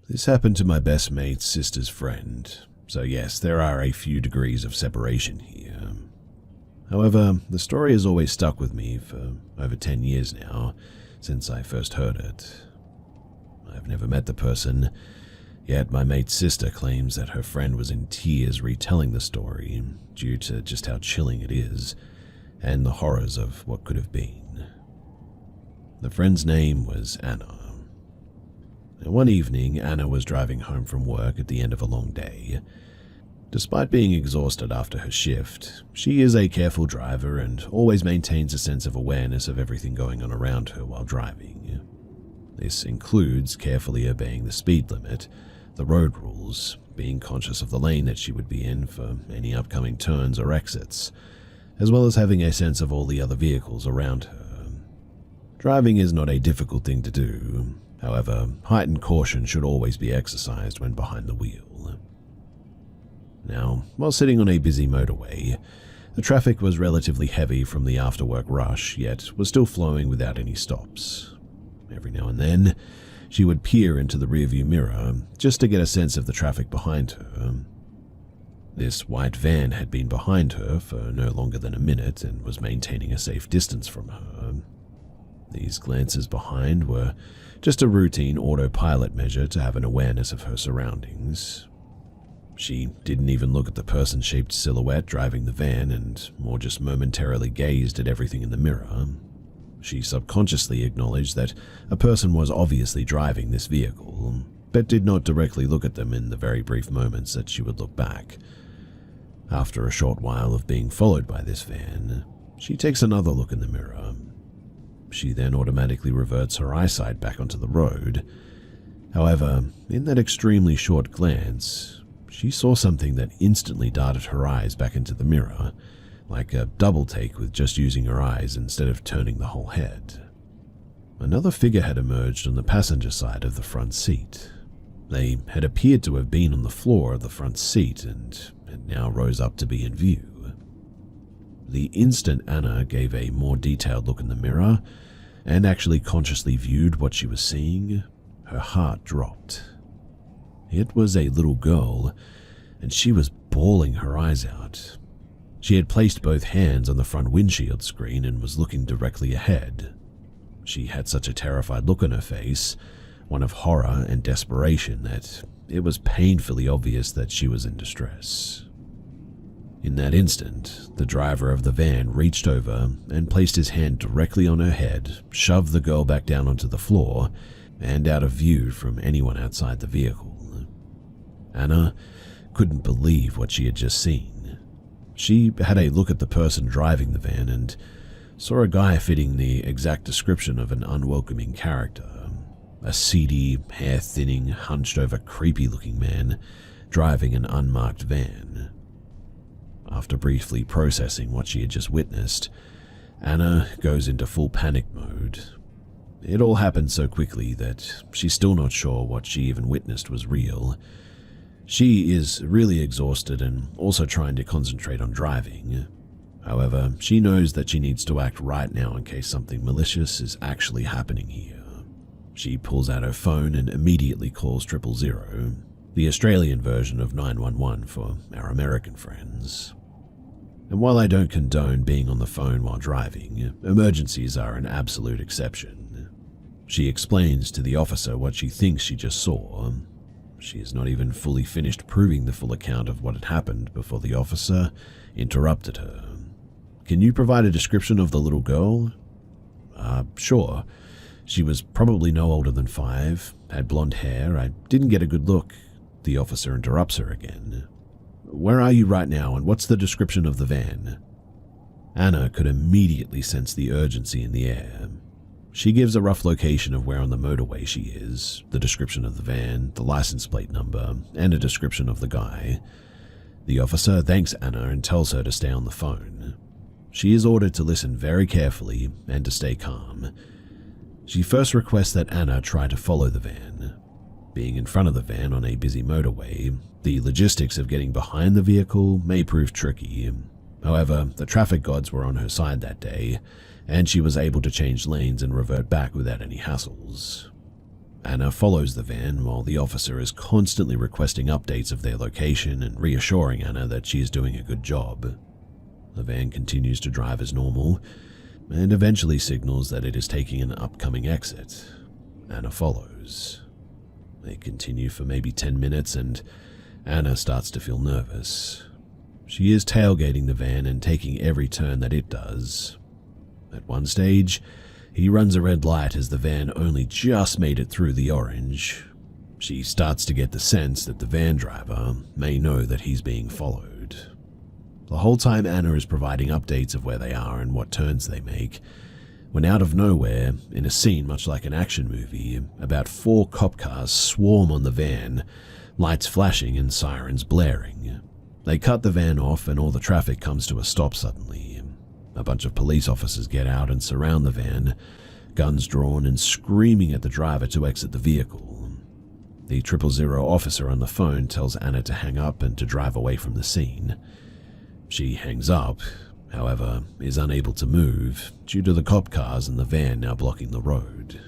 This happened to my best mate's sister's friend, so yes, there are a few degrees of separation here. However, the story has always stuck with me for over 10 years now, since I first heard it. I've never met the person, yet my mate's sister claims that her friend was in tears retelling the story due to just how chilling it is and the horrors of what could have been. The friend's name was Anna. One evening, Anna was driving home from work at the end of a long day. Despite being exhausted after her shift, she is a careful driver and always maintains a sense of awareness of everything going on around her while driving. This includes carefully obeying the speed limit, the road rules, being conscious of the lane that she would be in for any upcoming turns or exits, as well as having a sense of all the other vehicles around her. Driving is not a difficult thing to do. However, heightened caution should always be exercised when behind the wheel. Now, while sitting on a busy motorway, the traffic was relatively heavy from the after-work rush, yet was still flowing without any stops. Every now and then, she would peer into the rearview mirror just to get a sense of the traffic behind her. This white van had been behind her for no longer than a minute and was maintaining a safe distance from her. These glances behind were just a routine autopilot measure to have an awareness of her surroundings. She didn't even look at the person-shaped silhouette driving the van and more just momentarily gazed at everything in the mirror. She subconsciously acknowledged that a person was obviously driving this vehicle, but did not directly look at them in the very brief moments that she would look back. After a short while of being followed by this van, she takes another look in the mirror. She then automatically reverts her eyesight back onto the road. However, in that extremely short glance, she saw something that instantly darted her eyes back into the mirror, like a double take with just using her eyes instead of turning the whole head. Another figure had emerged on the passenger side of the front seat. They had appeared to have been on the floor of the front seat and it now rose up to be in view. The instant Anna gave a more detailed look in the mirror and actually consciously viewed what she was seeing, her heart dropped. It was a little girl, and she was bawling her eyes out. She had placed both hands on the front windshield screen and was looking directly ahead. She had such a terrified look on her face, one of horror and desperation, that it was painfully obvious that she was in distress. In that instant, the driver of the van reached over and placed his hand directly on her head, shoved the girl back down onto the floor, and out of view from anyone outside the vehicle. Anna couldn't believe what she had just seen. She had a look at the person driving the van and saw a guy fitting the exact description of an unwelcoming character, a seedy, hair-thinning, hunched-over, creepy-looking man driving an unmarked van. After briefly processing what she had just witnessed, Anna goes into full panic mode. It all happened so quickly that she's still not sure what she even witnessed was real. She is really exhausted and also trying to concentrate on driving. However, she knows that she needs to act right now in case something malicious is actually happening here. She pulls out her phone and immediately calls 000, the Australian version of 911 for our American friends. And while I don't condone being on the phone while driving, emergencies are an absolute exception. She explains to the officer what she thinks she just saw. She is not even fully finished proving the full account of what had happened before the officer interrupted her. "Can you provide a description of the little girl?" Sure. She was probably no older than 5, had blonde hair. I didn't get a good look." The officer interrupts her again. "Where are you right now, and what's the description of the van?" Anna could immediately sense the urgency in the air. She gives a rough location of where on the motorway she is, the description of the van, the license plate number, and a description of the guy. The officer thanks Anna and tells her to stay on the phone. She is ordered to listen very carefully and to stay calm. She first requests that Anna try to follow the van. Being in front of the van on a busy motorway, the logistics of getting behind the vehicle may prove tricky. However, the traffic gods were on her side that day, and she was able to change lanes and revert back without any hassles. Anna follows the van while the officer is constantly requesting updates of their location and reassuring Anna that she is doing a good job. The van continues to drive as normal and eventually signals that it is taking an upcoming exit. Anna follows. They continue for maybe 10 minutes and Anna starts to feel nervous. She is tailgating the van and taking every turn that it does. At one stage, he runs a red light as the van only just made it through the orange. She starts to get the sense that the van driver may know that he's being followed. The whole time Anna is providing updates of where they are and what turns they make, when out of nowhere, in a scene much like an action movie, about 4 cop cars swarm on the van, lights flashing and sirens blaring. They cut the van off and all the traffic comes to a stop suddenly. A bunch of police officers get out and surround the van, guns drawn and screaming at the driver to exit the vehicle. The 000 officer on the phone tells Anna to hang up and to drive away from the scene. She hangs up, however, is unable to move due to the cop cars and the van now blocking the road.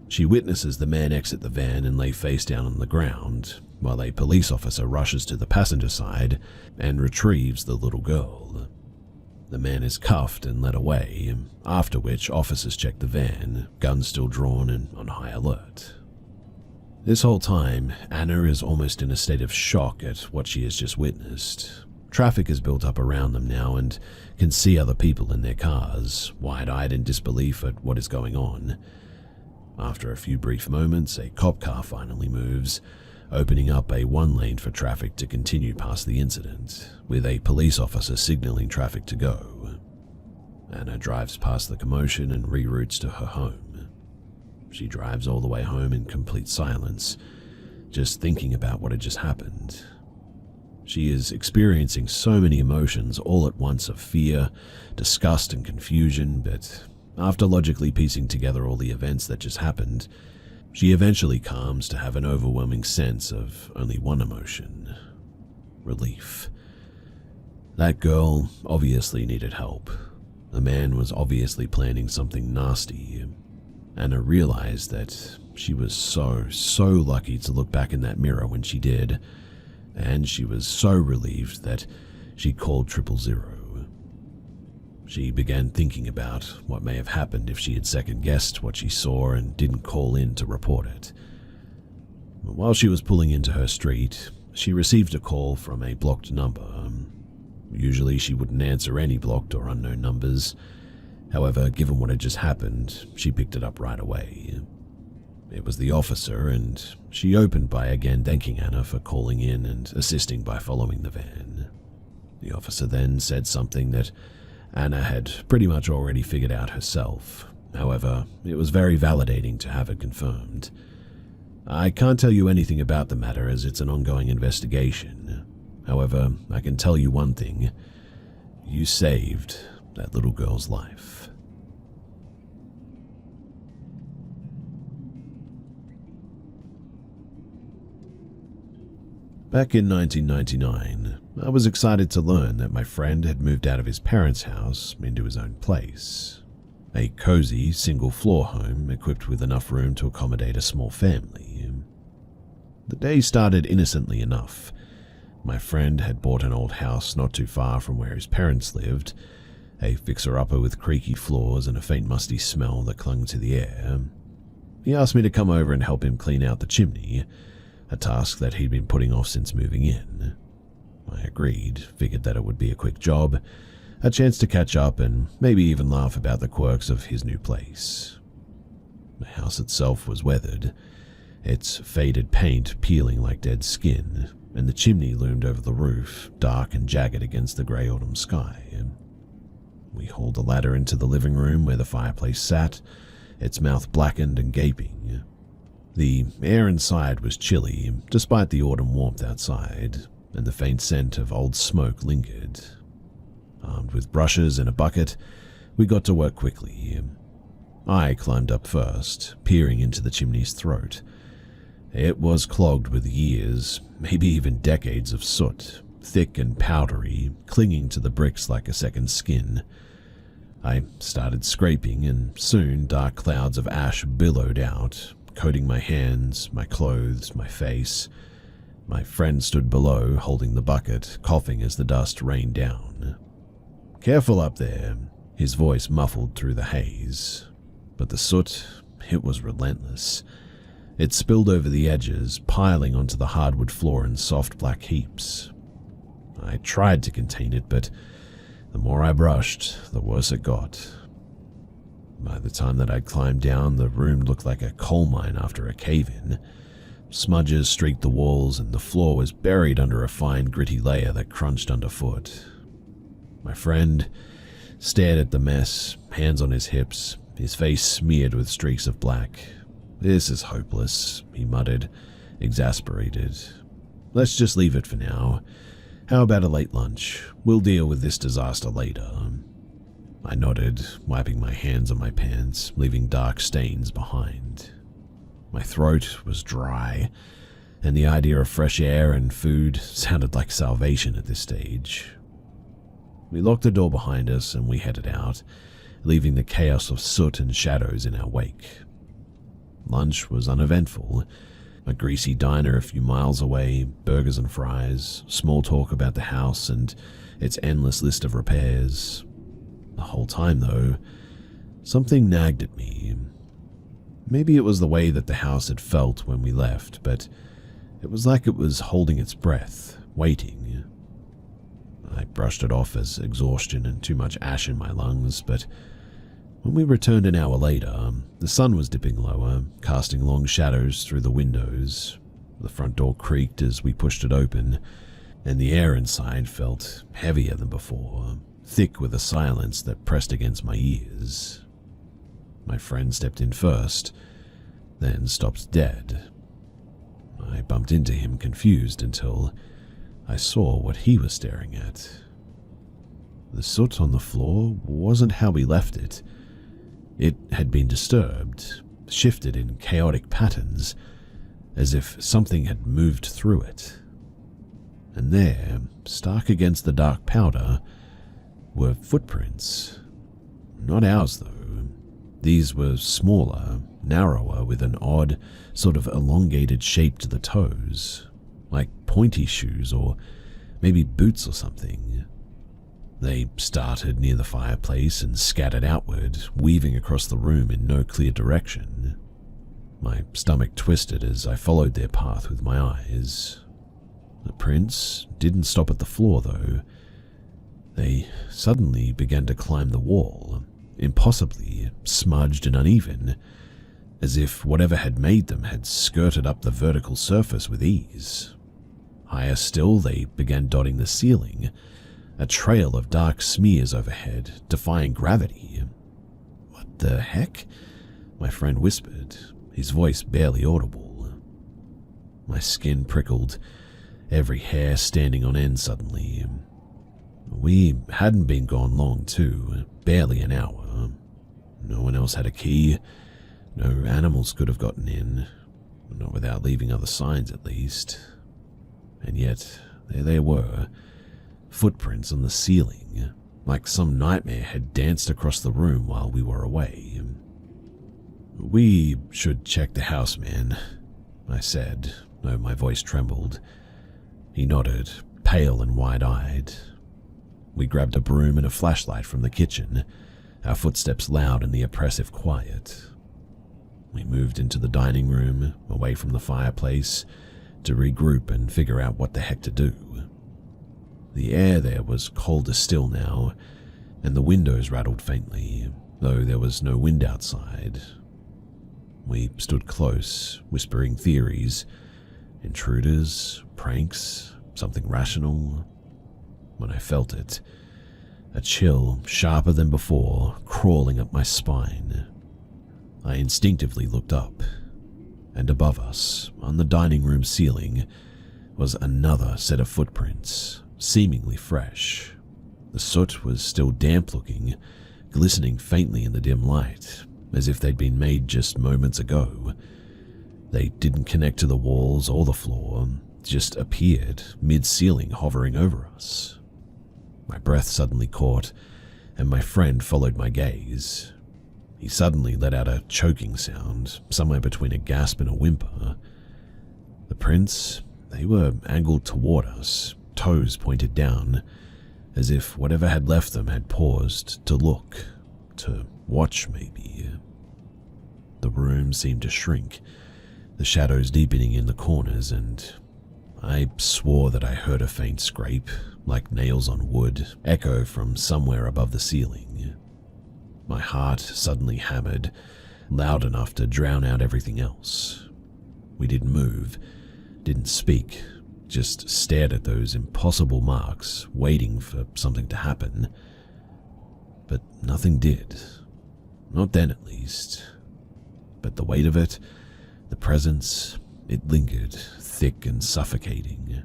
She witnesses the man exit the van and lay face down on the ground, while a police officer rushes to the passenger side and retrieves the little girl. The man is cuffed and led away, after which officers check the van, guns still drawn and on high alert. This whole time, Anna is almost in a state of shock at what she has just witnessed. Traffic is built up around them now and can see other people in their cars, wide-eyed in disbelief at what is going on. After a few brief moments, a cop car finally moves, opening up a one lane for traffic to continue past the incident, with a police officer signaling traffic to go. Anna drives past the commotion and reroutes to her home. She drives all the way home in complete silence, just thinking about what had just happened. She is experiencing so many emotions all at once of fear, disgust, and confusion, but after logically piecing together all the events that just happened, she eventually calms to have an overwhelming sense of only one emotion: relief. That girl obviously needed help. The man was obviously planning something nasty. Anna realized that she was so lucky to look back in that mirror when she did, and she was so relieved that she called 000. She began thinking about what may have happened if she had second-guessed what she saw and didn't call in to report it. While she was pulling into her street, she received a call from a blocked number. Usually she wouldn't answer any blocked or unknown numbers. However, given what had just happened, she picked it up right away. It was the officer, and she opened by again thanking Anna for calling in and assisting by following the van. The officer then said something that Anna had pretty much already figured out herself. However, it was very validating to have it confirmed. I can't tell you anything about the matter as it's an ongoing investigation. However, I can tell you one thing. You saved that little girl's life. Back in 1999, I was excited to learn that my friend had moved out of his parents' house into his own place. A cozy, single-floor home equipped with enough room to accommodate a small family. The day started innocently enough. My friend had bought an old house not too far from where his parents lived, a fixer-upper with creaky floors and a faint musty smell that clung to the air. He asked me to come over and help him clean out the chimney, a task that he'd been putting off since moving in. I agreed, figured that it would be a quick job, a chance to catch up and maybe even laugh about the quirks of his new place. The house itself was weathered, its faded paint peeling like dead skin, and the chimney loomed over the roof, dark and jagged against the grey autumn sky. We hauled the ladder into the living room where the fireplace sat, its mouth blackened and gaping. The air inside was chilly, despite the autumn warmth outside, and the faint scent of old smoke lingered. Armed with brushes and a bucket, we got to work quickly. I climbed up first, peering into the chimney's throat. It was clogged with years, maybe even decades of soot, thick and powdery, clinging to the bricks like a second skin. I started scraping, and soon dark clouds of ash billowed out, coating my hands, my clothes, my face. My friend stood below, holding the bucket, coughing as the dust rained down. "Careful up there," his voice muffled through the haze. But the soot, it was relentless. It spilled over the edges, piling onto the hardwood floor in soft black heaps. I tried to contain it, but the more I brushed, the worse it got. By the time that I'd climbed down, the room looked like a coal mine after a cave-in. Smudges streaked the walls, and the floor was buried under a fine, gritty layer that crunched underfoot. My friend stared at the mess, hands on his hips, his face smeared with streaks of black. "This is hopeless," he muttered, exasperated. "Let's just leave it for now. How about a late lunch? We'll deal with this disaster later." I nodded, wiping my hands on my pants, leaving dark stains behind. My throat was dry, and the idea of fresh air and food sounded like salvation at this stage. We locked the door behind us and we headed out, leaving the chaos of soot and shadows in our wake. Lunch was uneventful. A greasy diner a few miles away, burgers and fries, small talk about the house and its endless list of repairs. The whole time, though, something nagged at me. Maybe it was the way that the house had felt when we left, but it was like it was holding its breath, waiting. I brushed it off as exhaustion and too much ash in my lungs, but when we returned an hour later, the sun was dipping lower, casting long shadows through the windows. The front door creaked as we pushed it open, and the air inside felt heavier than before, thick with a silence that pressed against my ears. My friend stepped in first, then stopped dead. I bumped into him confused until I saw what he was staring at. The soot on the floor wasn't how we left it. It had been disturbed, shifted in chaotic patterns, as if something had moved through it. And there, stark against the dark powder, were footprints. Not ours, though. These were smaller, narrower, with an odd, sort of elongated shape to the toes, like pointy shoes or maybe boots or something. They started near the fireplace and scattered outward, weaving across the room in no clear direction. My stomach twisted as I followed their path with my eyes. The prints didn't stop at the floor, though. They suddenly began to climb the wall, impossibly smudged and uneven, as if whatever had made them had skirted up the vertical surface with ease. Higher still, they began dotting the ceiling, a trail of dark smears overhead, defying gravity. "What the heck?" my friend whispered, his voice barely audible. My skin prickled, every hair standing on end suddenly. We hadn't been gone long, too, barely an hour. No one else had a key. No animals could have gotten in, not without leaving other signs at least. And yet, there they were, footprints on the ceiling, like some nightmare had danced across the room while we were away. "We should check the house, man," I said, though my voice trembled. He nodded, pale and wide-eyed. We grabbed a broom and a flashlight from the kitchen, our footsteps loud in the oppressive quiet. We moved into the dining room, away from the fireplace, to regroup and figure out what the heck to do. The air there was cold as still now, and the windows rattled faintly, though there was no wind outside. We stood close, whispering theories, intruders, pranks, something rational. When I felt it, a chill sharper than before crawling up my spine. I instinctively looked up, and above us, on the dining room ceiling, was another set of footprints, seemingly fresh. The soot was still damp-looking, glistening faintly in the dim light, as if they'd been made just moments ago. They didn't connect to the walls or the floor, just appeared mid-ceiling, hovering over us. My breath suddenly caught, and my friend followed my gaze. He suddenly let out a choking sound, somewhere between a gasp and a whimper. The prints, they were angled toward us, toes pointed down, as if whatever had left them had paused to look, to watch maybe. The room seemed to shrink, the shadows deepening in the corners, and I swore that I heard a faint scrape, like nails on wood, echo from somewhere above the ceiling. My heart suddenly hammered, loud enough to drown out everything else. We didn't move, didn't speak, just stared at those impossible marks, waiting for something to happen. But nothing did. Not then, at least. But the weight of it, the presence, it lingered, thick and suffocating.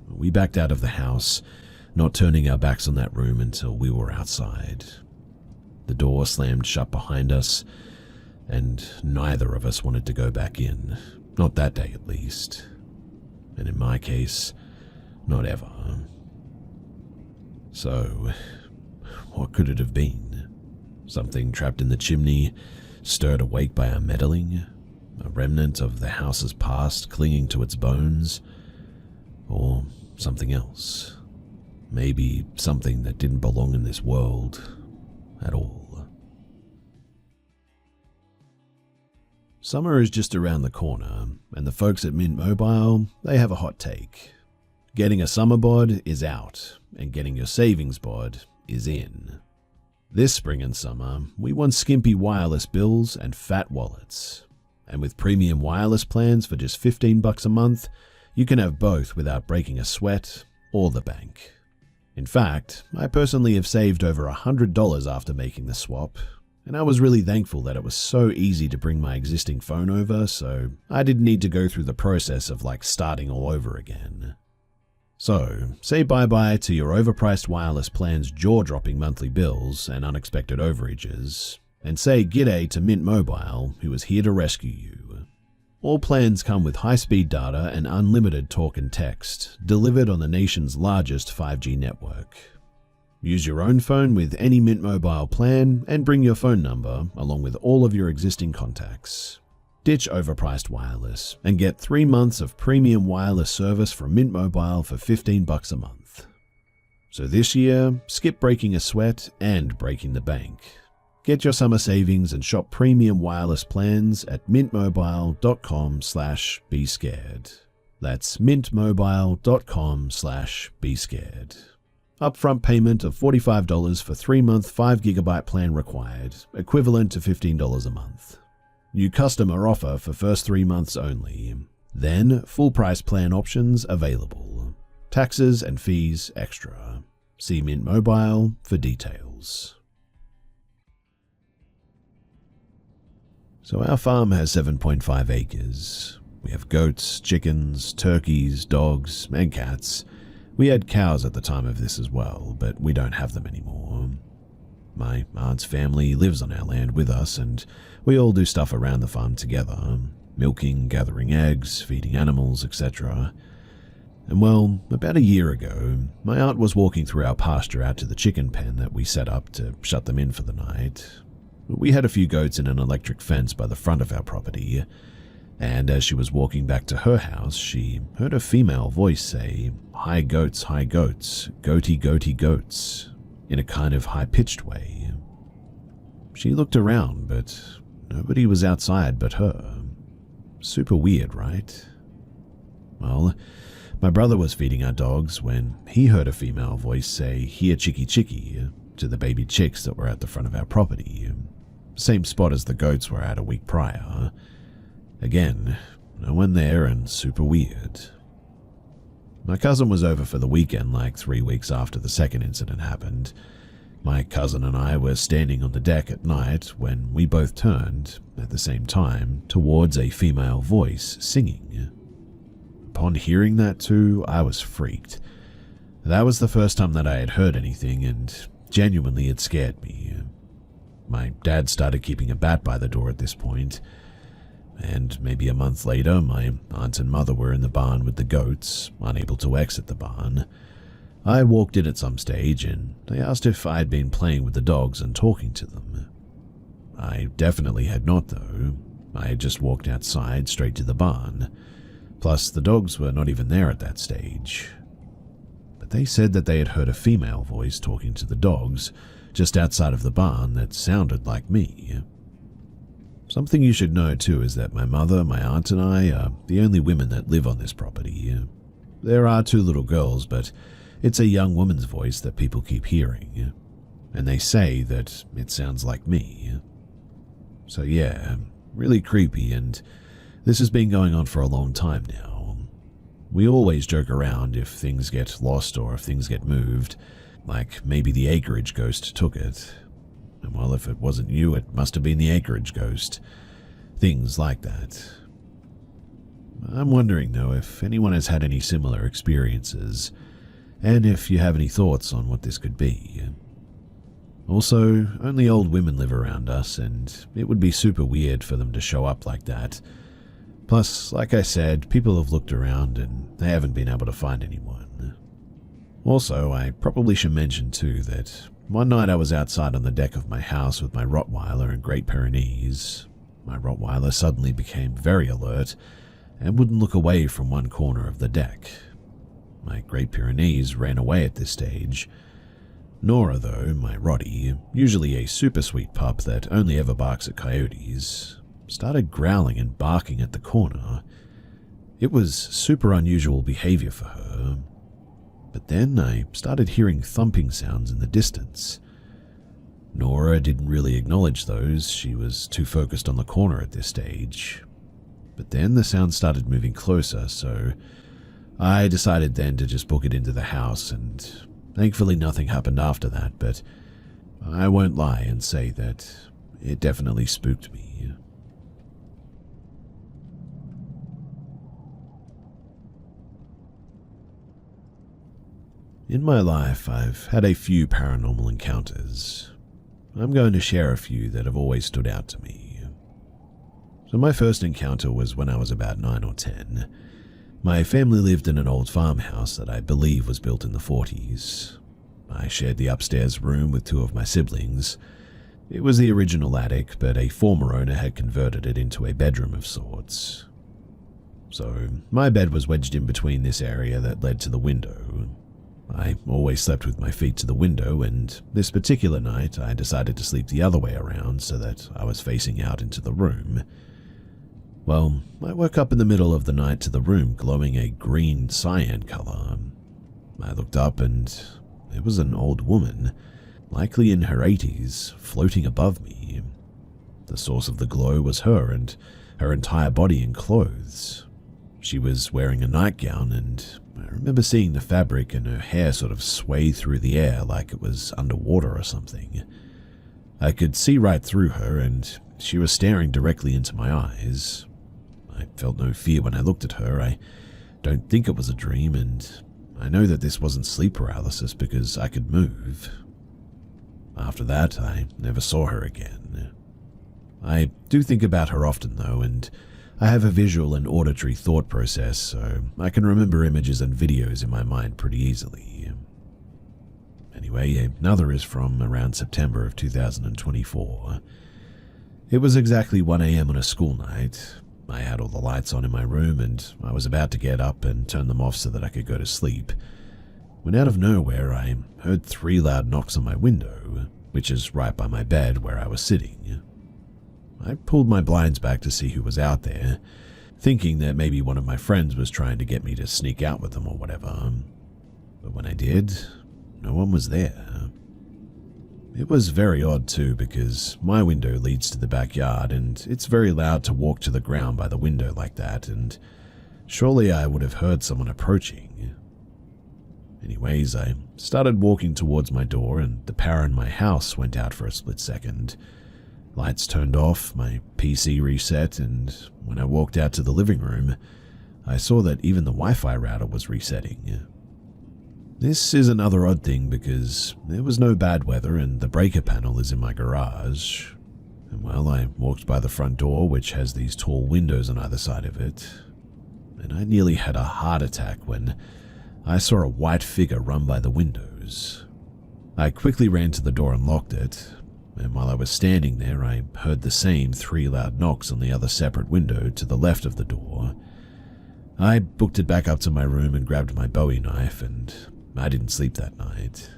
We backed out of the house, not turning our backs on that room until we were outside. The door slammed shut behind us, and neither of us wanted to go back in. Not that day, at least. And in my case, not ever. So, what could it have been? Something trapped in the chimney, stirred awake by our meddling? A remnant of the house's past clinging to its bones? Or something else? Maybe something that didn't belong in this world at all. Summer is just around the corner, and the folks at Mint Mobile, they have a hot take. Getting a summer bod is out, and getting your savings bod is in. This spring and summer, we want skimpy wireless bills and fat wallets. And with premium wireless plans for just $15 a month, you can have both without breaking a sweat or the bank. In fact, I personally have saved over $100 after making the swap, and I was really thankful that it was so easy to bring my existing phone over, so I didn't need to go through the process of starting all over again. So, say bye-bye to your overpriced wireless plan's jaw-dropping monthly bills and unexpected overages, and say g'day to Mint Mobile, who is here to rescue you. All plans come with high-speed data and unlimited talk and text, delivered on the nation's largest 5G network. Use your own phone with any Mint Mobile plan and bring your phone number along with all of your existing contacts. Ditch overpriced wireless and get 3 months of premium wireless service from Mint Mobile for $15 a month. So this year, skip breaking a sweat and breaking the bank. Get your summer savings and shop premium wireless plans at mintmobile.com/bescared. That's mintmobile.com/bescared. Upfront payment of $45 for 3-month 5GB plan required, equivalent to $15 a month. New customer offer for first 3 months only. Then, full price plan options available. Taxes and fees extra. See Mint Mobile for details. So our farm has 7.5 acres. We have goats, chickens, turkeys, dogs, and cats. We had cows at the time of this as well, but we don't have them anymore. My aunt's family lives on our land with us, and we all do stuff around the farm together, milking, gathering eggs, feeding animals, etc. And well, about a year ago, my aunt was walking through our pasture out to the chicken pen that we set up to shut them in for the night. We had a few goats in an electric fence by the front of our property, and as she was walking back to her house, she heard a female voice say, hi goats, goaty, goaty, goats," in a kind of high-pitched way. She looked around, but nobody was outside but her. Super weird, right? Well, my brother was feeding our dogs when he heard a female voice say, "Here, chicky, chicky," to the baby chicks that were at the front of our property. Same spot as the goats were at a week prior. Again, no one there and super weird. My cousin was over for the weekend 3 weeks after the second incident happened. My cousin and I were standing on the deck at night when we both turned, at the same time, towards a female voice singing. Upon hearing that too, I was freaked. That was the first time that I had heard anything, and genuinely it scared me. My dad started keeping a bat by the door at this point, and maybe a month later, my aunt and mother were in the barn with the goats, unable to exit the barn. I walked in at some stage, and they asked if I had been playing with the dogs and talking to them. I definitely had not, though. I had just walked outside straight to the barn. Plus, the dogs were not even there at that stage. But they said that they had heard a female voice talking to the dogs just outside of the barn that sounded like me. Something you should know too is that my mother, my aunt, and I are the only women that live on this property. There are 2 little girls, but it's a young woman's voice that people keep hearing, and they say that it sounds like me. So yeah, really creepy, and this has been going on for a long time now. We always joke around if things get lost or if things get moved, like maybe the acreage ghost took it. And well, if it wasn't you, it must have been the acreage ghost. Things like that. I'm wondering, though, if anyone has had any similar experiences, and if you have any thoughts on what this could be. Also, only old women live around us, and it would be super weird for them to show up like that. Plus, like I said, people have looked around and they haven't been able to find anyone. Also, I probably should mention too that one night I was outside on the deck of my house with my Rottweiler and Great Pyrenees. My Rottweiler suddenly became very alert and wouldn't look away from one corner of the deck. My Great Pyrenees ran away at this stage. Nora, though, my Rottie, usually a super sweet pup that only ever barks at coyotes, started growling and barking at the corner. It was super unusual behavior for her. But then I started hearing thumping sounds in the distance. Nora didn't really acknowledge those, she was too focused on the corner at this stage. But then the sound started moving closer, so I decided then to just book it into the house, and thankfully nothing happened after that, but I won't lie and say that it definitely spooked me. In my life, I've had a few paranormal encounters. I'm going to share a few that have always stood out to me. So my first encounter was when I was about 9 or 10. My family lived in an old farmhouse that I believe was built in the 40s. I shared the upstairs room with 2 of my siblings. It was the original attic, but a former owner had converted it into a bedroom of sorts. So my bed was wedged in between this area that led to the window. I always slept with my feet to the window, and this particular night I decided to sleep the other way around so that I was facing out into the room. Well, I woke up in the middle of the night to the room glowing a green cyan color. I looked up and it was an old woman, likely in her 80s, floating above me. The source of the glow was her and her entire body in clothes. She was wearing a nightgown, and I remember seeing the fabric and her hair sort of sway through the air like it was underwater or something. I could see right through her, and she was staring directly into my eyes. I felt no fear when I looked at her. I don't think it was a dream, and I know that this wasn't sleep paralysis because I could move. After that, I never saw her again. I do think about her often, though, and I have a visual and auditory thought process, so I can remember images and videos in my mind pretty easily. Anyway, another is from around September of 2024. It was exactly 1 a.m. on a school night. I had all the lights on in my room, and I was about to get up and turn them off so that I could go to sleep, when out of nowhere I heard 3 loud knocks on my window, which is right by my bed where I was sitting. I pulled my blinds back to see who was out there, thinking that maybe one of my friends was trying to get me to sneak out with them or whatever. But when I did, no one was there. It was very odd too, because my window leads to the backyard and it's very loud to walk to the ground by the window like that, and surely I would have heard someone approaching. Anyways, I started walking towards my door and the power in my house went out for a split second. Lights turned off, my PC reset, and when I walked out to the living room, I saw that even the Wi-Fi router was resetting. This is another odd thing because there was no bad weather and the breaker panel is in my garage. And well, I walked by the front door, which has these tall windows on either side of it, and I nearly had a heart attack when I saw a white figure run by the windows. I quickly ran to the door and locked it, and while I was standing there, I heard the same 3 loud knocks on the other separate window to the left of the door. I booked it back up to my room and grabbed my Bowie knife, and I didn't sleep that night.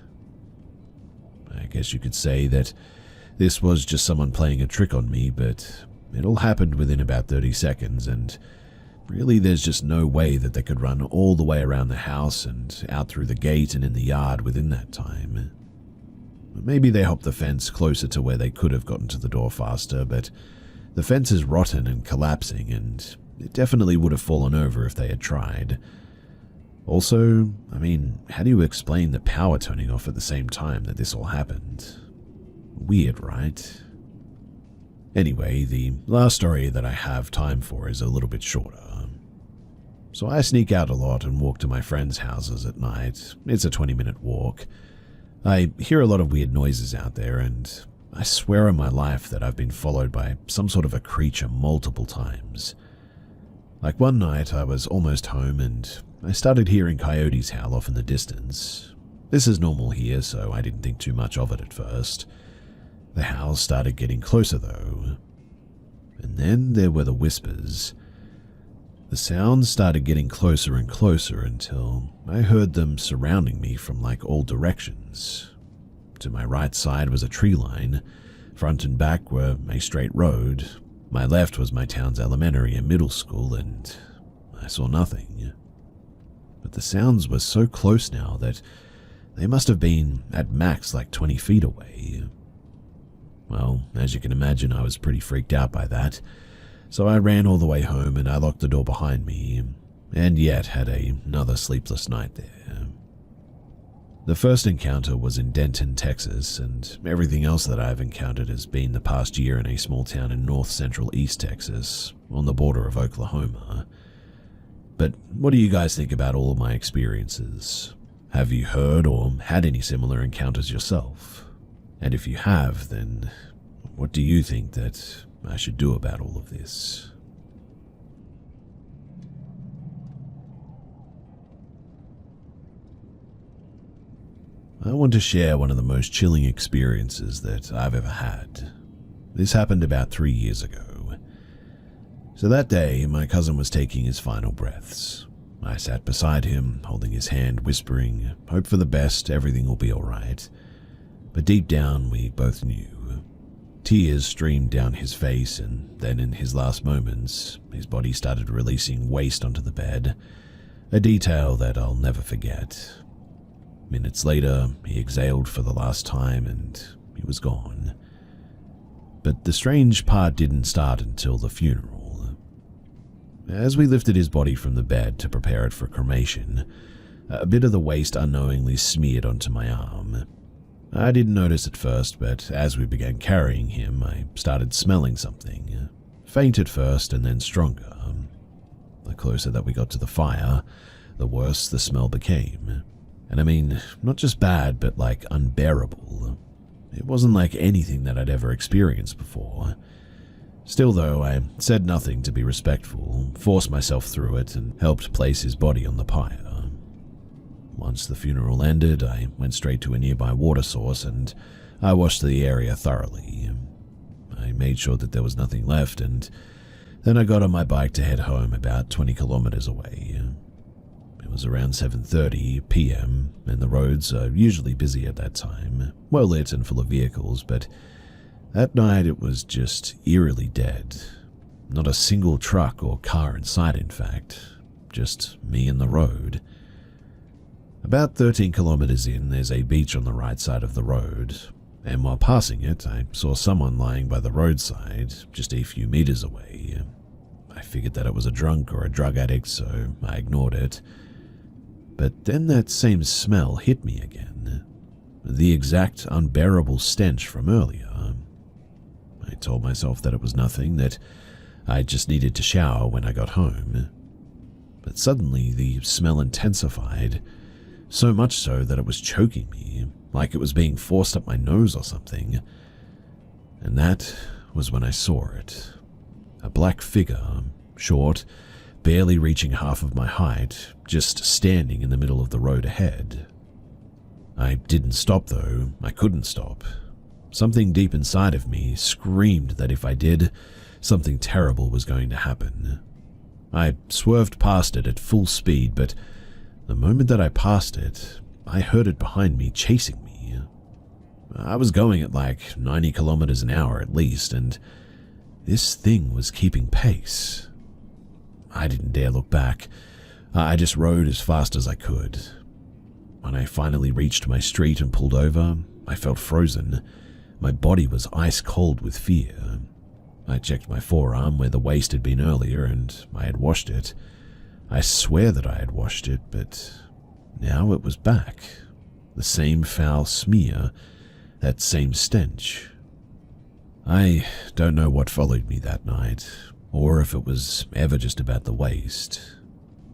I guess you could say that this was just someone playing a trick on me, but it all happened within about 30 seconds, and really there's just no way that they could run all the way around the house and out through the gate and in the yard within that time. Maybe they hopped the fence closer to where they could have gotten to the door faster, but the fence is rotten and collapsing, and it definitely would have fallen over if they had tried. Also, how do you explain the power turning off at the same time that this all happened? Weird, right? Anyway, the last story that I have time for is a little bit shorter. So I sneak out a lot and walk to my friends' houses at night. It's a 20-minute walk. I hear a lot of weird noises out there, and I swear on my life that I've been followed by some sort of a creature multiple times. Like one night, I was almost home and I started hearing coyotes howl off in the distance. This is normal here, so I didn't think too much of it at first. The howls started getting closer though, and then there were the whispers. The sounds started getting closer and closer until I heard them surrounding me from like all directions. To my right side was a tree line, front and back were a straight road, my left was my town's elementary and middle school, and I saw nothing. But the sounds were so close now that they must have been at max like 20 feet away. Well, as you can imagine, I was pretty freaked out by that, so I ran all the way home and I locked the door behind me, and yet had another sleepless night there. The first encounter was in Denton, Texas, and everything else that I've encountered has been the past year in a small town in north-central East Texas, on the border of Oklahoma. But what do you guys think about all of my experiences? Have you heard or had any similar encounters yourself? And if you have, then what do you think that I should do about all of this? I want to share one of the most chilling experiences that I've ever had. This happened about 3 years ago. So that day, my cousin was taking his final breaths. I sat beside him, holding his hand, whispering, "Hope for the best, everything will be alright." But deep down, we both knew. Tears streamed down his face, and then in his last moments, his body started releasing waste onto the bed, a detail that I'll never forget. Minutes later, he exhaled for the last time and he was gone. But the strange part didn't start until the funeral. As we lifted his body from the bed to prepare it for cremation, a bit of the waste unknowingly smeared onto my arm. I didn't notice at first, but as we began carrying him, I started smelling something. Faint at first and then stronger. The closer that we got to the fire, the worse the smell became. And not just bad, but like unbearable. It wasn't like anything that I'd ever experienced before. Still though, I said nothing to be respectful, forced myself through it, and helped place his body on the pyre. Once the funeral ended, I went straight to a nearby water source and I washed the area thoroughly. I made sure that there was nothing left, and then I got on my bike to head home about 20 kilometers away. It was around 7:30 p.m. and the roads are usually busy at that time, well lit and full of vehicles, but that night it was just eerily dead. Not a single truck or car in sight, in fact, just me and the road. About 13 kilometers in, there's a beach on the right side of the road, and while passing it, I saw someone lying by the roadside just a few meters away. I figured that it was a drunk or a drug addict, so I ignored it. But then that same smell hit me again. The exact unbearable stench from earlier. I told myself that it was nothing, that I just needed to shower when I got home. But suddenly the smell intensified, so much so that it was choking me, like it was being forced up my nose or something. And that was when I saw it. A black figure, short, barely reaching half of my height, just standing in the middle of the road ahead. I didn't stop though, I couldn't stop. Something deep inside of me screamed that if I did, something terrible was going to happen. I swerved past it at full speed, but the moment that I passed it, I heard it behind me chasing me. I was going at like 90 kilometers an hour at least, and this thing was keeping pace. I didn't dare look back. I just rode as fast as I could. When I finally reached my street and pulled over, I felt frozen. My body was ice cold with fear. I checked my forearm where the waste had been earlier, and I had washed it. I swear that I had washed it, but now it was back. The same foul smear, that same stench. I don't know what followed me that night, or if it was ever just about the waste.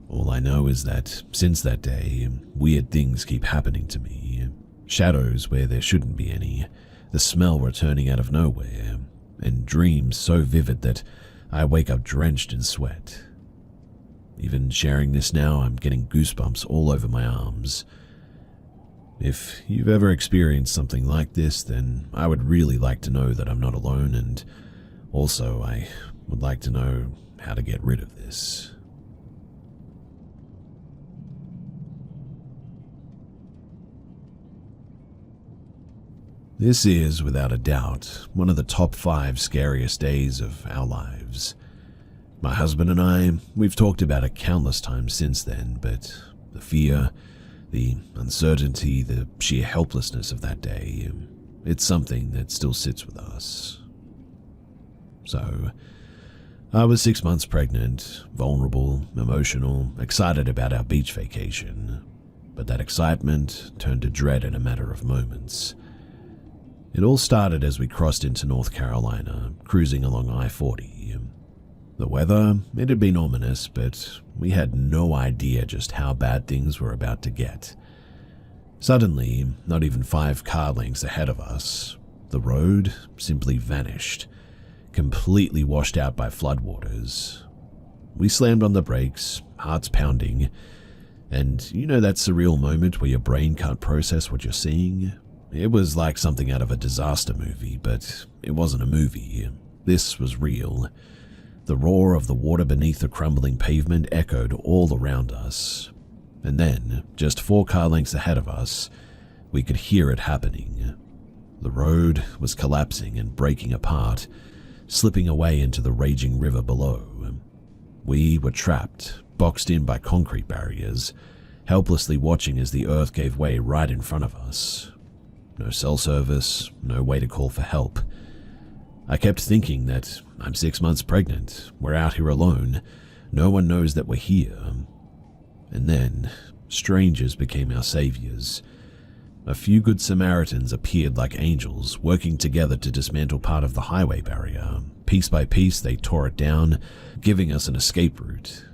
All I know is that since that day, weird things keep happening to me. Shadows where there shouldn't be any, the smell returning out of nowhere, and dreams so vivid that I wake up drenched in sweat. Even sharing this now, I'm getting goosebumps all over my arms. If you've ever experienced something like this, then I would really like to know that I'm not alone, and also I would like to know how to get rid of this. This is, without a doubt, one of the top 5 scariest days of our lives. My husband and I, we've talked about it countless times since then, but the fear, the uncertainty, the sheer helplessness of that day, it's something that still sits with us. So, I was 6 months pregnant, vulnerable, emotional, excited about our beach vacation, but that excitement turned to dread in a matter of moments. It all started as we crossed into North Carolina, cruising along I-40. The weather, it had been ominous, but we had no idea just how bad things were about to get. Suddenly, not even 5 car lengths ahead of us, the road simply vanished, completely washed out by floodwaters. We slammed on the brakes, hearts pounding, and you know that surreal moment where your brain can't process what you're seeing? It was like something out of a disaster movie, but it wasn't a movie. This was real. The roar of the water beneath the crumbling pavement echoed all around us. And then, just 4 car lengths ahead of us, we could hear it happening. The road was collapsing and breaking apart, slipping away into the raging river below. We were trapped, boxed in by concrete barriers, helplessly watching as the earth gave way right in front of us. No cell service, no way to call for help. I kept thinking that I'm 6 months pregnant, we're out here alone, no one knows that we're here. And then, strangers became our saviors. A few good Samaritans appeared like angels, working together to dismantle part of the highway barrier. Piece by piece, they tore it down, giving us an escape route.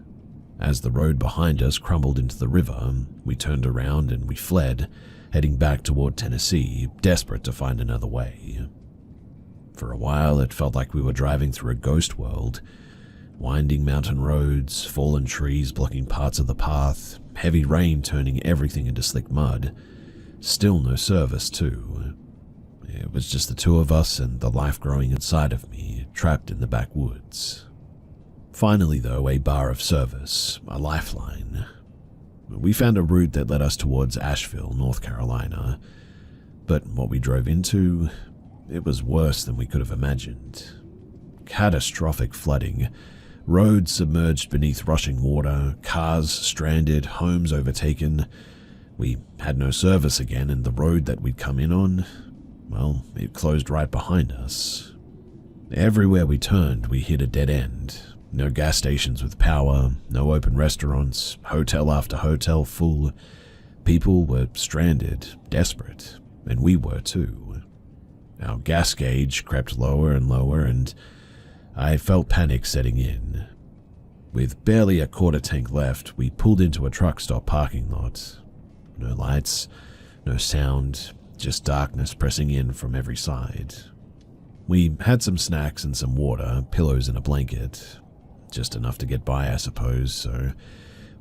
As the road behind us crumbled into the river, we turned around and we fled, heading back toward Tennessee, desperate to find another way. For a while, it felt like we were driving through a ghost world. Winding mountain roads, fallen trees blocking parts of the path, heavy rain turning everything into slick mud. Still no service, too. It was just the 2 of us and the life growing inside of me, trapped in the backwoods. Finally, though, a bar of service, a lifeline. We found a route that led us towards Asheville, North Carolina, but what we drove into, it was worse than we could have imagined. Catastrophic flooding, roads submerged beneath rushing water, cars stranded, homes overtaken. We had no service again, and the road that we'd come in on, well, it closed right behind us. Everywhere we turned, we hit a dead end. No gas stations with power, no open restaurants, hotel after hotel full. People were stranded, desperate, and we were too. Our gas gauge crept lower and lower, and I felt panic setting in. With barely a quarter tank left, we pulled into a truck stop parking lot. No lights, no sound, just darkness pressing in from every side. We had some snacks and some water, pillows and a blanket. Just enough to get by, I suppose, so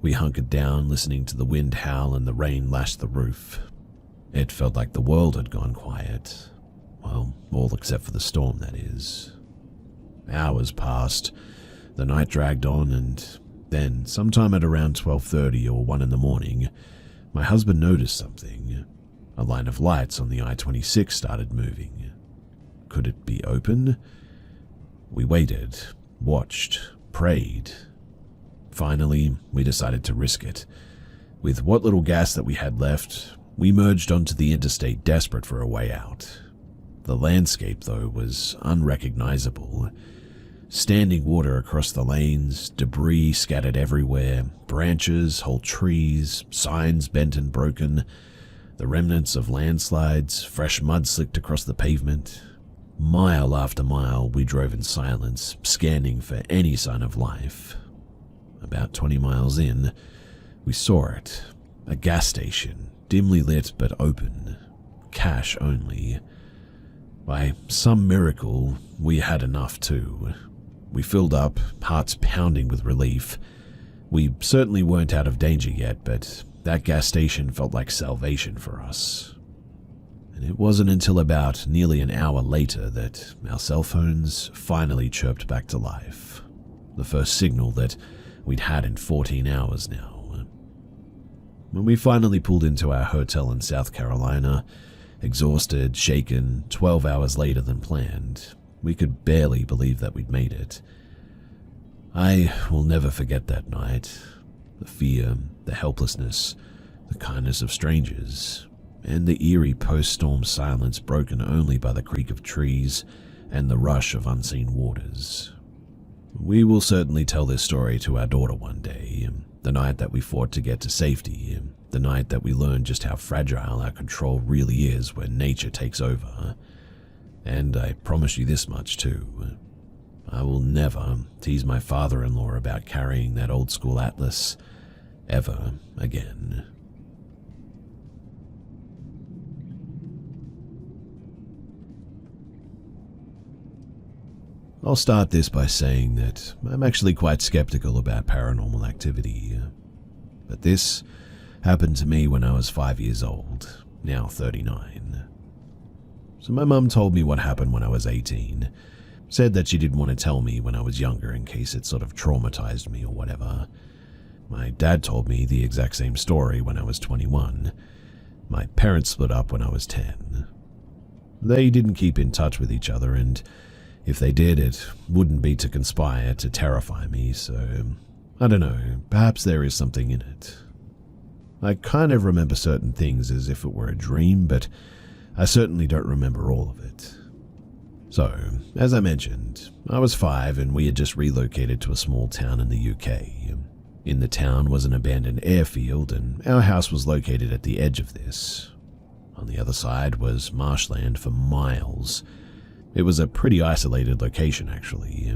we hunkered down, listening to the wind howl and the rain lash the roof. It felt like the world had gone quiet. Well, all except for the storm, that is. Hours passed, the night dragged on, and then, sometime at around 12:30 or 1 in the morning, my husband noticed something. A line of lights on the I-26 started moving. Could it be open? We waited, watched, prayed. Finally, we decided to risk it. With what little gas that we had left, we merged onto the interstate, desperate for a way out. The landscape, though, was unrecognizable. Standing water across the lanes, debris scattered everywhere, branches, whole trees, signs bent and broken, the remnants of landslides, fresh mud slicked across the pavement. Mile after mile, we drove in silence, scanning for any sign of life. About 20 miles in, we saw it. A gas station, dimly lit but open. Cash only. By some miracle, we had enough too. We filled up, hearts pounding with relief. We certainly weren't out of danger yet, but that gas station felt like salvation for us. And it wasn't until about nearly an hour later that our cell phones finally chirped back to life. The first signal that we'd had in 14 hours now. When we finally pulled into our hotel in South Carolina, exhausted, shaken, 12 hours later than planned, we could barely believe that we'd made it. I will never forget that night. The fear, the helplessness, the kindness of strangers, and the eerie post-storm silence broken only by the creak of trees and the rush of unseen waters. We will certainly tell this story to our daughter one day, the night that we fought to get to safety, the night that we learned just how fragile our control really is when nature takes over. And I promise you this much too. I will never tease my father-in-law about carrying that old-school atlas ever again. I'll start this by saying that I'm actually quite skeptical about paranormal activity. But this happened to me when I was 5 years old, now 39. So my mum told me what happened when I was 18. Said that she didn't want to tell me when I was younger in case it sort of traumatized me or whatever. My dad told me the exact same story when I was 21. My parents split up when I was 10. They didn't keep in touch with each other, and if they did, it wouldn't be to conspire to terrify me, so I don't know, perhaps there is something in it. I kind of remember certain things as if it were a dream, but I certainly don't remember all of it. So, as I mentioned, I was 5 and we had just relocated to a small town in the UK. In the town was an abandoned airfield and our house was located at the edge of this. On the other side was marshland for miles. It was a pretty isolated location actually.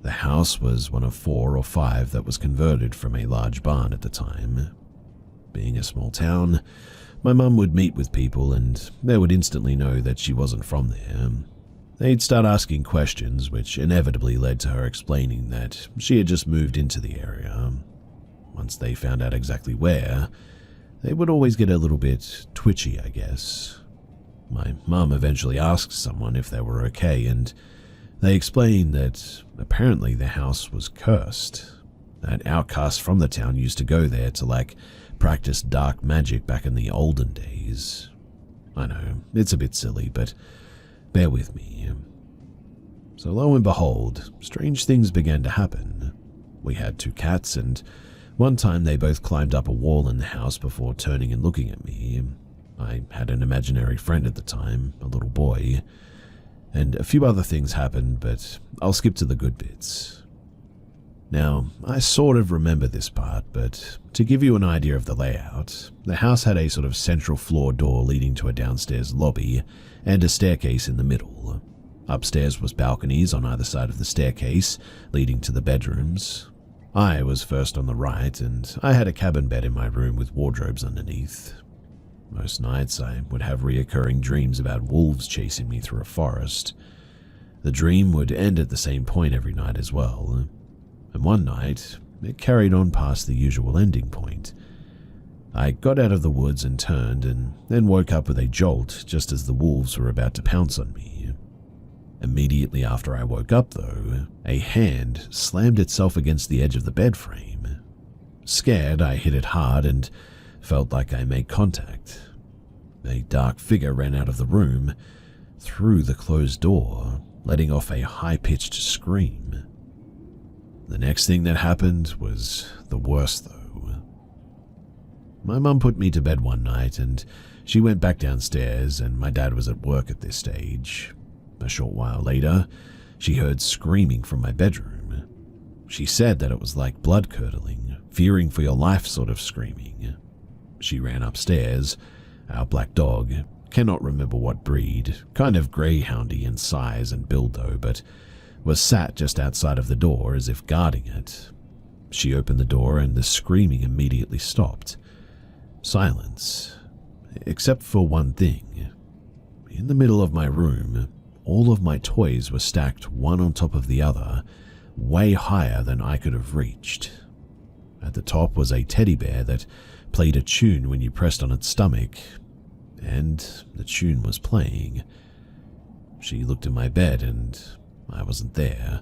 The house was one of 4 or 5 that was converted from a large barn at the time. Being a small town, my mum would meet with people and they would instantly know that she wasn't from there. They'd start asking questions, which inevitably led to her explaining that she had just moved into the area. Once they found out exactly where, they would always get a little bit twitchy, I guess. My mum eventually asked someone if they were okay, and they explained that apparently the house was cursed. That outcasts from the town used to go there to, practice dark magic back in the olden days. I know, it's a bit silly, but bear with me. So lo and behold, strange things began to happen. We had 2 cats, and one time they both climbed up a wall in the house before turning and looking at me. I had an imaginary friend at the time, a little boy, and a few other things happened, but I'll skip to the good bits. Now, I sort of remember this part, but to give you an idea of the layout, the house had a sort of central floor door leading to a downstairs lobby and a staircase in the middle. Upstairs was balconies on either side of the staircase, leading to the bedrooms. I was first on the right, and I had a cabin bed in my room with wardrobes underneath. Most nights I would have reoccurring dreams about wolves chasing me through a forest. The dream would end at the same point every night as well. And one night, it carried on past the usual ending point. I got out of the woods and turned, and then woke up with a jolt just as the wolves were about to pounce on me. Immediately after I woke up, though, a hand slammed itself against the edge of the bed frame. Scared, I hit it hard and felt like I made contact. A dark figure ran out of the room, through the closed door, letting off a high-pitched scream. The next thing that happened was the worst, though. My mum put me to bed one night, and she went back downstairs, and my dad was at work at this stage. A short while later, she heard screaming from my bedroom. She said that it was like blood-curdling, fearing for your life sort of screaming. She ran upstairs. Our black dog, cannot remember what breed, kind of greyhoundy in size and build though, but was sat just outside of the door as if guarding it. She opened the door and the screaming immediately stopped. Silence, except for one thing. In the middle of my room, all of my toys were stacked one on top of the other, way higher than I could have reached. At the top was a teddy bear that played a tune when you pressed on its stomach, and the tune was playing. She looked in my bed and I wasn't there.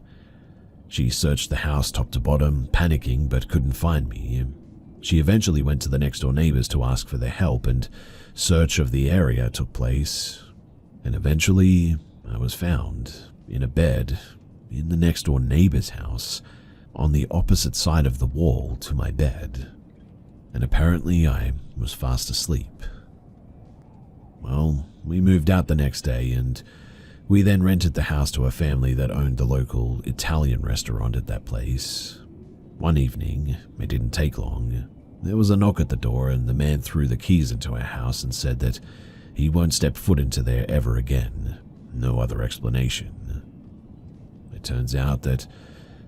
She searched the house top to bottom, panicking but couldn't find me. She eventually went to the next door neighbors to ask for their help, and search of the area took place. And eventually I was found in a bed in the next door neighbor's house on the opposite side of the wall to my bed. And apparently I was fast asleep. Well, we moved out the next day, and we then rented the house to a family that owned the local Italian restaurant at that place. One evening, it didn't take long, there was a knock at the door, and the man threw the keys into our house and said that he won't step foot into there ever again. No other explanation. It turns out that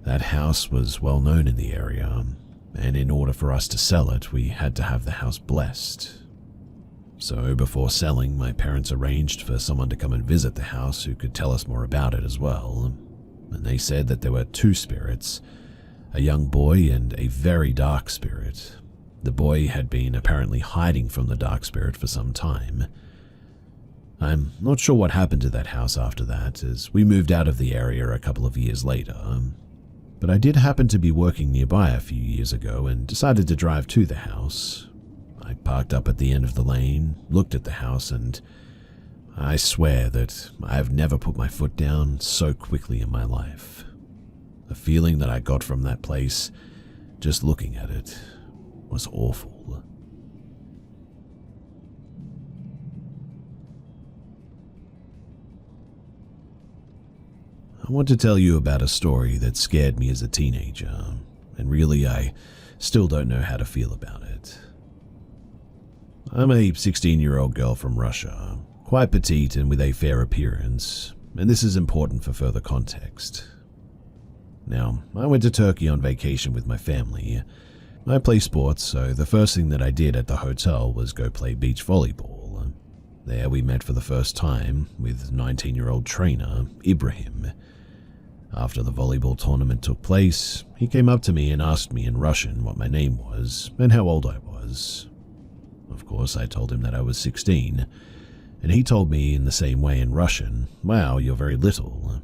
that house was well known in the area, and in order for us to sell it, we had to have the house blessed. So before selling, my parents arranged for someone to come and visit the house who could tell us more about it as well. And they said that there were two spirits, a young boy and a very dark spirit. The boy had been apparently hiding from the dark spirit for some time. I'm not sure what happened to that house after that, as we moved out of the area a couple of years later. But I did happen to be working nearby a few years ago and decided to drive to the house. I parked up at the end of the lane, looked at the house, and I swear that I have never put my foot down so quickly in my life. The feeling that I got from that place, just looking at it, was awful. I want to tell you about a story that scared me as a teenager, and really I still don't know how to feel about it. I'm a 16-year-old girl from Russia, quite petite and with a fair appearance, and this is important for further context. Now, I went to Turkey on vacation with my family. I play sports, so the first thing that I did at the hotel was go play beach volleyball. There we met for the first time with 19-year-old trainer Ibrahim. After the volleyball tournament took place, he came up to me and asked me in Russian what my name was and how old I was. Of course, I told him that I was 16, and he told me in the same way in Russian, "Wow, you're very little."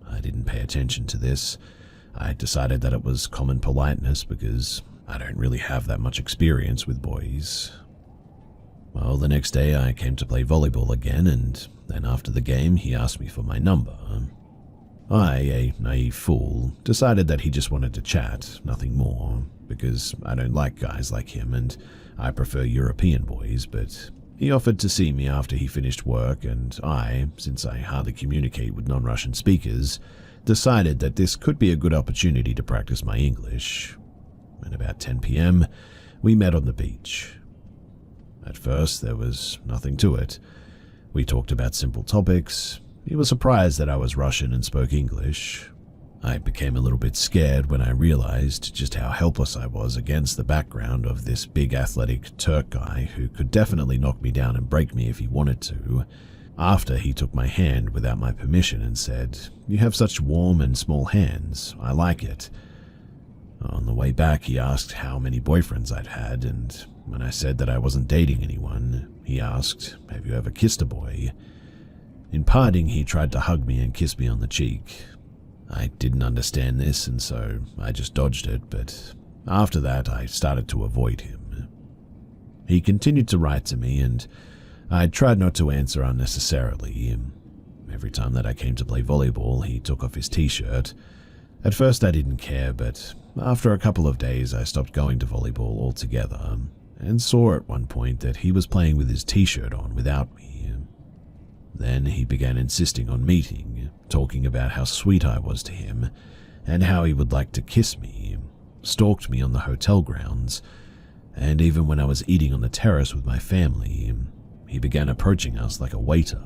I didn't pay attention to this. I decided that it was common politeness because I don't really have that much experience with boys. Well, the next day I came to play volleyball again, and then after the game he asked me for my number. I, a naive fool, decided that he just wanted to chat, nothing more, because I don't like guys like him and I prefer European boys, but he offered to see me after he finished work, and I, since I hardly communicate with non-Russian speakers, decided that this could be a good opportunity to practice my English. At about 10 p.m., we met on the beach. At first, there was nothing to it. We talked about simple topics. He was surprised that I was Russian and spoke English. I became a little bit scared when I realized just how helpless I was against the background of this big athletic Turk guy who could definitely knock me down and break me if he wanted to. After he took my hand without my permission and said, "You have such warm and small hands. I like it." On the way back, he asked how many boyfriends I'd had, and when I said that I wasn't dating anyone, he asked, "Have you ever kissed a boy?" In parting, he tried to hug me and kiss me on the cheek. I didn't understand this, and so I just dodged it, but after that, I started to avoid him. He continued to write to me, and I tried not to answer unnecessarily. Every time that I came to play volleyball, he took off his t-shirt. At first I didn't care, but after a couple of days I stopped going to volleyball altogether, and saw at one point that he was playing with his t-shirt on without me. Then he began insisting on meeting, talking about how sweet I was to him, and how he would like to kiss me, stalked me on the hotel grounds, and even when I was eating on the terrace with my family, he began approaching us like a waiter.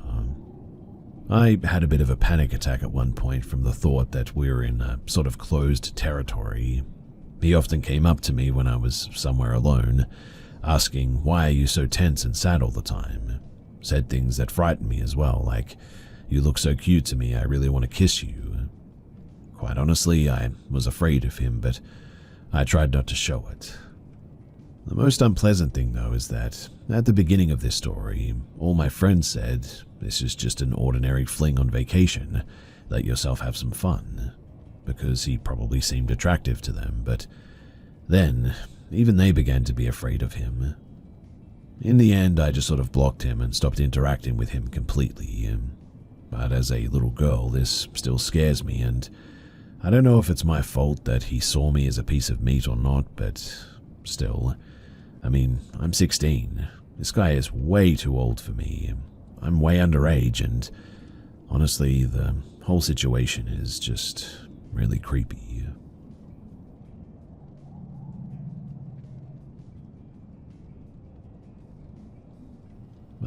I had a bit of a panic attack at one point from the thought that we were in a sort of closed territory. He often came up to me when I was somewhere alone, asking, "Why are you so tense and sad all the time?" Said things that frightened me as well, like, "You look so cute to me, I really want to kiss you." Quite honestly, I was afraid of him, but I tried not to show it. The most unpleasant thing, though, is that at the beginning of this story, all my friends said, "This is just an ordinary fling on vacation. Let yourself have some fun," because he probably seemed attractive to them, but then even they began to be afraid of him. In the end, I just sort of blocked him and stopped interacting with him completely. But as a little girl, this still scares me, and I don't know if it's my fault that he saw me as a piece of meat or not, but still. I mean, I'm 16. This guy is way too old for me. I'm way underage, and honestly, the whole situation is just really creepy.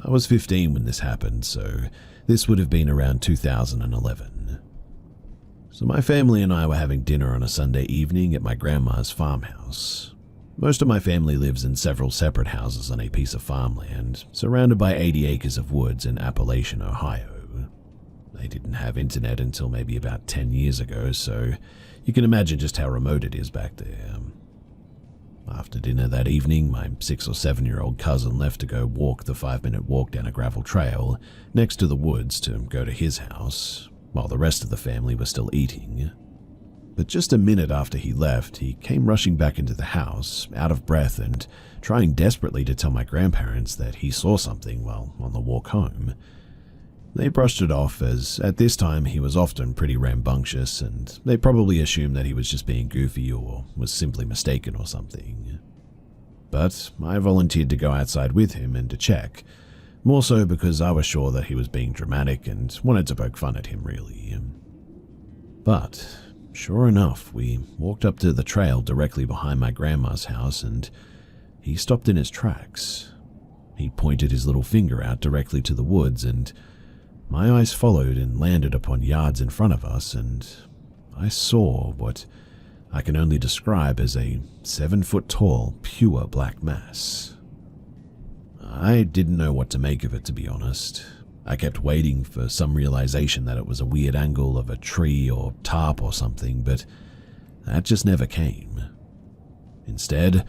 I was 15 when this happened, so this would have been around 2011. So my family and I were having dinner on a Sunday evening at my grandma's farmhouse. Most of my family lives in several separate houses on a piece of farmland, surrounded by 80 acres of woods in Appalachian, Ohio. They didn't have internet until maybe about 10 years ago, so you can imagine just how remote it is back there. After dinner that evening, my 6 or 7-year-old cousin left to go walk the 5-minute walk down a gravel trail next to the woods to go to his house, while the rest of the family was still eating. But just a minute after he left, he came rushing back into the house, out of breath and trying desperately to tell my grandparents that he saw something while on the walk home. They brushed it off, as at this time he was often pretty rambunctious, and they probably assumed that he was just being goofy or was simply mistaken or something. But I volunteered to go outside with him and to check, more so because I was sure that he was being dramatic and wanted to poke fun at him, really. But sure enough, we walked up to the trail directly behind my grandma's house, and he stopped in his tracks. He pointed his little finger out directly to the woods, and my eyes followed and landed upon yards in front of us, and I saw what I can only describe as a 7-foot-tall, pure black mass. I didn't know what to make of it, to be honest. I kept waiting for some realization that it was a weird angle of a tree or tarp or something, but that just never came. Instead,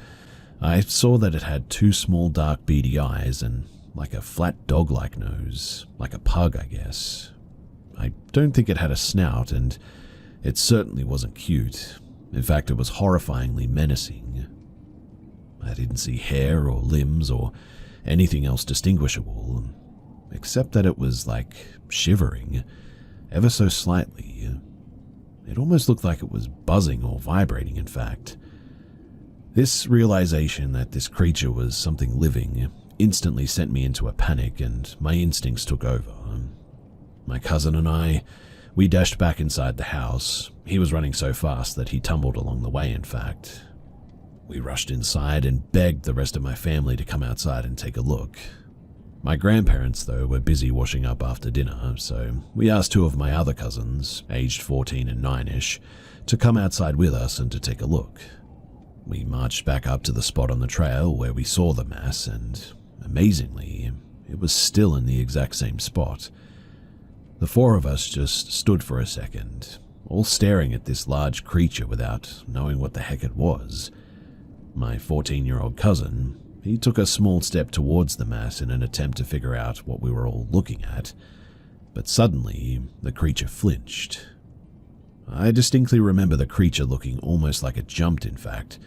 I saw that it had 2 small dark beady eyes and like a flat dog-like nose, like a pug, I guess. I don't think it had a snout, and it certainly wasn't cute. In fact, it was horrifyingly menacing. I didn't see hair or limbs or anything else distinguishable, except that it was like shivering, ever so slightly. It almost looked like it was buzzing or vibrating, in fact. This realization that this creature was something living instantly sent me into a panic, and my instincts took over. My cousin and I, we dashed back inside the house. He was running so fast that he tumbled along the way, in fact. We rushed inside and begged the rest of my family to come outside and take a look. My grandparents, though, were busy washing up after dinner, so we asked 2 of my other cousins, aged 14 and 9-ish, to come outside with us and to take a look. We marched back up to the spot on the trail where we saw the mass, and amazingly, it was still in the exact same spot. The 4 of us just stood for a second, all staring at this large creature without knowing what the heck it was. My 14-year-old cousin, he took a small step towards the mass in an attempt to figure out what we were all looking at, but suddenly the creature flinched. I distinctly remember the creature looking almost like it jumped, in fact,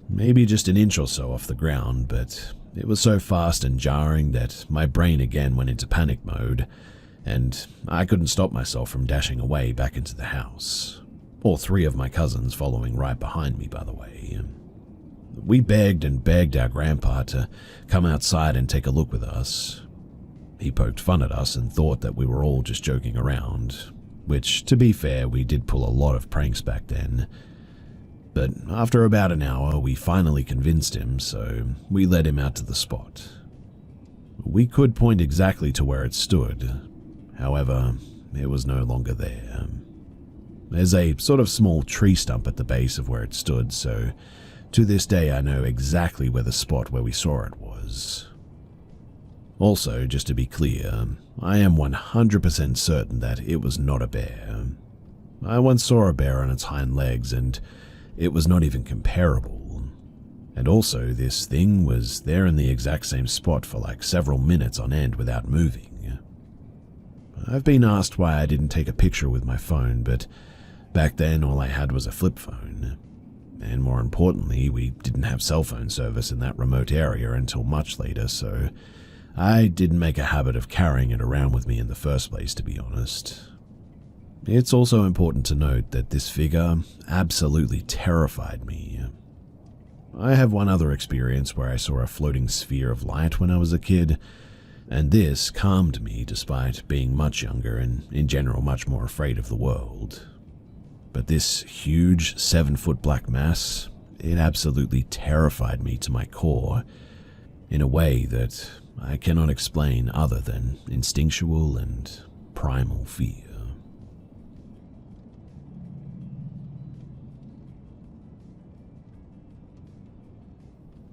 maybe just an inch or so off the ground, but it was so fast and jarring that my brain again went into panic mode, and I couldn't stop myself from dashing away back into the house. All three of my cousins following right behind me, by the way. We begged and begged our grandpa to come outside and take a look with us. He poked fun at us and thought that we were all just joking around, which, to be fair, we did pull a lot of pranks back then. But after about an hour, we finally convinced him, so we led him out to the spot. We could point exactly to where it stood. However, it was no longer there. There's a sort of small tree stump at the base of where it stood, so to this day I know exactly where the spot where we saw it was. Also, just to be clear, I am 100% certain that it was not a bear. I once saw a bear on its hind legs, and it was not even comparable. And also, this thing was there in the exact same spot for like several minutes on end without moving. I've been asked why I didn't take a picture with my phone, but back then all I had was a flip phone. And more importantly, we didn't have cell phone service in that remote area until much later, so I didn't make a habit of carrying it around with me in the first place, to be honest. It's also important to note that this figure absolutely terrified me. I have one other experience where I saw a floating sphere of light when I was a kid, and this calmed me despite being much younger and in general much more afraid of the world. But this huge 7-foot black mass, it absolutely terrified me to my core in a way that I cannot explain other than instinctual and primal fear.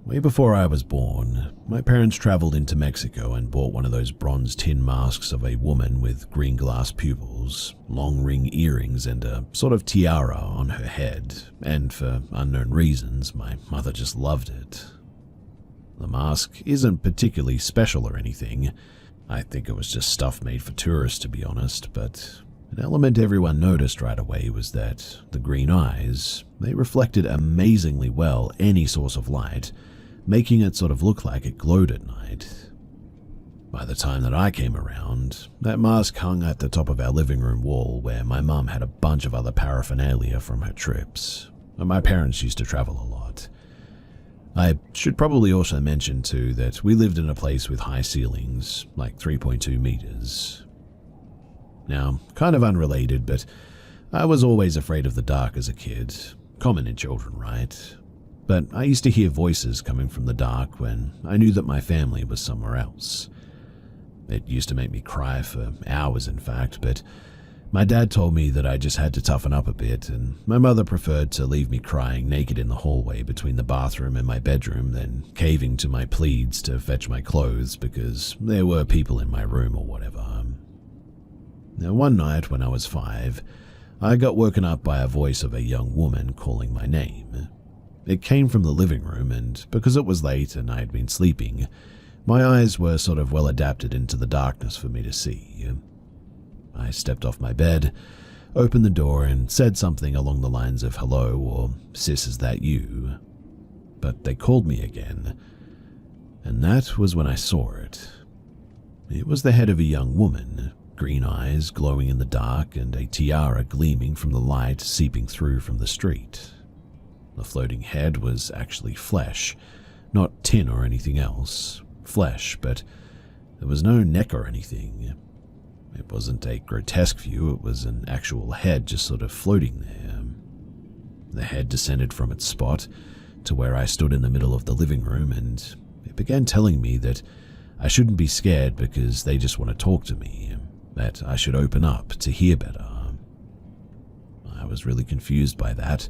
Way before I was born, my parents traveled into Mexico and bought one of those bronze tin masks of a woman with green glass pupils, long ring earrings, and a sort of tiara on her head, and for unknown reasons, my mother just loved it. The mask isn't particularly special or anything. I think it was just stuff made for tourists, to be honest, but an element everyone noticed right away was that the green eyes, they reflected amazingly well any source of light, making it sort of look like it glowed at night. By the time that I came around, that mask hung at the top of our living room wall where my mum had a bunch of other paraphernalia from her trips, and my parents used to travel a lot. I should probably also mention too that we lived in a place with high ceilings, like 3.2 meters. Now, kind of unrelated, but I was always afraid of the dark as a kid, common in children, right? But I used to hear voices coming from the dark when I knew that my family was somewhere else. It used to make me cry for hours, in fact, but my dad told me that I just had to toughen up a bit, and my mother preferred to leave me crying naked in the hallway between the bathroom and my bedroom than caving to my pleads to fetch my clothes because there were people in my room or whatever. Now, one night when I was 5, I got woken up by a voice of a young woman calling my name. It came from the living room, and because it was late and I had been sleeping, my eyes were sort of well adapted into the darkness for me to see. I stepped off my bed, opened the door, and said something along the lines of hello or sis, is that you? But they called me again, and that was when I saw it. It was the head of a young woman, green eyes glowing in the dark and a tiara gleaming from the light seeping through from the street. The floating head was actually flesh, not tin or anything else. Flesh, but there was no neck or anything. It wasn't a grotesque view, it was an actual head just sort of floating there. The head descended from its spot to where I stood in the middle of the living room, and it began telling me that I shouldn't be scared because they just want to talk to me, that I should open up to hear better. I was really confused by that.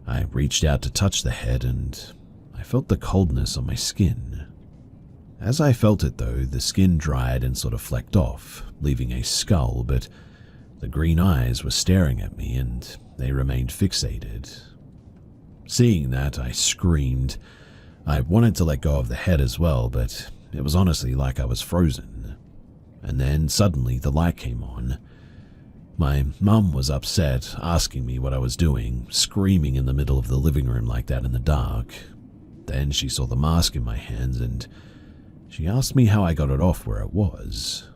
I reached out to touch the head, and I felt the coldness on my skin. As I felt it though, the skin dried and sort of flecked off, leaving a skull, but The green eyes were staring at me and they remained fixated. Seeing that, I screamed. I wanted to let go of the head as well, but it was honestly like I was frozen. And then suddenly the light came on. My mum was upset, asking me what I was doing, screaming in the middle of the living room like that in the dark. Then she saw the mask in my hands and she asked me how I got it off where it was.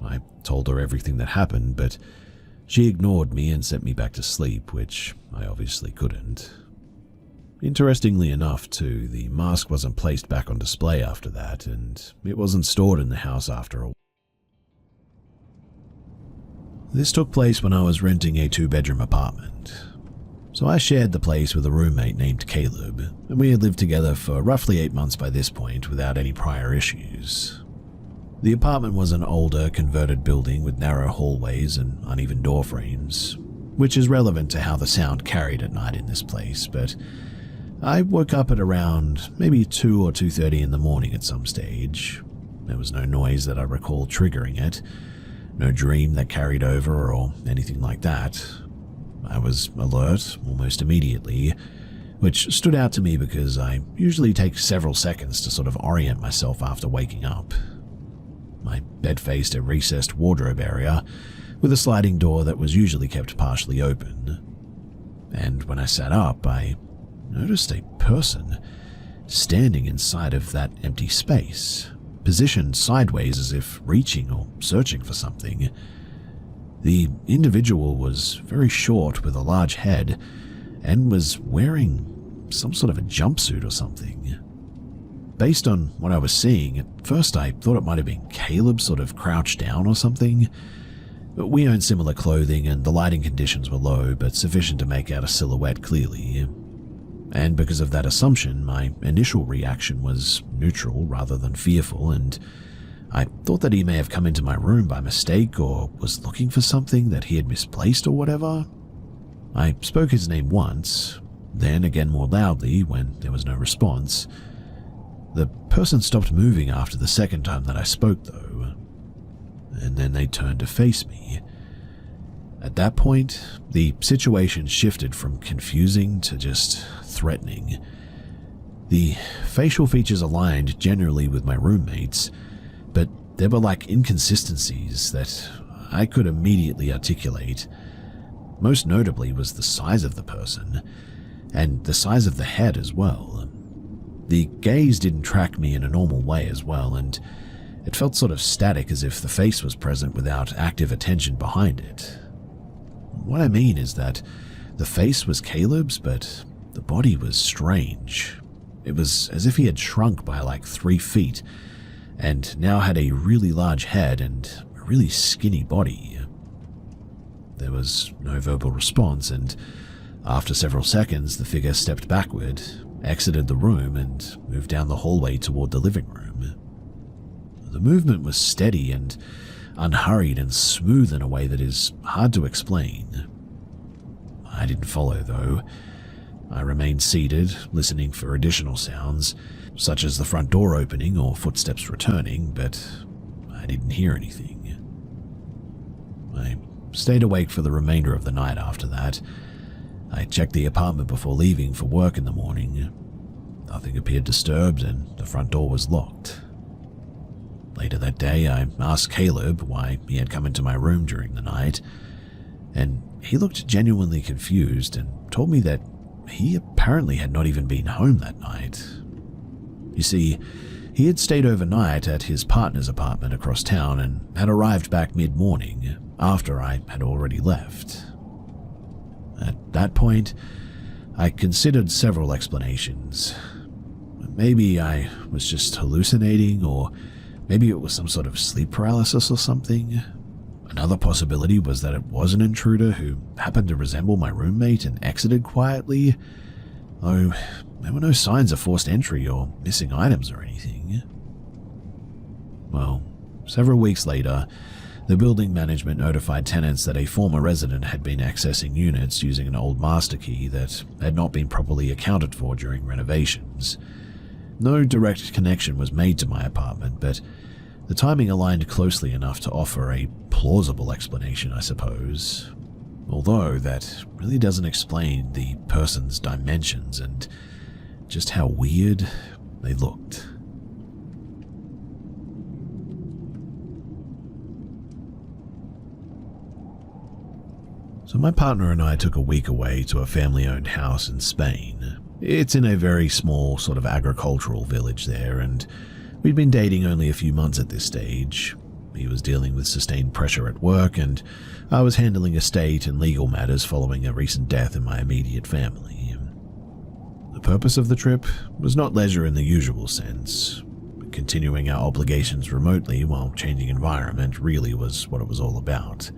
I told her everything that happened, but she ignored me and sent me back to sleep, which I obviously couldn't. Interestingly enough, too, the mask wasn't placed back on display after that, and it wasn't stored in the house after all. This took place when I was renting a 2-bedroom apartment. So I shared the place with a roommate named Caleb, and we had lived together for roughly 8 months by this point without any prior issues. The apartment was an older, converted building with narrow hallways and uneven door frames, which is relevant to how the sound carried at night in this place, but I woke up at around maybe 2 or 2:30 in the morning at some stage. There was no noise that I recall triggering it, no dream that carried over or anything like that. I was alert almost immediately, which stood out to me because I usually take several seconds to sort of orient myself after waking up. My bed faced a recessed wardrobe area with a sliding door that was usually kept partially open. And when I sat up, I noticed a person standing inside of that empty space, positioned sideways as if reaching or searching for something. The individual was very short with a large head and was wearing some sort of a jumpsuit or something. Based on what I was seeing, at first I thought it might have been Caleb sort of crouched down or something. But we owned similar clothing and the lighting conditions were low but sufficient to make out a silhouette clearly. And because of that assumption, my initial reaction was neutral rather than fearful, and I thought that he may have come into my room by mistake or was looking for something that he had misplaced or whatever. I spoke his name once, then again more loudly when there was no response. The person stopped moving after the second time that I spoke though, and then they turned to face me. At that point, the situation shifted from confusing to just threatening. The facial features aligned generally with my roommates, but there were like inconsistencies that I could immediately articulate. Most notably was the size of the person, and the size of the head as well. The gaze didn't track me in a normal way as well, and it felt sort of static as if the face was present without active attention behind it. What I mean is that the face was Caleb's, but the body was strange. It was as if he had shrunk by like 3 feet, and now had a really large head and a really skinny body. There was no verbal response, and after several seconds, the figure stepped backward, exited the room, and moved down the hallway toward the living room. The movement was steady and unhurried and smooth in a way that is hard to explain. I didn't follow, though. I remained seated, listening for additional sounds, such as the front door opening or footsteps returning, but I didn't hear anything. I stayed awake for the remainder of the night after that. I checked the apartment before leaving for work in the morning. Nothing appeared disturbed and the front door was locked. Later that day, I asked Caleb why he had come into my room during the night, and he looked genuinely confused and told me that he apparently had not even been home that night. You see, he had stayed overnight at his partner's apartment across town and had arrived back mid-morning after I had already left. At that point, I considered several explanations. Maybe I was just hallucinating, or maybe it was some sort of sleep paralysis or something. Another possibility was that it was an intruder who happened to resemble my roommate and exited quietly, though there were no signs of forced entry or missing items or anything. Well, several weeks later, the building management notified tenants that a former resident had been accessing units using an old master key that had not been properly accounted for during renovations. No direct connection was made to my apartment, but The timing aligned closely enough to offer a plausible explanation, I suppose. Although that really doesn't explain the person's dimensions and just how weird they looked. So my partner and I took a week away to a family-owned house in Spain. It's in a very small sort of agricultural village there, and we'd been dating only a few months at this stage. He was dealing with sustained pressure at work, and I was handling estate and legal matters following a recent death in my immediate family. The purpose of the trip was not leisure in the usual sense. Continuing our obligations remotely while changing environment really was what it was all about.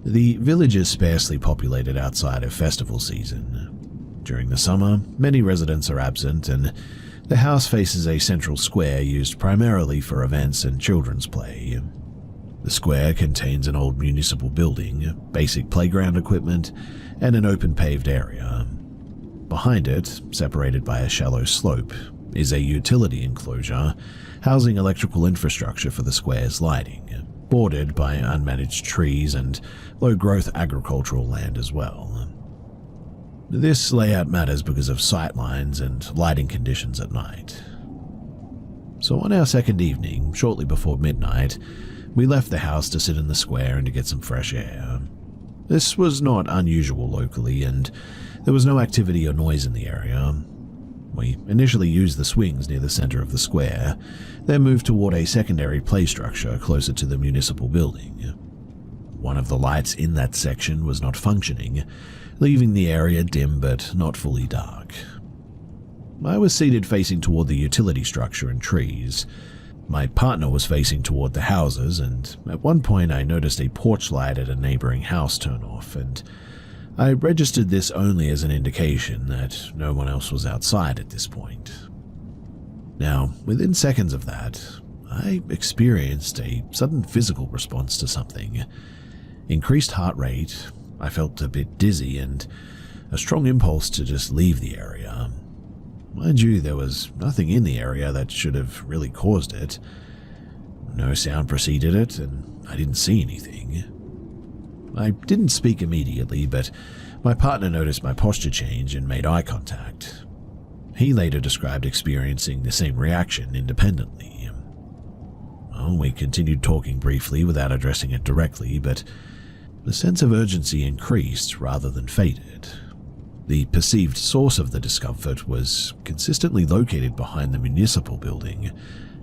The village is sparsely populated outside of festival season. During the summer, many residents are absent, and the house faces a central square used primarily for events and children's play. The square contains an old municipal building, basic playground equipment, and an open paved area. Behind it, separated by a shallow slope, is a utility enclosure housing electrical infrastructure for the square's lighting, bordered by unmanaged trees and low-growth agricultural land as well. This layout matters because of sightlines and lighting conditions at night. So on our second evening, shortly before midnight, we left the house to sit in the square and to get some fresh air. This was not unusual locally, and there was no activity or noise in the area. We initially used the swings near the center of the square, then moved toward a secondary play structure closer to the municipal building. One of the lights in that section was not functioning, leaving the area dim but not fully dark. I was seated facing toward the utility structure and trees. My partner was facing toward the houses, and at one point I noticed a porch light at a neighboring house turn off, and I registered this only as an indication that no one else was outside at this point. Now, within seconds of that, I experienced a sudden physical response to something. Increased heart rate, I felt a bit dizzy, and a strong impulse to just leave the area. Mind you, there was nothing in the area that should have really caused it. No sound preceded it, and I didn't see anything. I didn't speak immediately, but my partner noticed my posture change and made eye contact. He later described experiencing the same reaction independently. Well, we continued talking briefly without addressing it directly, but the sense of urgency increased rather than faded. The perceived source of the discomfort was consistently located behind the municipal building,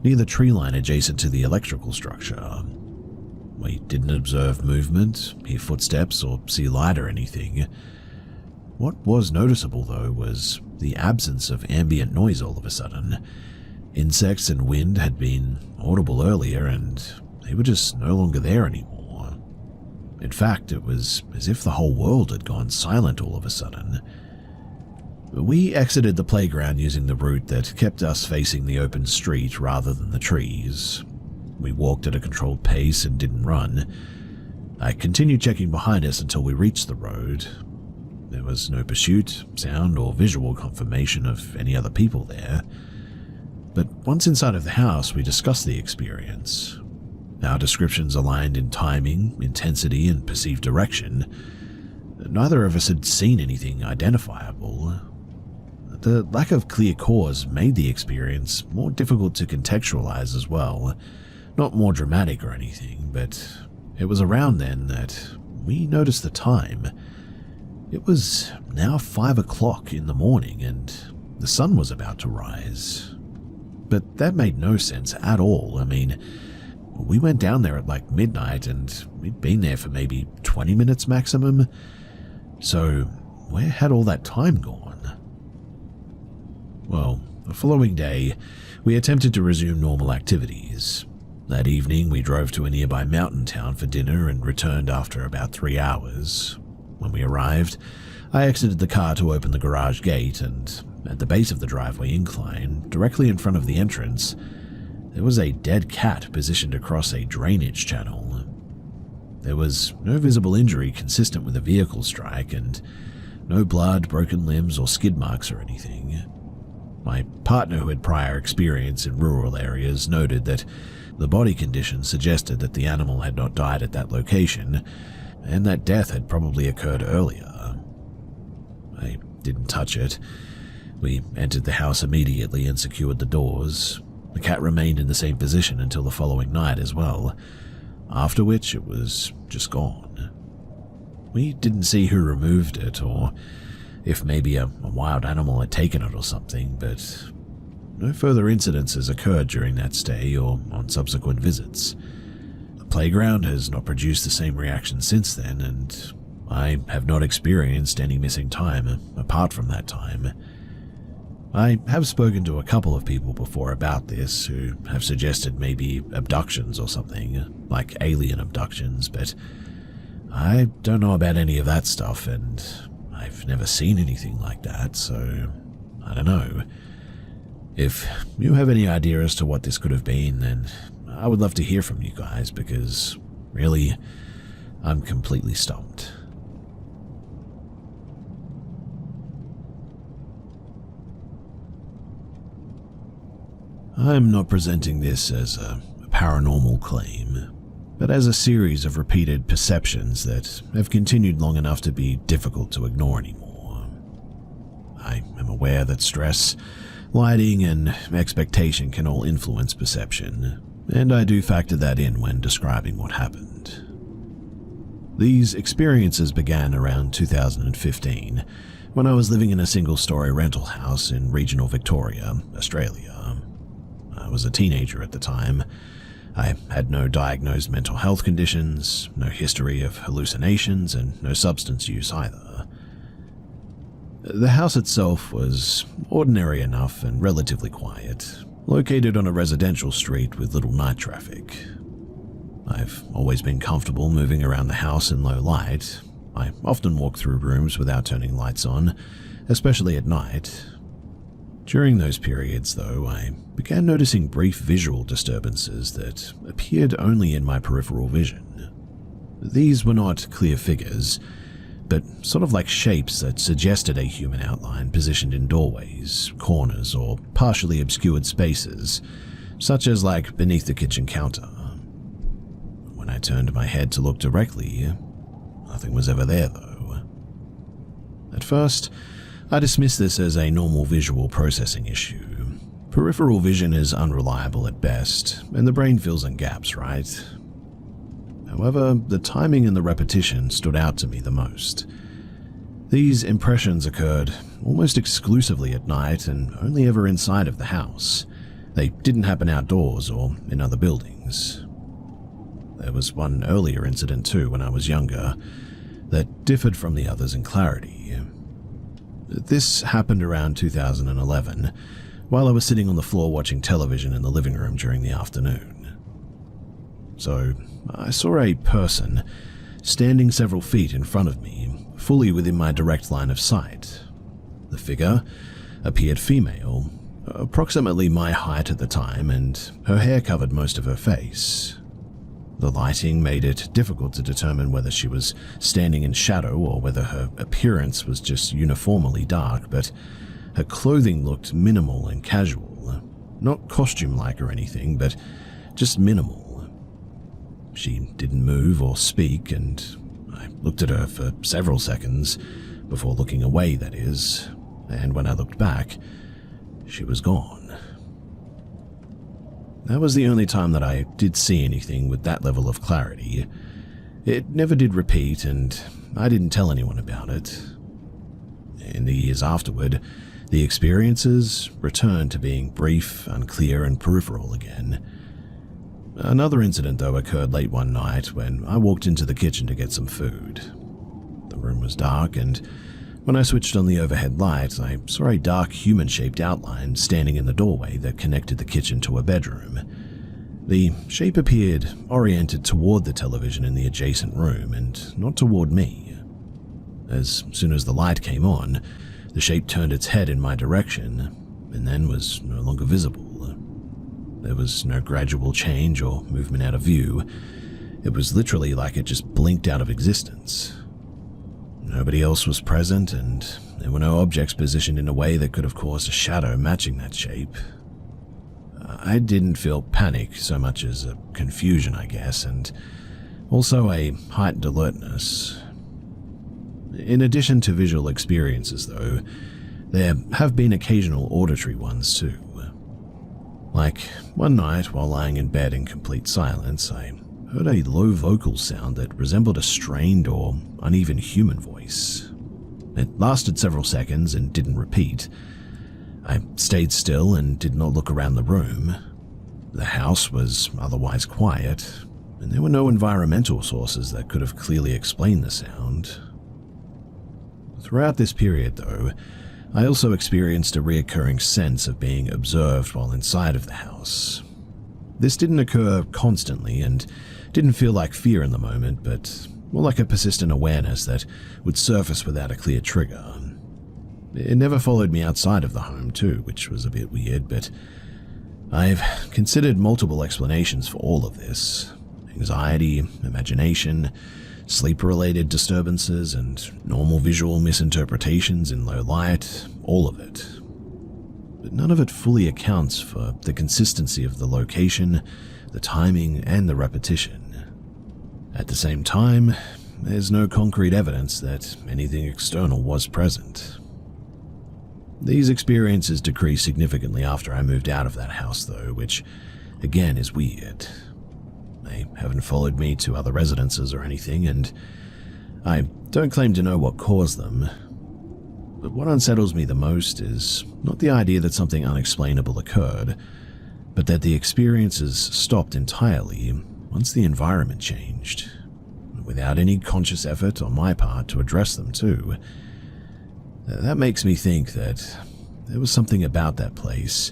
near the tree line adjacent to the electrical structure. We didn't observe movement, hear footsteps, or see light or anything. What was noticeable, though, was the absence of ambient noise all of a sudden. Insects and wind had been audible earlier, and they were just no longer there anymore. In fact, it was as if the whole world had gone silent all of a sudden. We exited the playground using the route that kept us facing the open street rather than the trees. We walked at a controlled pace and didn't run. I continued checking behind us until we reached the road. There was no pursuit, sound, or visual confirmation of any other people there. But once inside of the house, we discussed the experience. Our descriptions aligned in timing, intensity, and perceived direction. Neither of us had seen anything identifiable. The lack of clear cause made the experience more difficult to contextualize as well. Not more dramatic or anything, but it was around then that we noticed the time. It was now 5 o'clock in the morning, and the sun was about to rise. But that made no sense at all. I mean, we went down there at like midnight, and we'd been there for maybe 20 minutes maximum. So where had all that time gone? Well, the following day, we attempted to resume normal activities. That evening, we drove to a nearby mountain town for dinner and returned after about 3 hours. When we arrived, I exited the car to open the garage gate, and at the base of the driveway incline, directly in front of the entrance, there was a dead cat positioned across a drainage channel. There was no visible injury consistent with a vehicle strike, and no blood, broken limbs, or skid marks or anything. My partner, who had prior experience in rural areas, noted that the body condition suggested that the animal had not died at that location, and that death had probably occurred earlier. I didn't touch it. We entered the house immediately and secured the doors. The cat remained in the same position until the following night as well, after which it was just gone. We didn't see who removed it, or if maybe a wild animal had taken it or something, but no further incidences occurred during that stay or on subsequent visits. The playground has not produced the same reaction since then, and I have not experienced any missing time apart from that time. I have spoken to a couple of people before about this who have suggested maybe abductions or something, like alien abductions, but I don't know about any of that stuff, and I've never seen anything like that, so I don't know. If you have any idea as to what this could have been, then I would love to hear from you guys, because really, I'm completely stumped. I'm not presenting this as a paranormal claim, but as a series of repeated perceptions that have continued long enough to be difficult to ignore anymore. I am aware that stress, lighting, and expectation can all influence perception, and I do factor that in when describing what happened. These experiences began around 2015, when I was living in a single-story rental house in regional Victoria, Australia. I was a teenager at the time. I had no diagnosed mental health conditions, no history of hallucinations, and no substance use either. The house itself was ordinary enough and relatively quiet, located on a residential street with little night traffic. I've always been comfortable moving around the house in low light. I often walk through rooms without turning lights on, especially at night. During those periods, though, I began noticing brief visual disturbances that appeared only in my peripheral vision. These were not clear figures, but sort of like shapes that suggested a human outline positioned in doorways, corners, or partially obscured spaces, such as like beneath the kitchen counter. When I turned my head to look directly, nothing was ever there, though. At first, I dismissed this as a normal visual processing issue. Peripheral vision is unreliable at best, and the brain fills in gaps, right? However, the timing and the repetition stood out to me the most. These impressions occurred almost exclusively at night and only ever inside of the house. They didn't happen outdoors or in other buildings. There was one earlier incident too when I was younger that differed from the others in clarity. This happened around 2011, while I was sitting on the floor watching television in the living room during the afternoon. So, I saw a person standing several feet in front of me, fully within my direct line of sight. The figure appeared female, approximately my height at the time, and her hair covered most of her face. The lighting made it difficult to determine whether she was standing in shadow or whether her appearance was just uniformly dark, but her clothing looked minimal and casual, not costume-like or anything, but just minimal. She didn't move or speak, and I looked at her for several seconds, before looking away, that is, and when I looked back, she was gone. That was the only time that I did see anything with that level of clarity. It never did repeat, and I didn't tell anyone about it. In the years afterward, the experiences returned to being brief, unclear, and peripheral again. Another incident, though, occurred late one night when I walked into the kitchen to get some food. The room was dark, and when I switched on the overhead light, I saw a dark human-shaped outline standing in the doorway that connected the kitchen to a bedroom. The shape appeared oriented toward the television in the adjacent room and not toward me. As soon as the light came on, the shape turned its head in my direction and then was no longer visible. There was no gradual change or movement out of view. It was literally like it just blinked out of existence. Nobody else was present, and there were no objects positioned in a way that could have caused a shadow matching that shape. I didn't feel panic so much as a confusion, I guess, and also a heightened alertness. In addition to visual experiences, though, there have been occasional auditory ones too. Like one night, while lying in bed in complete silence, I heard a low vocal sound that resembled a strained or uneven human voice. It lasted several seconds and didn't repeat. I stayed still and did not look around the room. The house was otherwise quiet, and there were no environmental sources that could have clearly explained the sound. Throughout this period, though, I also experienced a reoccurring sense of being observed while inside of the house. This didn't occur constantly and didn't feel like fear in the moment, but more like a persistent awareness that would surface without a clear trigger. It never followed me outside of the home too, which was a bit weird, but I've considered multiple explanations for all of this. Anxiety, imagination, sleep-related disturbances, and normal visual misinterpretations in low light, all of it. But none of it fully accounts for the consistency of the location, the timing, and the repetition. At the same time, there's no concrete evidence that anything external was present. These experiences decreased significantly after I moved out of that house, though, which, again, is weird. They haven't followed me to other residences or anything, and I don't claim to know what caused them. But what unsettles me the most is not the idea that something unexplainable occurred, but that the experiences stopped entirely once the environment changed, without any conscious effort on my part to address them too. That makes me think that there was something about that place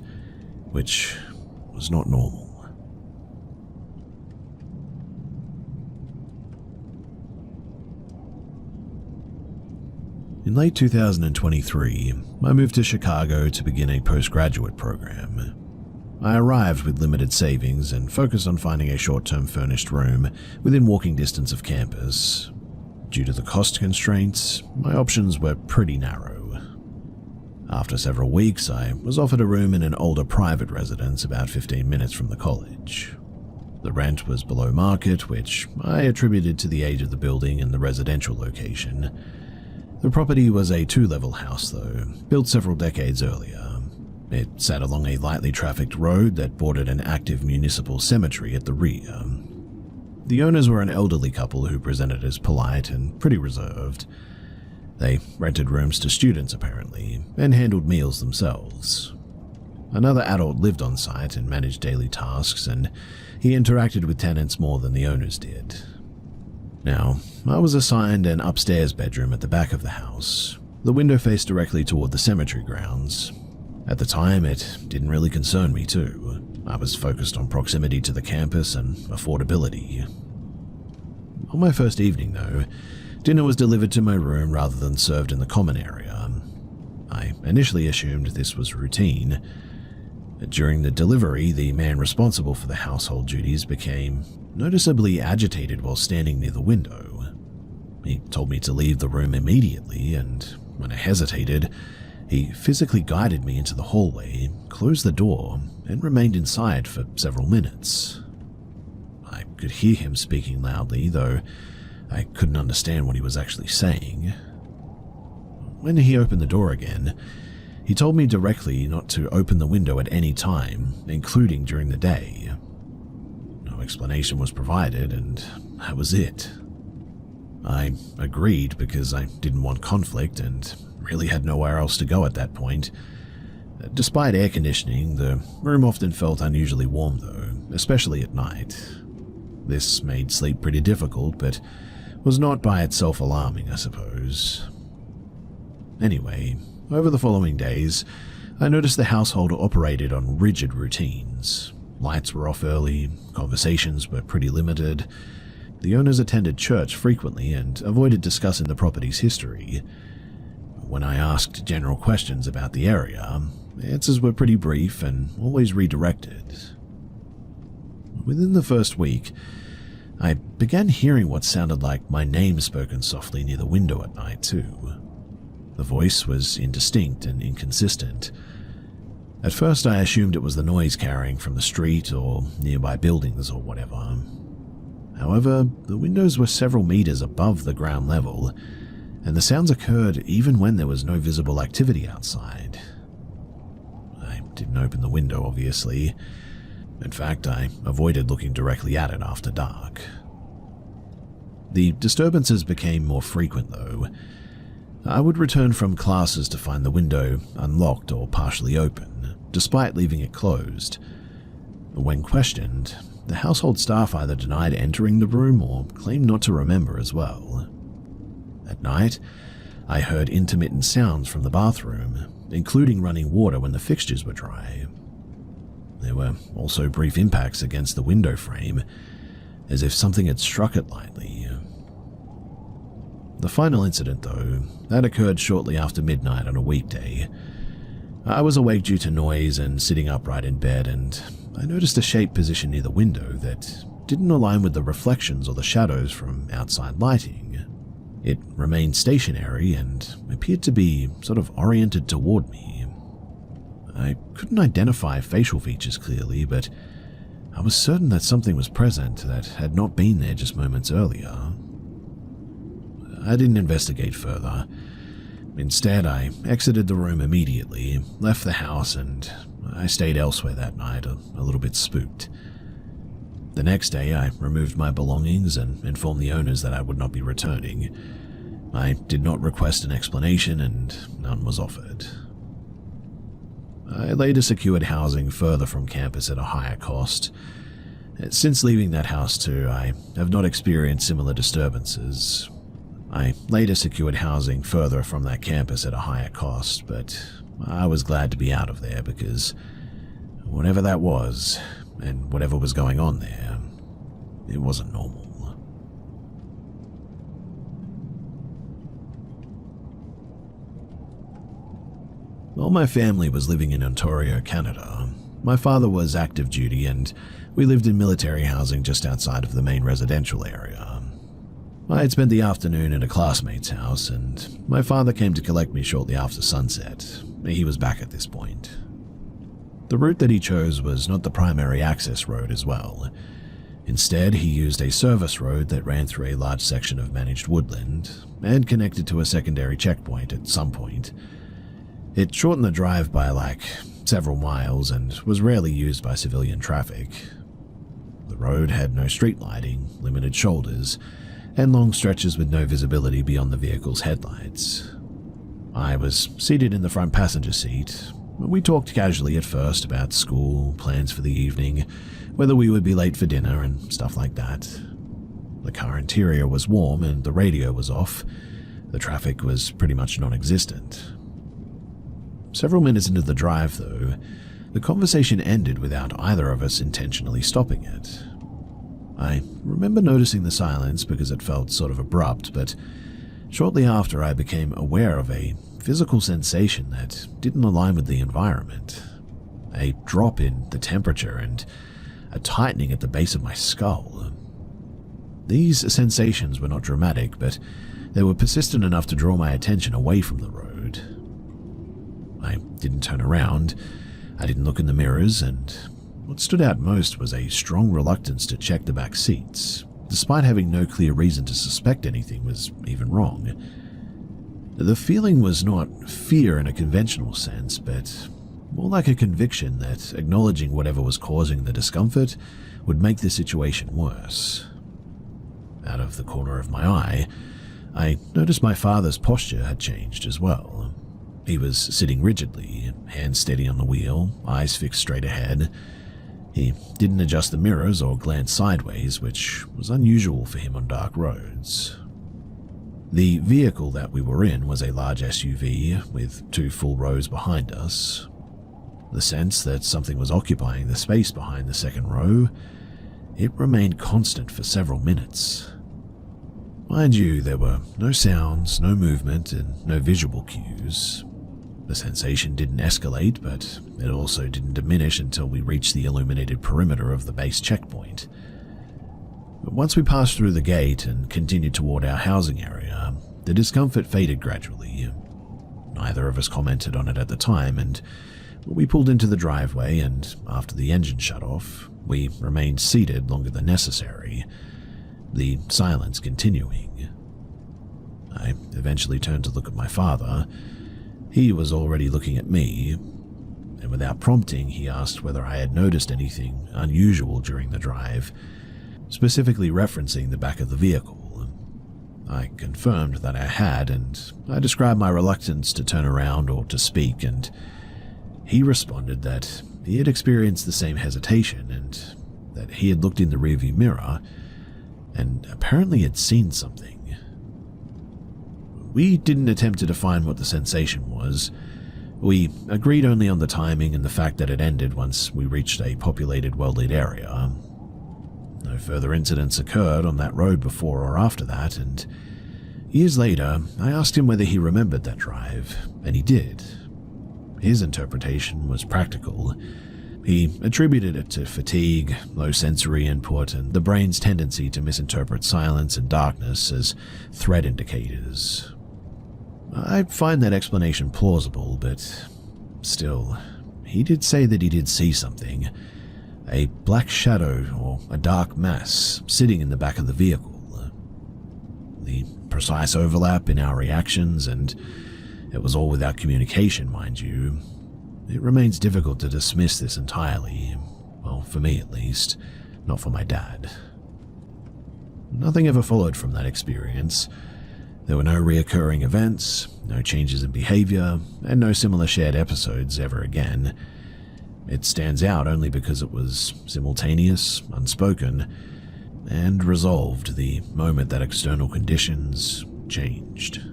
which was not normal. In late 2023, I moved to Chicago to begin a postgraduate program. I arrived with limited savings and focused on finding a short-term furnished room within walking distance of campus. Due to the cost constraints, my options were pretty narrow. After several weeks, I was offered a room in an older private residence about 15 minutes from the college. The rent was below market, which I attributed to the age of the building and the residential location. The property was a two-level house, though, built several decades earlier. It sat along a lightly trafficked road that bordered an active municipal cemetery at the rear. The owners were an elderly couple who presented as polite and pretty reserved. They rented rooms to students, apparently, and handled meals themselves. Another adult lived on site and managed daily tasks, and he interacted with tenants more than the owners did. Now, I was assigned an upstairs bedroom at the back of the house. The window faced directly toward the cemetery grounds. At the time, it didn't really concern me too. I was focused on proximity to the campus and affordability. On my first evening, though, dinner was delivered to my room rather than served in the common area. I initially assumed this was routine. During the delivery, the man responsible for the household duties became noticeably agitated while standing near the window. He told me to leave the room immediately, and when I hesitated, he physically guided me into the hallway, closed the door, and remained inside for several minutes. I could hear him speaking loudly, though I couldn't understand what he was actually saying. When he opened the door again, he told me directly not to open the window at any time, including during the day. No explanation was provided, and that was it. I agreed because I didn't want conflict and really had nowhere else to go at that point. Despite air conditioning, the room often felt unusually warm though, especially at night. This made sleep pretty difficult, but was not by itself alarming, I suppose. Anyway, over the following days, I noticed the household operated on rigid routines. Lights were off early, conversations were pretty limited. The owners attended church frequently and avoided discussing the property's history. When I asked general questions about the area, answers were pretty brief and always redirected. Within the first week, I began hearing what sounded like my name spoken softly near the window at night too. The voice was indistinct and inconsistent. At first I assumed it was the noise carrying from the street or nearby buildings or whatever. However, the windows were several meters above the ground level, and the sounds occurred even when there was no visible activity outside. I didn't open the window, obviously. In fact, I avoided looking directly at it after dark. The disturbances became more frequent, though. I would return from classes to find the window unlocked or partially open, despite leaving it closed. When questioned, the household staff either denied entering the room or claimed not to remember as well. At night, I heard intermittent sounds from the bathroom, including running water when the fixtures were dry. There were also brief impacts against the window frame, as if something had struck it lightly. The final incident, though, that occurred shortly after midnight on a weekday. I was awake due to noise and sitting upright in bed, and I noticed a shape positioned near the window that didn't align with the reflections or the shadows from outside lighting. It remained stationary and appeared to be sort of oriented toward me. I couldn't identify facial features clearly, but I was certain that something was present that had not been there just moments earlier. I didn't investigate further. Instead, I exited the room immediately, left the house, and I stayed elsewhere that night, a little bit spooked. The next day, I removed my belongings and informed the owners that I would not be returning. I did not request an explanation, and none was offered. I later secured housing further from campus at a higher cost. Since leaving that house too, I have not experienced similar disturbances. I later secured housing further from that campus at a higher cost, but I was glad to be out of there because whatever that was, and whatever was going on there, it wasn't normal. While my family was living in Ontario, Canada, my father was active duty and we lived in military housing just outside of the main residential area. I had spent the afternoon at a classmate's house and my father came to collect me shortly after sunset. He was back at this point. The route that he chose was not the primary access road as well. Instead, he used a service road that ran through a large section of managed woodland and connected to a secondary checkpoint at some point. It shortened the drive by several miles and was rarely used by civilian traffic. The road had no street lighting, limited shoulders, and long stretches with no visibility beyond the vehicle's headlights. I was seated in the front passenger seat. We talked casually at first about school, plans for the evening, whether we would be late for dinner and stuff like that. The car interior was warm and the radio was off. The traffic was pretty much non-existent. Several minutes into the drive, though, the conversation ended without either of us intentionally stopping it. I remember noticing the silence because it felt sort of abrupt, but shortly after I became aware of a physical sensation that didn't align with the environment. A drop in the temperature and a tightening at the base of my skull. These sensations were not dramatic, but they were persistent enough to draw my attention away from the road. I didn't turn around, I didn't look in the mirrors, and what stood out most was a strong reluctance to check the back seats, despite having no clear reason to suspect anything was even wrong. The feeling was not fear in a conventional sense, but more like a conviction that acknowledging whatever was causing the discomfort would make the situation worse. Out of the corner of my eye, I noticed my father's posture had changed as well. He was sitting rigidly, hands steady on the wheel, eyes fixed straight ahead. He didn't adjust the mirrors or glance sideways, which was unusual for him on dark roads. The vehicle that we were in was a large SUV with 2 full rows behind us. The sense that something was occupying the space behind the second row, it remained constant for several minutes. Mind you, there were no sounds, no movement, and no visual cues. The sensation didn't escalate, but it also didn't diminish until we reached the illuminated perimeter of the base checkpoint. But once we passed through the gate and continued toward our housing area, the discomfort faded gradually. Neither of us commented on it at the time, and we pulled into the driveway, and after the engine shut off, we remained seated longer than necessary, the silence continuing. I eventually turned to look at my father. He was already looking at me, and without prompting, he asked whether I had noticed anything unusual during the drive, specifically referencing the back of the vehicle. I confirmed that I had, and I described my reluctance to turn around or to speak, and he responded that he had experienced the same hesitation and that he had looked in the rearview mirror and apparently had seen something. We didn't attempt to define what the sensation was. We agreed only on the timing and the fact that it ended once we reached a populated, well-lit area. No further incidents occurred on that road before or after that, and years later, I asked him whether he remembered that drive, and he did. His interpretation was practical. He attributed it to fatigue, low sensory input, and the brain's tendency to misinterpret silence and darkness as threat indicators. I find that explanation plausible, but still, he did say that he did see something. A black shadow or a dark mass sitting in the back of the vehicle. The precise overlap in our reactions, and it was all without communication, mind you. It remains difficult to dismiss this entirely. Well, for me at least, not for my dad. Nothing ever followed from that experience. There were no reoccurring events, no changes in behavior, and no similar shared episodes ever again. It stands out only because it was simultaneous, unspoken, and resolved the moment that external conditions changed.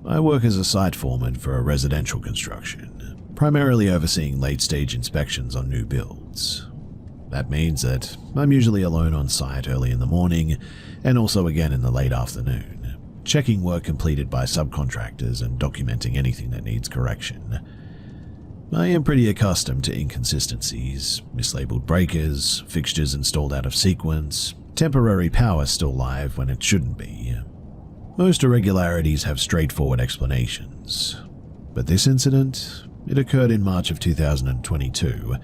I work as a site foreman for a residential construction, primarily overseeing late-stage inspections on new builds. That means that I'm usually alone on site early in the morning and also again in the late afternoon, checking work completed by subcontractors and documenting anything that needs correction. I am pretty accustomed to inconsistencies, mislabeled breakers, fixtures installed out of sequence, temporary power still live when it shouldn't be. Most irregularities have straightforward explanations, but this incident, it occurred in March of 2022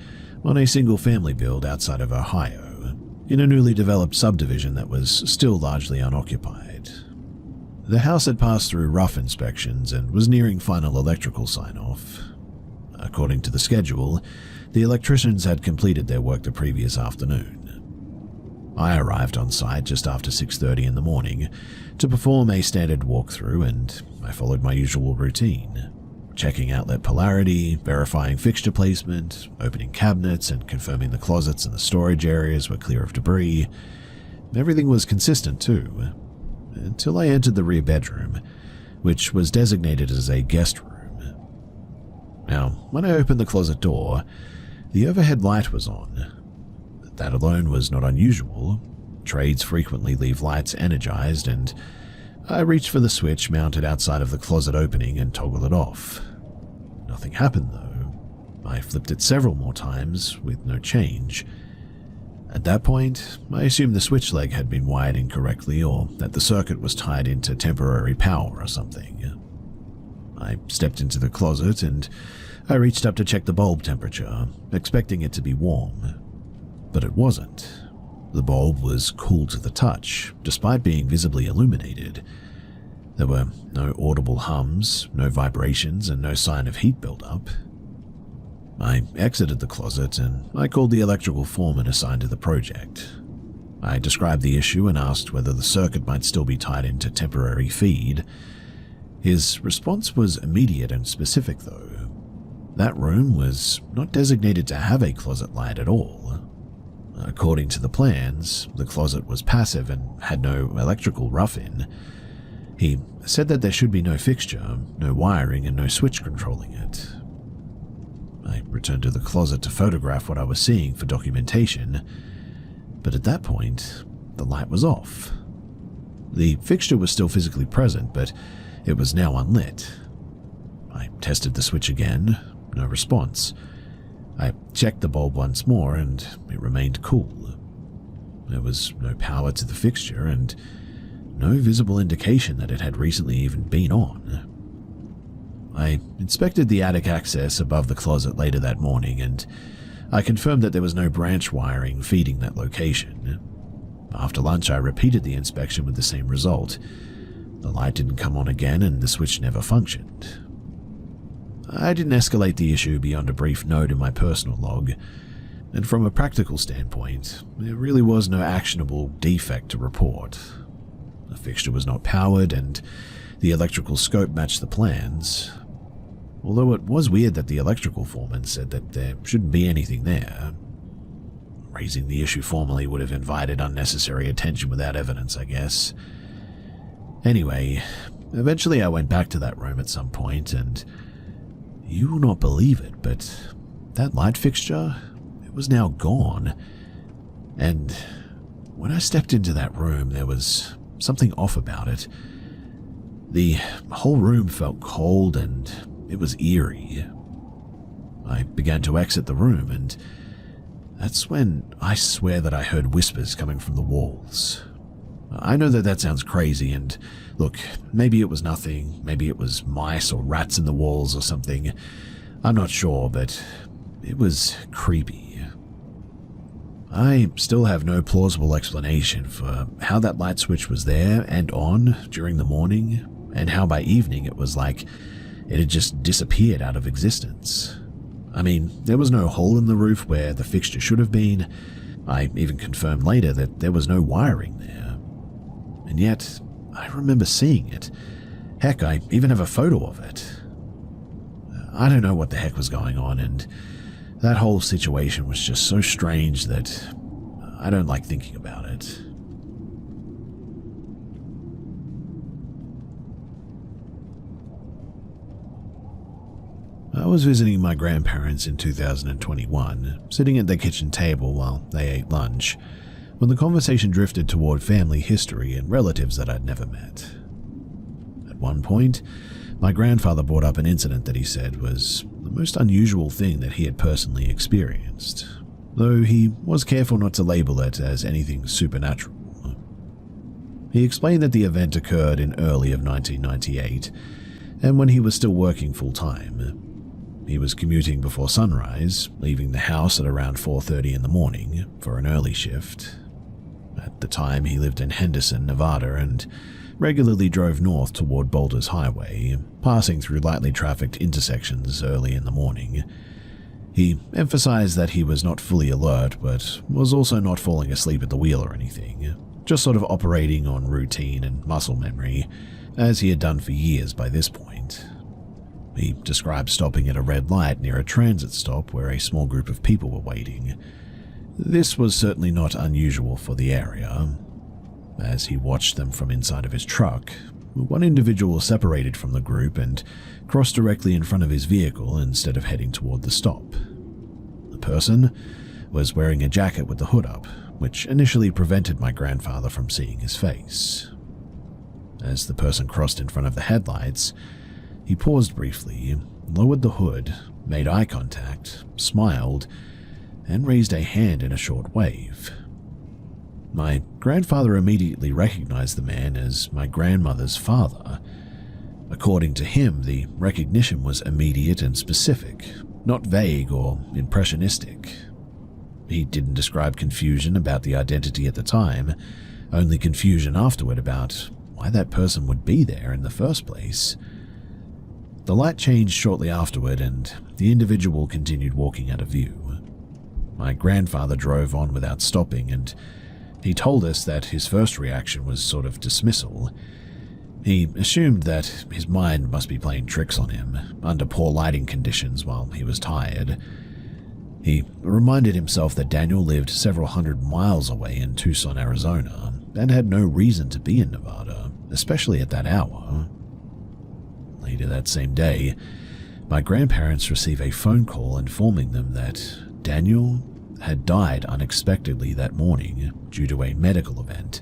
on a single-family build outside of Ohio, in a newly developed subdivision that was still largely unoccupied. The house had passed through rough inspections and was nearing final electrical sign-off. According to the schedule, the electricians had completed their work the previous afternoon. I arrived on site just after 6:30 in the morning to perform a standard walkthrough, and I followed my usual routine, checking outlet polarity, verifying fixture placement, opening cabinets, and confirming the closets and the storage areas were clear of debris. Everything was consistent too, until I entered the rear bedroom, which was designated as a guest room. Now, when I opened the closet door, the overhead light was on. That alone was not unusual. Trades frequently leave lights energized, and I reached for the switch mounted outside of the closet opening and toggled it off. Nothing happened though. I flipped it several more times with no change. At that point, I assumed the switch leg had been wired incorrectly or that the circuit was tied into temporary power or something. I stepped into the closet and I reached up to check the bulb temperature, expecting it to be warm. But it wasn't. The bulb was cool to the touch, despite being visibly illuminated. There were no audible hums, no vibrations, and no sign of heat buildup. I exited the closet and I called the electrical foreman assigned to the project. I described the issue and asked whether the circuit might still be tied into temporary feed. His response was immediate and specific though. That room was not designated to have a closet light at all. According to the plans, the closet was passive and had no electrical rough-in. He said that there should be no fixture, no wiring, and no switch controlling it. I returned to the closet to photograph what I was seeing for documentation, but at that point, the light was off. The fixture was still physically present, but it was now unlit. I tested the switch again. no response. I checked the bulb once more and it remained cool. There was no power to the fixture and no visible indication that it had recently even been on. I inspected the attic access above the closet later that morning and I confirmed that there was no branch wiring feeding that location. After lunch, I repeated the inspection with the same result. The light didn't come on again and the switch never functioned. I didn't escalate the issue beyond a brief note in my personal log, and from a practical standpoint, there really was no actionable defect to report. The fixture was not powered and the electrical scope matched the plans, although it was weird that the electrical foreman said that there shouldn't be anything there. Raising the issue formally would have invited unnecessary attention without evidence, I guess. Anyway, eventually I went back to that room at some point, and you will not believe it, but that light fixture, it was now gone. And when I stepped into that room, there was something off about it. The whole room felt cold and it was eerie. I began to exit the room, and that's when I swear that I heard whispers coming from the walls. I know that that sounds crazy, and look, maybe it was nothing, maybe it was mice or rats in the walls or something. I'm not sure, but it was creepy. I still have no plausible explanation for how that light switch was there and on during the morning, and how by evening it was like it had just disappeared out of existence. I mean, there was no hole in the roof where the fixture should have been. I even confirmed later that there was no wiring there. And yet, I remember seeing it. Heck, I even have a photo of it. I don't know what the heck was going on, and that whole situation was just so strange that I don't like thinking about it. I was visiting my grandparents in 2021, sitting at their kitchen table while they ate lunch, when the conversation drifted toward family history and relatives that I'd never met. At one point, my grandfather brought up an incident that he said was the most unusual thing that he had personally experienced, though he was careful not to label it as anything supernatural. He explained that the event occurred in early of 1998, and when he was still working full-time. He was commuting before sunrise, leaving the house at around 4:30 in the morning for an early shift. At the time, he lived in Henderson, Nevada, and regularly drove north toward Boulders Highway, passing through lightly trafficked intersections early in the morning. He emphasized that he was not fully alert, but was also not falling asleep at the wheel or anything, just sort of operating on routine and muscle memory, as he had done for years by this point. He described stopping at a red light near a transit stop where a small group of people were waiting. This was certainly not unusual for the area. As he watched them from inside of his truck, one individual separated from the group and crossed directly in front of his vehicle instead of heading toward the stop. The person was wearing a jacket with the hood up, which initially prevented my grandfather from seeing his face. As the person crossed in front of the headlights, he paused briefly, lowered the hood, made eye contact, smiled, and raised a hand in a short wave. My grandfather immediately recognized the man as my grandmother's father. According to him, the recognition was immediate and specific, not vague or impressionistic. He didn't describe confusion about the identity at the time, only confusion afterward about why that person would be there in the first place. The light changed shortly afterward, and the individual continued walking out of view. My grandfather drove on without stopping, and he told us that his first reaction was sort of dismissal. He assumed that his mind must be playing tricks on him, under poor lighting conditions while he was tired. He reminded himself that Daniel lived several hundred miles away in Tucson, Arizona, and had no reason to be in Nevada, especially at that hour. Later that same day, my grandparents received a phone call informing them that Daniel had died unexpectedly that morning due to a medical event.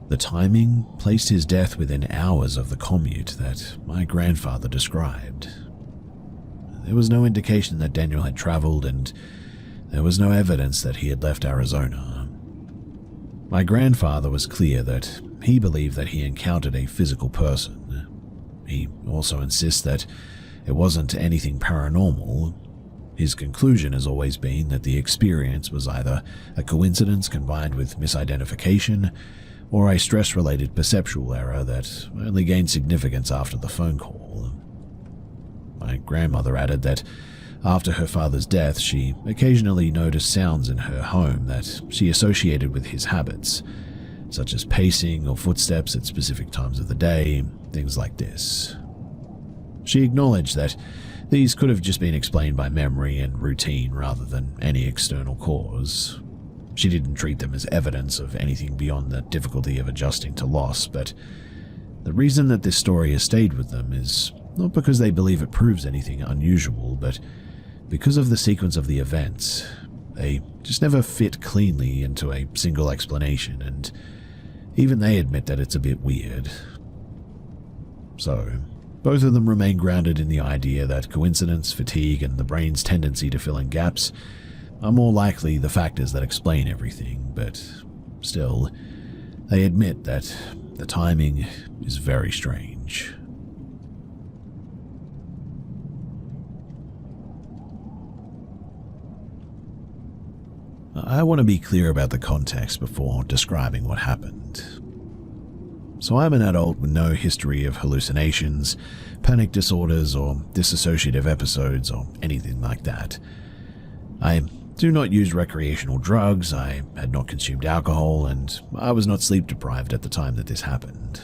The timing placed his death within hours of the commute that my grandfather described. there was no indication that Daniel had traveled, and there was no evidence that he had left Arizona. My grandfather was clear that he believed that he encountered a physical person. He also insists that it wasn't anything paranormal. His conclusion has always been that the experience was either a coincidence combined with misidentification or a stress-related perceptual error that only gained significance after the phone call. My grandmother added that after her father's death, she occasionally noticed sounds in her home that she associated with his habits, such as pacing or footsteps at specific times of the day, things like this. She acknowledged that these could have just been explained by memory and routine rather than any external cause. She didn't treat them as evidence of anything beyond the difficulty of adjusting to loss, but the reason that this story has stayed with them is not because they believe it proves anything unusual, but because of the sequence of the events. They just never fit cleanly into a single explanation, and even they admit that it's a bit weird. So, both of them remain grounded in the idea that coincidence, fatigue, and the brain's tendency to fill in gaps are more likely the factors that explain everything, but still, they admit that the timing is very strange. I want to be clear about the context before describing what happened. So I'm an adult with no history of hallucinations, panic disorders, or dissociative episodes, or anything like that. I do not use recreational drugs, I had not consumed alcohol, and I was not sleep deprived at the time that this happened.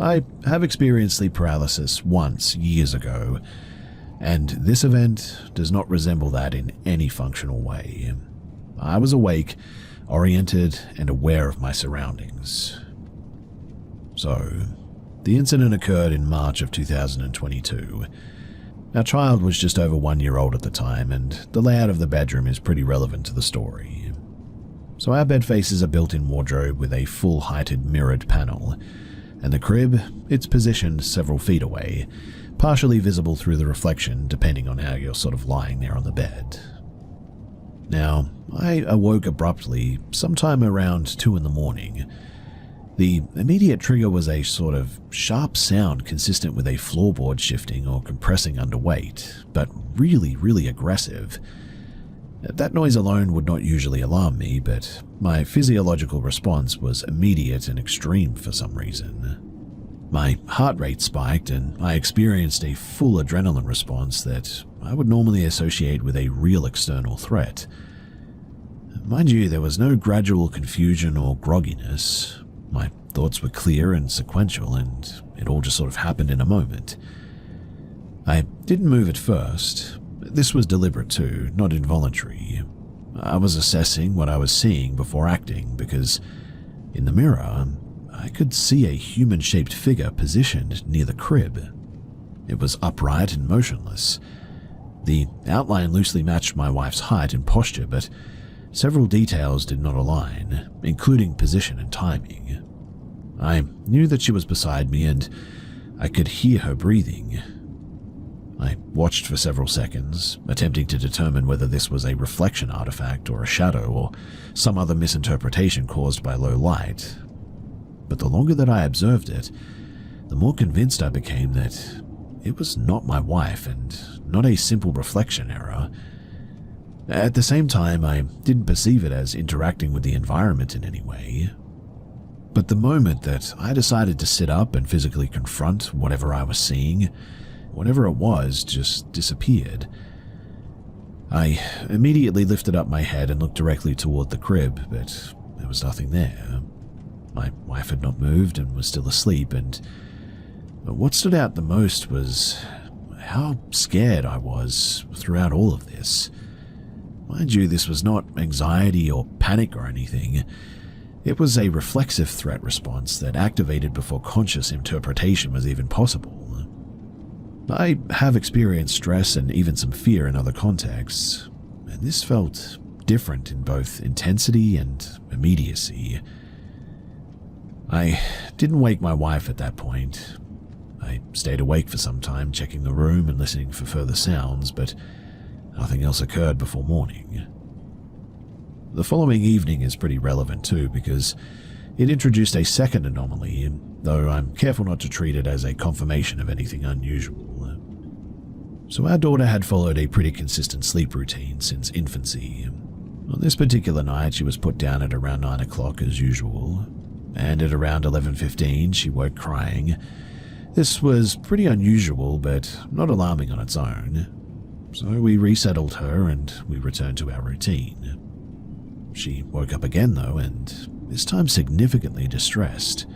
I have experienced sleep paralysis once, years ago, and this event does not resemble that in any functional way. I was awake, oriented, and aware of my surroundings. So, the incident occurred in March of 2022. Our child was just over 1 year old at the time, and the layout of the bedroom is pretty relevant to the story. So our bed faces a built-in wardrobe with a full-heighted mirrored panel, and the crib, it's positioned several feet away, partially visible through the reflection depending on how you're sort of lying there on the bed. Now, I awoke abruptly sometime around 2 in the morning. The immediate trigger was a sort of sharp sound consistent with a floorboard shifting or compressing under weight, but really, really aggressive. That noise alone would not usually alarm me, but my physiological response was immediate and extreme for some reason. My heart rate spiked and I experienced a full adrenaline response that I would normally associate with a real external threat. Mind you, there was no gradual confusion or grogginess. My thoughts were clear and sequential, and it all just sort of happened in a moment. I didn't move at first. This was deliberate too, not involuntary. I was assessing what I was seeing before acting, because in the mirror, I could see a human-shaped figure positioned near the crib. It was upright and motionless. The outline loosely matched my wife's height and posture, but several details did not align, including position and timing. I knew that she was beside me, and I could hear her breathing. I watched for several seconds, attempting to determine whether this was a reflection artifact or a shadow or some other misinterpretation caused by low light. But the longer that I observed it, the more convinced I became that it was not my wife and not a simple reflection error. At the same time, I didn't perceive it as interacting with the environment in any way. But the moment that I decided to sit up and physically confront whatever I was seeing, whatever it was just disappeared. I immediately lifted up my head and looked directly toward the crib, but there was nothing there. My wife had not moved and was still asleep, and what stood out the most was how scared I was throughout all of this. Mind you, this was not anxiety or panic or anything. It was a reflexive threat response that activated before conscious interpretation was even possible. I have experienced stress and even some fear in other contexts, and this felt different in both intensity and immediacy. I didn't wake my wife at that point. I stayed awake for some time, checking the room and listening for further sounds, but nothing else occurred before morning. The following evening is pretty relevant too, because it introduced a second anomaly, though I'm careful not to treat it as a confirmation of anything unusual. So our daughter had followed a pretty consistent sleep routine since infancy. On this particular night, she was put down at around 9 o'clock as usual, and at around 11:15 she woke crying. This was pretty unusual, but not alarming on its own. So we resettled her and we returned to our routine. She woke up again though, and this time significantly distressed.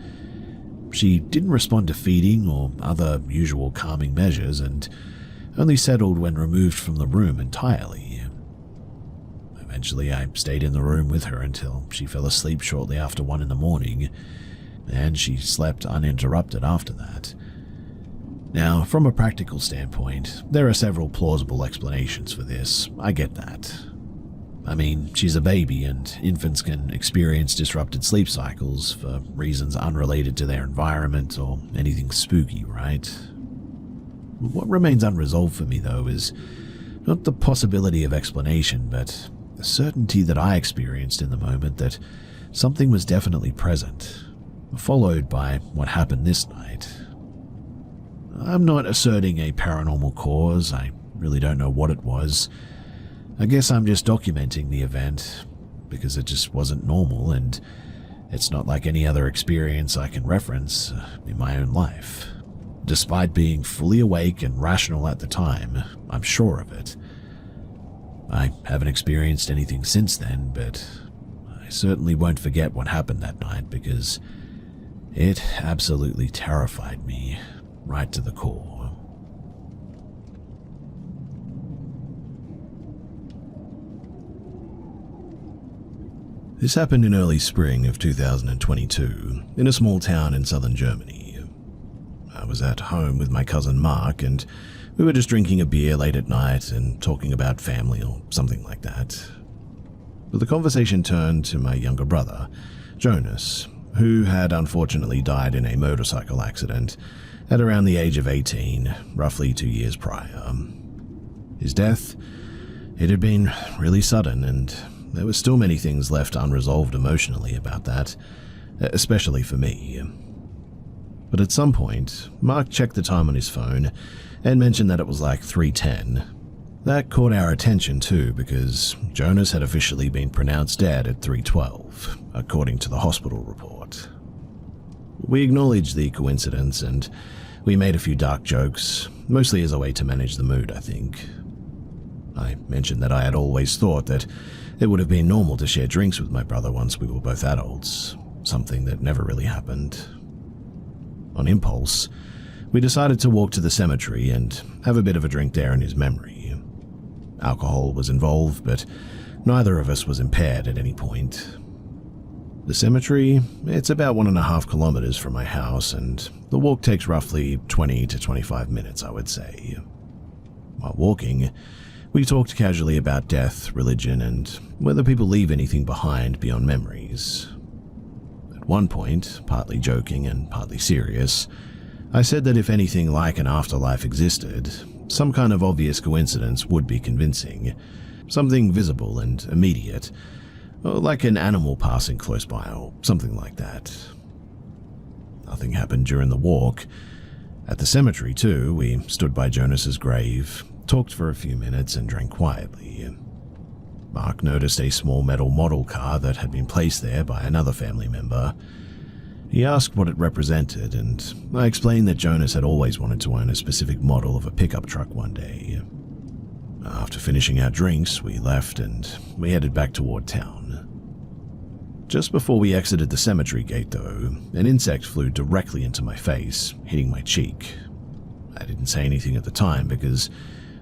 She didn't respond to feeding or other usual calming measures, and only settled when removed from the room entirely. Eventually, I stayed in the room with her until she fell asleep shortly after 1 in the morning, and she slept uninterrupted after that. Now, from a practical standpoint, there are several plausible explanations for this. I get that. I mean, she's a baby, and infants can experience disrupted sleep cycles for reasons unrelated to their environment or anything spooky, right? What remains unresolved for me, though, is not the possibility of explanation, but the certainty that I experienced in the moment that something was definitely present, followed by what happened this night. I'm not asserting a paranormal cause. I really don't know what it was. I guess I'm just documenting the event because it just wasn't normal, and it's not like any other experience I can reference in my own life. Despite being fully awake and rational at the time, I'm sure of it. I haven't experienced anything since then, but I certainly won't forget what happened that night because it absolutely terrified me right to the core. This happened in early spring of 2022 in a small town in southern Germany. I was at home with my cousin Mark, and we were just drinking a beer late at night and talking about family or something like that. But the conversation turned to my younger brother, Jonas, who had unfortunately died in a motorcycle accident at around the age of 18, roughly 2 years prior. His death, it had been really sudden, and there were still many things left unresolved emotionally about that, especially for me. But at some point, Mark checked the time on his phone and mentioned that it was like 3:10. That caught our attention too, because Jonas had officially been pronounced dead at 3:12, according to the hospital report. We acknowledged the coincidence and we made a few dark jokes, mostly as a way to manage the mood, I think. I mentioned that I had always thought that it would have been normal to share drinks with my brother once we were both adults, something that never really happened. On impulse, we decided to walk to the cemetery and have a bit of a drink there in his memory. Alcohol was involved, but neither of us was impaired at any point. The cemetery, it's about 1.5 kilometers from my house, and the walk takes roughly 20 to 25 minutes, I would say. While walking, we talked casually about death, religion, and whether people leave anything behind beyond memories. At one point, partly joking and partly serious, I said that if anything like an afterlife existed, some kind of obvious coincidence would be convincing, something visible and immediate, like an animal passing close by or something like that. Nothing happened during the walk. At the cemetery too, we stood by Jonas's grave, talked for a few minutes and drank quietly. Mark noticed a small metal model car that had been placed there by another family member. He asked what it represented, and I explained that Jonas had always wanted to own a specific model of a pickup truck one day. After finishing our drinks, we left and we headed back toward town. Just before we exited the cemetery gate, though, an insect flew directly into my face, hitting my cheek. I didn't say anything at the time because,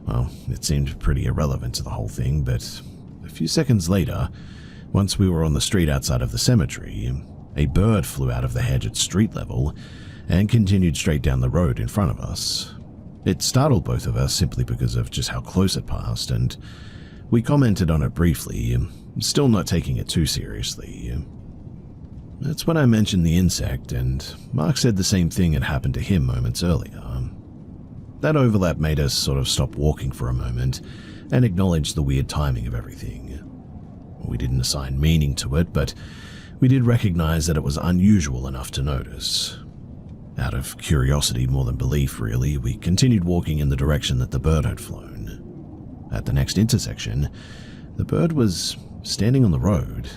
well, it seemed pretty irrelevant to the whole thing, but a few seconds later, once we were on the street outside of the cemetery, a bird flew out of the hedge at street level and continued straight down the road in front of us. It startled both of us simply because of just how close it passed, and we commented on it briefly, still not taking it too seriously. That's when I mentioned the insect, and Mark said the same thing had happened to him moments earlier. That overlap made us sort of stop walking for a moment and acknowledge the weird timing of everything. We didn't assign meaning to it, but we did recognize that it was unusual enough to notice. Out of curiosity more than belief, really, we continued walking in the direction that the bird had flown. At the next intersection, the bird was standing on the road.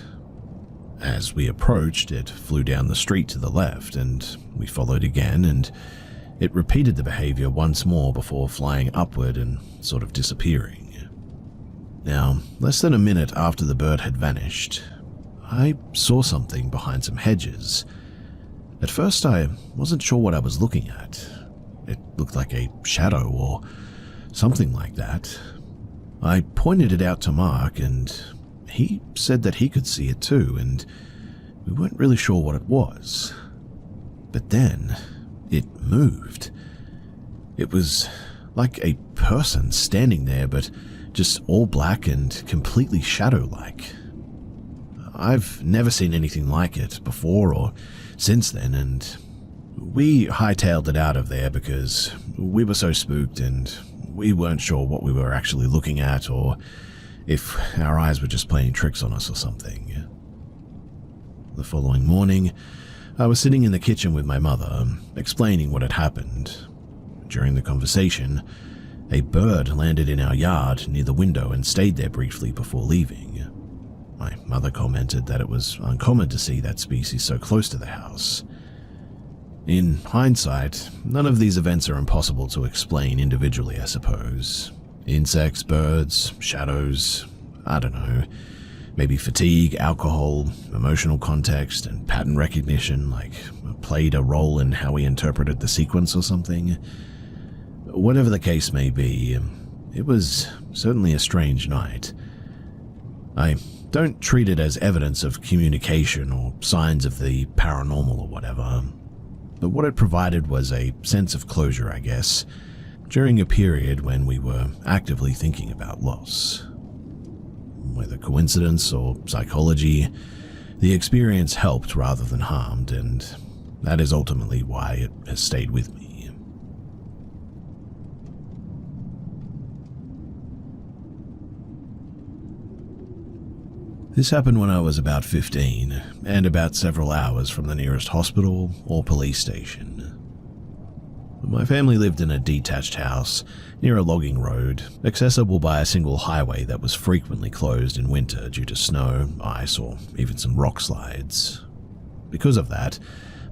As we approached, it flew down the street to the left, and we followed again, and it repeated the behavior once more before flying upward and sort of disappearing. Now, less than a minute after the bird had vanished, I saw something behind some hedges. At first, I wasn't sure what I was looking at. It looked like a shadow or something like that. I pointed it out to Mark, and he said that he could see it too, and we weren't really sure what it was. But then, it moved. It was like a person standing there, but just all black and completely shadow-like. I've never seen anything like it before or since then, and we hightailed it out of there because we were so spooked and we weren't sure what we were actually looking at or if our eyes were just playing tricks on us or something. The following morning, I was sitting in the kitchen with my mother, explaining what had happened. During the conversation, a bird landed in our yard near the window and stayed there briefly before leaving. My mother commented that it was uncommon to see that species so close to the house. In hindsight, none of these events are impossible to explain individually, I suppose. Insects, birds, shadows, I don't know. Maybe fatigue, alcohol, emotional context, and pattern recognition, like, played a role in how we interpreted the sequence or something. Whatever the case may be, it was certainly a strange night. I don't treat it as evidence of communication or signs of the paranormal or whatever, but what it provided was a sense of closure, I guess, during a period when we were actively thinking about loss. Whether coincidence or psychology, the experience helped rather than harmed, and that is ultimately why it has stayed with me. This happened when I was about 15, and about several hours from the nearest hospital or police station. My family lived in a detached house near a logging road, accessible by a single highway that was frequently closed in winter due to snow, ice, or even some rock slides. Because of that,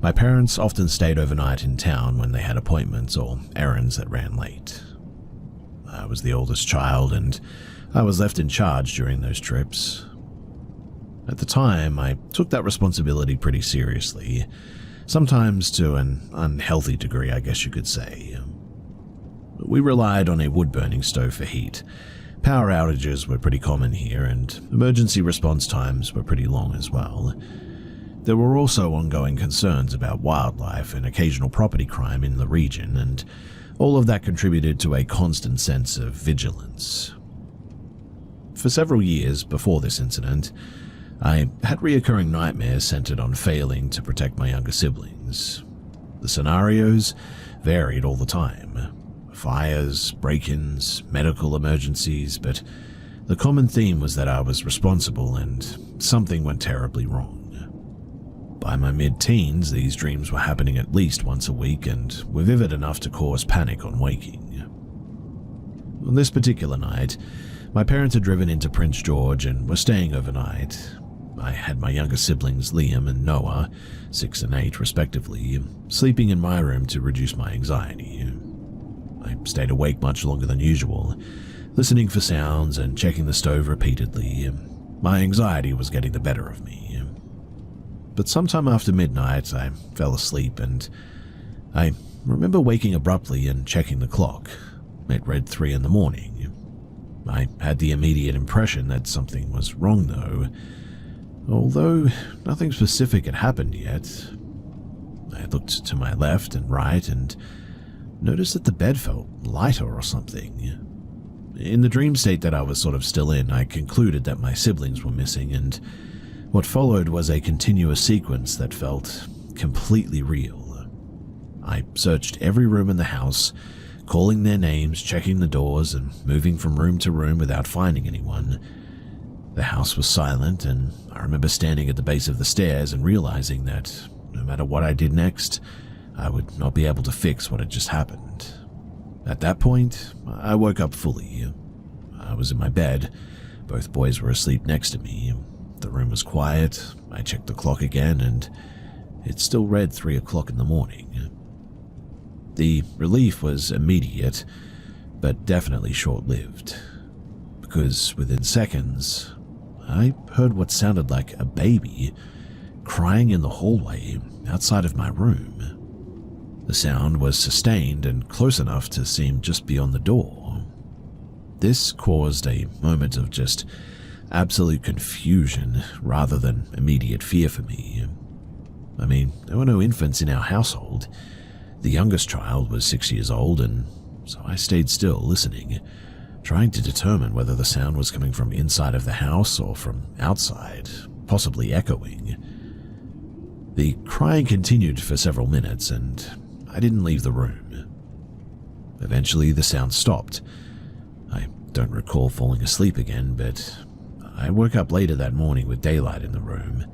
my parents often stayed overnight in town when they had appointments or errands that ran late. I was the oldest child, and I was left in charge during those trips. At the time, I took that responsibility pretty seriously, sometimes to an unhealthy degree, I guess you could say. We relied on a wood-burning stove for heat. Power outages were pretty common here, and emergency response times were pretty long as well. There were also ongoing concerns about wildlife and occasional property crime in the region, and all of that contributed to a constant sense of vigilance. For several years before this incident, I had reoccurring nightmares centered on failing to protect my younger siblings. The scenarios varied all the time. Fires, break-ins, medical emergencies, but the common theme was that I was responsible and something went terribly wrong. By my mid-teens, these dreams were happening at least once a week and were vivid enough to cause panic on waking. On this particular night, my parents had driven into Prince George and were staying overnight. I had my younger siblings, Liam and Noah, 6 and 8 respectively, sleeping in my room to reduce my anxiety. I stayed awake much longer than usual, listening for sounds and checking the stove repeatedly. My anxiety was getting the better of me. But sometime after midnight, I fell asleep, and I remember waking abruptly and checking the clock. It read 3 in the morning. I had the immediate impression that something was wrong, though. Although nothing specific had happened yet. I looked to my left and right and noticed that the bed felt lighter or something. In the dream state that I was sort of still in, I concluded that my siblings were missing, and What followed was a continuous sequence that felt completely real. I searched every room in the house, calling their names, checking the doors, and moving from room to room without finding anyone. The house was silent, and I remember standing at the base of the stairs and realizing that no matter what I did next, I would not be able to fix what had just happened. At that point, I woke up fully. I was in my bed. Both boys were asleep next to me. The room was quiet. I checked the clock again, and it still read 3 o'clock in the morning. The relief was immediate, but definitely short-lived, because within seconds, I heard what sounded like a baby crying in the hallway outside of my room. The sound was sustained and close enough to seem just beyond the door. This caused a moment of just absolute confusion rather than immediate fear for me. I mean, there were no infants in our household. The youngest child was 6 years old, and so I stayed still, listening, trying to determine whether the sound was coming from inside of the house or from outside, possibly echoing. The crying continued for several minutes, and I didn't leave the room. Eventually, the sound stopped. I don't recall falling asleep again, but I woke up later that morning with daylight in the room.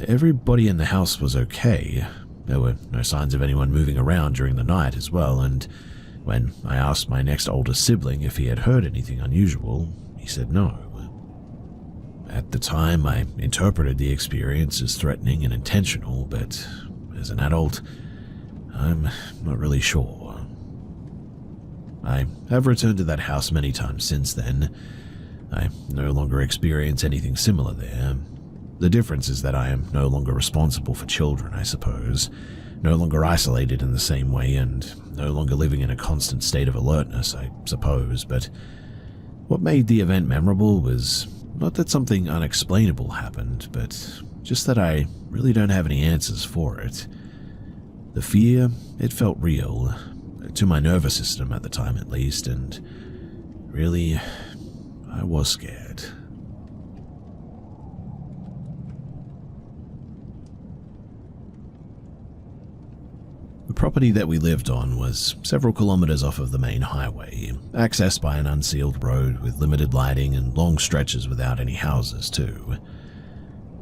Everybody in the house was okay. There were no signs of anyone moving around during the night as well, and when I asked my next oldest sibling if he had heard anything unusual, he said no. At the time, I interpreted the experience as threatening and intentional, but as an adult, I'm not really sure. I have returned to that house many times since then. I no longer experience anything similar there. The difference is that I am no longer responsible for children, I suppose, no longer isolated in the same way, and no longer living in a constant state of alertness, I suppose, but what made the event memorable was not that something unexplainable happened, but just that I really don't have any answers for it. The fear, it felt real, to my nervous system at the time at least, and really, I was scared. The property that we lived on was several kilometers off of the main highway, accessed by an unsealed road with limited lighting and long stretches without any houses too.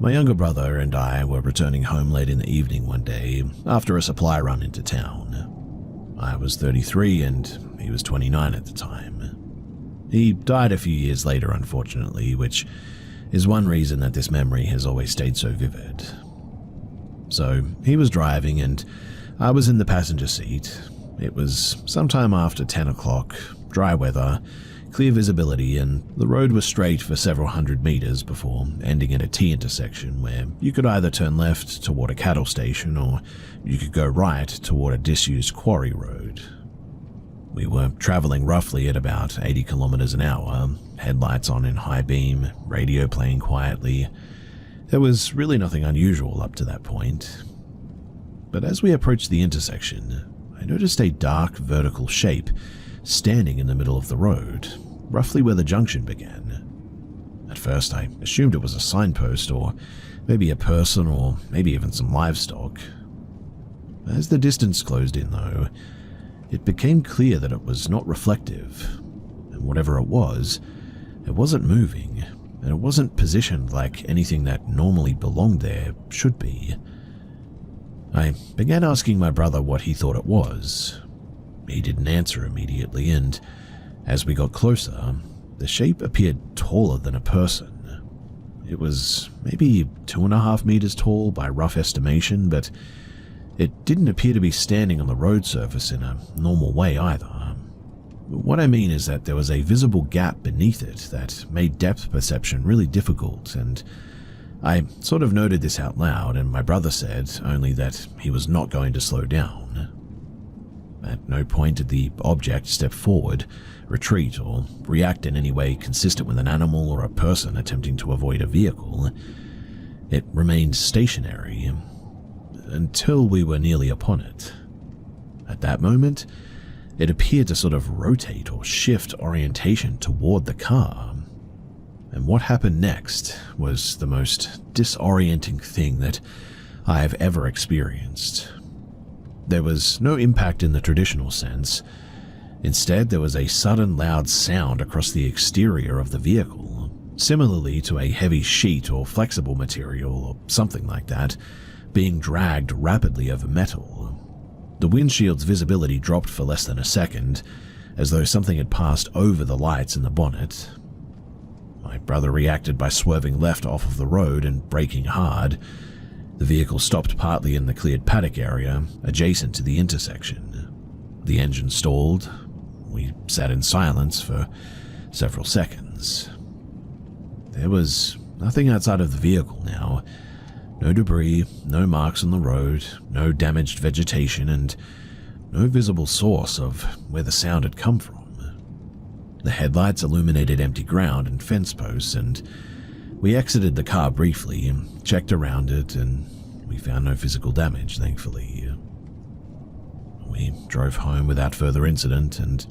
My younger brother and I were returning home late in the evening one day after a supply run into town. I was 33 and he was 29 at the time. He died a few years later, unfortunately, which is one reason that this memory has always stayed so vivid. So he was driving and I was in the passenger seat. It was sometime after 10 o'clock, dry weather, clear visibility, and the road was straight for several hundred meters before ending at a T-intersection where you could either turn left toward a cattle station or you could go right toward a disused quarry road. We were traveling roughly at about 80 kilometers an hour, headlights on in high beam, radio playing quietly. There was really nothing unusual up to that point. But as we approached the intersection, I noticed a dark vertical shape standing in the middle of the road, roughly where the junction began. At first I assumed it was a signpost or maybe a person or maybe even some livestock. As the distance closed in though, it became clear that it was not reflective, and whatever it wasn't moving, and it wasn't positioned like anything that normally belonged there should be. I began asking my brother what he thought it was. He didn't answer immediately, and as we got closer, the shape appeared taller than a person. It was maybe 2.5 meters tall by rough estimation, but it didn't appear to be standing on the road surface in a normal way either. What I mean is that there was a visible gap beneath it that made depth perception really difficult, and I sort of noted this out loud, and my brother said only that he was not going to slow down. At no point did the object step forward, retreat, or react in any way consistent with an animal or a person attempting to avoid a vehicle. It remained stationary until we were nearly upon it. At that moment, it appeared to sort of rotate or shift orientation toward the car. And what happened next was the most disorienting thing that I have ever experienced. There was no impact in the traditional sense. Instead, there was a sudden loud sound across the exterior of the vehicle, similarly to a heavy sheet or flexible material or something like that, being dragged rapidly over metal. The windshield's visibility dropped for less than a second, as though something had passed over the lights in the bonnet. My brother reacted by swerving left off of the road and braking hard. The vehicle stopped partly in the cleared paddock area, adjacent to the intersection. The engine stalled. We sat in silence for several seconds. There was nothing outside of the vehicle now. No debris, no marks on the road, no damaged vegetation, and no visible source of where the sound had come from. The headlights illuminated empty ground and fence posts, and we exited the car briefly and checked around it, and we found no physical damage, thankfully. We drove home without further incident, and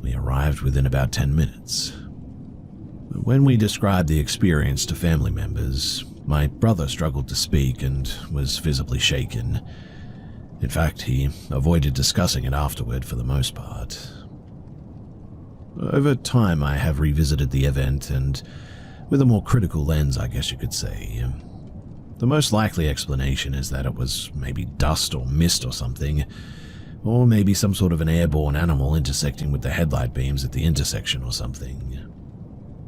we arrived within about 10 minutes. When we described the experience to family members, my brother struggled to speak and was visibly shaken. In fact, he avoided discussing it afterward for the most part. Over time, I have revisited the event, and with a more critical lens, I guess you could say. The most likely explanation is that it was maybe dust or mist or something, or maybe some sort of an airborne animal intersecting with the headlight beams at the intersection or something.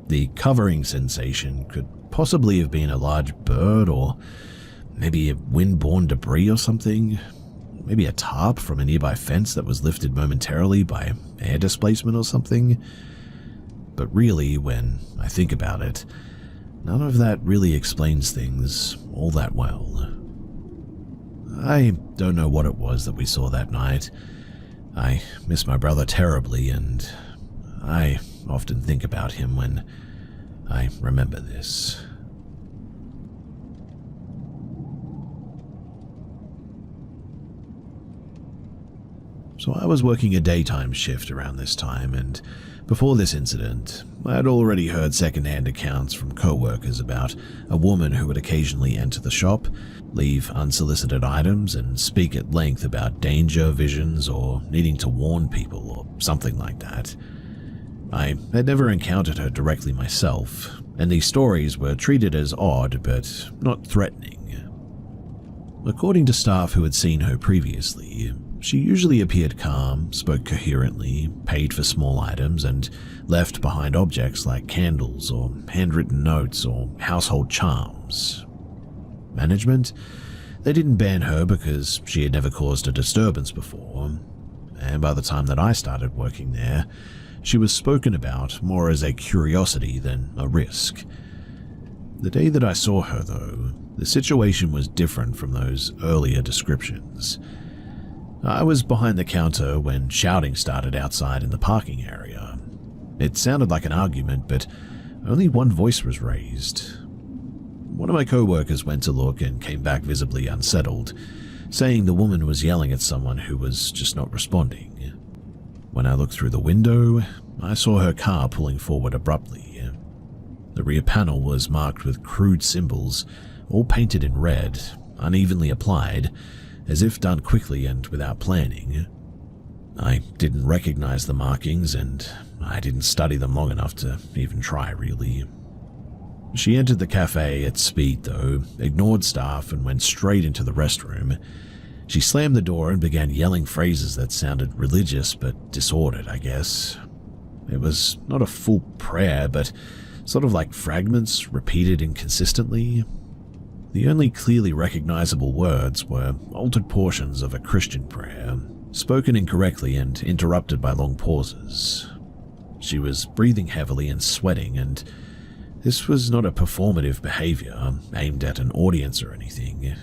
The covering sensation could possibly have been a large bird, or maybe a wind-borne debris or something. Maybe a tarp from a nearby fence that was lifted momentarily by air displacement or something. But really, when I think about it, none of that really explains things all that well. I don't know what it was that we saw that night. I miss my brother terribly, and I often think about him when I remember this. So I was working a daytime shift around this time, and before this incident, I had already heard second-hand accounts from co-workers about a woman who would occasionally enter the shop, leave unsolicited items, and speak at length about danger, visions, or needing to warn people, or something like that. I had never encountered her directly myself, and these stories were treated as odd but not threatening. According to staff who had seen her previously, she usually appeared calm, spoke coherently, paid for small items, and left behind objects like candles or handwritten notes or household charms. Management? They didn't ban her because she had never caused a disturbance before, and by the time that I started working there, she was spoken about more as a curiosity than a risk. The day that I saw her, though, the situation was different from those earlier descriptions. I was behind the counter when shouting started outside in the parking area. It sounded like an argument, but only one voice was raised. One of my co-workers went to look and came back visibly unsettled, saying the woman was yelling at someone who was just not responding. When I looked through the window, I saw her car pulling forward abruptly. The rear panel was marked with crude symbols, all painted in red, unevenly applied, as if done quickly and without planning. I didn't recognize the markings, and I didn't study them long enough to even try, really. She entered the cafe at speed, though, ignored staff, and went straight into the restroom. She slammed the door and began yelling phrases that sounded religious but disordered, I guess. It was not a full prayer, but sort of like fragments repeated inconsistently. The only clearly recognizable words were altered portions of a Christian prayer, spoken incorrectly and interrupted by long pauses. She was breathing heavily and sweating, and this was not a performative behavior aimed at an audience or anything.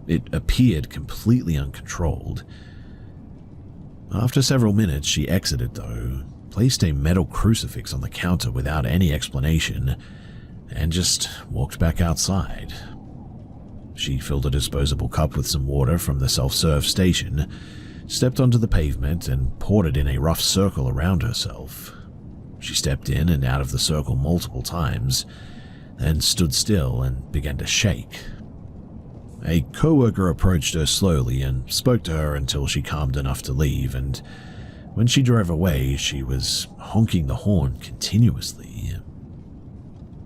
It appeared completely uncontrolled. After several minutes, she exited, though, placed a metal crucifix on the counter without any explanation, and just walked back outside. She filled a disposable cup with some water from the self-serve station, stepped onto the pavement, and poured it in a rough circle around herself. She stepped in and out of the circle multiple times, then stood still and began to shake. A co-worker approached her slowly and spoke to her until she calmed enough to leave, and when she drove away, she was honking the horn continuously.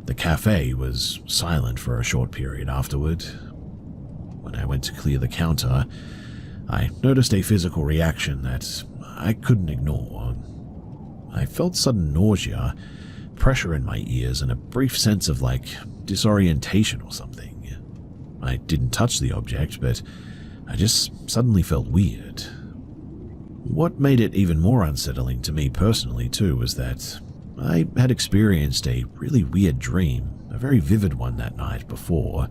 The cafe was silent for a short period afterward. When I went to clear the counter, I noticed a physical reaction that I couldn't ignore. I felt sudden nausea, pressure in my ears, and a brief sense of disorientation or something. I didn't touch the object, but I just suddenly felt weird. What made it even more unsettling to me personally too was that I had experienced a really weird dream, a very vivid one that night before,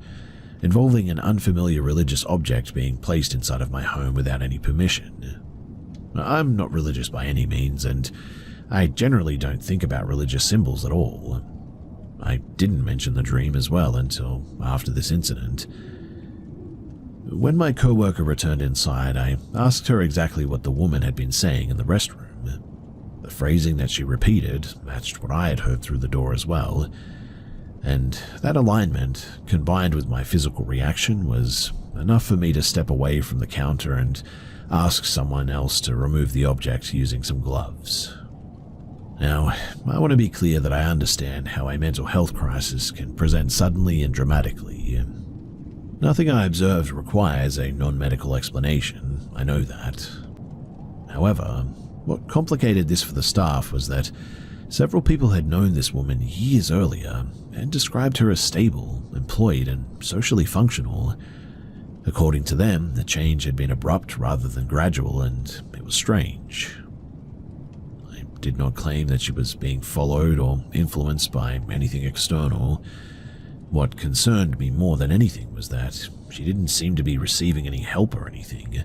involving an unfamiliar religious object being placed inside of my home without any permission. I'm not religious by any means, and I generally don't think about religious symbols at all. I didn't mention the dream as well until after this incident. When my co-worker returned inside, I asked her exactly what the woman had been saying in the restroom. The phrasing that she repeated matched what I had heard through the door as well, and that alignment, combined with my physical reaction, was enough for me to step away from the counter and ask someone else to remove the object using some gloves. Now, I want to be clear that I understand how a mental health crisis can present suddenly and dramatically. Nothing I observed requires a non-medical explanation, I know that. However, what complicated this for the staff was that several people had known this woman years earlier and described her as stable, employed, and socially functional. According to them, the change had been abrupt rather than gradual, and it was strange. I did not claim that she was being followed or influenced by anything external. What concerned me more than anything was that she didn't seem to be receiving any help or anything.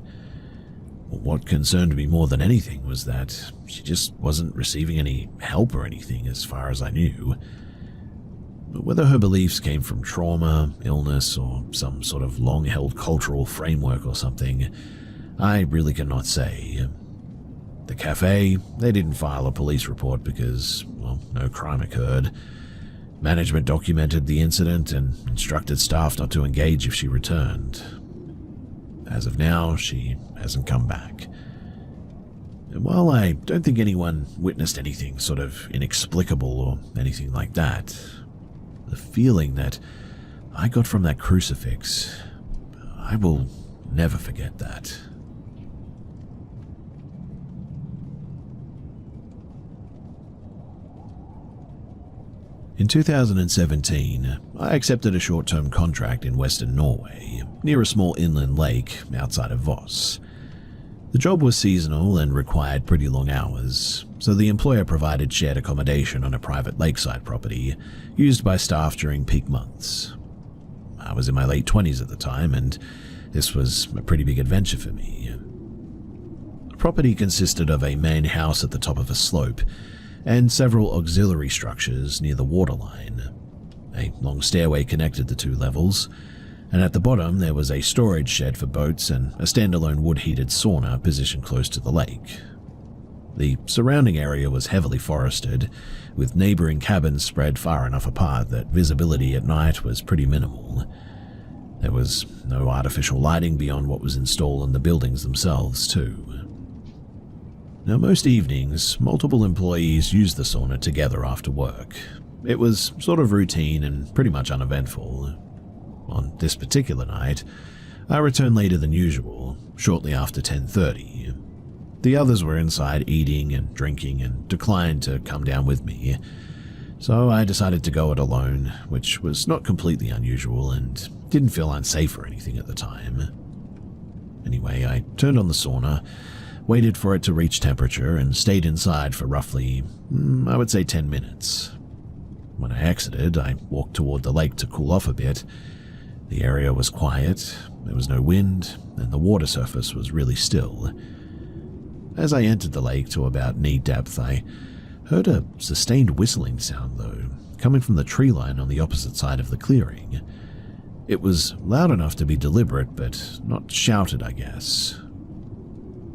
What concerned me more than anything was that she just wasn't receiving any help or anything as far as I knew. Whether her beliefs came from trauma, illness, or some sort of long-held cultural framework or something, I really cannot say. The cafe, they didn't file a police report because, well, no crime occurred. Management documented the incident and instructed staff not to engage if she returned. As of now, she hasn't come back. And while I don't think anyone witnessed anything sort of inexplicable or anything like that, the feeling that I got from that crucifix, I will never forget that. In 2017, I accepted a short-term contract in Western Norway, near a small inland lake outside of Voss. The job was seasonal and required pretty long hours, so the employer provided shared accommodation on a private lakeside property used by staff during peak months. I was in my late 20s at the time, and this was a pretty big adventure for me. The property consisted of a main house at the top of a slope and several auxiliary structures near the waterline. A long stairway connected the two levels, and at the bottom there was a storage shed for boats and a standalone wood-heated sauna positioned close to the lake. The surrounding area was heavily forested, with neighboring cabins spread far enough apart that visibility at night was pretty minimal. There was no artificial lighting beyond what was installed in the buildings themselves, too. Now, most evenings, multiple employees used the sauna together after work. It was sort of routine and pretty much uneventful. On this particular night, I returned later than usual, shortly after 10:30. The others were inside eating and drinking and declined to come down with me, so I decided to go it alone, which was not completely unusual and didn't feel unsafe or anything at the time. Anyway, I turned on the sauna, waited for it to reach temperature, and stayed inside for roughly, I would say 10 minutes. When I exited, I walked toward the lake to cool off a bit. The area was quiet, there was no wind, and the water surface was really still. As I entered the lake to about knee depth, I heard a sustained whistling sound, though, coming from the tree line on the opposite side of the clearing. It was loud enough to be deliberate, but not shouted, I guess.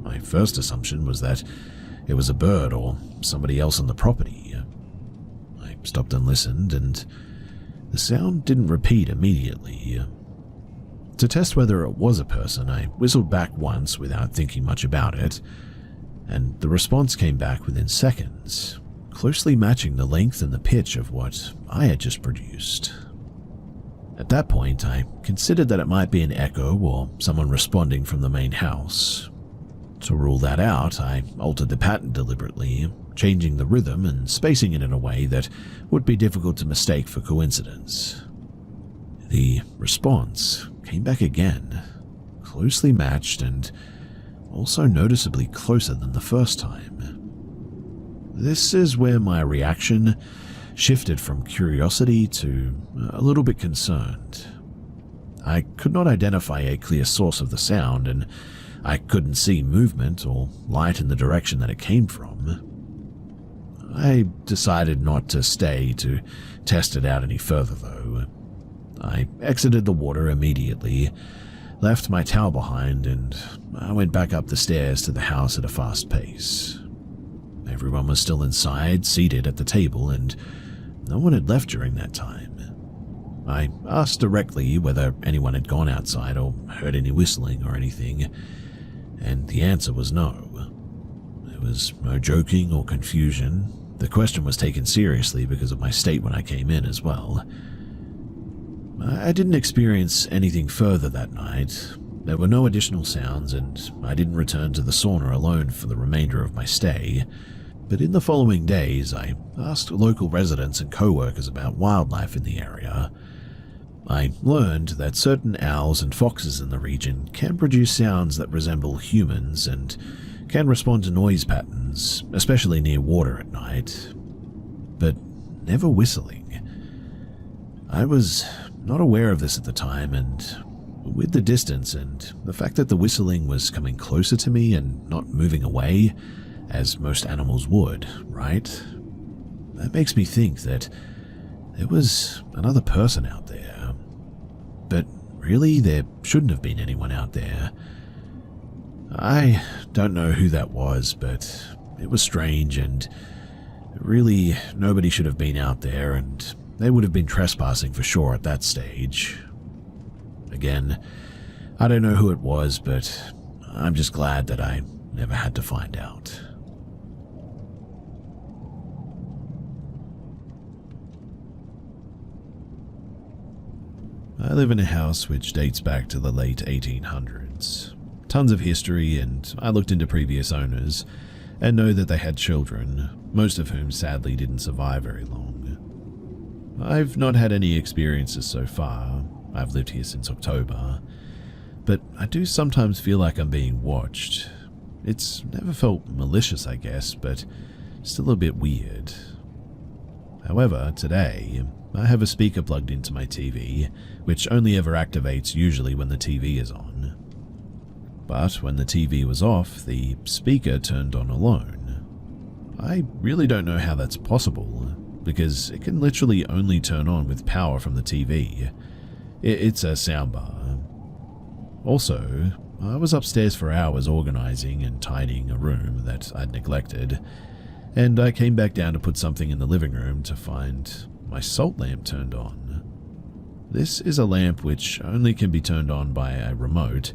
My first assumption was that it was a bird or somebody else on the property. I stopped and listened, and the sound didn't repeat immediately. To test whether it was a person, I whistled back once without thinking much about it, and the response came back within seconds, closely matching the length and the pitch of what I had just produced. At that point, I considered that it might be an echo or someone responding from the main house. To rule that out, I altered the pattern deliberately, changing the rhythm and spacing it in a way that would be difficult to mistake for coincidence. The response came back again, closely matched and also noticeably closer than the first time. This is where my reaction shifted from curiosity to a little bit concerned. I could not identify a clear source of the sound, and I couldn't see movement or light in the direction that it came from. I decided not to stay to test it out any further, though. I exited the water immediately, left my towel behind, and I went back up the stairs to the house at a fast pace. Everyone was still inside, seated at the table, and no one had left during that time. I asked directly whether anyone had gone outside or heard any whistling or anything, and the answer was no. There was no joking or confusion. The question was taken seriously because of my state when I came in as well. I didn't experience anything further that night. There were no additional sounds, and I didn't return to the sauna alone for the remainder of my stay. But in the following days, I asked local residents and co-workers about wildlife in the area. I learned that certain owls and foxes in the region can produce sounds that resemble humans and can respond to noise patterns, especially near water at night, but never whistling. I was not aware of this at the time, and with the distance and the fact that the whistling was coming closer to me and not moving away, as most animals would, right? That makes me think that there was another person out there. But really, there shouldn't have been anyone out there. I don't know who that was, but it was strange, and really nobody should have been out there, and they would have been trespassing for sure at that stage. Again, I don't know who it was, but I'm just glad that I never had to find out. I live in a house which dates back to the late 1800s. Tons of history, and I looked into previous owners and know that they had children, most of whom sadly didn't survive very long. I've not had any experiences so far. I've lived here since October, but I do sometimes feel like I'm being watched. It's never felt malicious, I guess, but still a bit weird. However, today, I have a speaker plugged into my TV, which only ever activates usually when the TV is on. But when the TV was off, the speaker turned on alone. I really don't know how that's possible, because it can literally only turn on with power from the TV. It's a soundbar. Also, I was upstairs for hours organizing and tidying a room that I'd neglected, and I came back down to put something in the living room to find my salt lamp turned on. This is a lamp which only can be turned on by a remote,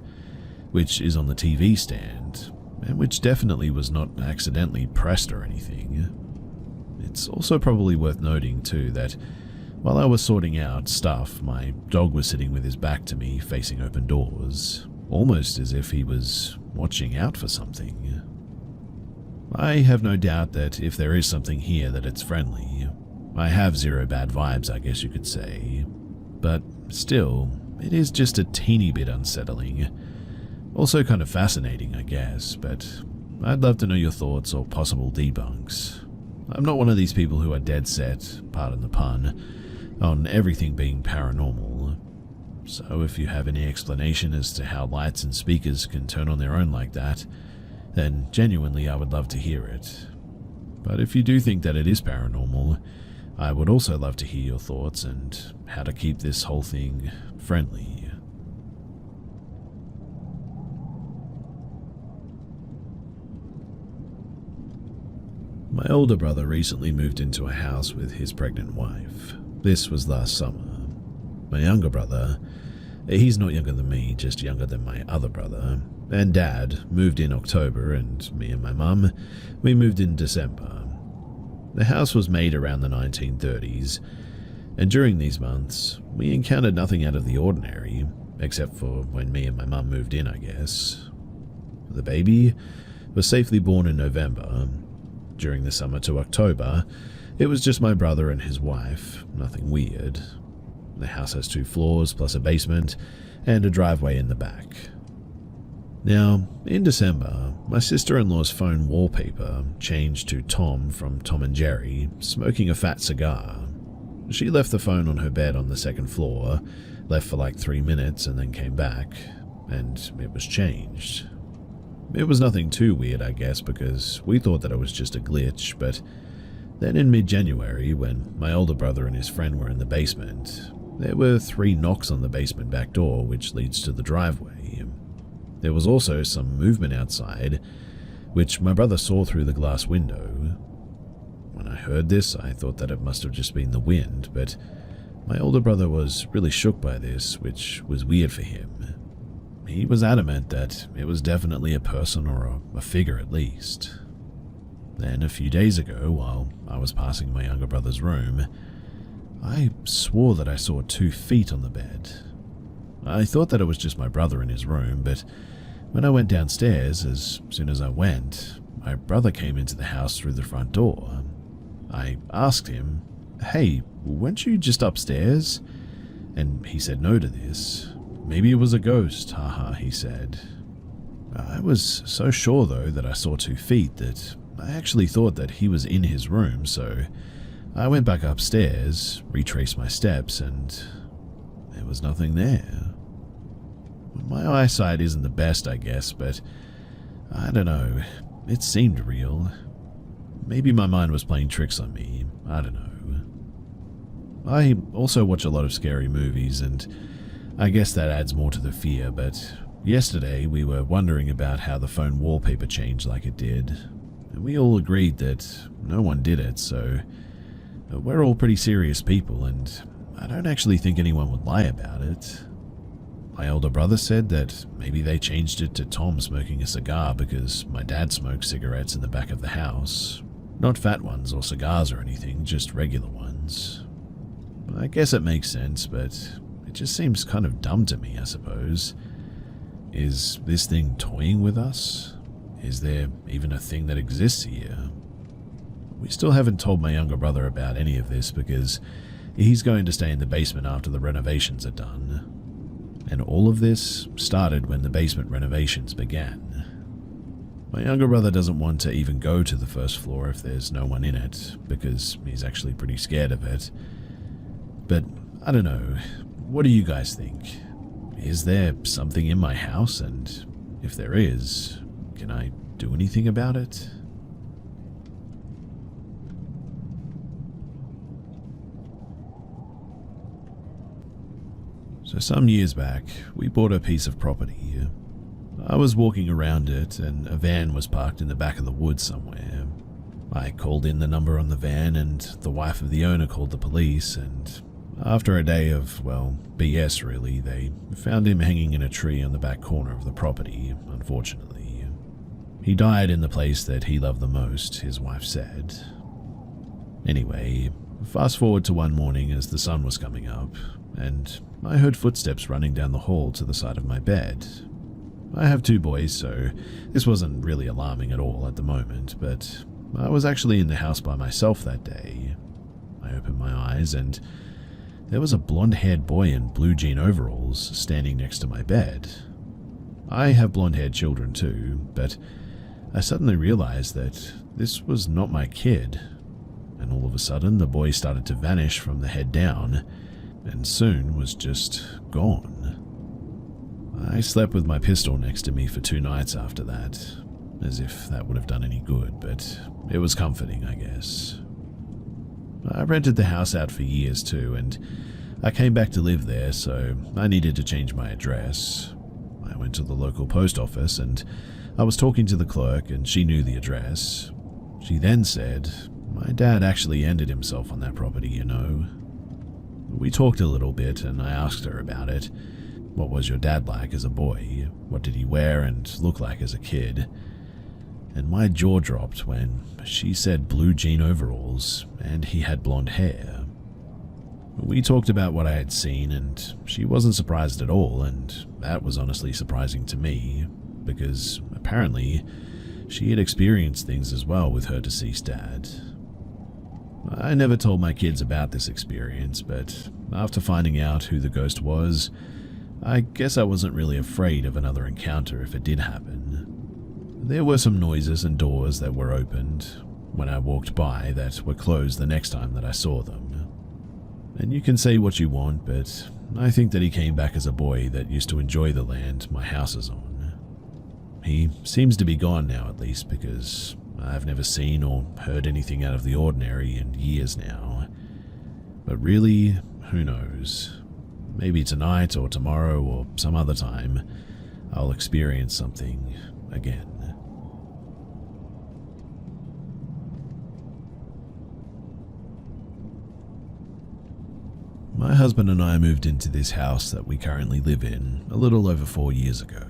which is on the TV stand, and which definitely was not accidentally pressed or anything. It's also probably worth noting too that while I was sorting out stuff, my dog was sitting with his back to me facing open doors, almost as if he was watching out for something. I have no doubt that if there is something here that it's friendly. I have zero bad vibes, I guess you could say, but still, it is just a teeny bit unsettling. Also kind of fascinating, I guess, but I'd love to know your thoughts or possible debunks. I'm not one of these people who are dead set, pardon the pun, on everything being paranormal. So if you have any explanation as to how lights and speakers can turn on their own like that, then genuinely I would love to hear it. But if you do think that it is paranormal, I would also love to hear your thoughts and how to keep this whole thing friendly. My older brother recently moved into a house with his pregnant wife. This was last summer. My younger brother, he's not younger than me, just younger than my other brother, and Dad moved in October, and me and my mum, we moved in December. The house was made around the 1930s, and during these months, we encountered nothing out of the ordinary, except for when me and my mum moved in, I guess. The baby was safely born in November. During the summer to October, it was just my brother and his wife, nothing weird. The house has 2 floors plus a basement and a driveway in the back. Now, in December, my sister-in-law's phone wallpaper changed to Tom from Tom and Jerry, smoking a fat cigar. She left the phone on her bed on the 2nd floor, left for like 3 minutes and then came back, and it was changed. It was nothing too weird, I guess, because we thought that it was just a glitch, but then in mid-January, when my older brother and his friend were in the basement, there were 3 knocks on the basement back door, which leads to the driveway. There was also some movement outside, which my brother saw through the glass window. When I heard this, I thought that it must have just been the wind, but my older brother was really shook by this, which was weird for him. He was adamant that it was definitely a person or a figure at least. Then a few days ago, while I was passing my younger brother's room, I swore that I saw 2 feet on the bed. I thought that it was just my brother in his room, but when I went downstairs, as soon as I went, my brother came into the house through the front door. I asked him, "Hey, weren't you just upstairs?" And he said no to this. "Maybe it was a ghost, haha," he said. I was so sure, though, that I saw 2 feet that I actually thought that he was in his room, so I went back upstairs, retraced my steps, and there was nothing there. My eyesight isn't the best, I guess, but I don't know, it seemed real. Maybe my mind was playing tricks on me, I don't know. I also watch a lot of scary movies, and I guess that adds more to the fear, but yesterday we were wondering about how the phone wallpaper changed like it did, and we all agreed that no one did it, so we're all pretty serious people, and I don't actually think anyone would lie about it. My older brother said that maybe they changed it to Tom smoking a cigar because my dad smoked cigarettes in the back of the house. Not fat ones or cigars or anything, just regular ones. I guess it makes sense, but it just seems kind of dumb to me, I suppose. Is this thing toying with us? Is there even a thing that exists here? We still haven't told my younger brother about any of this because he's going to stay in the basement after the renovations are done. And all of this started when the basement renovations began. My younger brother doesn't want to even go to the 1st floor if there's no one in it, because he's actually pretty scared of it. But I don't know, what do you guys think? Is there something in my house, and if there is, can I do anything about it? So some years back, we bought a piece of property. I was walking around it and a van was parked in the back of the woods somewhere. I called in the number on the van and the wife of the owner called the police, and after a day of, well, BS really, they found him hanging in a tree on the back corner of the property, unfortunately. He died in the place that he loved the most, his wife said. Anyway, fast forward to one morning as the sun was coming up, and I heard footsteps running down the hall to the side of my bed. I have 2 boys, so this wasn't really alarming at all at the moment, but I was actually in the house by myself that day. I opened my eyes and there was a blonde-haired boy in blue jean overalls standing next to my bed. I have blonde-haired children too, but I suddenly realized that this was not my kid, and all of a sudden the boy started to vanish from the head down, and soon was just gone. I slept with my pistol next to me for 2 nights after that, as if that would have done any good, but it was comforting, I guess. I rented the house out for years too, and I came back to live there, so I needed to change my address. I went to the local post office and I was talking to the clerk and she knew the address. She then said, "My dad actually ended himself on that property, you know." We talked a little bit and I asked her about it. What was your dad like as a boy? What did he wear and look like as a kid? And my jaw dropped when she said blue jean overalls and he had blonde hair. We talked about what I had seen and she wasn't surprised at all, and that was honestly surprising to me because apparently she had experienced things as well with her deceased dad. I never told my kids about this experience, but after finding out who the ghost was, I guess I wasn't really afraid of another encounter if it did happen. There were some noises and doors that were opened when I walked by that were closed the next time that I saw them. And you can say what you want, but I think that he came back as a boy that used to enjoy the land my house is on. He seems to be gone now, at least, because I've never seen or heard anything out of the ordinary in years now. But really, who knows? Maybe tonight or tomorrow or some other time, I'll experience something again. My husband and I moved into this house that we currently live in a little over 4 years ago.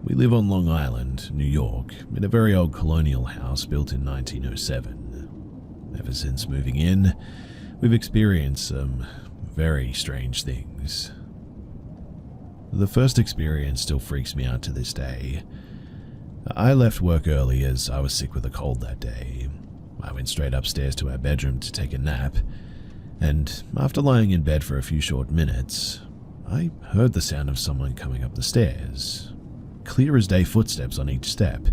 We live on Long Island, New York, in a very old colonial house built in 1907. Ever since moving in, we've experienced some very strange things. The first experience still freaks me out to this day. I left work early as I was sick with a cold that day. I went straight upstairs to our bedroom to take a nap, and after lying in bed for a few short minutes, I heard the sound of someone coming up the stairs. Clear as day footsteps on each step.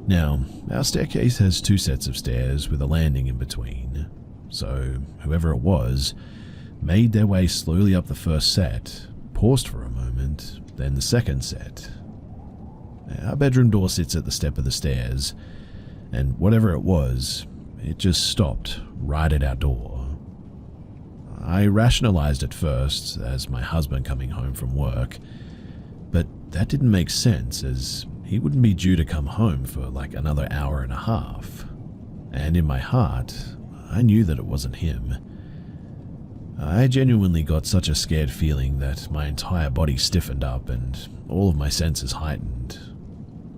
Now, our staircase has 2 sets of stairs with a landing in between, so whoever it was made their way slowly up the first set, paused for a moment, then the second set. Our bedroom door sits at the step of the stairs, and whatever it was, it just stopped right at our door. I rationalized at first as my husband coming home from work, but that didn't make sense as he wouldn't be due to come home for like another hour and a half. And in my heart, I knew that it wasn't him. I genuinely got such a scared feeling that my entire body stiffened up and all of my senses heightened.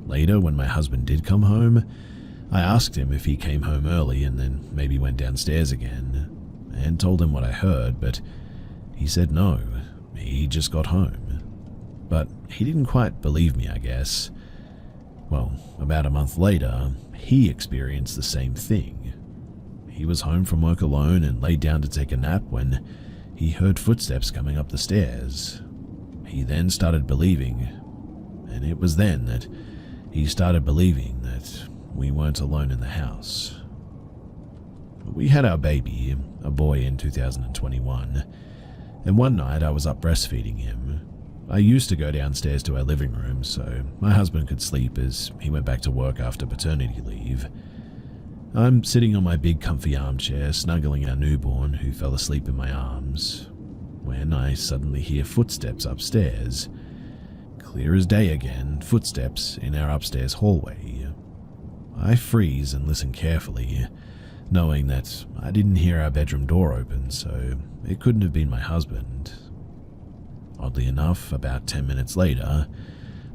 Later, when my husband did come home, I asked him if he came home early and then maybe went downstairs again, and told him what I heard, but he said no, he just got home. But he didn't quite believe me, I guess. Well, about a month later, he experienced the same thing. He was home from work alone and laid down to take a nap when he heard footsteps coming up the stairs. He then started believing, and it was then that he started believing that we weren't alone in the house. We had our baby, a boy, in 2021, and one night I was up breastfeeding him. I used to go downstairs to our living room so my husband could sleep as he went back to work after paternity leave. I'm sitting on my big comfy armchair snuggling our newborn who fell asleep in my arms, when I suddenly hear footsteps upstairs. Clear as day again, footsteps in our upstairs hallway. I freeze and listen carefully, knowing that I didn't hear our bedroom door open, so it couldn't have been my husband. Oddly enough, about 10 minutes later,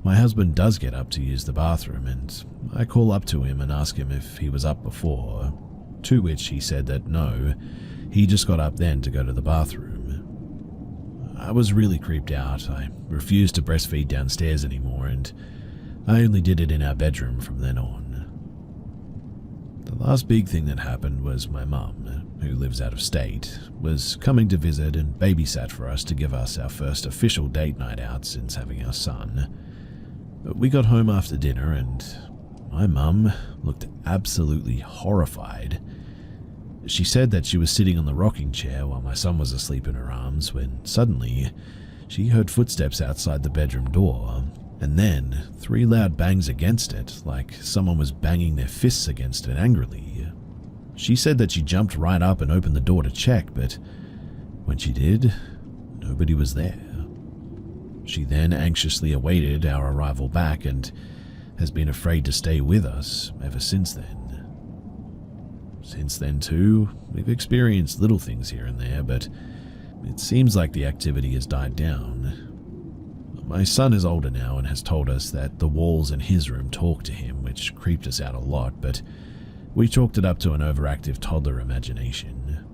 my husband does get up to use the bathroom, and I call up to him and ask him if he was up before, to which he said that no, he just got up then to go to the bathroom. I was really creeped out. I refused to breastfeed downstairs anymore, and I only did it in our bedroom from then on. The last big thing that happened was my mum, who lives out of state, was coming to visit and babysat for us to give us our first official date night out since having our son. We got home after dinner and my mum looked absolutely horrified. She said that she was sitting on the rocking chair while my son was asleep in her arms when suddenly she heard footsteps outside the bedroom door, and then 3 loud bangs against it, like someone was banging their fists against it angrily. She said that she jumped right up and opened the door to check, but when she did, nobody was there. She then anxiously awaited our arrival back and has been afraid to stay with us ever since then. Since then too, we've experienced little things here and there, but it seems like the activity has died down. My son is older now and has told us that the walls in his room talk to him, which creeped us out a lot, but we chalked it up to an overactive toddler imagination.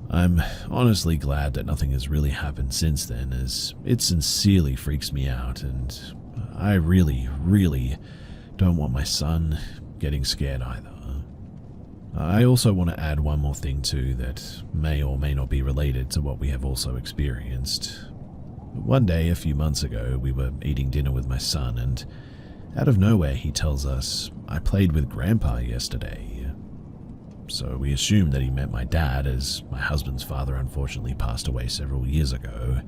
I'm honestly glad that nothing has really happened since then, as it sincerely freaks me out, and I really, really don't want my son getting scared either. I also want to add one more thing too that may or may not be related to what we have also experienced. One day a few months ago, we were eating dinner with my son, and out of nowhere he tells us, "I played with Grandpa yesterday." So we assumed that he meant my dad, as my husband's father unfortunately passed away several years ago.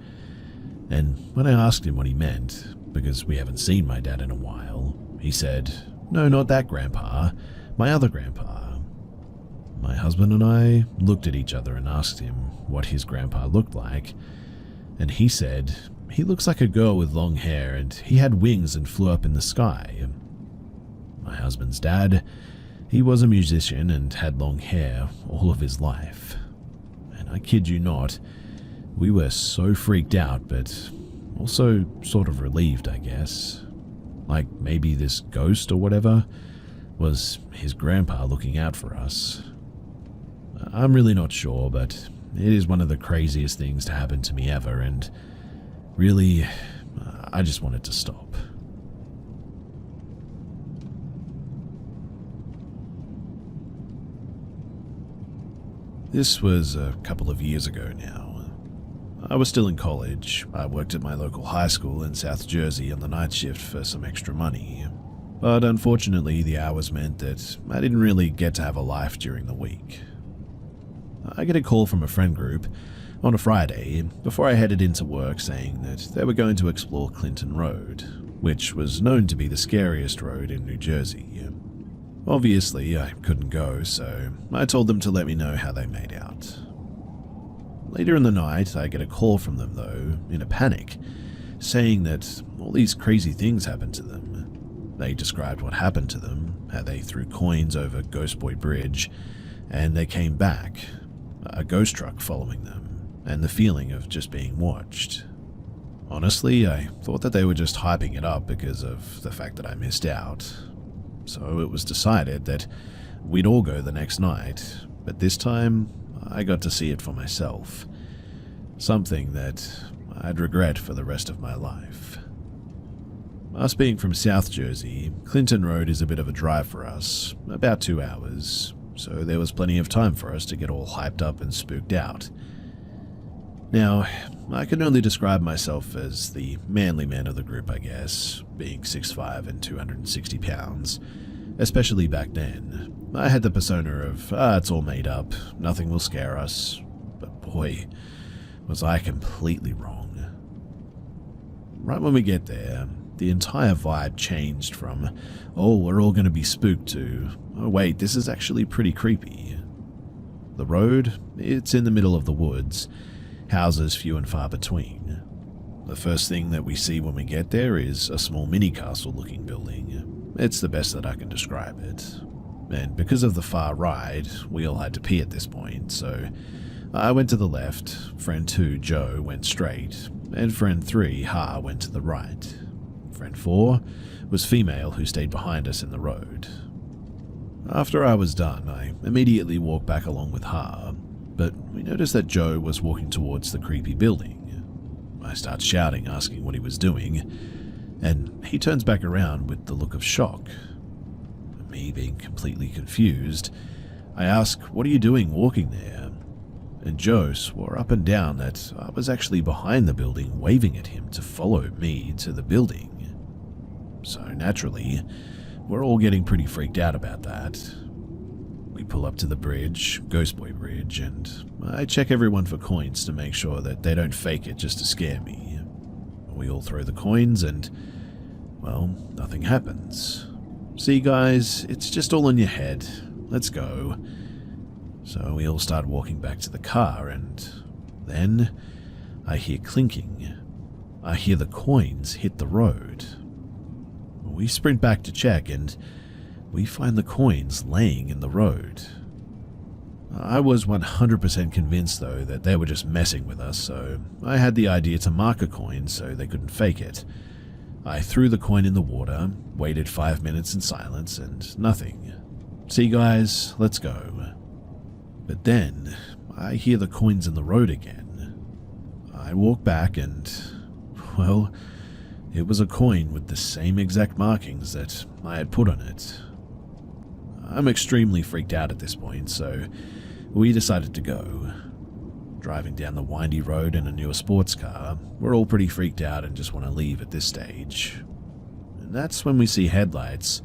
And when I asked him what he meant, because we haven't seen my dad in a while, he said, "No, not that Grandpa, my other grandpa." My husband and I looked at each other and asked him what his grandpa looked like, and he said, "He looks like a girl with long hair and he had wings and flew up in the sky." My husband's dad, he was a musician and had long hair all of his life. And I kid you not, we were so freaked out, but also sort of relieved, I guess. Like maybe this ghost or whatever was his grandpa looking out for us. I'm really not sure, but it is one of the craziest things to happen to me ever, and really, I just want it to stop. This was a couple of years ago now. I was still in college. I worked at my local high school in South Jersey on the night shift for some extra money. But unfortunately, the hours meant that I didn't really get to have a life during the week. I get a call from a friend group on a Friday before I headed into work saying that they were going to explore Clinton Road, which was known to be the scariest road in New Jersey. Obviously, I couldn't go, so I told them to let me know how they made out. Later in the night, I get a call from them, though, in a panic, saying that all these crazy things happened to them. They described what happened to them, how they threw coins over Ghost Boy Bridge, and they came back, a ghost truck following them, and the feeling of just being watched. Honestly, I thought that they were just hyping it up because of the fact that I missed out. So it was decided that we'd all go the next night, but this time I got to see it for myself. Something that I'd regret for the rest of my life. Us being from South Jersey, Clinton Road is a bit of a drive for us, about 2 hours, so there was plenty of time for us to get all hyped up and spooked out. Now, I can only describe myself as the manly man of the group, I guess, being 6'5" and 260 pounds, especially back then. I had the persona of, it's all made up, nothing will scare us, but boy, was I completely wrong. Right when we get there, the entire vibe changed from, oh, we're all going to be spooked to, oh wait, this is actually pretty creepy. The road, it's in the middle of the woods, houses few and far between. The first thing that we see when we get there is a small mini-castle looking building. It's the best that I can describe it. And because of the far ride, we all had to pee at this point, so I went to the left, friend 2, Joe, went straight, and friend 3, Ha, went to the right. Friend 4 was female who stayed behind us in the road. After I was done, I immediately walked back along with Ha, but we noticed that Joe was walking towards the creepy building. I start shouting, asking what he was doing, and he turns back around with the look of shock. Me being completely confused, I ask, "What are you doing walking there?" And Joe swore up and down that I was actually behind the building waving at him to follow me to the building. So naturally, we're all getting pretty freaked out about that. We pull up to the bridge, Ghost Boy Bridge, and I check everyone for coins to make sure that they don't fake it just to scare me. We all throw the coins and, well, nothing happens. See guys, it's just all in your head. Let's go. So we all start walking back to the car, and then I hear clinking. I hear the coins hit the road. We sprint back to check, and we find the coins laying in the road. I was 100% convinced though that they were just messing with us, so I had the idea to mark a coin so they couldn't fake it. I threw the coin in the water, waited 5 minutes in silence, and nothing. See guys, let's go. But then, I hear the coins in the road again. I walk back and, well, it was a coin with the same exact markings that I had put on it. I'm extremely freaked out at this point, so we decided to go. Driving down the windy road in a newer sports car, we're all pretty freaked out and just want to leave at this stage. And that's when we see headlights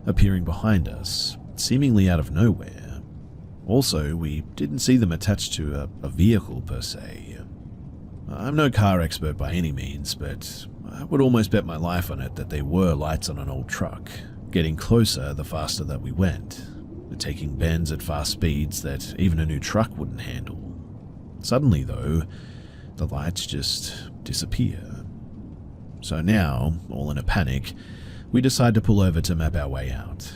appearing behind us, seemingly out of nowhere. Also, we didn't see them attached to a vehicle per se. I'm no car expert by any means, but I would almost bet my life on it that they were lights on an old truck, getting closer the faster that we went, taking bends at fast speeds that even a new truck wouldn't handle. Suddenly, though, the lights just disappear. So now, all in a panic, we decide to pull over to map our way out.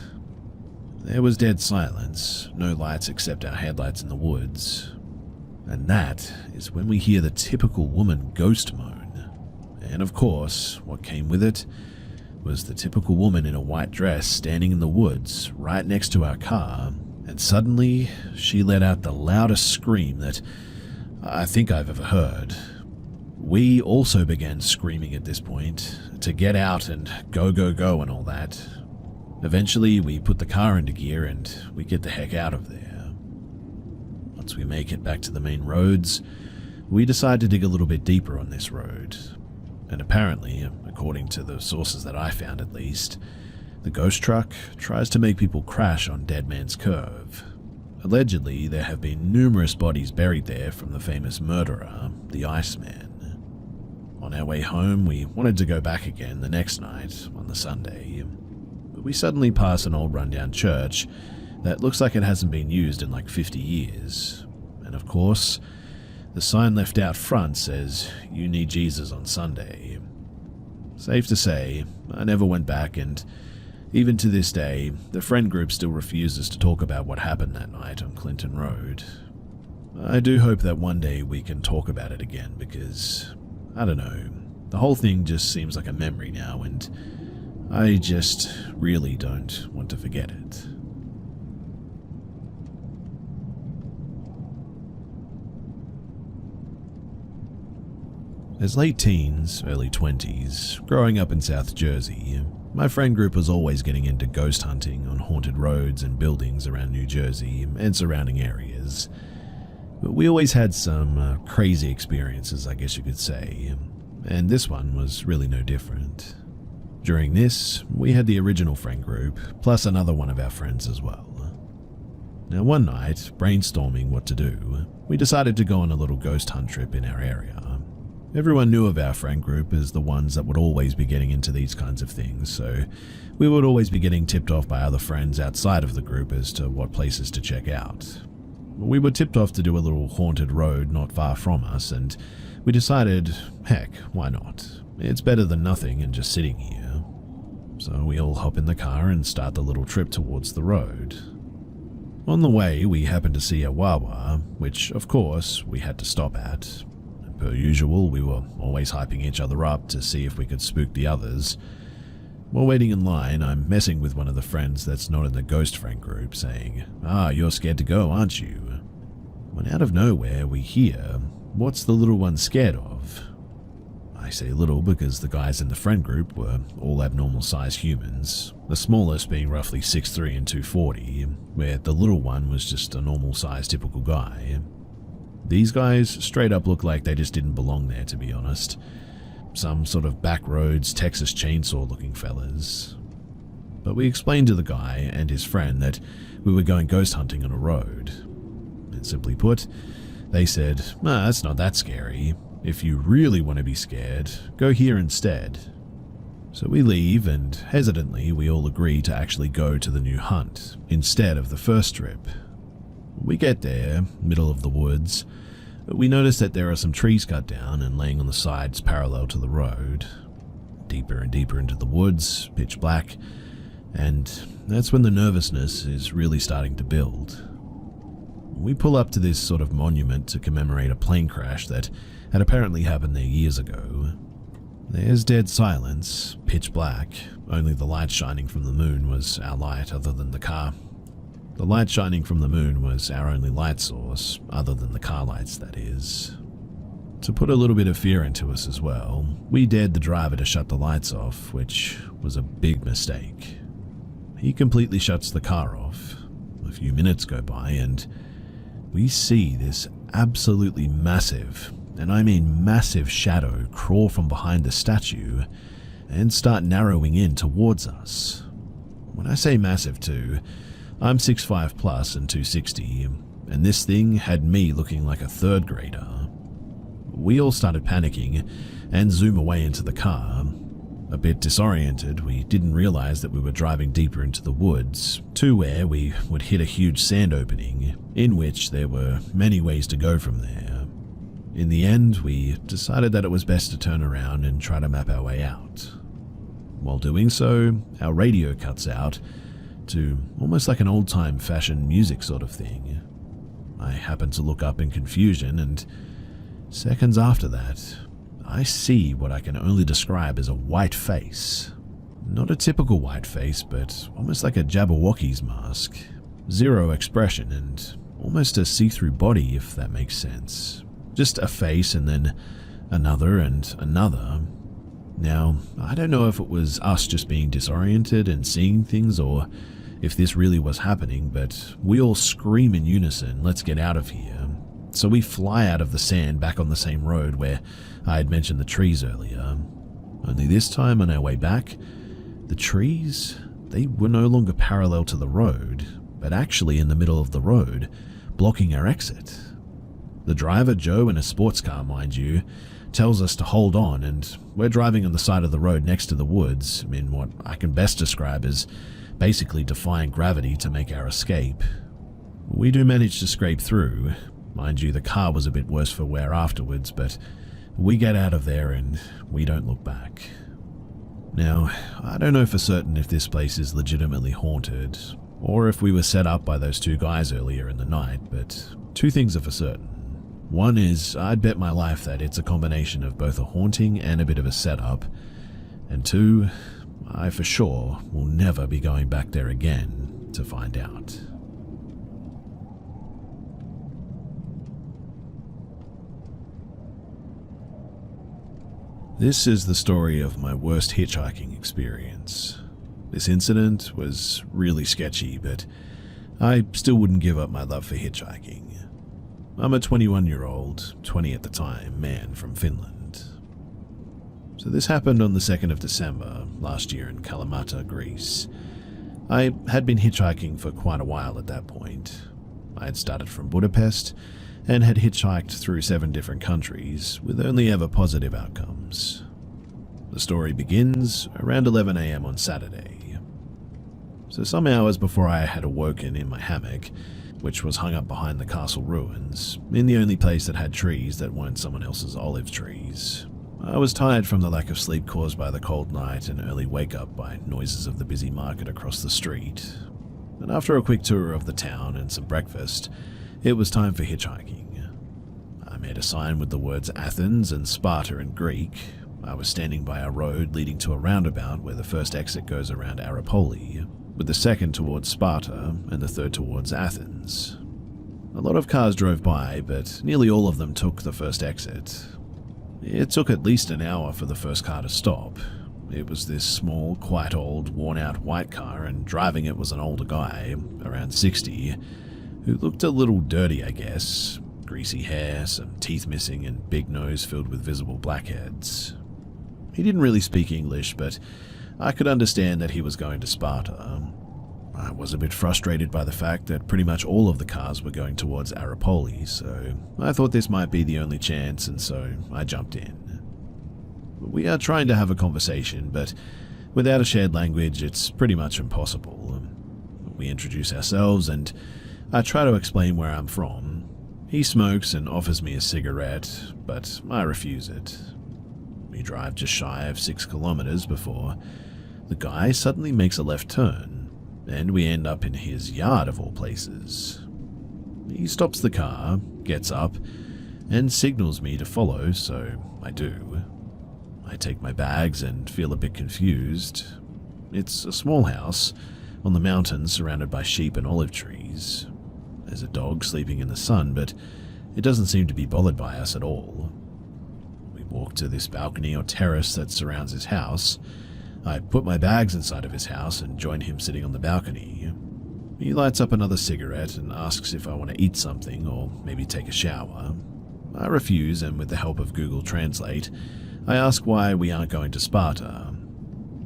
There was dead silence, no lights except our headlights in the woods. And that is when we hear the typical woman ghost moan. And of course, what came with it was the typical woman in a white dress standing in the woods right next to our car, and suddenly she let out the loudest scream that I think I've ever heard. We also began screaming at this point to get out and go, go, go and all that. Eventually, we put the car into gear and we get the heck out of there. Once we make it back to the main roads, we decide to dig a little bit deeper on this road. And apparently, according to the sources that I found at least, the ghost truck tries to make people crash on Dead Man's Curve. Allegedly, there have been numerous bodies buried there from the famous murderer, the Iceman. On our way home, we wanted to go back again the next night, on the Sunday, but we suddenly pass an old rundown church that looks like it hasn't been used in like 50 years. And of course, the sign left out front says, "You need Jesus on Sunday." Safe to say, I never went back, and even to this day, the friend group still refuses to talk about what happened that night on Clinton Road. I do hope that one day we can talk about it again because, I don't know, the whole thing just seems like a memory now, and I just really don't want to forget it. As late teens, early 20s, growing up in South Jersey, my friend group was always getting into ghost hunting on haunted roads and buildings around New Jersey and surrounding areas. But we always had some crazy experiences, I guess you could say, and this one was really no different. During this, we had the original friend group, plus another one of our friends as well. Now one night, brainstorming what to do, we decided to go on a little ghost hunt trip in our area. Everyone knew of our friend group as the ones that would always be getting into these kinds of things, so we would always be getting tipped off by other friends outside of the group as to what places to check out. We were tipped off to do a little haunted road not far from us, and we decided, heck, why not? It's better than nothing and just sitting here. So we all hop in the car and start the little trip towards the road. On the way, we happened to see a Wawa, which, of course, we had to stop at. Per usual, we were always hyping each other up to see if we could spook the others. While waiting in line, I'm messing with one of the friends that's not in the ghost friend group, saying, "You're scared to go, aren't you?" When out of nowhere we hear, "What's the little one scared of?" I say little because the guys in the friend group were all abnormal-sized humans, the smallest being roughly 6'3" and 240, where the little one was just a normal-sized typical guy. These guys straight up look like they just didn't belong there, to be honest. Some sort of backroads Texas Chainsaw looking fellas. But we explained to the guy and his friend that we were going ghost hunting on a road. And simply put, they said, "That's not that scary. If you really want to be scared, go here instead." So we leave, and hesitantly we all agree to actually go to the new hunt instead of the first trip. We get there, middle of the woods. We notice that there are some trees cut down and laying on the sides parallel to the road. Deeper and deeper into the woods, pitch black, and that's when the nervousness is really starting to build. We pull up to this sort of monument to commemorate a plane crash that had apparently happened there years ago. There's dead silence, pitch black. Only the light shining from the moon was our light other than the car. The light shining from the moon was our only light source, other than the car lights, that is. To put a little bit of fear into us as well, we dared the driver to shut the lights off, which was a big mistake. He completely shuts the car off. A few minutes go by and we see this absolutely massive, and I mean massive, shadow crawl from behind the statue and start narrowing in towards us. When I say massive too, I'm 6'5 plus and 260, and this thing had me looking like a third grader. We all started panicking and zoom away into the car. A bit disoriented, we didn't realize that we were driving deeper into the woods, to where we would hit a huge sand opening, in which there were many ways to go from there. In the end, we decided that it was best to turn around and try to map our way out. While doing so, our radio cuts out to almost like an old-time fashion music sort of thing. I happened to look up in confusion, and seconds after that, I see what I can only describe as a white face. Not a typical white face, but almost like a Jabberwocky's mask. Zero expression and almost a see-through body, if that makes sense. Just a face and then another and another. Now, I don't know if it was us just being disoriented and seeing things, or if this really was happening, but we all scream in unison, "Let's get out of here." So we fly out of the sand back on the same road where I had mentioned the trees earlier. Only this time on our way back, the trees, they were no longer parallel to the road, but actually in the middle of the road, blocking our exit. The driver, Joe, in a sports car, mind you, tells us to hold on, and we're driving on the side of the road next to the woods in what I can best describe as basically defying gravity to make our escape. We do manage to scrape through. Mind you, the car was a bit worse for wear afterwards, but we get out of there and we don't look back. Now, I don't know for certain if this place is legitimately haunted, or if we were set up by those two guys earlier in the night, but two things are for certain. One is, I'd bet my life that it's a combination of both a haunting and a bit of a setup, and two, I for sure will never be going back there again to find out. This is the story of my worst hitchhiking experience. This incident was really sketchy, but I still wouldn't give up my love for hitchhiking. I'm a 21-year-old, 20 at the time, man from Finland. So this happened on the 2nd of December last year in Kalamata, Greece. I had been hitchhiking for quite a while at that point. I had started from Budapest and had hitchhiked through 7 different countries with only ever positive outcomes. The story begins around 11 AM on Saturday. So some hours before I had awoken in my hammock, which was hung up behind the castle ruins, in the only place that had trees that weren't someone else's olive trees. I was tired from the lack of sleep caused by the cold night and early wake-up by noises of the busy market across the street. And after a quick tour of the town and some breakfast, it was time for hitchhiking. I made a sign with the words Athens and Sparta in Greek. I was standing by a road leading to a roundabout where the first exit goes around Arapoli, with the second towards Sparta and the third towards Athens. A lot of cars drove by, but nearly all of them took the first exit. It took at least an hour for the first car to stop. It was this small, quite old, worn-out white car, and driving it was an older guy, around 60, who looked a little dirty, I guess. Greasy hair, some teeth missing, and big nose filled with visible blackheads. He didn't really speak English, but I could understand that he was going to Sparta. I was a bit frustrated by the fact that pretty much all of the cars were going towards Arapoli, so I thought this might be the only chance, and so I jumped in. We are trying to have a conversation, but without a shared language, it's pretty much impossible. We introduce ourselves, and I try to explain where I'm from. He smokes and offers me a cigarette, but I refuse it. We drive just shy of 6 kilometers before the guy suddenly makes a left turn, and we end up in his yard of all places. He stops the car, gets up, and signals me to follow, so I do. I take my bags and feel a bit confused. It's a small house on the mountains surrounded by sheep and olive trees. There's a dog sleeping in the sun, but it doesn't seem to be bothered by us at all. We walk to this balcony or terrace that surrounds his house. I put my bags inside of his house and join him sitting on the balcony. He lights up another cigarette and asks if I want to eat something or maybe take a shower. I refuse, and with the help of Google Translate, I ask why we aren't going to Sparta.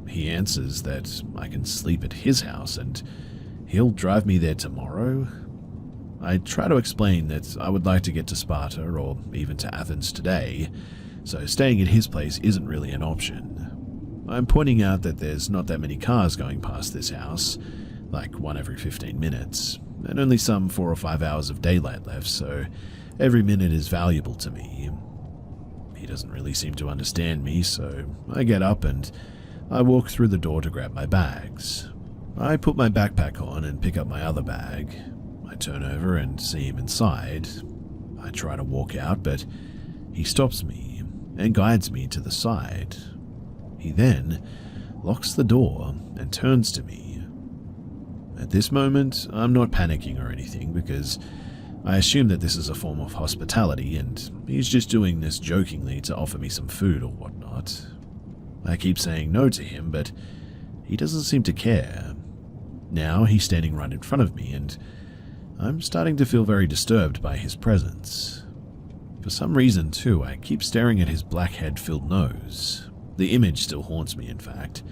He answers that I can sleep at his house and he'll drive me there tomorrow. I try to explain that I would like to get to Sparta or even to Athens today, so staying at his place isn't really an option. I'm pointing out that there's not that many cars going past this house, like one every 15 minutes, and only some 4 or 5 hours of daylight left, so every minute is valuable to me. He doesn't really seem to understand me, so I get up and I walk through the door to grab my bags. I put my backpack on and pick up my other bag. I turn over and see him inside. I try to walk out, but he stops me and guides me to the side. He then locks the door and turns to me. At this moment, I'm not panicking or anything because I assume that this is a form of hospitality and he's just doing this jokingly to offer me some food or whatnot. I keep saying no to him, but he doesn't seem to care. Now he's standing right in front of me and I'm starting to feel very disturbed by his presence. For some reason, too, I keep staring at his black head-filled nose. The image still haunts me, in fact.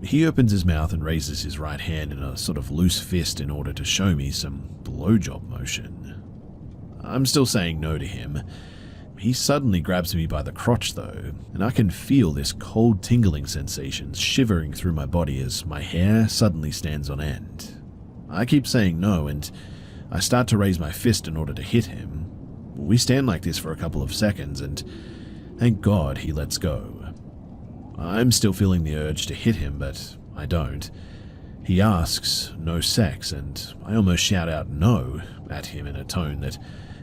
He opens his mouth and raises his right hand in a sort of loose fist in order to show me some blowjob motion. I'm still saying no to him. He suddenly grabs me by the crotch, though, and I can feel this cold tingling sensation shivering through my body as my hair suddenly stands on end. I keep saying no, and I start to raise my fist in order to hit him. We stand like this for a couple of seconds, and thank God he lets go. I'm still feeling the urge to hit him, but I don't. He asks, no sex, and I almost shout out no at him in a tone that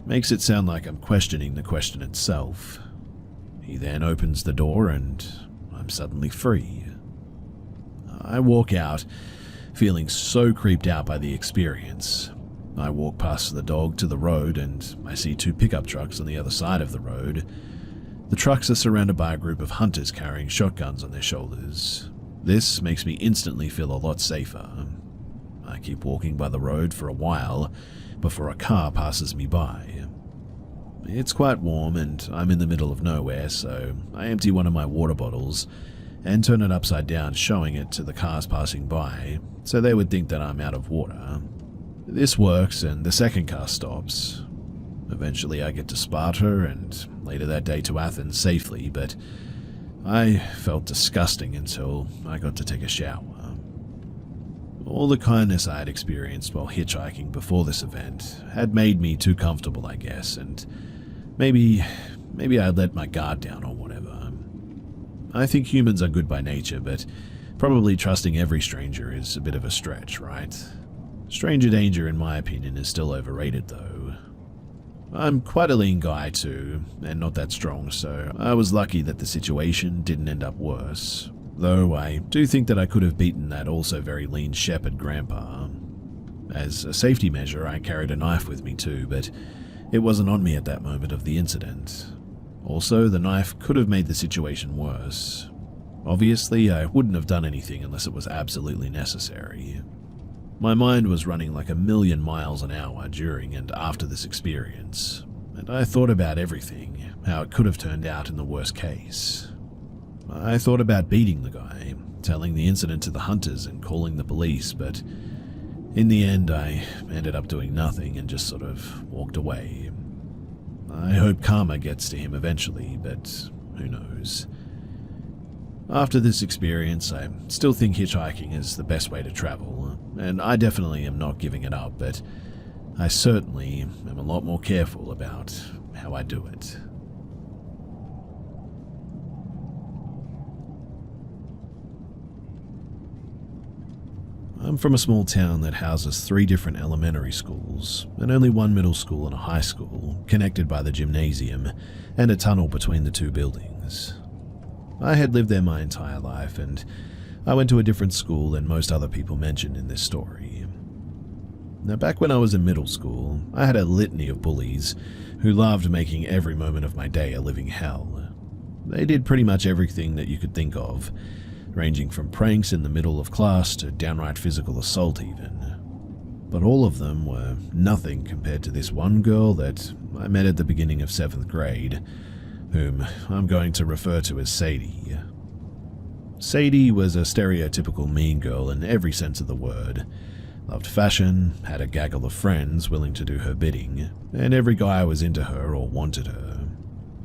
makes it sound like I'm questioning the question itself. He then opens the door, and I'm suddenly free. I walk out, feeling so creeped out by the experience. I walk past the dog to the road and I see 2 pickup trucks on the other side of the road. The trucks are surrounded by a group of hunters carrying shotguns on their shoulders. This makes me instantly feel a lot safer. I keep walking by the road for a while before a car passes me by. It's quite warm and I'm in the middle of nowhere, so I empty one of my water bottles and turn it upside down, showing it to the cars passing by, so they would think that I'm out of water. This works and the second car stops. Eventually I get to Sparta and later that day to Athens safely, but I felt disgusting until I got to take a shower. All the kindness I had experienced while hitchhiking before this event had made me too comfortable, I guess, and maybe I let my guard down or whatever. I think humans are good by nature, but probably trusting every stranger is a bit of a stretch, right? Stranger danger, in my opinion, is still overrated, though. I'm quite a lean guy, too, and not that strong, so I was lucky that the situation didn't end up worse. Though I do think that I could have beaten that also very lean shepherd grandpa. As a safety measure, I carried a knife with me too, but it wasn't on me at that moment of the incident. Also, the knife could have made the situation worse. Obviously, I wouldn't have done anything unless it was absolutely necessary. My mind was running like 1,000,000 miles an hour during and after this experience, and I thought about everything, how it could have turned out in the worst case. I thought about beating the guy, telling the incident to the hunters and calling the police, but in the end I ended up doing nothing and just sort of walked away. I hope karma gets to him eventually, but who knows. After this experience, I still think hitchhiking is the best way to travel, and I definitely am not giving it up, but I certainly am a lot more careful about how I do it. I'm from a small town that houses 3 different elementary schools, and only one middle school and a high school, connected by the gymnasium and a tunnel between the 2 buildings. I had lived there my entire life, and I went to a different school than most other people mentioned in this story. Now, back when I was in middle school, I had a litany of bullies who loved making every moment of my day a living hell. They did pretty much everything that you could think of, ranging from pranks in the middle of class to downright physical assault even. But all of them were nothing compared to this one girl that I met at the beginning of 7th grade, whom I'm going to refer to as Sadie. Sadie was a stereotypical mean girl in every sense of the word. Loved fashion, had a gaggle of friends willing to do her bidding, and every guy was into her or wanted her.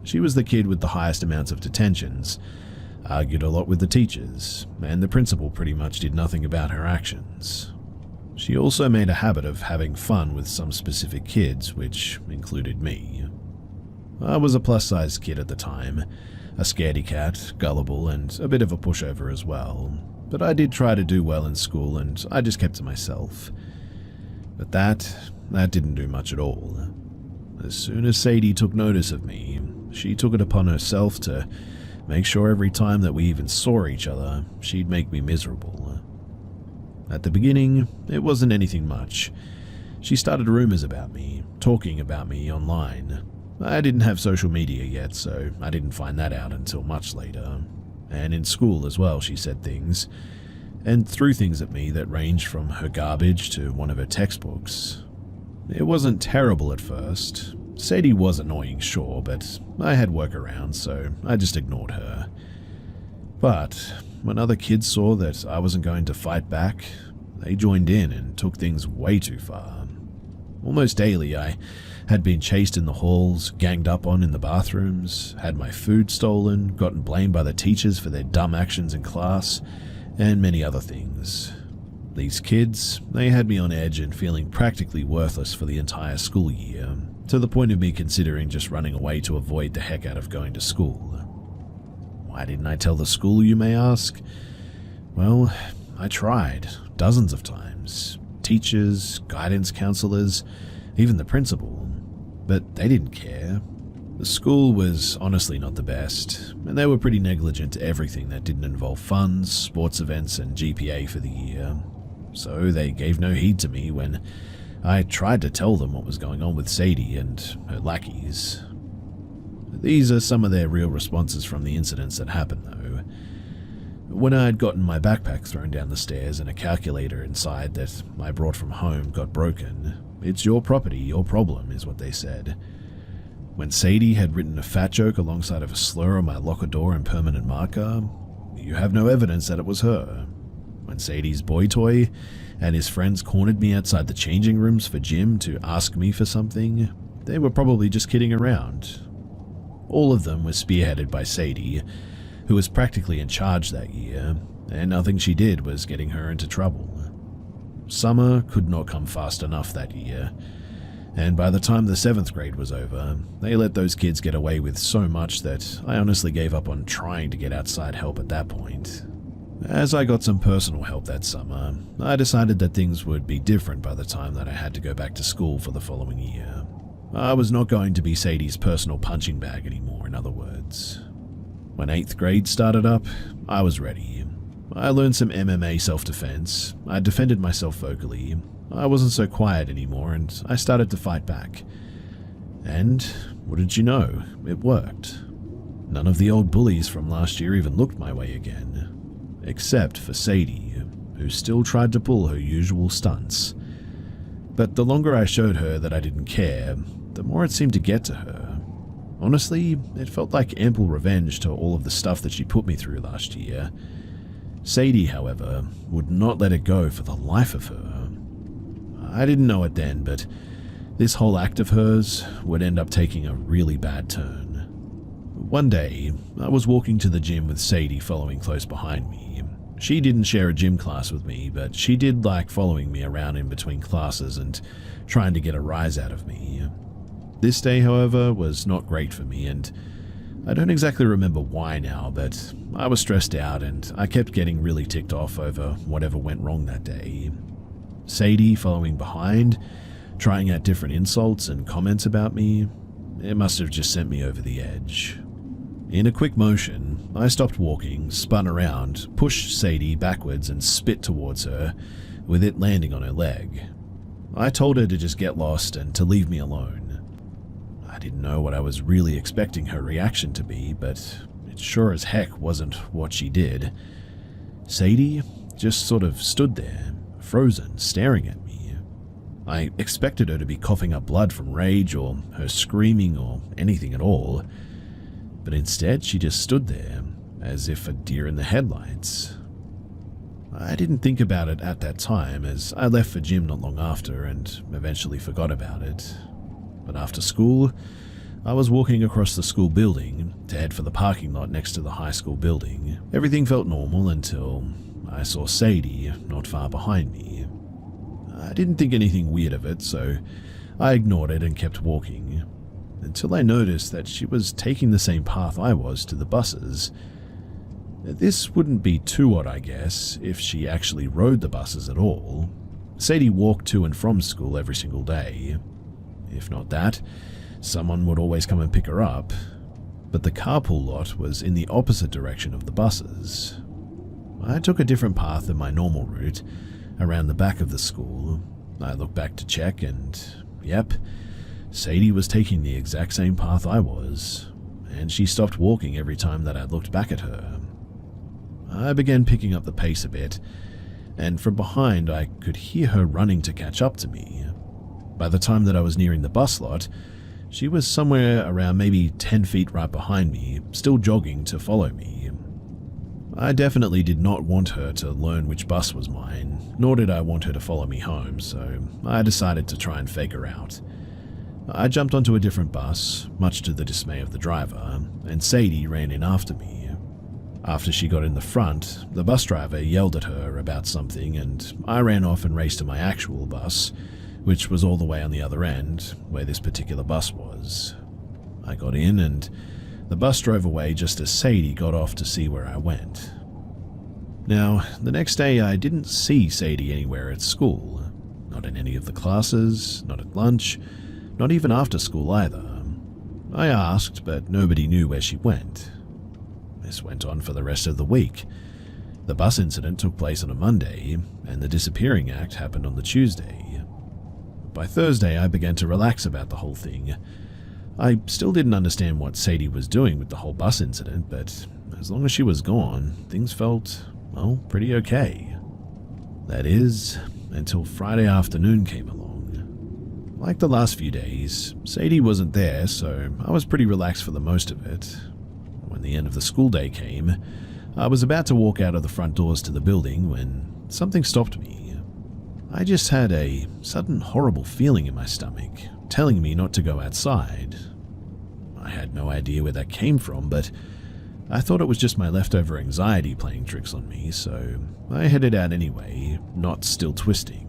She was the kid with the highest amounts of detentions, argued a lot with the teachers, and the principal pretty much did nothing about her actions. She also made a habit of having fun with some specific kids, which included me. I was a plus-sized kid at the time, a scaredy cat, gullible, and a bit of a pushover as well, but I did try to do well in school and I just kept to myself. But that didn't do much at all. As soon as Sadie took notice of me, she took it upon herself to make sure every time that we even saw each other, she'd make me miserable. At the beginning, it wasn't anything much. She started rumors about me, talking about me online. I didn't have social media yet, so I didn't find that out until much later. And in school as well, she said things, and threw things at me that ranged from her garbage to one of her textbooks. It wasn't terrible at first. Sadie was annoying, sure, but I had workarounds, so I just ignored her. But when other kids saw that I wasn't going to fight back, they joined in and took things way too far. Almost daily, I had been chased in the halls, ganged up on in the bathrooms, had my food stolen, gotten blamed by the teachers for their dumb actions in class, and many other things. These kids, they had me on edge and feeling practically worthless for the entire school year, to the point of me considering just running away to avoid the heck out of going to school. Why didn't I tell the school, you may ask? Well, I tried, dozens of times. Teachers, guidance counselors, even the principal. But they didn't care. The school was honestly not the best, and they were pretty negligent to everything that didn't involve funds, sports events, and GPA for the year. So they gave no heed to me when I tried to tell them what was going on with Sadie and her lackeys. These are some of their real responses from the incidents that happened, though. When I had gotten my backpack thrown down the stairs and a calculator inside that I brought from home got broken, "It's your property, your problem," is what they said. When Sadie had written a fat joke alongside of a slur on my locker door in permanent marker, you have no evidence that it was her. When Sadie's boy toy and his friends cornered me outside the changing rooms for gym to ask me for something, they were probably just kidding around. All of them were spearheaded by Sadie, who was practically in charge that year, and nothing she did was getting her into trouble. Summer could not come fast enough that year, and by the time the 7th grade was over, they let those kids get away with so much that I honestly gave up on trying to get outside help at that point. As I got some personal help that summer, I decided that things would be different by the time that I had to go back to school for the following year. I was not going to be Sadie's personal punching bag anymore, in other words. When 8th grade started up, I was ready. I learned some MMA self-defense, I defended myself vocally, I wasn't so quiet anymore, and I started to fight back. And, wouldn't you know, it worked. None of the old bullies from last year even looked my way again. Except for Sadie, who still tried to pull her usual stunts. But the longer I showed her that I didn't care, the more it seemed to get to her. Honestly, it felt like ample revenge to all of the stuff that she put me through last year. Sadie, however, would not let it go for the life of her. I didn't know it then, but this whole act of hers would end up taking a really bad turn. One day, I was walking to the gym with Sadie following close behind me. She didn't share a gym class with me, but she did like following me around in between classes and trying to get a rise out of me. This day, however, was not great for me, and I don't exactly remember why now, but I was stressed out and I kept getting really ticked off over whatever went wrong that day. Sadie following behind, trying out different insults and comments about me, it must have just sent me over the edge. In a quick motion, I stopped walking, spun around, pushed Sadie backwards and spit towards her, with it landing on her leg. I told her to just get lost and to leave me alone. I didn't know what I was really expecting her reaction to be, but it sure as heck wasn't what she did. Sadie just sort of stood there, frozen, staring at me. I expected her to be coughing up blood from rage or her screaming or anything at all, but instead she just stood there, as if a deer in the headlights. I didn't think about it at that time, as I left for gym not long after and eventually forgot about it. But after school, I was walking across the school building to head for the parking lot next to the high school building. Everything felt normal until I saw Sadie not far behind me. I didn't think anything weird of it, so I ignored it and kept walking, until I noticed that she was taking the same path I was to the buses. This wouldn't be too odd, I guess, if she actually rode the buses at all. Sadie walked to and from school every single day. If not that, someone would always come and pick her up. But the carpool lot was in the opposite direction of the buses. I took a different path than my normal route, around the back of the school. I looked back to check and, yep, Sadie was taking the exact same path I was, and she stopped walking every time that I looked back at her. I began picking up the pace a bit, and from behind I could hear her running to catch up to me. By the time that I was nearing the bus lot, she was somewhere around maybe 10 feet right behind me, still jogging to follow me. I definitely did not want her to learn which bus was mine, nor did I want her to follow me home, so I decided to try and fake her out. I jumped onto a different bus, much to the dismay of the driver, and Sadie ran in after me. After she got in the front, the bus driver yelled at her about something, and I ran off and raced to my actual bus, which was all the way on the other end, where this particular bus was. I got in, and the bus drove away just as Sadie got off to see where I went. Now, the next day I didn't see Sadie anywhere at school. Not in any of the classes, not at lunch, not even after school either. I asked, but nobody knew where she went. This went on for the rest of the week. The bus incident took place on a Monday, and the disappearing act happened on the Tuesday. By Thursday, I began to relax about the whole thing. I still didn't understand what Sadie was doing with the whole bus incident, but as long as she was gone, things felt, well, pretty okay. That is, until Friday afternoon came along. Like the last few days, Sadie wasn't there, so I was pretty relaxed for the most of it. When the end of the school day came, I was about to walk out of the front doors to the building when something stopped me. I just had a sudden horrible feeling in my stomach, telling me not to go outside. I had no idea where that came from, but I thought it was just my leftover anxiety playing tricks on me, so I headed out anyway, not still twisting.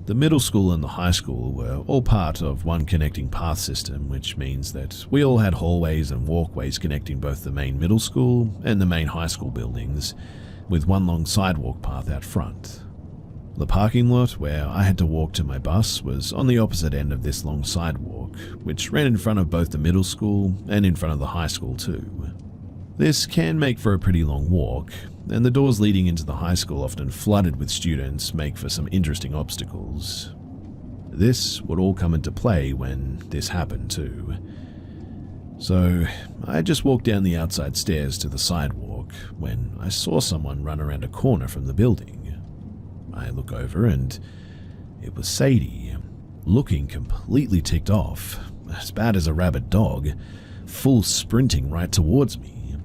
The middle school and the high school were all part of one connecting path system, which means that we all had hallways and walkways connecting both the main middle school and the main high school buildings, with one long sidewalk path out front. The parking lot where I had to walk to my bus was on the opposite end of this long sidewalk, which ran in front of both the middle school and in front of the high school too. This can make for a pretty long walk, and the doors leading into the high school, often flooded with students, make for some interesting obstacles. This would all come into play when this happened too. So I just walked down the outside stairs to the sidewalk when I saw someone run around a corner from the building. I look over and it was Sadie, looking completely ticked off, as bad as a rabid dog, full sprinting right towards me.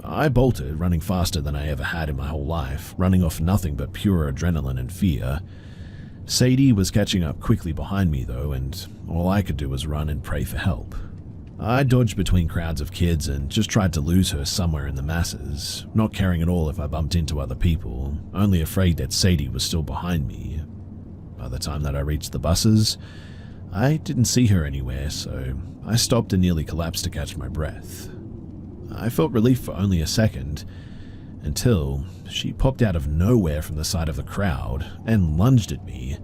I bolted, running faster than I ever had in my whole life, running off nothing but pure adrenaline and fear. Sadie was catching up quickly behind me though, and all I could do was run and pray for help. I dodged between crowds of kids and just tried to lose her somewhere in the masses, not caring at all if I bumped into other people, only afraid that Sadie was still behind me. By the time that I reached the buses, I didn't see her anywhere, so I stopped and nearly collapsed to catch my breath. I felt relief for only a second, until she popped out of nowhere from the side of the crowd and lunged at me.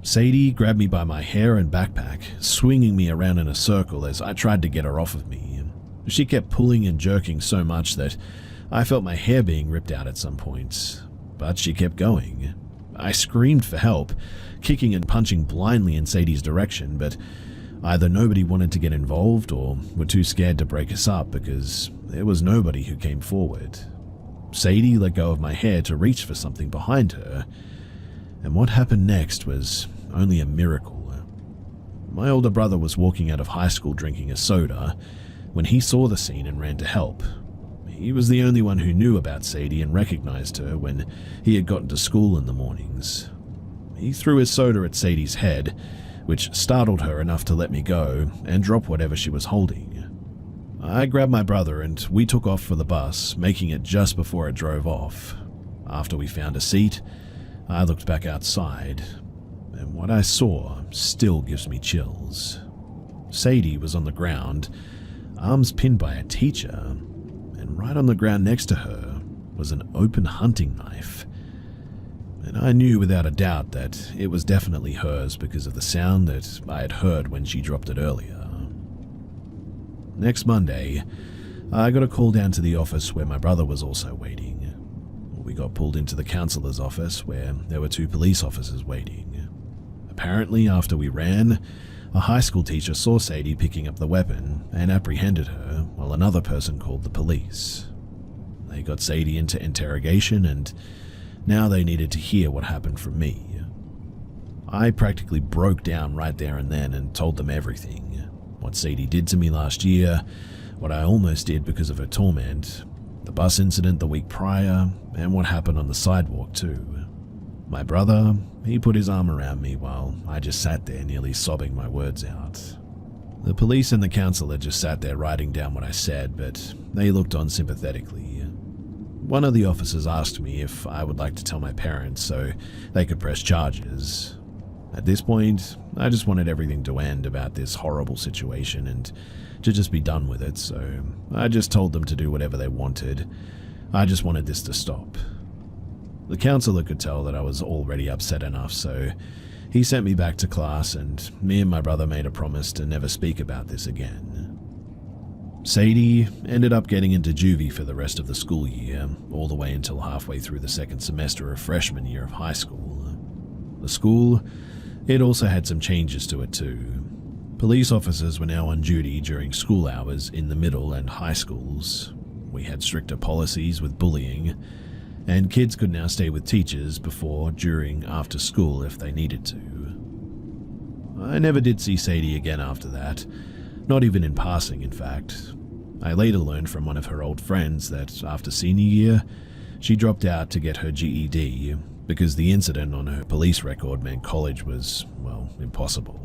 Sadie grabbed me by my hair and backpack, swinging me around in a circle as I tried to get her off of me. She kept pulling and jerking so much that I felt my hair being ripped out at some point, but she kept going. I screamed for help, kicking and punching blindly in Sadie's direction, but either nobody wanted to get involved or were too scared to break us up because there was nobody who came forward. Sadie let go of my hair to reach for something behind her, and what happened next was only a miracle. My older brother was walking out of high school drinking a soda when he saw the scene and ran to help. He was the only one who knew about Sadie and recognized her when he had gotten to school in the mornings. He threw his soda at Sadie's head, which startled her enough to let me go and drop whatever she was holding. I grabbed my brother and we took off for the bus, making it just before it drove off. After we found a seat, I looked back outside, and what I saw still gives me chills. Sadie was on the ground, arms pinned by a teacher, and right on the ground next to her was an open hunting knife. And I knew without a doubt that it was definitely hers because of the sound that I had heard when she dropped it earlier. Next Monday, I got a call down to the office where my brother was also waiting. We got pulled into the counselor's office where there were 2 police officers waiting. Apparently, after we ran, a high school teacher saw Sadie picking up the weapon and apprehended her while another person called the police. They got Sadie into interrogation and now they needed to hear what happened from me. I practically broke down right there and then and told them everything. What Sadie did to me last year, what I almost did because of her torment, the bus incident the week prior, and what happened on the sidewalk too. My brother, he put his arm around me while I just sat there nearly sobbing my words out. The police and the counselor just sat there writing down what I said, but they looked on sympathetically. One of the officers asked me if I would like to tell my parents so they could press charges. At this point, I just wanted everything to end about this horrible situation and to just be done with it, so I just told them to do whatever they wanted. I just wanted this to stop. The counselor could tell that I was already upset enough, so he sent me back to class and me and my brother made a promise to never speak about this again. Sadie ended up getting into juvie for the rest of the school year, all the way until halfway through the second semester of freshman year of high school. The school, it also had some changes to it too. Police officers were now on duty during school hours in the middle and high schools. We had stricter policies with bullying, and kids could now stay with teachers before, during, after school if they needed to. I never did see Sadie again after that, not even in passing in fact. I later learned from one of her old friends that after senior year, she dropped out to get her GED because the incident on her police record meant college was, well, impossible.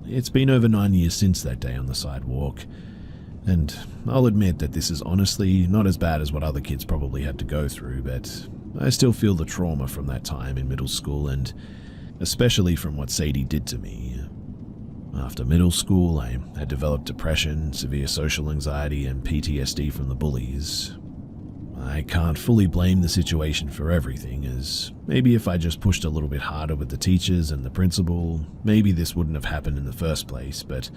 It's been over 9 years since that day on the sidewalk, and I'll admit that this is honestly not as bad as what other kids probably had to go through, but I still feel the trauma from that time in middle school and especially from what Sadie did to me. After middle school, I had developed depression, severe social anxiety, and PTSD from the bullies. I can't fully blame the situation for everything, as maybe if I just pushed a little bit harder with the teachers and the principal, maybe this wouldn't have happened in the first place, but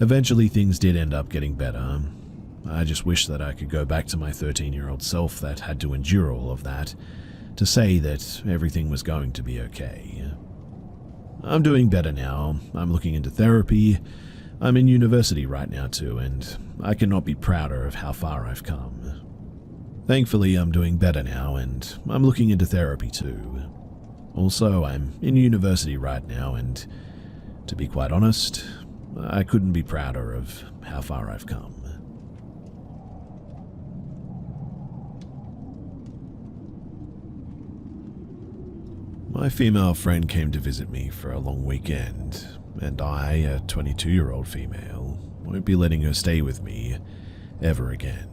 eventually things did end up getting better. I just wish that I could go back to my 13-year-old self that had to endure all of that, to say that everything was going to be okay. I'm doing better now. I'm looking into therapy. I'm in university right now too, and I cannot be prouder of how far I've come. Thankfully, I'm doing better now, and I'm looking into therapy too. Also, I'm in university right now, and to be quite honest, I couldn't be prouder of how far I've come. My female friend came to visit me for a long weekend, and I, a 22-year-old female, won't be letting her stay with me ever again.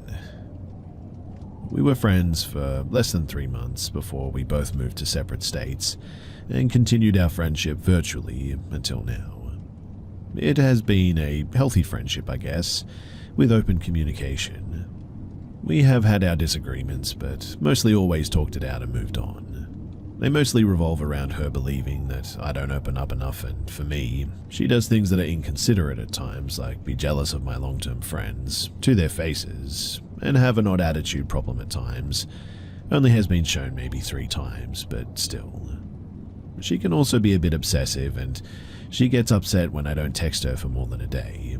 We were friends for less than 3 months before we both moved to separate states, and continued our friendship virtually until now. It has been a healthy friendship, I guess, with open communication. We have had our disagreements, but mostly always talked it out and moved on. They mostly revolve around her believing that I don't open up enough, and for me, she does things that are inconsiderate at times, like be jealous of my long-term friends, to their faces, and have an odd attitude problem at times. Only has been shown maybe 3 times, but still. She can also be a bit obsessive, and she gets upset when I don't text her for more than a day.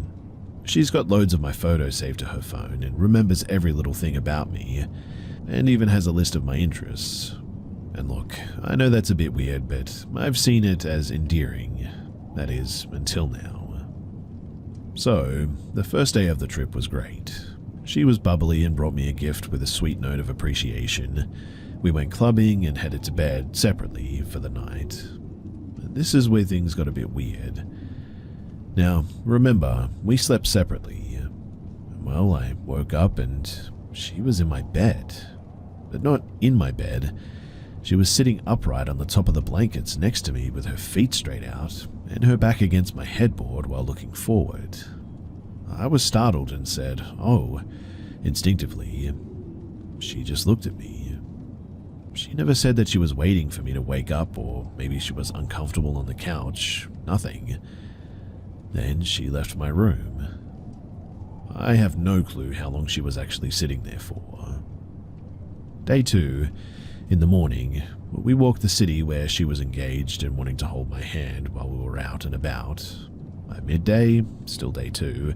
She's got loads of my photos saved to her phone and remembers every little thing about me, and even has a list of my interests. And look, I know that's a bit weird, but I've seen it as endearing. That is, until now. So, the first day of the trip was great. She was bubbly and brought me a gift with a sweet note of appreciation. We went clubbing and headed to bed separately for the night. This is where things got a bit weird. Now, remember, we slept separately. Well, I woke up and she was in my bed. But not in my bed. She was sitting upright on the top of the blankets next to me with her feet straight out and her back against my headboard while looking forward. I was startled and said, "Oh," instinctively. She just looked at me. She never said that she was waiting for me to wake up, or maybe she was uncomfortable on the couch. Nothing. Then she left my room. I have no clue how long she was actually sitting there for. Day 2. In the morning, we walked the city where she was engaged and wanting to hold my hand while we were out and about. By midday, still day 2,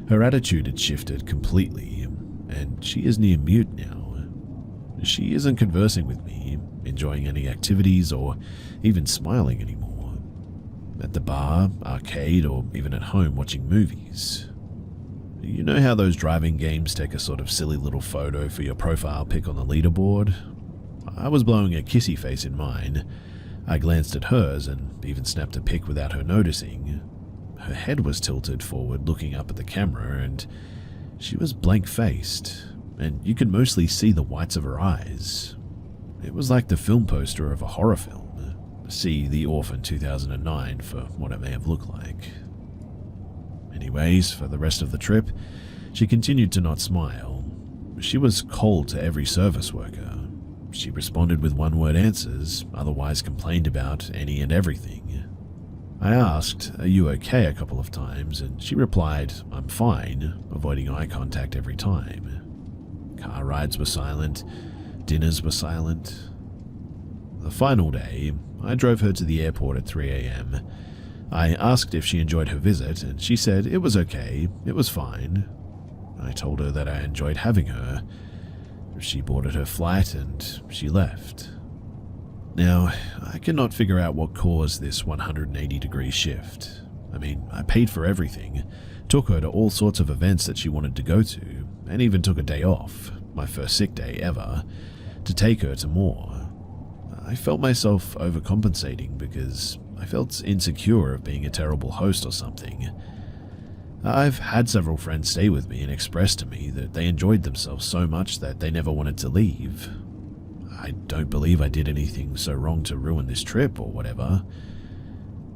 her attitude had shifted completely, and she is near mute now. She isn't conversing with me, enjoying any activities, or even smiling anymore. At the bar, arcade, or even at home watching movies. You know how those driving games take a sort of silly little photo for your profile pic on the leaderboard? I was blowing a kissy face in mine. I glanced at hers and even snapped a pic without her noticing. Her head was tilted forward looking up at the camera, and she was blank-faced, and you could mostly see the whites of her eyes. It was like the film poster of a horror film. See The Orphan 2009 for what it may have looked like. Anyways, for the rest of the trip, she continued to not smile. She was cold to every service worker. She responded with one-word answers, otherwise complained about any and everything. I asked, "Are you okay?" a couple of times, and she replied, "I'm fine," avoiding eye contact every time. Car rides were silent, dinners were silent. The final day, I drove her to the airport at 3 a.m. I asked if she enjoyed her visit, and she said it was okay, it was fine. I told her that I enjoyed having her. She boarded her flight and she left. Now, I cannot figure out what caused this 180-degree shift. I mean, I paid for everything, took her to all sorts of events that she wanted to go to, and even took a day off, my first sick day ever, to take her to more. I felt myself overcompensating because I felt insecure of being a terrible host or something. I've had several friends stay with me and express to me that they enjoyed themselves so much that they never wanted to leave. I don't believe I did anything so wrong to ruin this trip or whatever.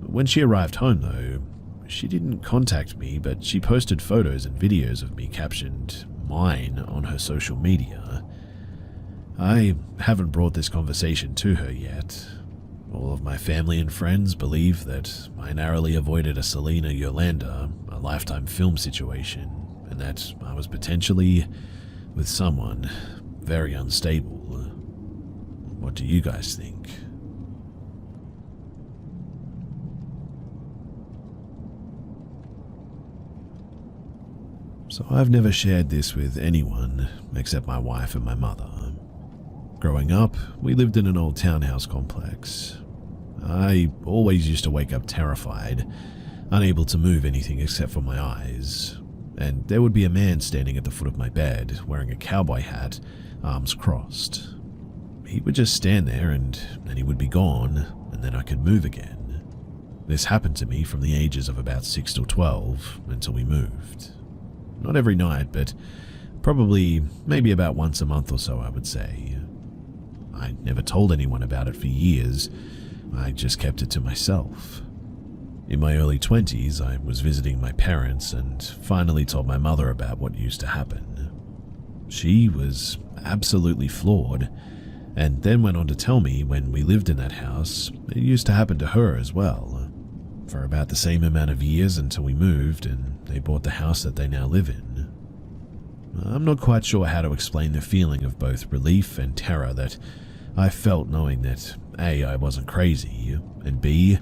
When she arrived home, though, she didn't contact me, but she posted photos and videos of me captioned "mine" on her social media. I haven't brought this conversation to her yet. All of my family and friends believe that I narrowly avoided a Selena Yolanda, a Lifetime film situation, and that I was potentially with someone very unstable. What do you guys think? So I've never shared this with anyone except my wife and my mother. Growing up, we lived in an old townhouse complex. I always used to wake up terrified, unable to move anything except for my eyes, and there would be a man standing at the foot of my bed wearing a cowboy hat, arms crossed. He would just stand there and then he would be gone, and then I could move again. This happened to me from the ages of about 6 to 12 until we moved. Not every night, but probably maybe about once a month or so, I would say. I never told anyone about it for years, I just kept it to myself. In my early 20s, I was visiting my parents and finally told my mother about what used to happen. She was absolutely floored, and then went on to tell me when we lived in that house, it used to happen to her as well, for about the same amount of years until we moved and they bought the house that they now live in. I'm not quite sure how to explain the feeling of both relief and terror that I felt knowing that A, I wasn't crazy, and B,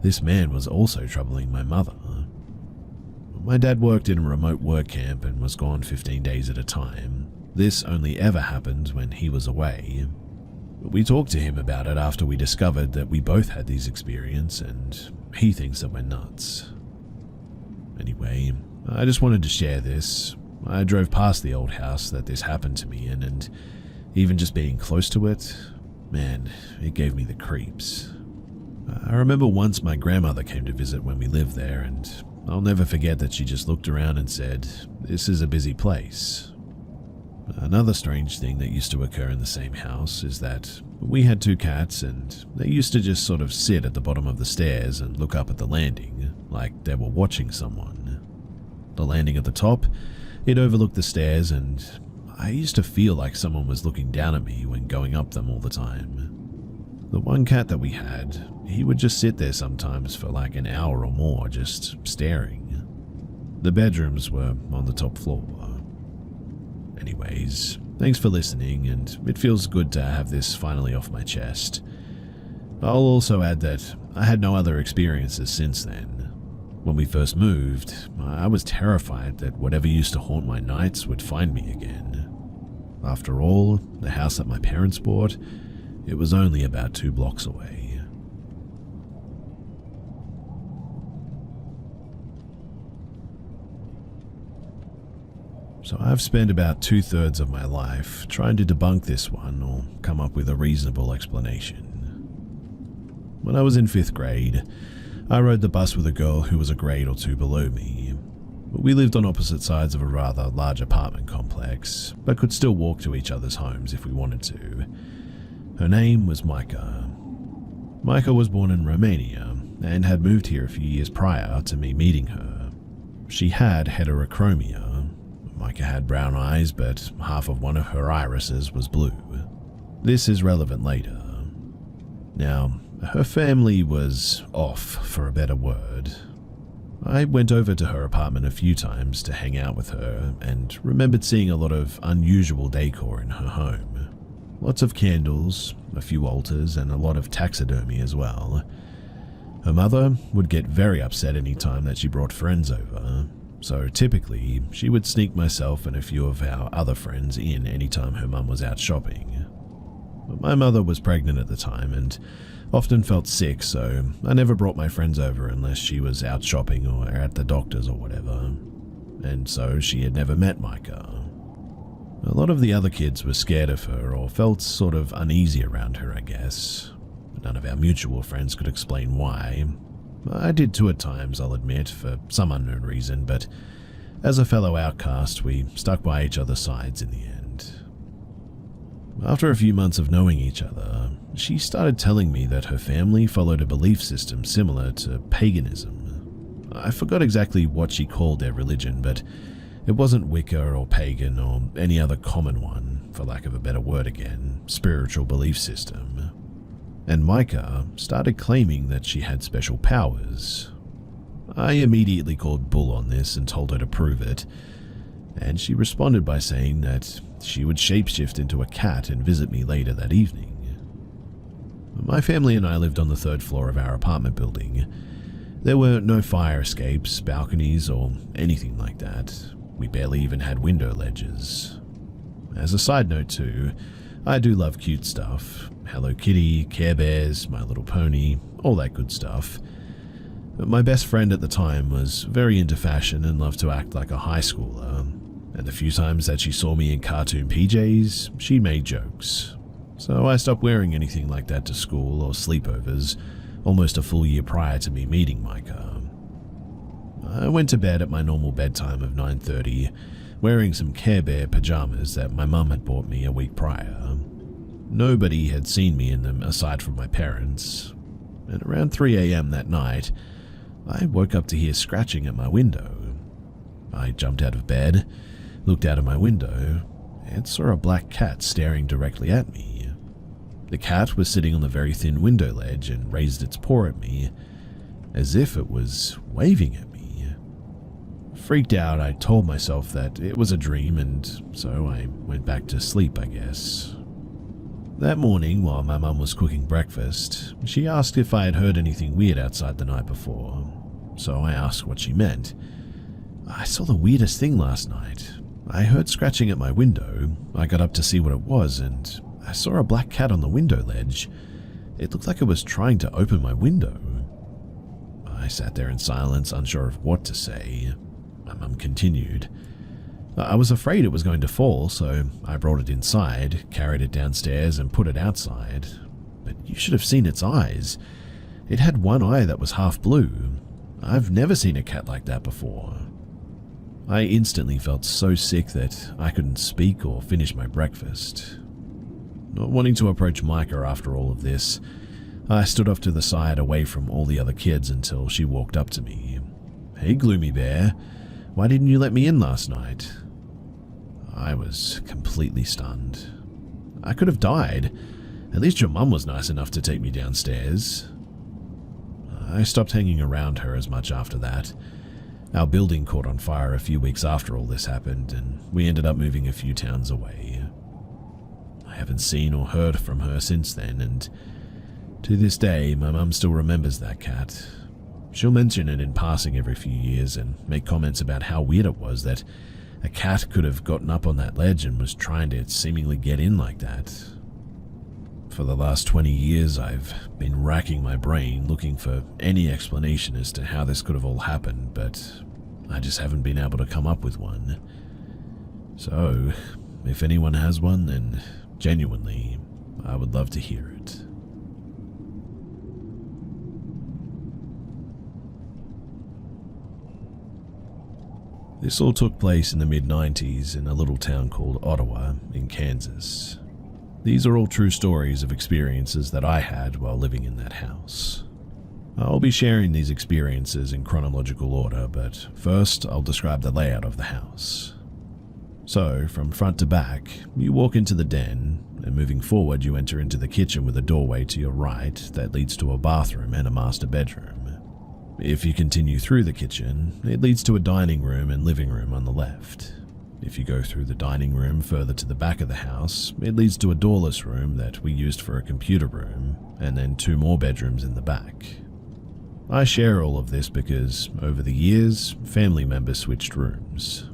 this man was also troubling my mother. My dad worked in a remote work camp and was gone 15 days at a time. This only ever happened when he was away. We talked to him about it after we discovered that we both had these experiences, and he thinks that we're nuts. Anyway, I just wanted to share this. I drove past the old house that this happened to me in, and even just being close to it, man, it gave me the creeps. I remember once my grandmother came to visit when we lived there, and I'll never forget that she just looked around and said, "This is a busy place." Another strange thing that used to occur in the same house is that we had 2 cats, and they used to just sort of sit at the bottom of the stairs and look up at the landing, like they were watching someone. The landing at the top, it overlooked the stairs, and I used to feel like someone was looking down at me when going up them all the time. The one cat that we had, he would just sit there sometimes for like an hour or more just staring. The bedrooms were on the top floor. Anyways, thanks for listening, and it feels good to have this finally off my chest. I'll also add that I had no other experiences since then. When we first moved, I was terrified that whatever used to haunt my nights would find me again. After all, the house that my parents bought, it was only about 2 blocks away. So I've spent about 2/3 of my life trying to debunk this one or come up with a reasonable explanation. When I was in 5th grade, I rode the bus with a girl who was a grade or 2 below me. We lived on opposite sides of a rather large apartment complex, but could still walk to each other's homes if we wanted to. Her name was Micah. Micah was born in Romania and had moved here a few years prior to me meeting her. She had heterochromia. Micah had brown eyes, but half of one of her irises was blue. This is relevant later. Now, her family was off, for a better word. I went over to her apartment a few times to hang out with her and remembered seeing a lot of unusual decor in her home. Lots of candles, a few altars, and a lot of taxidermy as well. Her mother would get very upset any time that she brought friends over. So typically, she would sneak myself and a few of our other friends in anytime her mum was out shopping. But my mother was pregnant at the time and often felt sick, so I never brought my friends over unless she was out shopping or at the doctor's or whatever. And so she had never met Micah. A lot of the other kids were scared of her or felt sort of uneasy around her, I guess. None of our mutual friends could explain why. I did too at times, I'll admit, for some unknown reason, but as a fellow outcast, we stuck by each other's sides in the end. After a few months of knowing each other, she started telling me that her family followed a belief system similar to paganism. I forgot exactly what she called their religion, but it wasn't Wicca or pagan or any other common one, for lack of a better word again, spiritual belief system. And Micah started claiming that she had special powers. I immediately called bull on this and told her to prove it, and she responded by saying that she would shapeshift into a cat and visit me later that evening. My family and I lived on the 3rd floor of our apartment building. There were no fire escapes, balconies, or anything like that. We barely even had window ledges. As a side note too, I do love cute stuff. Hello Kitty, Care Bears, My Little Pony, all that good stuff. My best friend at the time was very into fashion and loved to act like a high schooler, and the few times that she saw me in cartoon PJs, she made jokes. So I stopped wearing anything like that to school or sleepovers, almost a full year prior to me meeting Micah. I went to bed at my normal bedtime of 9:30, wearing some Care Bear pajamas that my mum had bought me a week prior. Nobody had seen me in them aside from my parents. and around 3 a.m. that night, I woke up to hear scratching at my window. I jumped out of bed, looked out of my window, and saw a black cat staring directly at me. The cat was sitting on the very thin window ledge and raised its paw at me, as if it was waving at me. Freaked out, I told myself that it was a dream, and so I went back to sleep, I guess. That morning, while my mum was cooking breakfast, she asked if I had heard anything weird outside the night before, so I asked what she meant. I saw the weirdest thing last night. I heard scratching at my window. I got up to see what it was, and I saw a black cat on the window ledge. It looked like it was trying to open my window. I sat there in silence, unsure of what to say. My mum continued. I was afraid it was going to fall, so I brought it inside, carried it downstairs, and put it outside. But you should have seen its eyes. It had one eye that was half blue. I've never seen a cat like that before. I instantly felt so sick that I couldn't speak or finish my breakfast. Not wanting to approach Micah after all of this, I stood off to the side away from all the other kids until she walked up to me. "Hey, Gloomy Bear, why didn't you let me in last night?" I was completely stunned. I could have died. At least your mum was nice enough to take me downstairs. I stopped hanging around her as much after that. Our building caught on fire a few weeks after all this happened, and we ended up moving a few towns away. I haven't seen or heard from her since then, and to this day, my mum still remembers that cat. She'll mention it in passing every few years and make comments about how weird it was that a cat could have gotten up on that ledge and was trying to seemingly get in like that. For the last 20 years, I've been racking my brain looking for any explanation as to how this could have all happened, but I just haven't been able to come up with one. So, if anyone has one, then genuinely, I would love to hear it. This all took place in the mid-90s in a little town called Ottawa in Kansas. These are all true stories of experiences that I had while living in that house. I'll be sharing these experiences in chronological order, but first I'll describe the layout of the house. So, from front to back, you walk into the den, and moving forward you enter into the kitchen with a doorway to your right that leads to a bathroom and a master bedroom. If you continue through the kitchen, it leads to a dining room and living room on the left. If you go through the dining room further to the back of the house, it leads to a doorless room that we used for a computer room, and then 2 more bedrooms in the back. I share all of this because, over the years, family members switched rooms.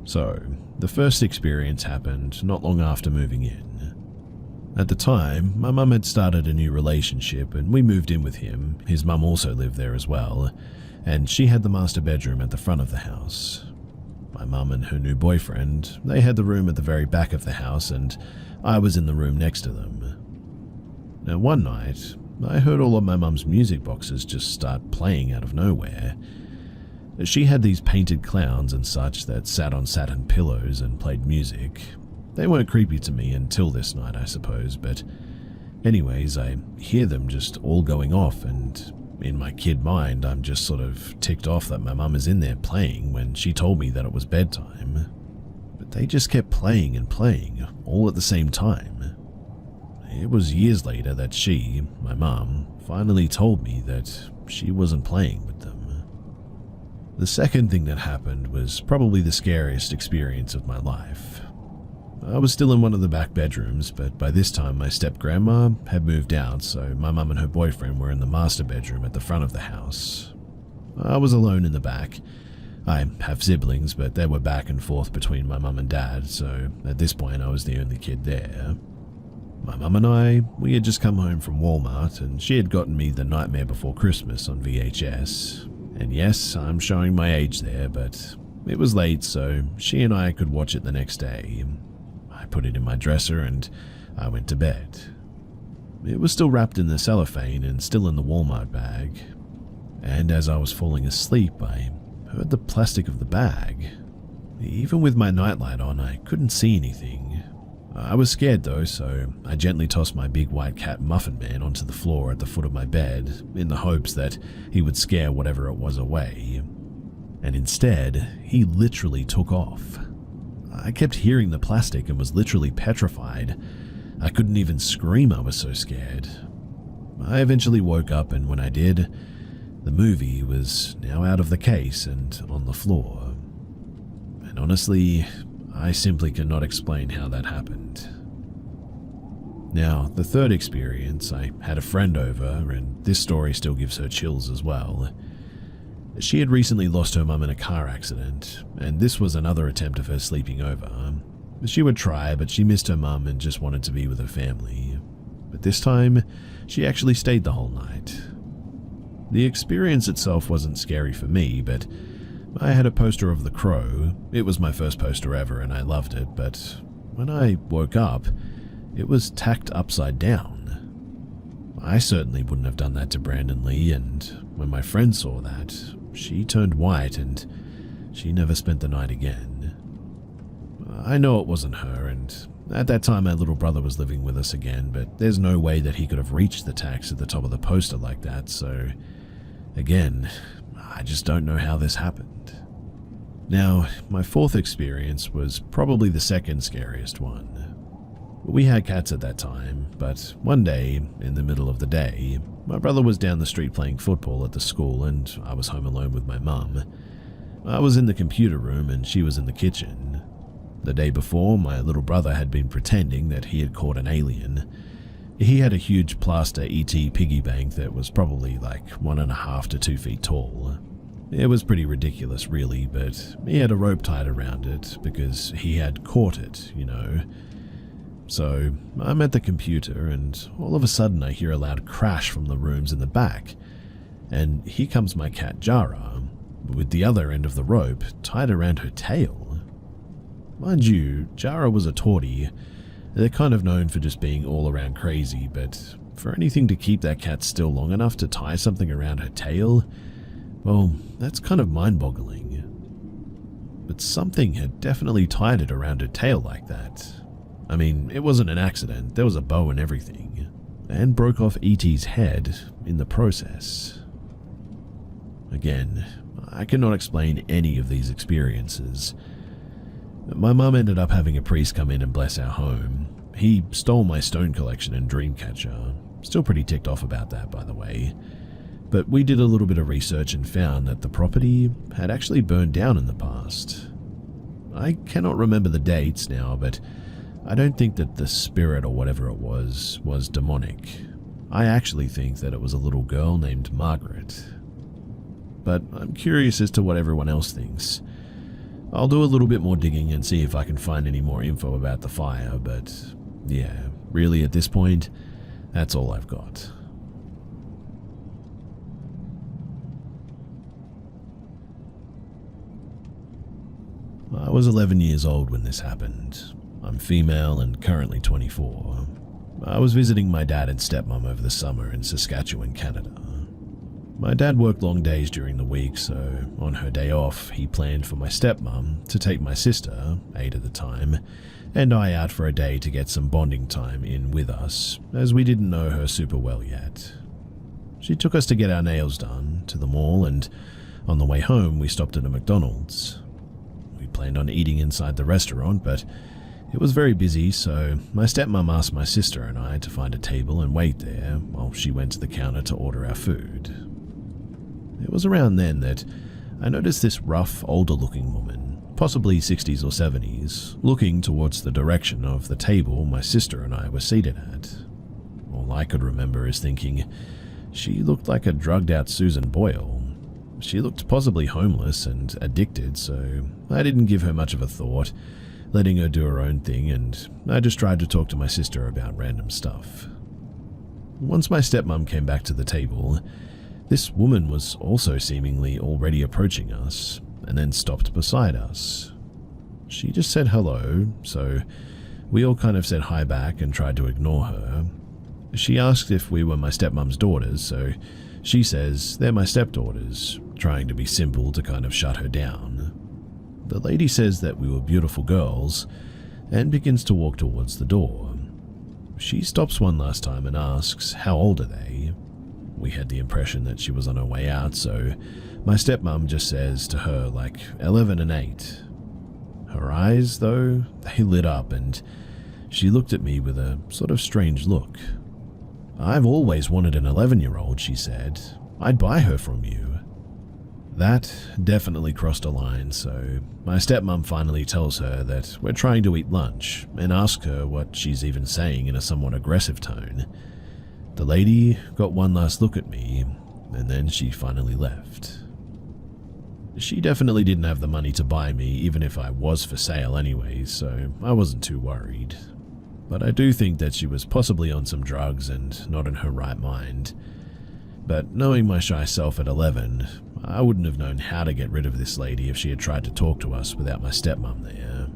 So, the first experience happened not long after moving in. At the time, my mum had started a new relationship and we moved in with him. His mum also lived there as well, and she had the master bedroom at the front of the house. My mum and her new boyfriend, they had the room at the very back of the house, and I was in the room next to them. Now one night, I heard all of my mum's music boxes just start playing out of nowhere. She had these painted clowns and such that sat on satin pillows and played music. They weren't creepy to me until this night, I suppose, but anyways, I hear them just all going off, and in my kid mind, I'm just sort of ticked off that my mum is in there playing when she told me that it was bedtime. But they just kept playing and playing, all at the same time. It was years later that she, my mum, finally told me that she wasn't playing with them. The second thing that happened was probably the scariest experience of my life. I was still in one of the back bedrooms, but by this time my step-grandma had moved out, so my mum and her boyfriend were in the master bedroom at the front of the house. I was alone in the back. I have siblings, but they were back and forth between my mum and dad, so at this point I was the only kid there. My mum and we had just come home from Walmart, and she had gotten me The Nightmare Before Christmas on VHS. And yes, I'm showing my age there, but it was late, so she and I could watch it the next day. I put it in my dresser and I went to bed. It was still wrapped in the cellophane and still in the Walmart bag. And as I was falling asleep, I heard the plastic of the bag. Even with my nightlight on, I couldn't see anything. I was scared though, so I gently tossed my big white cat Muffin Man onto the floor at the foot of my bed in the hopes that he would scare whatever it was away. And instead, he literally took off. I kept hearing the plastic and was literally petrified. I couldn't even scream, I was so scared. I eventually woke up, and when I did, the movie was now out of the case and on the floor. And honestly, I simply cannot explain how that happened. Now, the third experience, I had a friend over, and this story still gives her chills as well. She had recently lost her mum in a car accident, and this was another attempt of her sleeping over. She would try, but she missed her mum and just wanted to be with her family. But this time, she actually stayed the whole night. The experience itself wasn't scary for me, but I had a poster of The Crow. It was my first poster ever and I loved it, but when I woke up, it was tacked upside down. I certainly wouldn't have done that to Brandon Lee, and when my friend saw that, she turned white and she never spent the night again. I know it wasn't her, and at that time my little brother was living with us again, but there's no way that he could have reached the tacks at the top of the poster like that, so again, I just don't know how this happened. Now, my fourth experience was probably the second scariest one. We had cats at that time, but one day, in the middle of the day, my brother was down the street playing football at the school and I was home alone with my mum. I was in the computer room and she was in the kitchen. The day before, my little brother had been pretending that he had caught an alien. He had a huge plaster E.T. piggy bank that was probably like 1.5 to 2 feet tall. It was pretty ridiculous really, but he had a rope tied around it because he had caught it, you know. So I'm at the computer and all of a sudden I hear a loud crash from the rooms in the back, and here comes my cat Jara, with the other end of the rope tied around her tail. Mind you, Jara was a tortie. They're kind of known for just being all around crazy, but for anything to keep that cat still long enough to tie something around her tail, well, that's kind of mind-boggling. But something had definitely tied it around her tail like that. I mean, it wasn't an accident, there was a bow and everything, and broke off E.T.'s head in the process. Again, I cannot explain any of these experiences. My mum ended up having a priest come in and bless our home. He stole my stone collection and Dreamcatcher. Still pretty ticked off about that, by the way. But we did a little bit of research and found that the property had actually burned down in the past. I cannot remember the dates now, but I don't think that the spirit or whatever it was demonic. I actually think that it was a little girl named Margaret. But I'm curious as to what everyone else thinks. I'll do a little bit more digging and see if I can find any more info about the fire, but yeah, really at this point, that's all I've got. I was 11 years old when this happened. I'm female and currently 24. I was visiting my dad and stepmom over the summer in Saskatchewan, Canada. My dad worked long days during the week, so on her day off, he planned for my stepmom to take my sister, 8 at the time, and I out for a day to get some bonding time in with us, as we didn't know her super well yet. She took us to get our nails done, to the mall, and on the way home we stopped at a McDonald's. We planned on eating inside the restaurant, but it was very busy, so my stepmom asked my sister and I to find a table and wait there while she went to the counter to order our food. It was around then that I noticed this rough, older-looking woman, possibly 60s or 70s, looking towards the direction of the table my sister and I were seated at. All I could remember is thinking, she looked like a drugged-out Susan Boyle. She looked possibly homeless and addicted, so I didn't give her much of a thought, letting her do her own thing, and I just tried to talk to my sister about random stuff. Once my stepmom came back to the table, this woman was also seemingly already approaching us, and then stopped beside us. She just said hello, so we all kind of said hi back and tried to ignore her. She asked if we were my stepmom's daughters, so she says they're my stepdaughters, trying to be simple to kind of shut her down. The lady says that we were beautiful girls, and begins to walk towards the door. She stops one last time and asks, how old are they? We had the impression that she was on her way out, so my stepmom just says to her like 11 and 8. Her eyes, though, they lit up and she looked at me with a sort of strange look. I've always wanted an 11-year-old, she said. I'd buy her from you. That definitely crossed a line, so my stepmom finally tells her that we're trying to eat lunch and asks her what she's even saying in a somewhat aggressive tone. The lady got one last look at me, and then she finally left. She definitely didn't have the money to buy me, even if I was for sale anyway, so I wasn't too worried. But I do think that she was possibly on some drugs and not in her right mind. But knowing my shy self at 11, I wouldn't have known how to get rid of this lady if she had tried to talk to us without my stepmom there.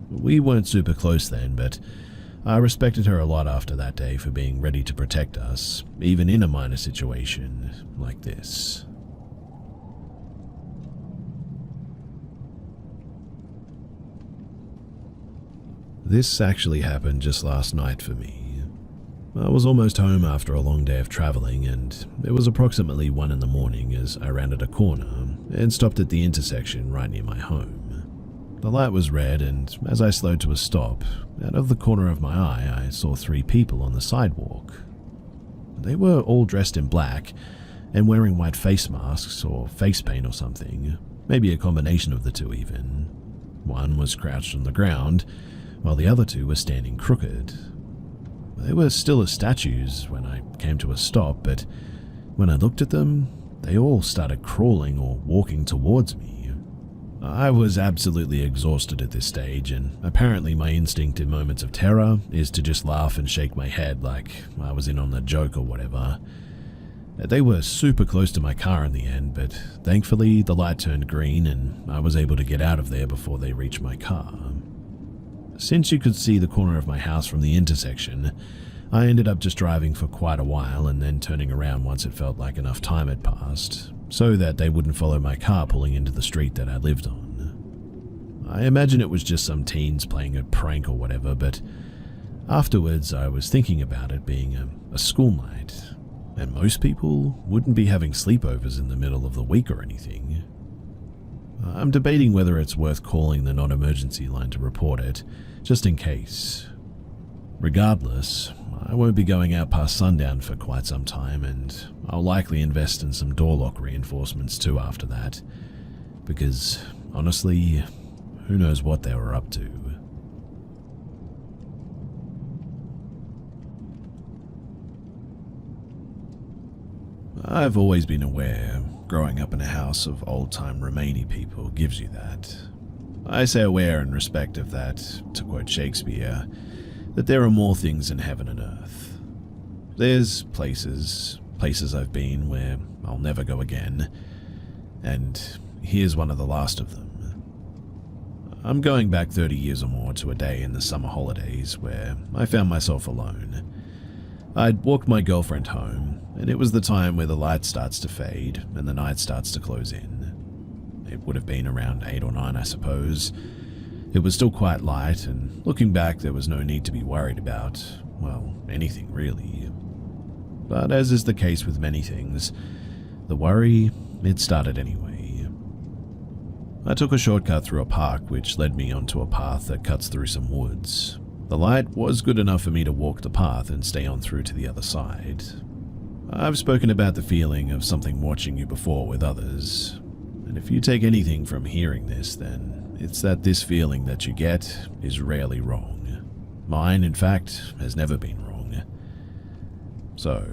We weren't super close then, but I respected her a lot after that day for being ready to protect us, even in a minor situation like this. This actually happened just last night for me. I was almost home after a long day of traveling, and it was approximately 1 in the morning as I rounded a corner and stopped at the intersection right near my home. The light was red, and as I slowed to a stop, out of the corner of my eye I saw 3 people on the sidewalk. They were all dressed in black and wearing white face masks or face paint or something, maybe a combination of the two even. One was crouched on the ground, while the other 2 were standing crooked. They were still as statues when I came to a stop, but when I looked at them, they all started crawling or walking towards me. I was absolutely exhausted at this stage, and apparently my instinct in moments of terror is to just laugh and shake my head like I was in on the joke or whatever. They were super close to my car in the end, but thankfully the light turned green and I was able to get out of there before they reached my car. Since you could see the corner of my house from the intersection, I ended up just driving for quite a while and then turning around once it felt like enough time had passed, so that they wouldn't follow my car pulling into the street that I lived on. I imagine it was just some teens playing a prank or whatever, but afterwards I was thinking about it being a school night, and most people wouldn't be having sleepovers in the middle of the week or anything. I'm debating whether it's worth calling the non-emergency line to report it, just in case. Regardless, I won't be going out past sundown for quite some time, and I'll likely invest in some door lock reinforcements too after that, because honestly, who knows what they were up to. I've always been aware growing up in a house of old-time Romani people gives you that. I say aware in respect of that, to quote Shakespeare, that there are more things in heaven and earth. There's places I've been where I'll never go again, and here's one of the last of them. I'm going back 30 years or more to a day in the summer holidays where I found myself alone. I'd walked my girlfriend home, and it was the time where the light starts to fade and the night starts to close in. It would have been around 8 or 9, I suppose. It was still quite light, and looking back, there was no need to be worried about, well, anything really. But as is the case with many things, the worry, it started anyway. I took a shortcut through a park which led me onto a path that cuts through some woods. The light was good enough for me to walk the path and stay on through to the other side. I've spoken about the feeling of something watching you before with others, and if you take anything from hearing this, then it's that this feeling that you get is rarely wrong. Mine, in fact, has never been wrong. So,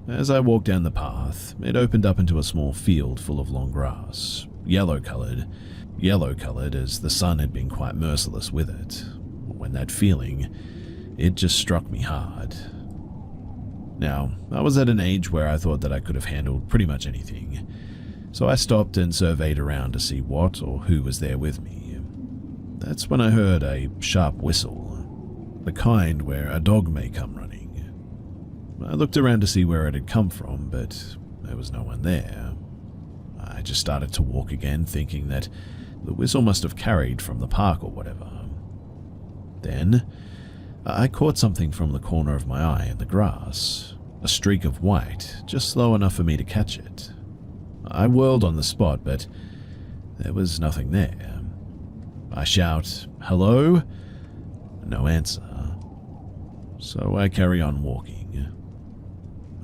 as I walked down the path, it opened up into a small field full of long grass, yellow-colored as the sun had been quite merciless with it. When that feeling, it just struck me hard. Now, I was at an age where I thought that I could have handled pretty much anything, so I stopped and surveyed around to see what or who was there with me. That's when I heard a sharp whistle, the kind where a dog may come running. I looked around to see where it had come from, but there was no one there. I just started to walk again, thinking that the whistle must have carried from the park or whatever. Then, I caught something from the corner of my eye in the grass, a streak of white, just slow enough for me to catch it. I whirled on the spot, but there was nothing there. I shout, "Hello?" No answer. So I carry on walking.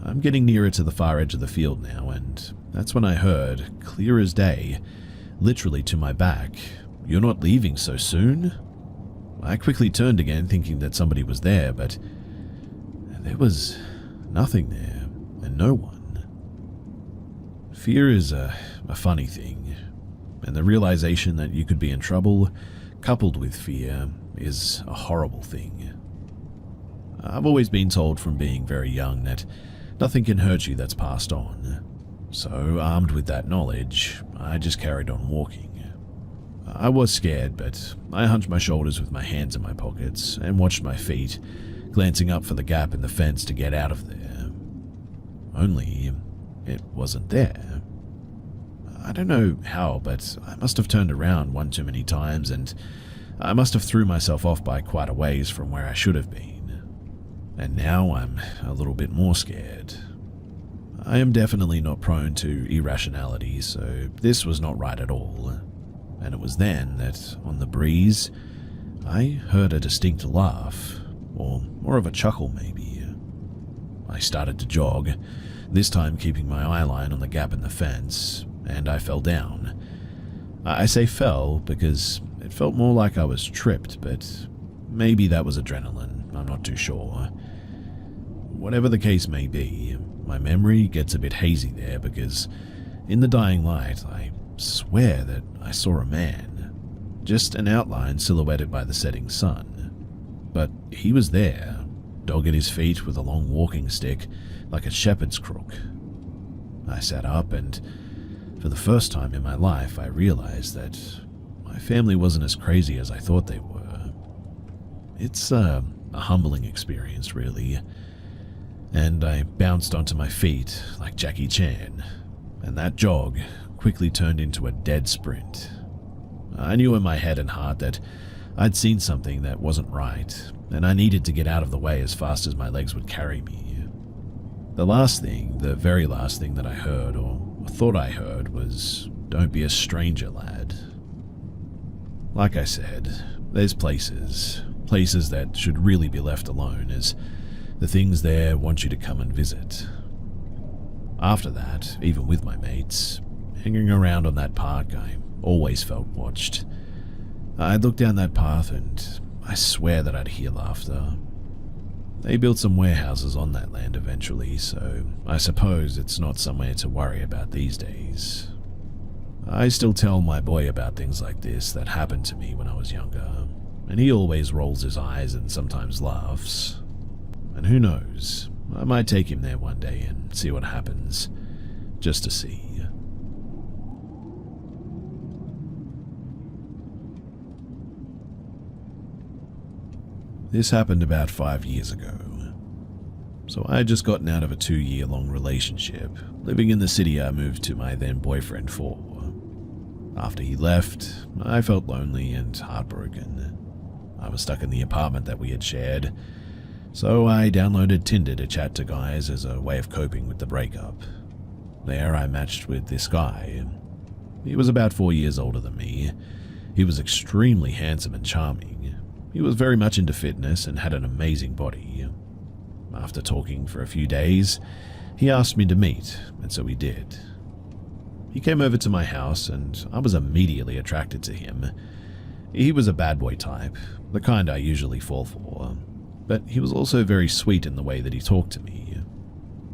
I'm getting nearer to the far edge of the field now, and that's when I heard, clear as day, literally to my back, "You're not leaving so soon?" I quickly turned again, thinking that somebody was there, but there was nothing there, and no one. Fear is a funny thing, and the realization that you could be in trouble, coupled with fear, is a horrible thing. I've always been told from being very young that nothing can hurt you that's passed on. So, armed with that knowledge, I just carried on walking. I was scared, but I hunched my shoulders with my hands in my pockets and watched my feet, glancing up for the gap in the fence to get out of there. Only, it wasn't there. I don't know how, but I must have turned around one too many times, and I must have threw myself off by quite a ways from where I should have been. And now I'm a little bit more scared. I am definitely not prone to irrationality, so this was not right at all. And it was then that, on the breeze, I heard a distinct laugh, or more of a chuckle maybe. I started to jog, this time keeping my eye line on the gap in the fence, and I fell down. I say fell because it felt more like I was tripped, but maybe that was adrenaline, I'm not too sure. Whatever the case may be, my memory gets a bit hazy there because in the dying light, I swear that I saw a man, just an outline silhouetted by the setting sun. But he was there, dog at his feet with a long walking stick like a shepherd's crook. I sat up, and for the first time in my life I realized that my family wasn't as crazy as I thought they were. It's a humbling experience, really. And I bounced onto my feet like Jackie Chan, and that jog quickly turned into a dead sprint. I knew in my head and heart that I'd seen something that wasn't right, and I needed to get out of the way as fast as my legs would carry me. The very last thing that I heard, or thought I heard, was, "Don't be a stranger, lad." Like I said, there's places that should really be left alone, as the things there want you to come and visit. After that, even with my mates, hanging around on that park, I always felt watched. I'd look down that path and I swear that I'd hear laughter. They built some warehouses on that land eventually, so I suppose it's not somewhere to worry about these days. I still tell my boy about things like this that happened to me when I was younger, and he always rolls his eyes and sometimes laughs. And who knows, I might take him there one day and see what happens, just to see. This happened about 5 years ago. So I had just gotten out of a 2-year-long relationship, living in the city I moved to my then boyfriend for. After he left, I felt lonely and heartbroken. I was stuck in the apartment that we had shared, so I downloaded Tinder to chat to guys as a way of coping with the breakup. There I matched with this guy. He was about 4 years older than me. He was extremely handsome and charming. He was very much into fitness and had an amazing body. After talking for a few days, he asked me to meet, and so we did. He came over to my house, and I was immediately attracted to him. He was a bad boy type, the kind I usually fall for, but he was also very sweet in the way that he talked to me.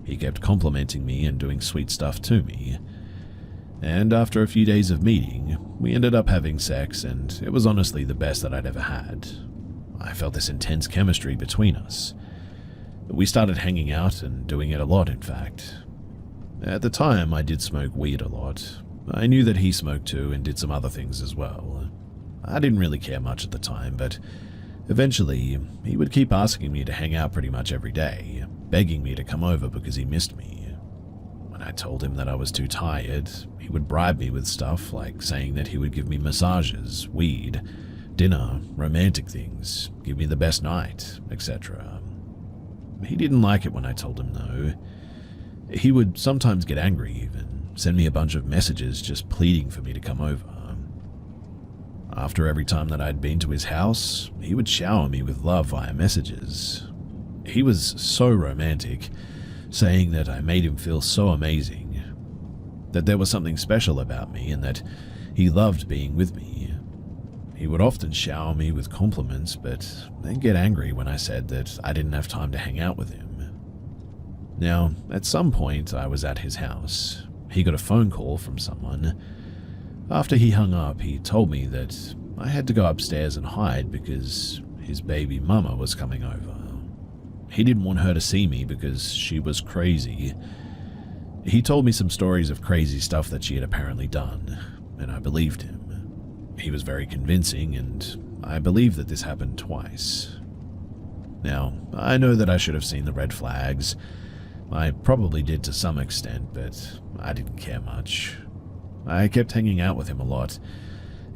He kept complimenting me and doing sweet stuff to me. And after a few days of meeting, we ended up having sex, and it was honestly the best that I'd ever had. I felt this intense chemistry between us. We started hanging out and doing it a lot, in fact. At the time, I did smoke weed a lot. I knew that he smoked too and did some other things as well. I didn't really care much at the time, but eventually, he would keep asking me to hang out pretty much every day, begging me to come over because he missed me. When I told him that I was too tired, he would bribe me with stuff like saying that he would give me massages, weed, dinner, romantic things, give me the best night, etc. He didn't like it when I told him no. He would sometimes get angry even, send me a bunch of messages just pleading for me to come over. After every time that I'd been to his house, he would shower me with love via messages. He was so romantic, saying that I made him feel so amazing, that there was something special about me and that he loved being with me. He would often shower me with compliments, but then get angry when I said that I didn't have time to hang out with him. Now, at some point I was at his house. He got a phone call from someone. After he hung up, he told me that I had to go upstairs and hide because his baby mama was coming over. He didn't want her to see me because she was crazy. He told me some stories of crazy stuff that she had apparently done, and I believed him. He was very convincing, and I believe that this happened twice. Now, I know that I should have seen the red flags. I probably did to some extent, but I didn't care much. I kept hanging out with him a lot,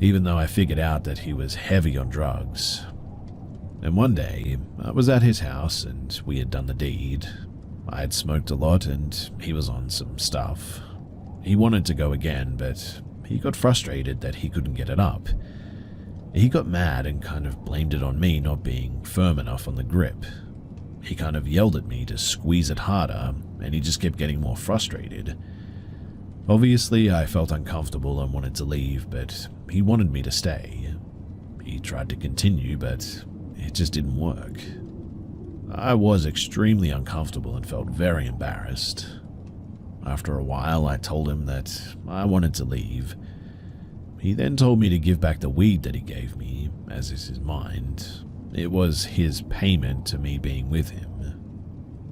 even though I figured out that he was heavy on drugs. And one day, I was at his house and we had done the deed. I had smoked a lot and he was on some stuff. He wanted to go again, but he got frustrated that he couldn't get it up. He got mad and kind of blamed it on me not being firm enough on the grip. He kind of yelled at me to squeeze it harder, and he just kept getting more frustrated. Obviously, I felt uncomfortable and wanted to leave, but he wanted me to stay. He tried to continue, but it just didn't work. I was extremely uncomfortable and felt very embarrassed. After a while, I told him that I wanted to leave. He then told me to give back the weed that he gave me, as is his mind. It was his payment to me being with him.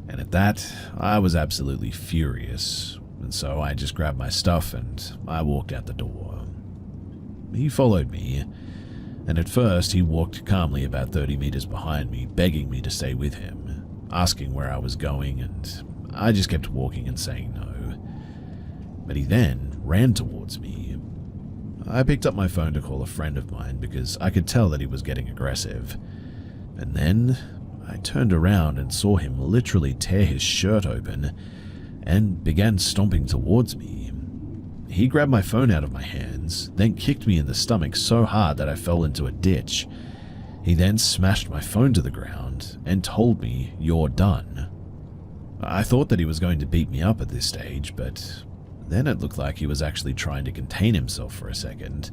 And at that, I was absolutely furious, and so I just grabbed my stuff and I walked out the door. He followed me, and at first he walked calmly about 30 meters behind me, begging me to stay with him, asking where I was going, and I just kept walking and saying no. But he then ran towards me. I picked up my phone to call a friend of mine because I could tell that he was getting aggressive. And then I turned around and saw him literally tear his shirt open and began stomping towards me. He grabbed my phone out of my hands, then kicked me in the stomach so hard that I fell into a ditch. He then smashed my phone to the ground and told me, "You're done." I thought that he was going to beat me up at this stage, but then it looked like he was actually trying to contain himself for a second,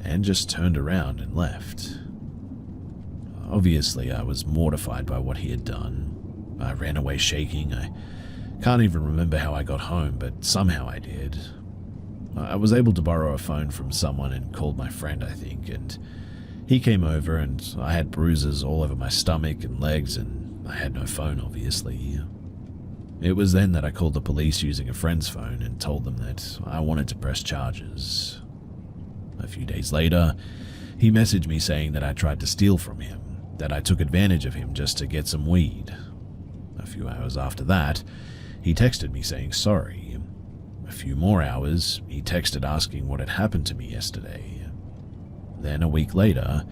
and just turned around and left. Obviously, I was mortified by what he had done. I ran away shaking. I can't even remember how I got home, but somehow I did. I was able to borrow a phone from someone and called my friend, I think, and he came over and I had bruises all over my stomach and legs, and I had no phone, obviously. It was then that I called the police using a friend's phone and told them that I wanted to press charges. A few days later, he messaged me saying that I tried to steal from him, that I took advantage of him just to get some weed. A few hours after that, he texted me saying sorry. A few more hours, he texted asking what had happened to me yesterday. Then a week later,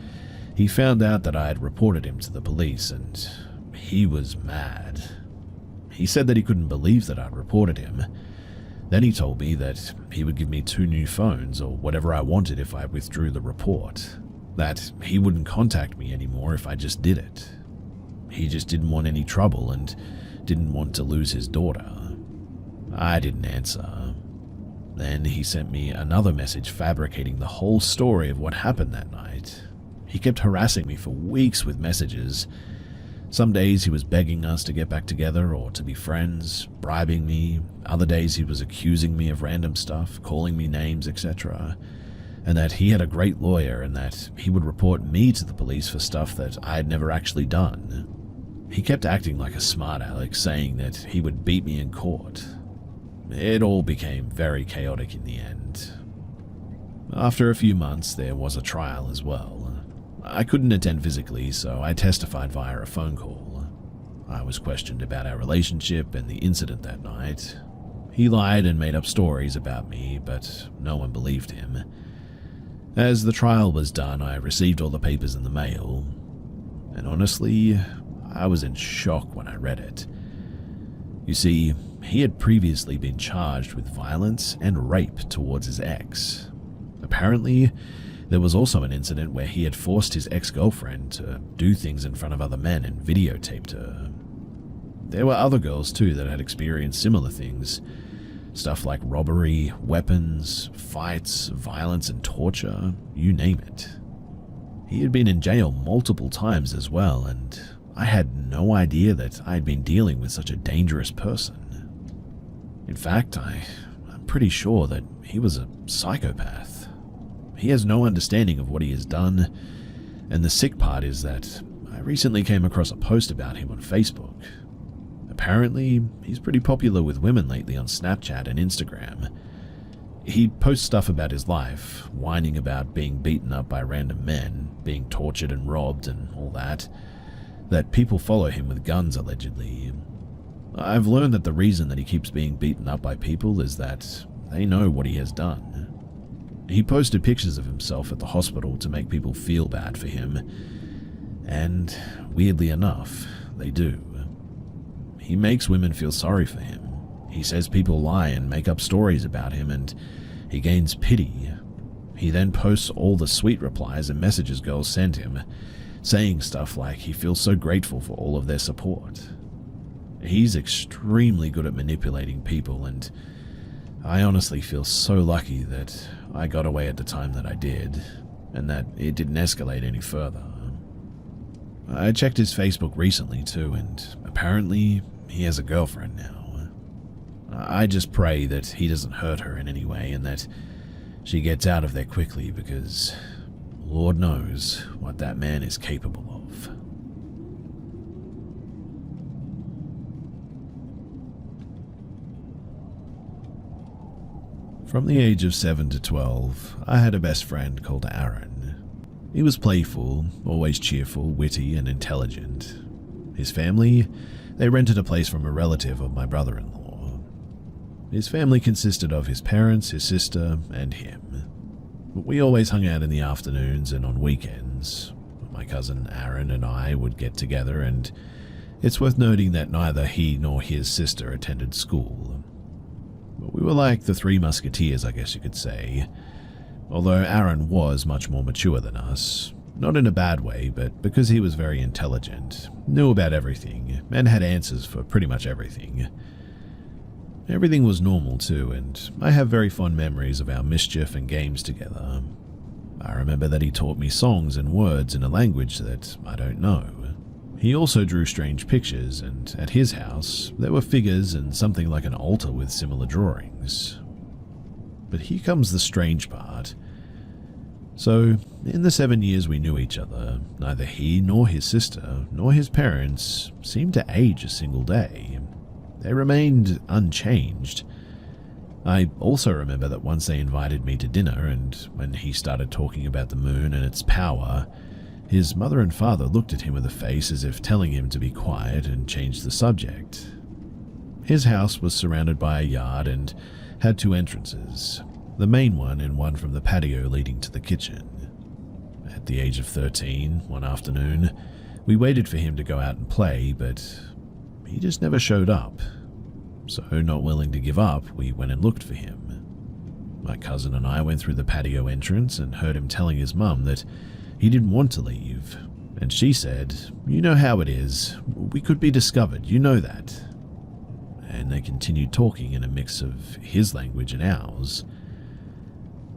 he found out that I had reported him to the police, and he was mad. He said that he couldn't believe that I'd reported him. Then he told me that he would give me 2 new phones or whatever I wanted if I withdrew the report, that he wouldn't contact me anymore if I just did it. He just didn't want any trouble and didn't want to lose his daughter. I didn't answer. Then he sent me another message fabricating the whole story of what happened that night. He kept harassing me for weeks with messages. Some days he was begging us to get back together or to be friends, bribing me. Other days he was accusing me of random stuff, calling me names, etc. And that he had a great lawyer and that he would report me to the police for stuff that I had never actually done. He kept acting like a smart aleck, saying that he would beat me in court. It all became very chaotic in the end. After a few months, there was a trial as well. I couldn't attend physically, so I testified via a phone call. I was questioned about our relationship and the incident that night. He lied and made up stories about me, but no one believed him. As the trial was done, I received all the papers in the mail, and honestly, I was in shock when I read it. You see, he had previously been charged with violence and rape towards his ex. Apparently, there was also an incident where he had forced his ex-girlfriend to do things in front of other men and videotaped her. There were other girls too that had experienced similar things. Stuff like robbery, weapons, fights, violence and torture, you name it. He had been in jail multiple times as well, and I had no idea that I had been dealing with such a dangerous person. In fact, I'm pretty sure that he was a psychopath. He has no understanding of what he has done, and the sick part is that I recently came across a post about him on Facebook. Apparently, he's pretty popular with women lately on Snapchat and Instagram. He posts stuff about his life, whining about being beaten up by random men, being tortured and robbed and all that people follow him with guns allegedly. I've learned that the reason that he keeps being beaten up by people is that they know what he has done. He posted pictures of himself at the hospital to make people feel bad for him, and weirdly enough, they do. He makes women feel sorry for him. He says people lie and make up stories about him, and he gains pity. He then posts all the sweet replies and messages girls send him, saying stuff like he feels so grateful for all of their support. He's extremely good at manipulating people, and I honestly feel so lucky that I got away at the time that I did, and that it didn't escalate any further. I checked his Facebook recently too, and apparently he has a girlfriend now. I just pray that he doesn't hurt her in any way and that she gets out of there quickly, because Lord knows what that man is capable of. From the age of 7 to 12, I had a best friend called Aaron. He was playful, always cheerful, witty, and intelligent. His family, they rented a place from a relative of my brother-in-law. His family consisted of his parents, his sister, and him. We always hung out in the afternoons and on weekends. My cousin Aaron and I would get together, and it's worth noting that neither he nor his sister attended school. But we were like the Three Musketeers, I guess you could say. Although Aaron was much more mature than us. Not in a bad way, but because he was very intelligent, knew about everything, and had answers for pretty much everything. Everything was normal too, and I have very fond memories of our mischief and games together. I remember that he taught me songs and words in a language that I don't know. He also drew strange pictures, and at his house, there were figures and something like an altar with similar drawings. But here comes the strange part. So, in the 7 years we knew each other, neither he nor his sister nor his parents seemed to age a single day. They remained unchanged. I also remember that once they invited me to dinner, and when he started talking about the moon and its power, his mother and father looked at him with a face as if telling him to be quiet and change the subject. His house was surrounded by a yard and had two entrances, the main one and one from the patio leading to the kitchen. At the age of 13, one afternoon, we waited for him to go out and play, but he just never showed up. So, not willing to give up, we went and looked for him. My cousin and I went through the patio entrance and heard him telling his mum that he didn't want to leave, and she said, "You know how it is. We could be discovered, you know that." And they continued talking in a mix of his language and ours.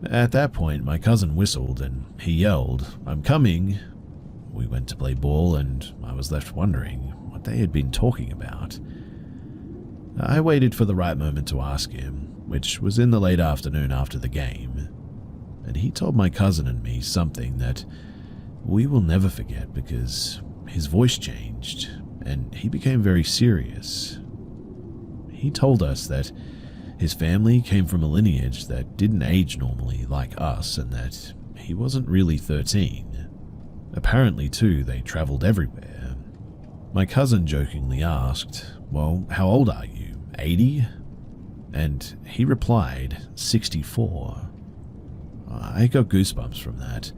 At that point, my cousin whistled and he yelled, "I'm coming." We went to play ball, and I was left wondering what they had been talking about. I waited for the right moment to ask him, which was in the late afternoon after the game, and he told my cousin and me something that we will never forget, because his voice changed and he became very serious. He told us that his family came from a lineage that didn't age normally like us, and that he wasn't really 13. Apparently too, they traveled everywhere. My cousin jokingly asked, "Well, how old are you? 80? And he replied, 64. I got goosebumps from that.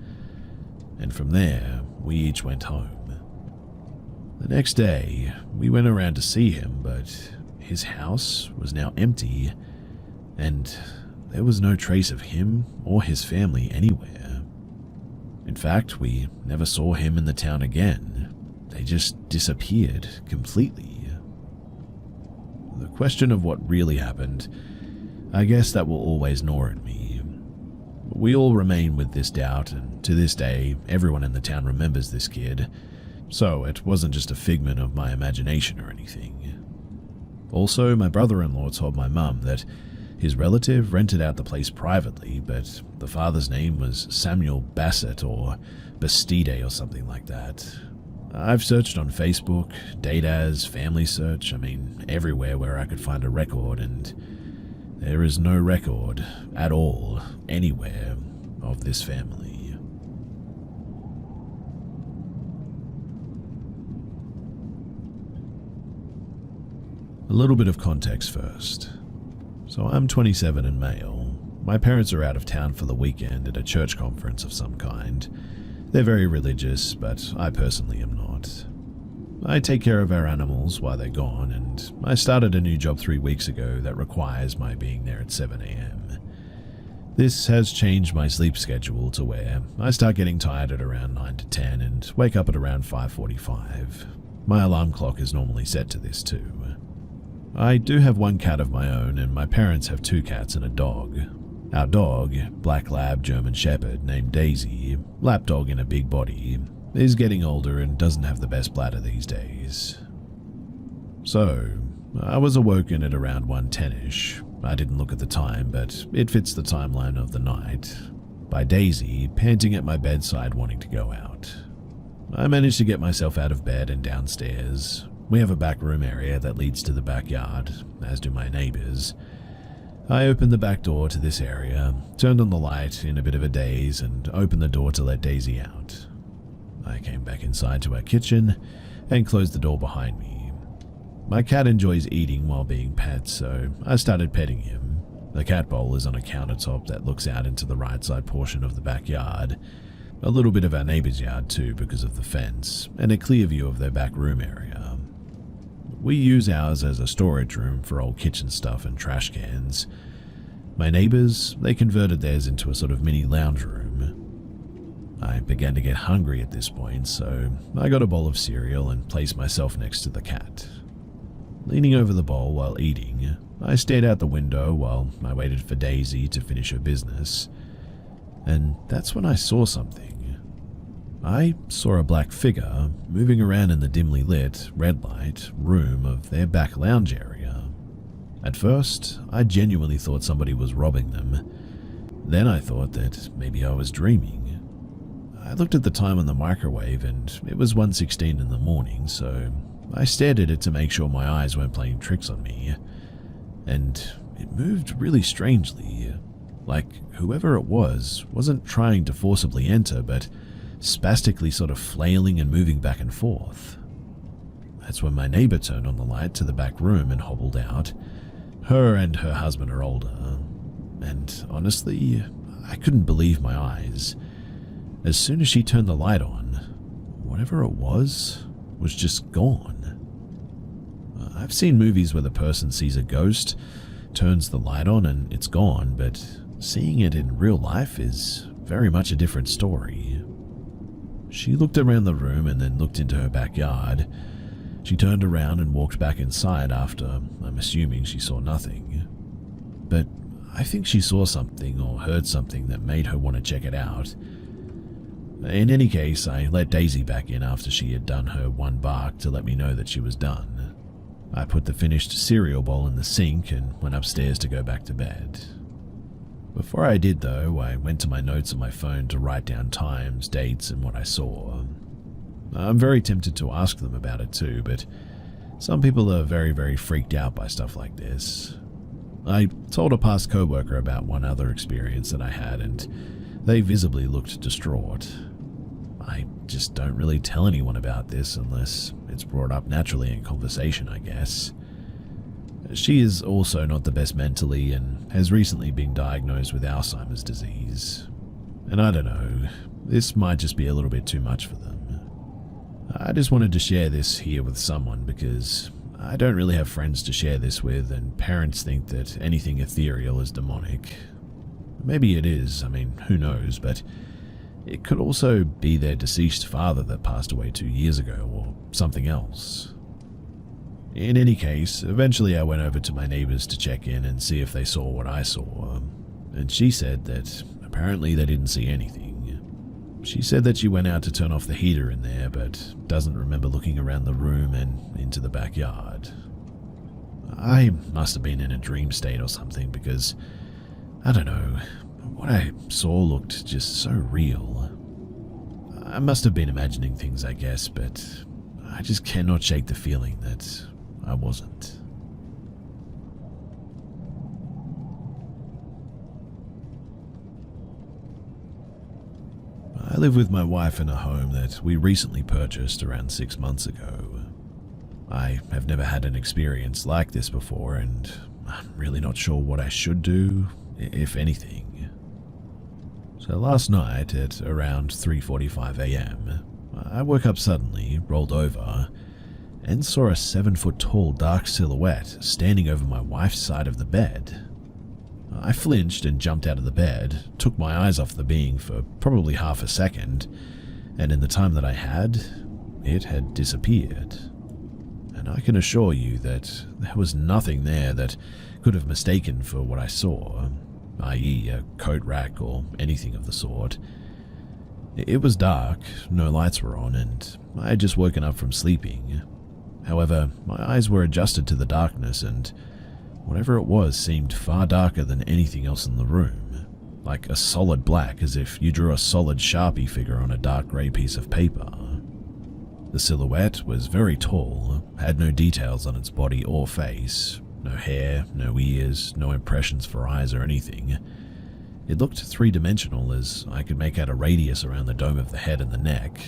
And from there, we each went home. The next day, we went around to see him, but his house was now empty, and there was no trace of him or his family anywhere. In fact, we never saw him in the town again. They just disappeared completely. The question of what really happened, I guess that will always gnaw at me. We all remain with this doubt, and to this day, everyone in the town remembers this kid, so it wasn't just a figment of my imagination or anything. Also, my brother-in-law told my mum that his relative rented out the place privately, but the father's name was Samuel Bassett or Bastide or something like that. I've searched on Facebook, Data's, Family Search, everywhere where I could find a record, and there is no record at all, anywhere, of this family. A little bit of context first. So I'm 27 and male. My parents are out of town for the weekend at a church conference of some kind. They're very religious, but I personally am not. I take care of our animals while they're gone, and I started a new job 3 weeks ago that requires my being there at 7 a.m. This has changed my sleep schedule to where I start getting tired at around 9 to 10 and wake up at around 5:45. My alarm clock is normally set to this too. I do have one cat of my own, and my parents have 2 cats and a dog. Our dog, Black Lab German Shepherd named Daisy, lapdog in a big body, is getting older and doesn't have the best bladder these days. So, I was awoken at around 1:10ish. I didn't look at the time, but it fits the timeline of the night, by Daisy panting at my bedside wanting to go out. I managed to get myself out of bed and downstairs. We have a back room area that leads to the backyard, as do my neighbors. I opened the back door to this area, turned on the light in a bit of a daze, and opened the door to let Daisy out. I came back inside to our kitchen and closed the door behind me. My cat enjoys eating while being pet, so I started petting him. The cat bowl is on a countertop that looks out into the right side portion of the backyard, a little bit of our neighbor's yard too because of the fence, and a clear view of their back room area. We use ours as a storage room for old kitchen stuff and trash cans. My neighbors, they converted theirs into a sort of mini lounge room. I began to get hungry at this point, so I got a bowl of cereal and placed myself next to the cat. Leaning over the bowl while eating, I stared out the window while I waited for Daisy to finish her business. And that's when I saw something. I saw a black figure moving around in the dimly lit, red light room of their back lounge area. At first, I genuinely thought somebody was robbing them. Then I thought that maybe I was dreaming. I looked at the time on the microwave and it was 1:16 in the morning, so I stared at it to make sure my eyes weren't playing tricks on me. And it moved really strangely, like whoever it was wasn't trying to forcibly enter, but spastically sort of flailing and moving back and forth. That's when my neighbor turned on the light to the back room and hobbled out. Her and her husband are older, and honestly, I couldn't believe my eyes. As soon as she turned the light on, whatever it was just gone. I've seen movies where the person sees a ghost, turns the light on, and it's gone, but seeing it in real life is very much a different story. She looked around the room and then looked into her backyard. She turned around and walked back inside after, I'm assuming she saw nothing. But I think she saw something or heard something that made her want to check it out. In any case, I let Daisy back in after she had done her one bark to let me know that she was done. I put the finished cereal bowl in the sink and went upstairs to go back to bed. Before I did though, I went to my notes on my phone to write down times, dates, and what I saw. I'm very tempted to ask them about it too, but some people are very, very freaked out by stuff like this. I told a past coworker about one other experience that I had, and they visibly looked distraught. I just don't really tell anyone about this unless it's brought up naturally in conversation, I guess. She is also not the best mentally and has recently been diagnosed with Alzheimer's disease. And I don't know, this might just be a little bit too much for them. I just wanted to share this here with someone because I don't really have friends to share this with, and parents think that anything ethereal is demonic. Maybe it is, I mean, who knows, but it could also be their deceased father that passed away 2 years ago, or something else. In any case, eventually I went over to my neighbors to check in and see if they saw what I saw, and she said that apparently they didn't see anything. She said that she went out to turn off the heater in there, but doesn't remember looking around the room and into the backyard. I must have been in a dream state or something because, I don't know, what I saw looked just so real. I must have been imagining things, I guess, but I just cannot shake the feeling that I wasn't. I live with my wife in a home that we recently purchased around 6 months ago. I have never had an experience like this before, and I'm really not sure what I should do, if anything. So last night at around 3:45 a.m., I woke up suddenly, rolled over, and saw a 7-foot-tall dark silhouette standing over my wife's side of the bed. I flinched and jumped out of the bed, took my eyes off the being for probably half a second, and in the time that I had, it had disappeared. And I can assure you that there was nothing there that could have mistaken for what I saw, i.e. a coat rack or anything of the sort. It was dark, no lights were on, and I had just woken up from sleeping. However, my eyes were adjusted to the darkness, and whatever it was seemed far darker than anything else in the room, like a solid black, as if you drew a solid Sharpie figure on a dark grey piece of paper. The silhouette was very tall, had no details on its body or face, no hair, no ears, no impressions for eyes or anything. It looked three-dimensional, as I could make out a radius around the dome of the head and the neck.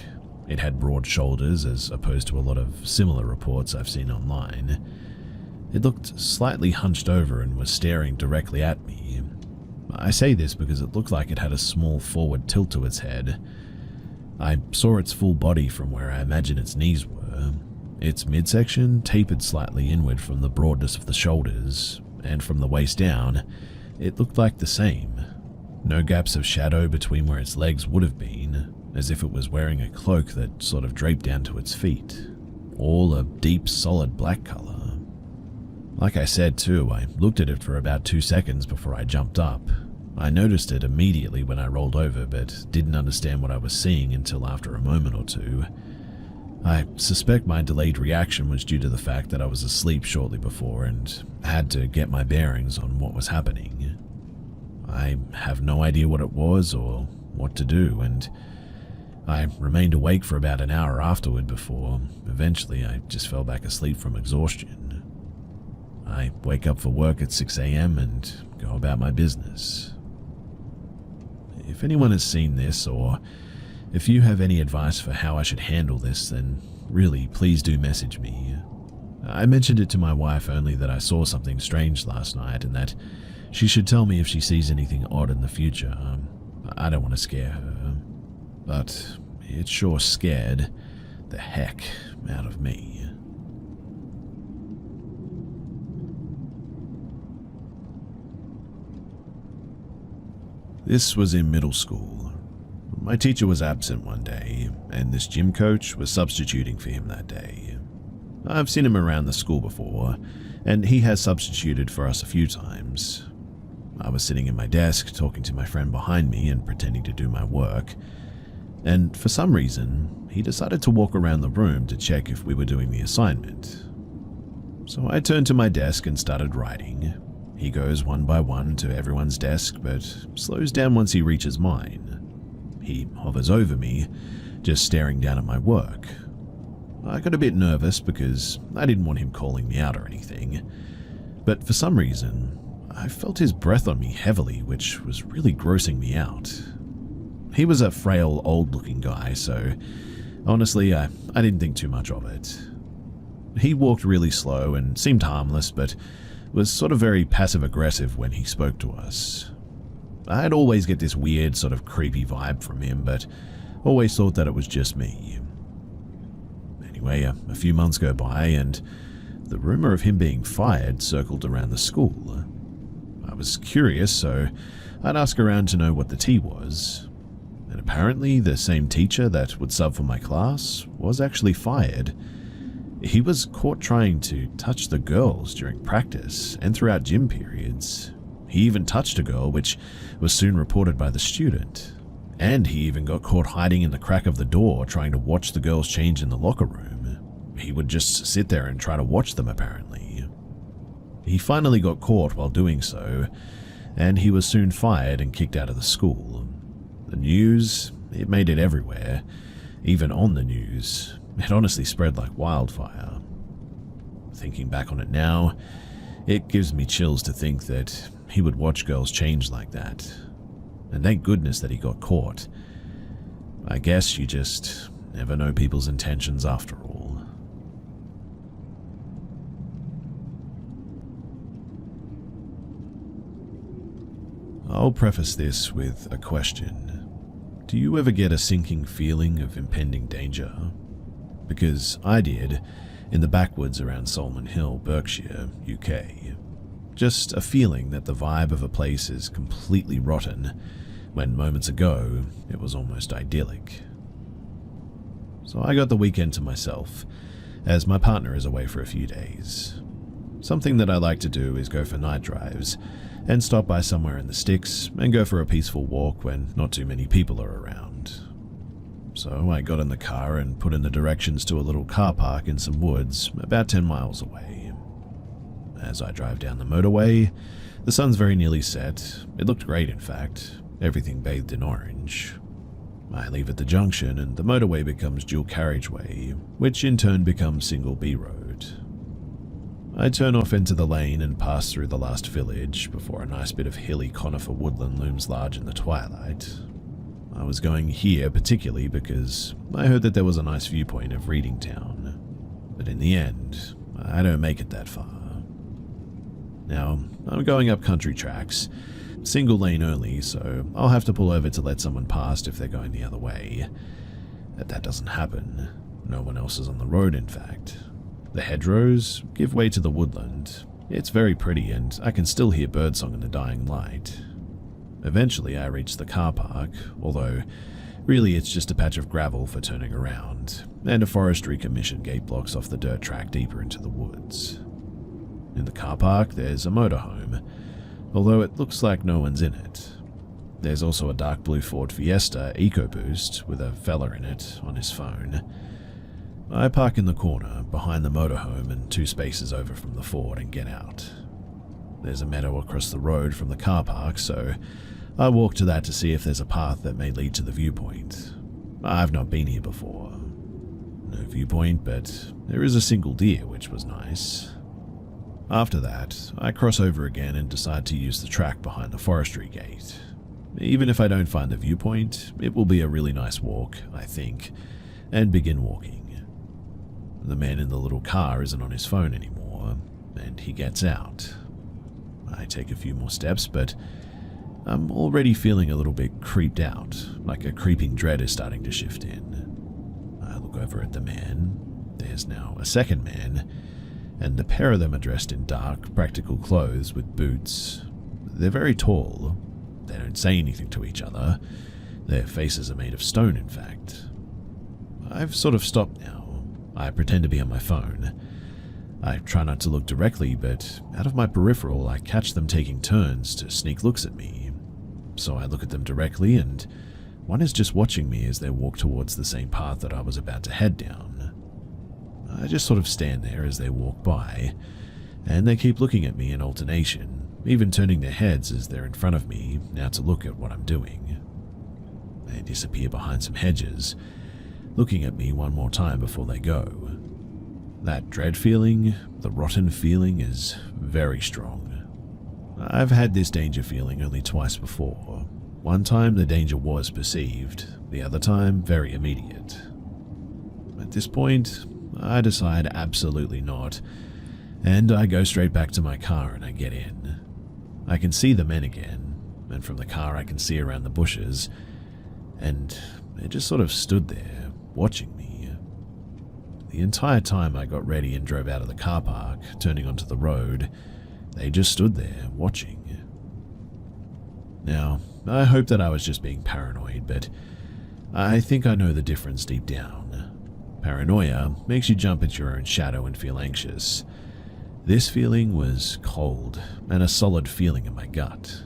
It had broad shoulders, as opposed to a lot of similar reports I've seen online. It looked slightly hunched over and was staring directly at me. I say this because it looked like it had a small forward tilt to its head. I saw its full body from where I imagine its knees were. Its midsection tapered slightly inward from the broadness of the shoulders, and from the waist down, it looked like the same. No gaps of shadow between where its legs would have been, as if it was wearing a cloak that sort of draped down to its feet. All a deep, solid black color. Like I said too, I looked at it for about 2 seconds before I jumped up. I noticed it immediately when I rolled over, but didn't understand what I was seeing until after a moment or two. I suspect my delayed reaction was due to the fact that I was asleep shortly before and had to get my bearings on what was happening. I have no idea what it was or what to do, and I remained awake for about an hour afterward before eventually I just fell back asleep from exhaustion. I wake up for work at 6 a.m. and go about my business. If anyone has seen this, or if you have any advice for how I should handle this, then really please do message me. I mentioned it to my wife only that I saw something strange last night and that she should tell me if she sees anything odd in the future. I don't want to scare her, but it sure scared the heck out of me. This was in middle school. My teacher was absent one day, and this gym coach was substituting for him that day. I've seen him around the school before, and he has substituted for us a few times. I was sitting at my desk talking to my friend behind me and pretending to do my work, and for some reason, he decided to walk around the room to check if we were doing the assignment. So I turned to my desk and started writing. He goes one by one to everyone's desk, but slows down once he reaches mine. He hovers over me, just staring down at my work. I got a bit nervous because I didn't want him calling me out or anything, but for some reason, I felt his breath on me heavily, which was really grossing me out. He was a frail, old-looking guy, so honestly, I didn't think too much of it. He walked really slow and seemed harmless, but was sort of very passive-aggressive when he spoke to us. I'd always get this weird sort of creepy vibe from him, but always thought that it was just me. Anyway, a few months go by and the rumor of him being fired circled around the school. I was curious, so I'd ask around to know what the tea was. And apparently the same teacher that would sub for my class was actually fired. He was caught trying to touch the girls during practice and throughout gym periods. He even touched a girl, which was soon reported by the student. And he even got caught hiding in the crack of the door trying to watch the girls change in the locker room. He would just sit there and try to watch them, apparently. He finally got caught while doing so, and he was soon fired and kicked out of the school. The news, it made it everywhere, even on the news. It honestly spread like wildfire. Thinking back on it now, it gives me chills to think that he would watch girls change like that. And thank goodness that he got caught. I guess you just never know people's intentions after all. I'll preface this with a question. Do you ever get a sinking feeling of impending danger? Because I did, in the backwoods around Solomon Hill, Berkshire, UK. Just a feeling that the vibe of a place is completely rotten, when moments ago it was almost idyllic. So I got the weekend to myself, as my partner is away for a few days. Something that I like to do is go for night drives, and stop by somewhere in the sticks and go for a peaceful walk when not too many people are around. So I got in the car and put in the directions to a little car park in some woods about 10 miles away. As I drive down the motorway, the sun's very nearly set. It looked great, in fact, everything bathed in orange. I leave at the junction and the motorway becomes dual carriageway, which in turn becomes single B road. I turn off into the lane and pass through the last village before a nice bit of hilly conifer woodland looms large in the twilight. I was going here particularly because I heard that there was a nice viewpoint of Reading Town, but in the end, I don't make it that far. Now, I'm going up country tracks, single lane only, so I'll have to pull over to let someone past if they're going the other way. That doesn't happen. No one else is on the road, in fact. The hedgerows give way to the woodland. It's very pretty and I can still hear birdsong in the dying light. Eventually I reach the car park, although really it's just a patch of gravel for turning around, and a forestry commission gate blocks off the dirt track deeper into the woods. In the car park there's a motorhome, although it looks like no one's in it. There's also a dark blue Ford Fiesta EcoBoost with a fella in it on his phone. I park in the corner behind the motorhome and 2 spaces over from the Ford and get out. There's a meadow across the road from the car park, so I walk to that to see if there's a path that may lead to the viewpoint. I've not been here before. No viewpoint, but there is a single deer, which was nice. After that, I cross over again and decide to use the track behind the forestry gate. Even if I don't find the viewpoint, it will be a really nice walk, I think, and begin walking. The man in the little car isn't on his phone anymore, and he gets out. I take a few more steps, but I'm already feeling a little bit creeped out, like a creeping dread is starting to shift in. I look over at the man. There's now a second man, and the pair of them are dressed in dark, practical clothes with boots. They're very tall. They don't say anything to each other. Their faces are made of stone, in fact. I've sort of stopped now. I pretend to be on my phone. I try not to look directly, but out of my peripheral I catch them taking turns to sneak looks at me. So I look at them directly, and one is just watching me as they walk towards the same path that I was about to head down. I just sort of stand there as they walk by, and they keep looking at me in alternation, even turning their heads as they're in front of me, now to look at what I'm doing. They disappear behind some hedges, looking at me one more time before they go. That dread feeling, the rotten feeling, is very strong. I've had this danger feeling only twice before. One time the danger was perceived, the other time very immediate. At this point, I decide absolutely not, and I go straight back to my car and I get in. I can see the men again, and from the car I can see around the bushes, and it just sort of stood there, watching me. The entire time I got ready and drove out of the car park, turning onto the road, they just stood there, watching. Now, I hope that I was just being paranoid, but I think I know the difference deep down. Paranoia makes you jump at your own shadow and feel anxious. This feeling was cold and a solid feeling in my gut.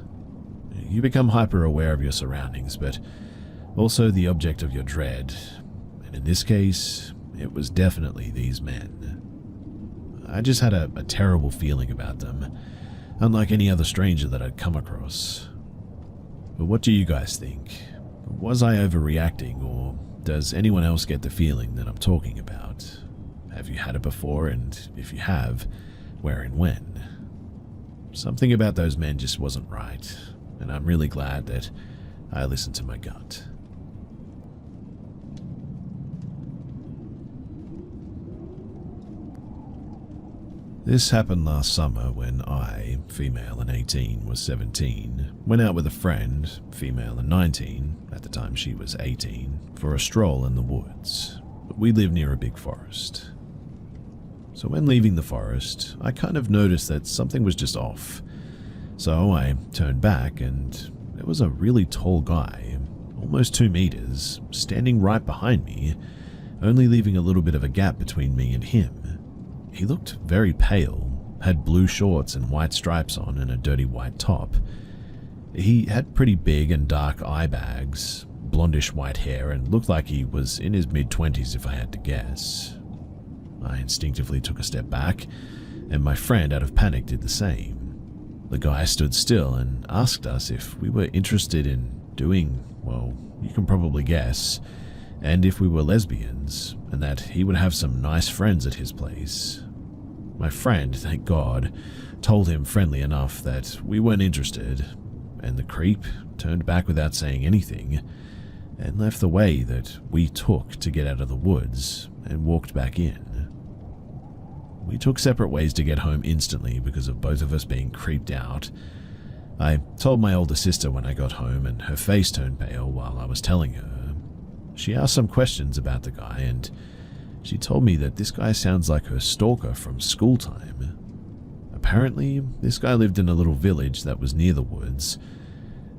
You become hyper-aware of your surroundings, but also the object of your dread, and in this case, it was definitely these men. I just had a terrible feeling about them, unlike any other stranger that I'd come across. But what do you guys think? Was I overreacting, or does anyone else get the feeling that I'm talking about? Have you had it before, and if you have, where and when? Something about those men just wasn't right, and I'm really glad that I listened to my gut. This happened last summer when I, female and 18, was 17, went out with a friend, female and 19, at the time she was 18, for a stroll in the woods. We live near a big forest. So when leaving the forest, I kind of noticed that something was just off. So I turned back and there was a really tall guy, almost 2 meters, standing right behind me, only leaving a little bit of a gap between me and him. He looked very pale, had blue shorts and white stripes on and a dirty white top. He had pretty big and dark eye bags, blondish white hair, and looked like he was in his mid-20s if I had to guess. I instinctively took a step back, and my friend, out of panic, did the same. The guy stood still and asked us if we were interested in doing, well, you can probably guess, and if we were lesbians, and that he would have some nice friends at his place. My friend, thank God, told him friendly enough that we weren't interested, and the creep turned back without saying anything, and left the way that we took to get out of the woods and walked back in. We took separate ways to get home instantly because of both of us being creeped out. I told my older sister when I got home, and her face turned pale while I was telling her. She asked some questions about the guy, and she told me that this guy sounds like her stalker from school time. Apparently, this guy lived in a little village that was near the woods,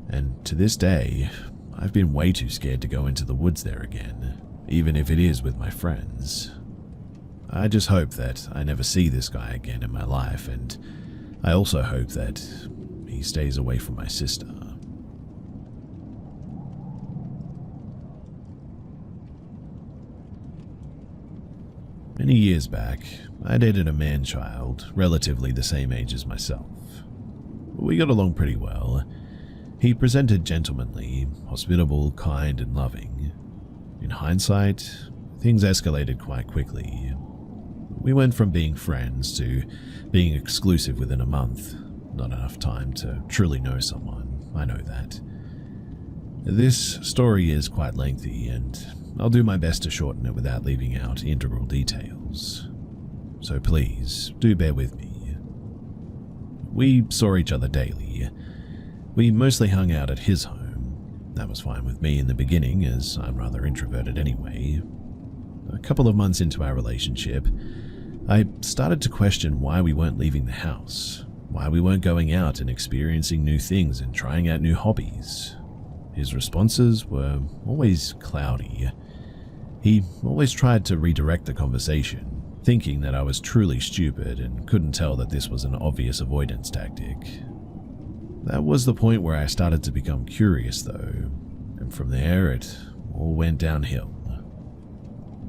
and to this day, I've been way too scared to go into the woods there again, even if it is with my friends. I just hope that I never see this guy again in my life, and I also hope that he stays away from my sister. Many years back, I dated a man-child, relatively the same age as myself. We got along pretty well. He presented gentlemanly, hospitable, kind, and loving. In hindsight, things escalated quite quickly. We went from being friends to being exclusive within a month. Not enough time to truly know someone, I know that. This story is quite lengthy, and I'll do my best to shorten it without leaving out integral details. So please, do bear with me. We saw each other daily. We mostly hung out at his home. That was fine with me in the beginning, as I'm rather introverted anyway. A couple of months into our relationship, I started to question why we weren't leaving the house, why we weren't going out and experiencing new things and trying out new hobbies. His responses were always cloudy. He always tried to redirect the conversation, thinking that I was truly stupid and couldn't tell that this was an obvious avoidance tactic. That was the point where I started to become curious though, and from there it all went downhill.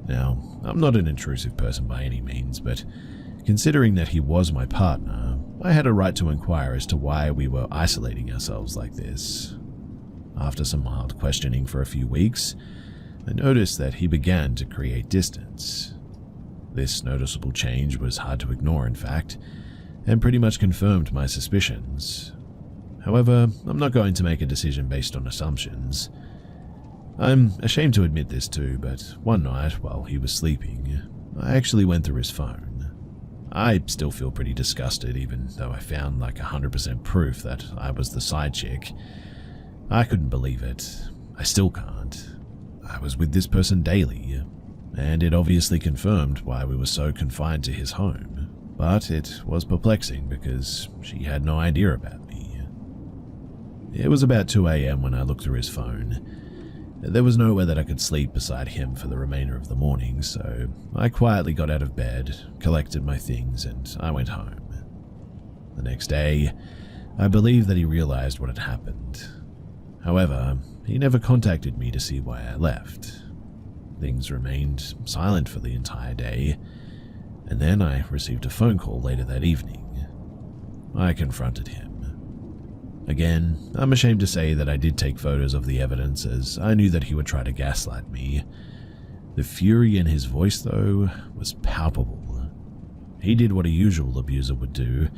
Now, I'm not an intrusive person by any means, but considering that he was my partner, I had a right to inquire as to why we were isolating ourselves like this. After some mild questioning for a few weeks, I noticed that he began to create distance. This noticeable change was hard to ignore, in fact, and pretty much confirmed my suspicions. However, I'm not going to make a decision based on assumptions. I'm ashamed to admit this too, but one night while he was sleeping, I actually went through his phone. I still feel pretty disgusted, even though I found like 100% proof that I was the side chick. I couldn't believe it. I still can't. I was with this person daily, and it obviously confirmed why we were so confined to his home. But it was perplexing because she had no idea about me. It was about 2 a.m. when I looked through his phone. There was nowhere that I could sleep beside him for the remainder of the morning, so I quietly got out of bed, collected my things, and I went home. The next day, I believe that he realized what had happened. However, he never contacted me to see why I left. Things remained silent for the entire day, and then I received a phone call later that evening. I confronted him. Again, I'm ashamed to say that I did take photos of the evidence, as I knew that he would try to gaslight me. The fury in his voice, though, was palpable. He did what a usual abuser would do,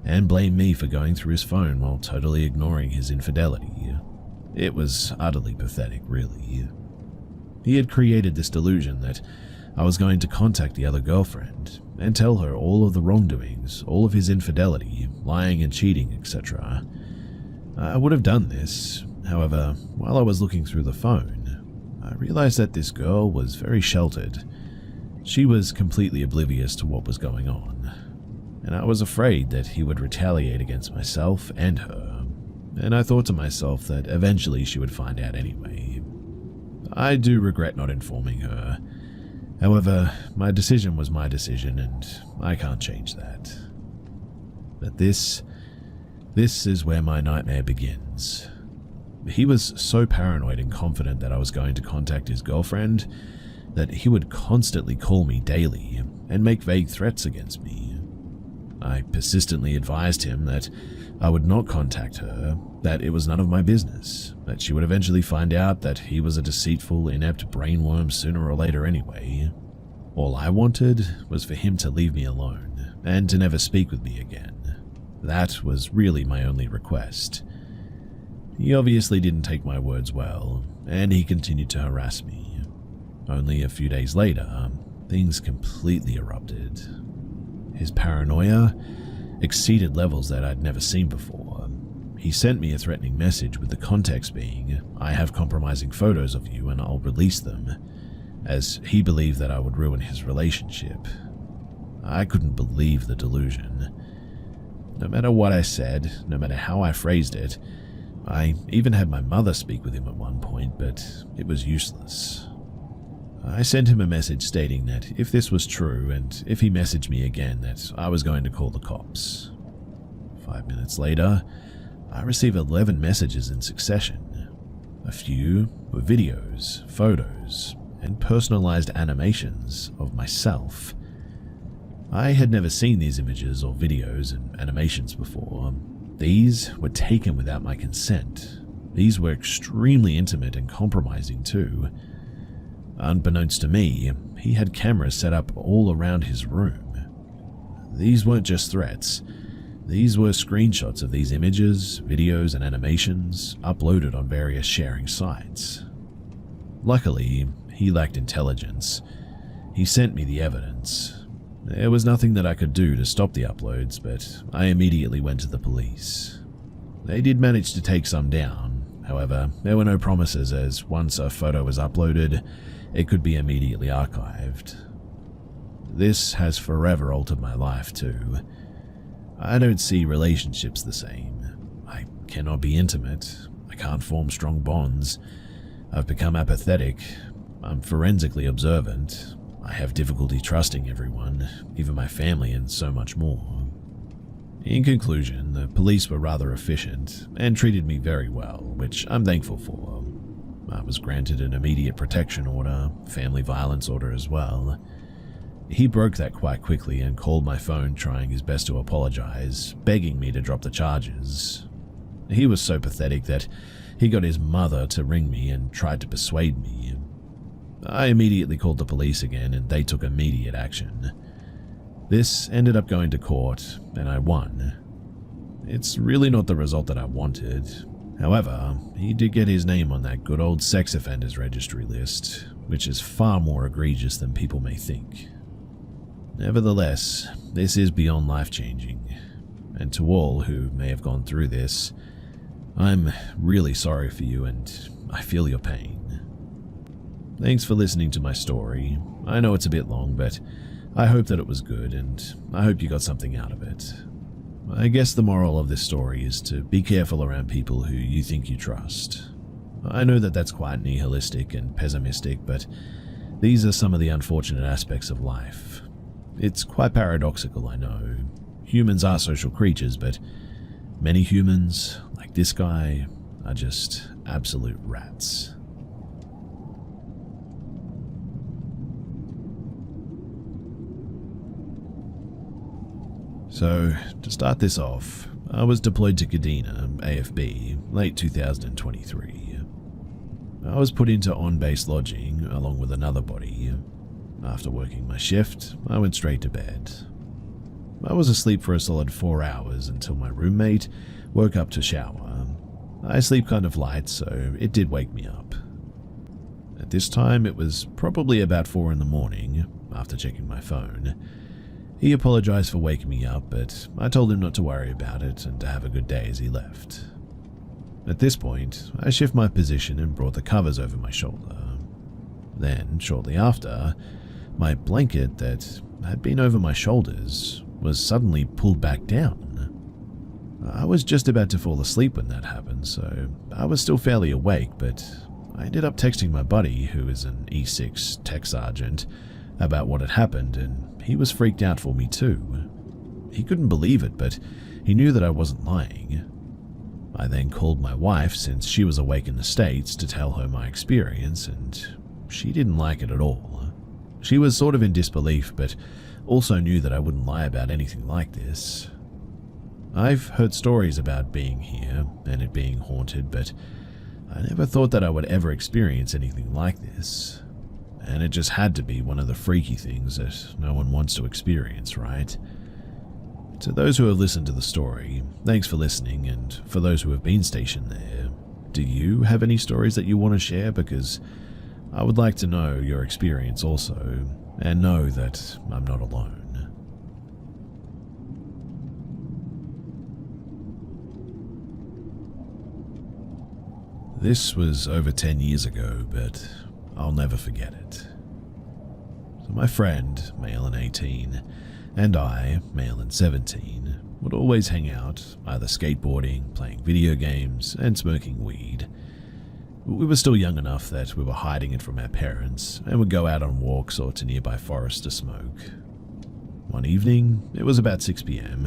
and blamed me for going through his phone while totally ignoring his infidelity. It was utterly pathetic, really. He had created this delusion that I was going to contact the other girlfriend and tell her all of the wrongdoings, all of his infidelity, lying and cheating, etc. I would have done this. However, while I was looking through the phone, I realized that this girl was very sheltered. She was completely oblivious to what was going on, and I was afraid that he would retaliate against myself and her, and I thought to myself that eventually she would find out anyway. I do regret not informing her. However, my decision was my decision, and I can't change that. But this is where my nightmare begins. He was so paranoid and confident that I was going to contact his girlfriend that he would constantly call me daily and make vague threats against me. I persistently advised him that I would not contact her, that it was none of my business, that she would eventually find out that he was a deceitful, inept brainworm sooner or later anyway. All I wanted was for him to leave me alone and to never speak with me again. That was really my only request. He obviously didn't take my words well, and he continued to harass me. Only a few days later, things completely erupted. His paranoia exceeded levels that I'd never seen before. He sent me a threatening message with the context being, "I have compromising photos of you and I'll release them," as he believed that I would ruin his relationship. I couldn't believe the delusion. No matter what I said, no matter how I phrased it, I even had my mother speak with him at one point, but it was useless. I sent him a message stating that if this was true and if he messaged me again that I was going to call the cops. 5 minutes later, I received 11 messages in succession. A few were videos, photos, and personalized animations of myself. I had never seen these images or videos and animations before. These were taken without my consent. These were extremely intimate and compromising too. Unbeknownst to me, he had cameras set up all around his room. These weren't just threats. These were screenshots of these images, videos, and animations uploaded on various sharing sites. Luckily, he lacked intelligence. He sent me the evidence. There was nothing that I could do to stop the uploads, but I immediately went to the police. They did manage to take some down. However, there were no promises, as once a photo was uploaded, it could be immediately archived. This has forever altered my life too. I don't see relationships the same. I cannot be intimate. I can't form strong bonds. I've become apathetic. I'm forensically observant. I have difficulty trusting everyone, even my family, and so much more. In conclusion, the police were rather efficient and treated me very well, which I'm thankful for. I was granted an immediate protection order, family violence order as well. He broke that quite quickly and called my phone trying his best to apologize, begging me to drop the charges. He was so pathetic that he got his mother to ring me and tried to persuade me. I immediately called the police again and they took immediate action. This ended up going to court and I won. It's really not the result that I wanted. However, he did get his name on that good old sex offenders registry list, which is far more egregious than people may think. Nevertheless, this is beyond life-changing, and to all who may have gone through this, I'm really sorry for you and I feel your pain. Thanks for listening to my story. I know it's a bit long, but I hope that it was good and I hope you got something out of it. I guess the moral of this story is to be careful around people who you think you trust. I know that that's quite nihilistic and pessimistic, but these are some of the unfortunate aspects of life. It's quite paradoxical, I know. Humans are social creatures, but many humans, like this guy, are just absolute rats. So, to start this off, I was deployed to Kadena, AFB, late 2023. I was put into on-base lodging along with another body. After working my shift, I went straight to bed. I was asleep for a solid 4 hours until my roommate woke up to shower. I sleep kind of light, so it did wake me up. At this time, it was probably about 4 in the morning, after checking my phone. He apologized for waking me up, but I told him not to worry about it and to have a good day as he left. At this point, I shift my position and brought the covers over my shoulder. Then, shortly after, my blanket that had been over my shoulders was suddenly pulled back down. I was just about to fall asleep when that happened, so I was still fairly awake, but I ended up texting my buddy, who is an E6 tech sergeant, about what had happened, and he was freaked out for me too. He couldn't believe it, but he knew that I wasn't lying. I then called my wife, since she was awake in the States, to tell her my experience, and she didn't like it at all. She was sort of in disbelief, but also knew that I wouldn't lie about anything like this. I've heard stories about being here and it being haunted, but I never thought that I would ever experience anything like this. And it just had to be one of the freaky things that no one wants to experience, right? To those who have listened to the story, thanks for listening, and for those who have been stationed there, do you have any stories that you want to share? Because I would like to know your experience also, and know that I'm not alone. This was over 10 years ago, but I'll never forget it. So my friend, male and 18, and I, male and 17, would always hang out, either skateboarding, playing video games, and smoking weed. We were still young enough that we were hiding it from our parents, and would go out on walks or to nearby forests to smoke. One evening, it was about 6 p.m,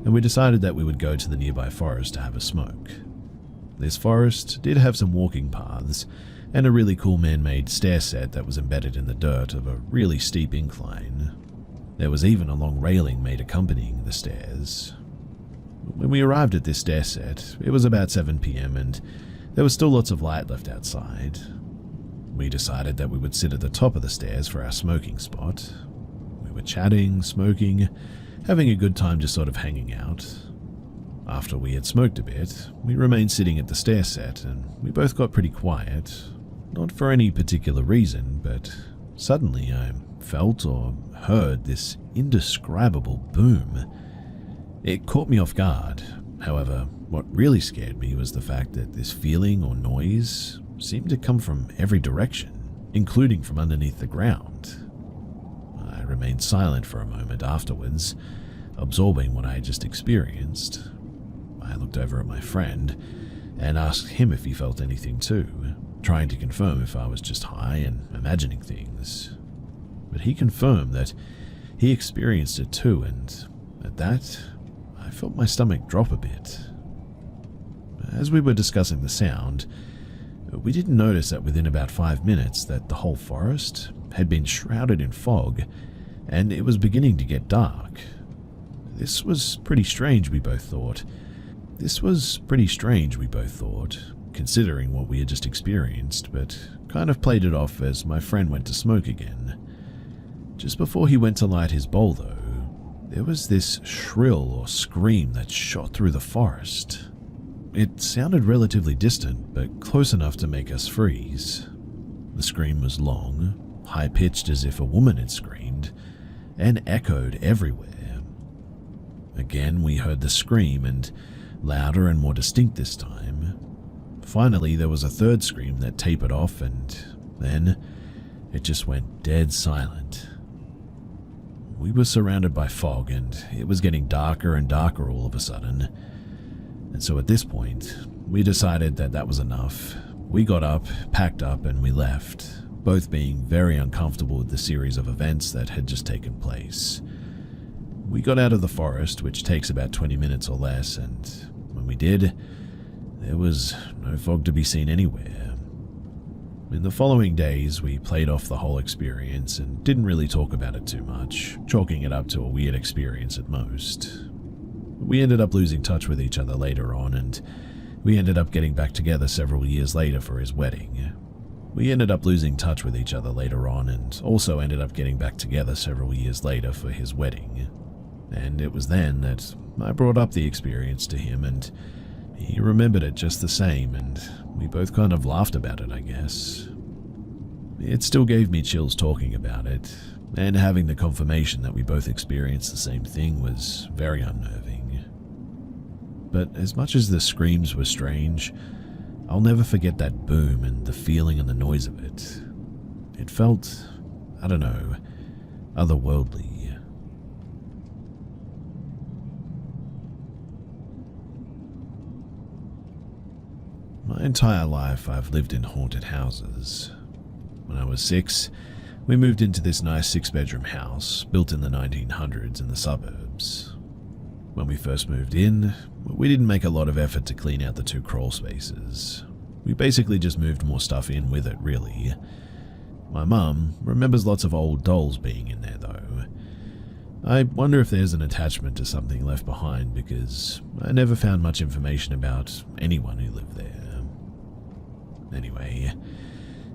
and we decided that we would go to the nearby forest to have a smoke. This forest did have some walking paths, and a really cool man-made stair set that was embedded in the dirt of a really steep incline. There was even a long railing made accompanying the stairs. When we arrived at this stair set, it was about 7 p.m. and there was still lots of light left outside. We decided that we would sit at the top of the stairs for our smoking spot. We were chatting, smoking, having a good time just sort of hanging out. After we had smoked a bit, we remained sitting at the stair set and we both got pretty quiet. Not for any particular reason, but suddenly I felt or heard this indescribable boom. It caught me off guard. However, what really scared me was the fact that this feeling or noise seemed to come from every direction, including from underneath the ground. I remained silent for a moment afterwards, absorbing what I had just experienced. I looked over at my friend and asked him if he felt anything too, trying to confirm if I was just high and imagining things. But he confirmed that he experienced it too, and at that, I felt my stomach drop a bit. As we were discussing the sound, we didn't notice that within about 5 minutes that the whole forest had been shrouded in fog, and it was beginning to get dark. This was pretty strange, we both thought. Considering what we had just experienced, but kind of played it off as my friend went to smoke again. Just before he went to light his bowl, though, there was this shrill or scream that shot through the forest. It sounded relatively distant, but close enough to make us freeze. The scream was long, high-pitched as if a woman had screamed, and echoed everywhere. Again, we heard the scream, and louder and more distinct this time. Finally, there was a third scream that tapered off, and then it just went dead silent. We were surrounded by fog, and it was getting darker and darker all of a sudden. And so at this point, we decided that that was enough. We got up, packed up, and we left, both being very uncomfortable with the series of events that had just taken place. We got out of the forest, which takes about 20 minutes or less, and when we did, there was no fog to be seen anywhere. In the following days, we played off the whole experience and didn't really talk about it too much, chalking it up to a weird experience at most. We ended up losing touch with each other later on, and we ended up getting back together several years later for his wedding. We ended up losing touch with each other later on, and also ended up getting back together several years later for his wedding. And it was then that I brought up the experience to him, and he remembered it just the same, and we both kind of laughed about it, I guess. It still gave me chills talking about it, and having the confirmation that we both experienced the same thing was very unnerving. But as much as the screams were strange, I'll never forget that boom and the feeling and the noise of it. It felt, I don't know, otherworldly. My entire life I've lived in haunted houses. When I was 6, we moved into this nice 6-bedroom house built in the 1900s in the suburbs. When we first moved in, we didn't make a lot of effort to clean out the 2 crawl spaces. We basically just moved more stuff in with it, really. My mum remembers lots of old dolls being in there, though. I wonder if there's an attachment to something left behind, because I never found much information about anyone who lived there. Anyway,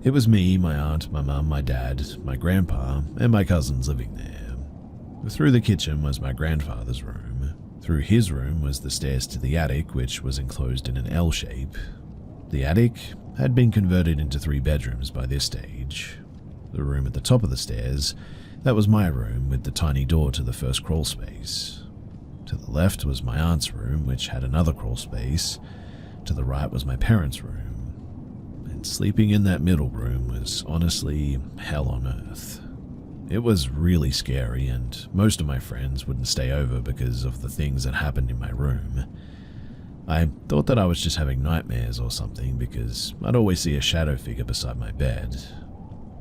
it was me, my aunt, my mum, my dad, my grandpa, and my cousins living there. Through the kitchen was my grandfather's room. Through his room was the stairs to the attic, which was enclosed in an L shape. The attic had been converted into 3 bedrooms by this stage. The room at the top of the stairs, that was my room with the tiny door to the first crawl space. To the left was my aunt's room, which had another crawl space. To the right was my parents' room. And sleeping in that middle room was honestly hell on earth. It was really scary, and most of my friends wouldn't stay over because of the things that happened in my room. I thought that I was just having nightmares or something because I'd always see a shadow figure beside my bed,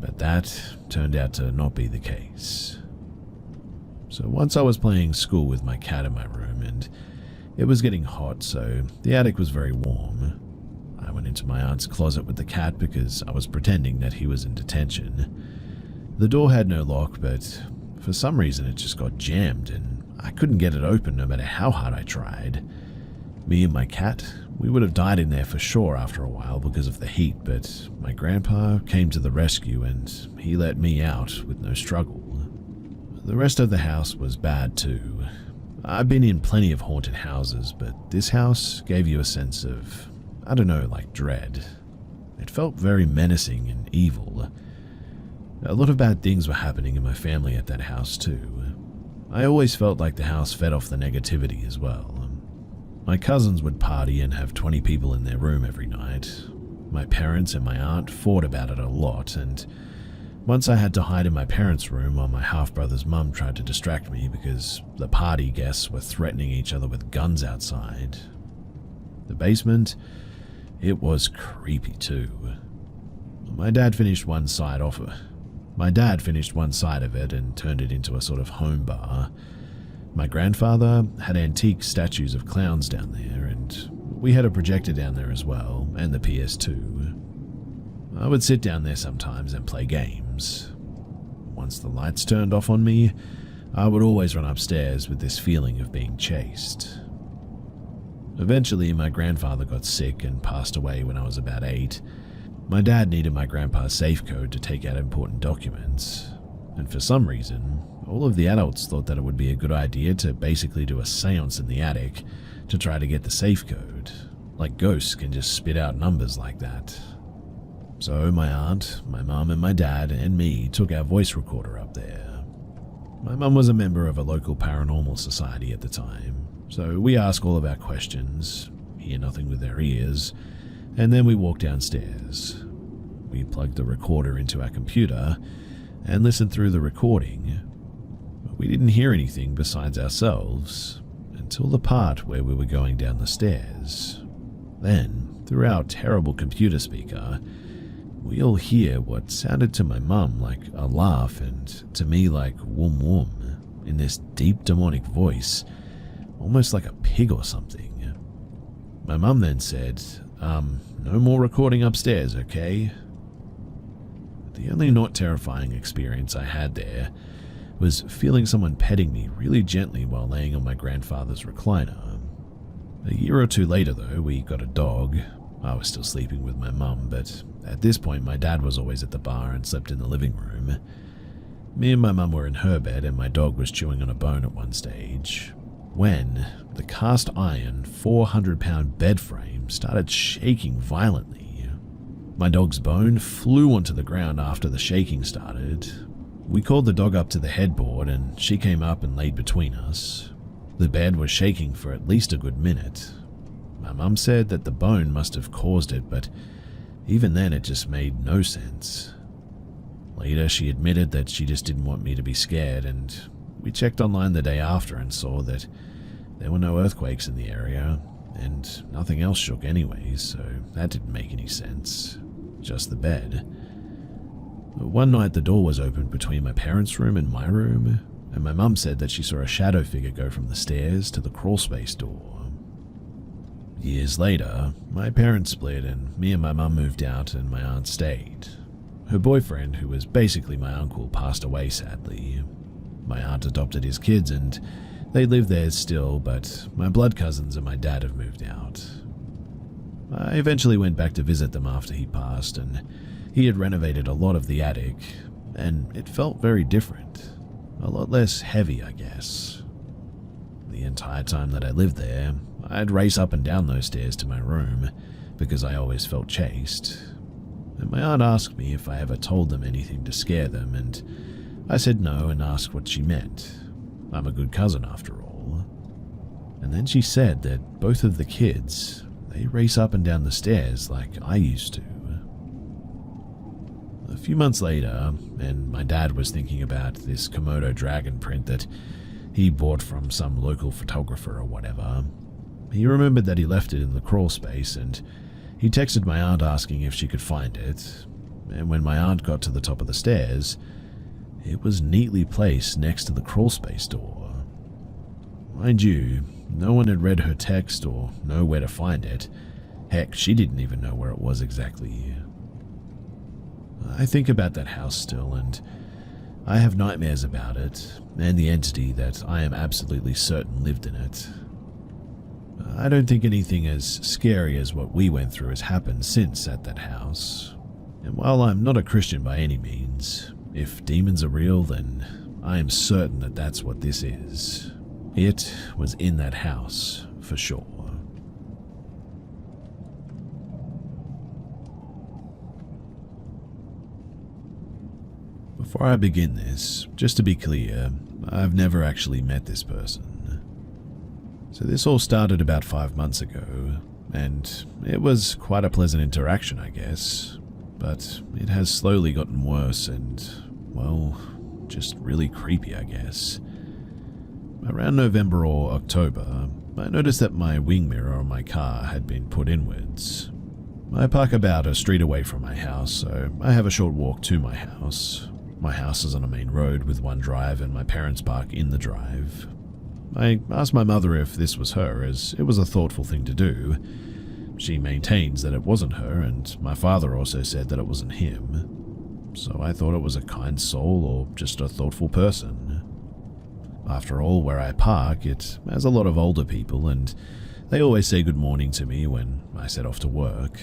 but that turned out to not be the case. So once I was playing school with my cat in my room, and it was getting hot, so the attic was very warm. I went into my aunt's closet with the cat because I was pretending that he was in detention. The door had no lock, but for some reason it just got jammed, and I couldn't get it open no matter how hard I tried. Me and my cat, we would have died in there for sure after a while because of the heat, but my grandpa came to the rescue and he let me out with no struggle. The rest of the house was bad too. I've been in plenty of haunted houses, but this house gave you a sense of, I don't know, like dread. It felt very menacing and evil. A lot of bad things were happening in my family at that house too. I always felt like the house fed off the negativity as well. My cousins would party and have 20 people in their room every night. My parents and my aunt fought about it a lot, and once I had to hide in my parents' room while my half-brother's mum tried to distract me because the party guests were threatening each other with guns outside. The basement, it was creepy too. My dad finished one side of it and turned it into a sort of home bar. My grandfather had antique statues of clowns down there, and we had a projector down there as well, and the PS2. I would sit down there sometimes and play games. Once the lights turned off on me, I would always run upstairs with this feeling of being chased. Eventually, my grandfather got sick and passed away when I was about 8. My dad needed my grandpa's safe code to take out important documents, and for some reason, all of the adults thought that it would be a good idea to basically do a seance in the attic to try to get the safe code, like ghosts can just spit out numbers like that. So my aunt, my mum and my dad and me took our voice recorder up there. My mum was a member of a local paranormal society at the time. So we ask all of our questions, hear nothing with our ears, and then we walk downstairs. We plug the recorder into our computer and listen through the recording. But we didn't hear anything besides ourselves until the part where we were going down the stairs. Then, through our terrible computer speaker, we all hear what sounded to my mum like a laugh and to me like wum wum in this deep demonic voice, almost like a pig or something. My mum then said, no more recording upstairs, okay? The only not terrifying experience I had there was feeling someone petting me really gently while laying on my grandfather's recliner. A year or two later, though, we got a dog. I was still sleeping with my mum, but at this point my dad was always at the bar and slept in the living room. Me and my mum were in her bed and my dog was chewing on a bone at one stage, when the cast iron 400-pound bed frame started shaking violently. My dog's bone flew onto the ground after the shaking started. We called the dog up to the headboard and she came up and laid between us. The bed was shaking for at least a good minute. My mum said that the bone must have caused it, but even then it just made no sense. Later she admitted that she just didn't want me to be scared, and we checked online the day after and saw that there were no earthquakes in the area, and nothing else shook anyway, so that didn't make any sense. Just the bed. One night the door was opened between my parents' room and my room, and my mum said that she saw a shadow figure go from the stairs to the crawlspace door. Years later, my parents split and me and my mum moved out and my aunt stayed. Her boyfriend, who was basically my uncle, passed away sadly. My aunt adopted his kids and they live there still, but my blood cousins and my dad have moved out. I eventually went back to visit them after he passed, and he had renovated a lot of the attic, and it felt very different. A lot less heavy, I guess. The entire time that I lived there, I'd race up and down those stairs to my room, because I always felt chased. And my aunt asked me if I ever told them anything to scare them, and I said no and asked what she meant. I'm a good cousin after all. And then she said that both of the kids, they race up and down the stairs like I used to. A few months later, and my dad was thinking about this Komodo dragon print that he bought from some local photographer or whatever. He remembered that he left it in the crawl space, and he texted my aunt asking if she could find it. And when my aunt got to the top of the stairs, it was neatly placed next to the crawl space door. Mind you, no one had read her text or know where to find it. Heck, she didn't even know where it was exactly. I think about that house still, and I have nightmares about it, and the entity that I am absolutely certain lived in it. I don't think anything as scary as what we went through has happened since at that house. And while I'm not a Christian by any means, if demons are real, then I am certain that that's what this is. It was in that house, for sure. Before I begin this, just to be clear, I've never actually met this person. So this all started about 5 months ago, and it was quite a pleasant interaction, I guess. But it has slowly gotten worse and, well, just really creepy, I guess. Around November or October, I noticed that my wing mirror on my car had been put inwards. I park about a street away from my house, so I have a short walk to my house. My house is on a main road with one drive and my parents park in the drive. I asked my mother if this was her, as it was a thoughtful thing to do. She maintains that it wasn't her, and my father also said that it wasn't him. So I thought it was a kind soul or just a thoughtful person. After all, where I park, it has a lot of older people, and they always say good morning to me when I set off to work.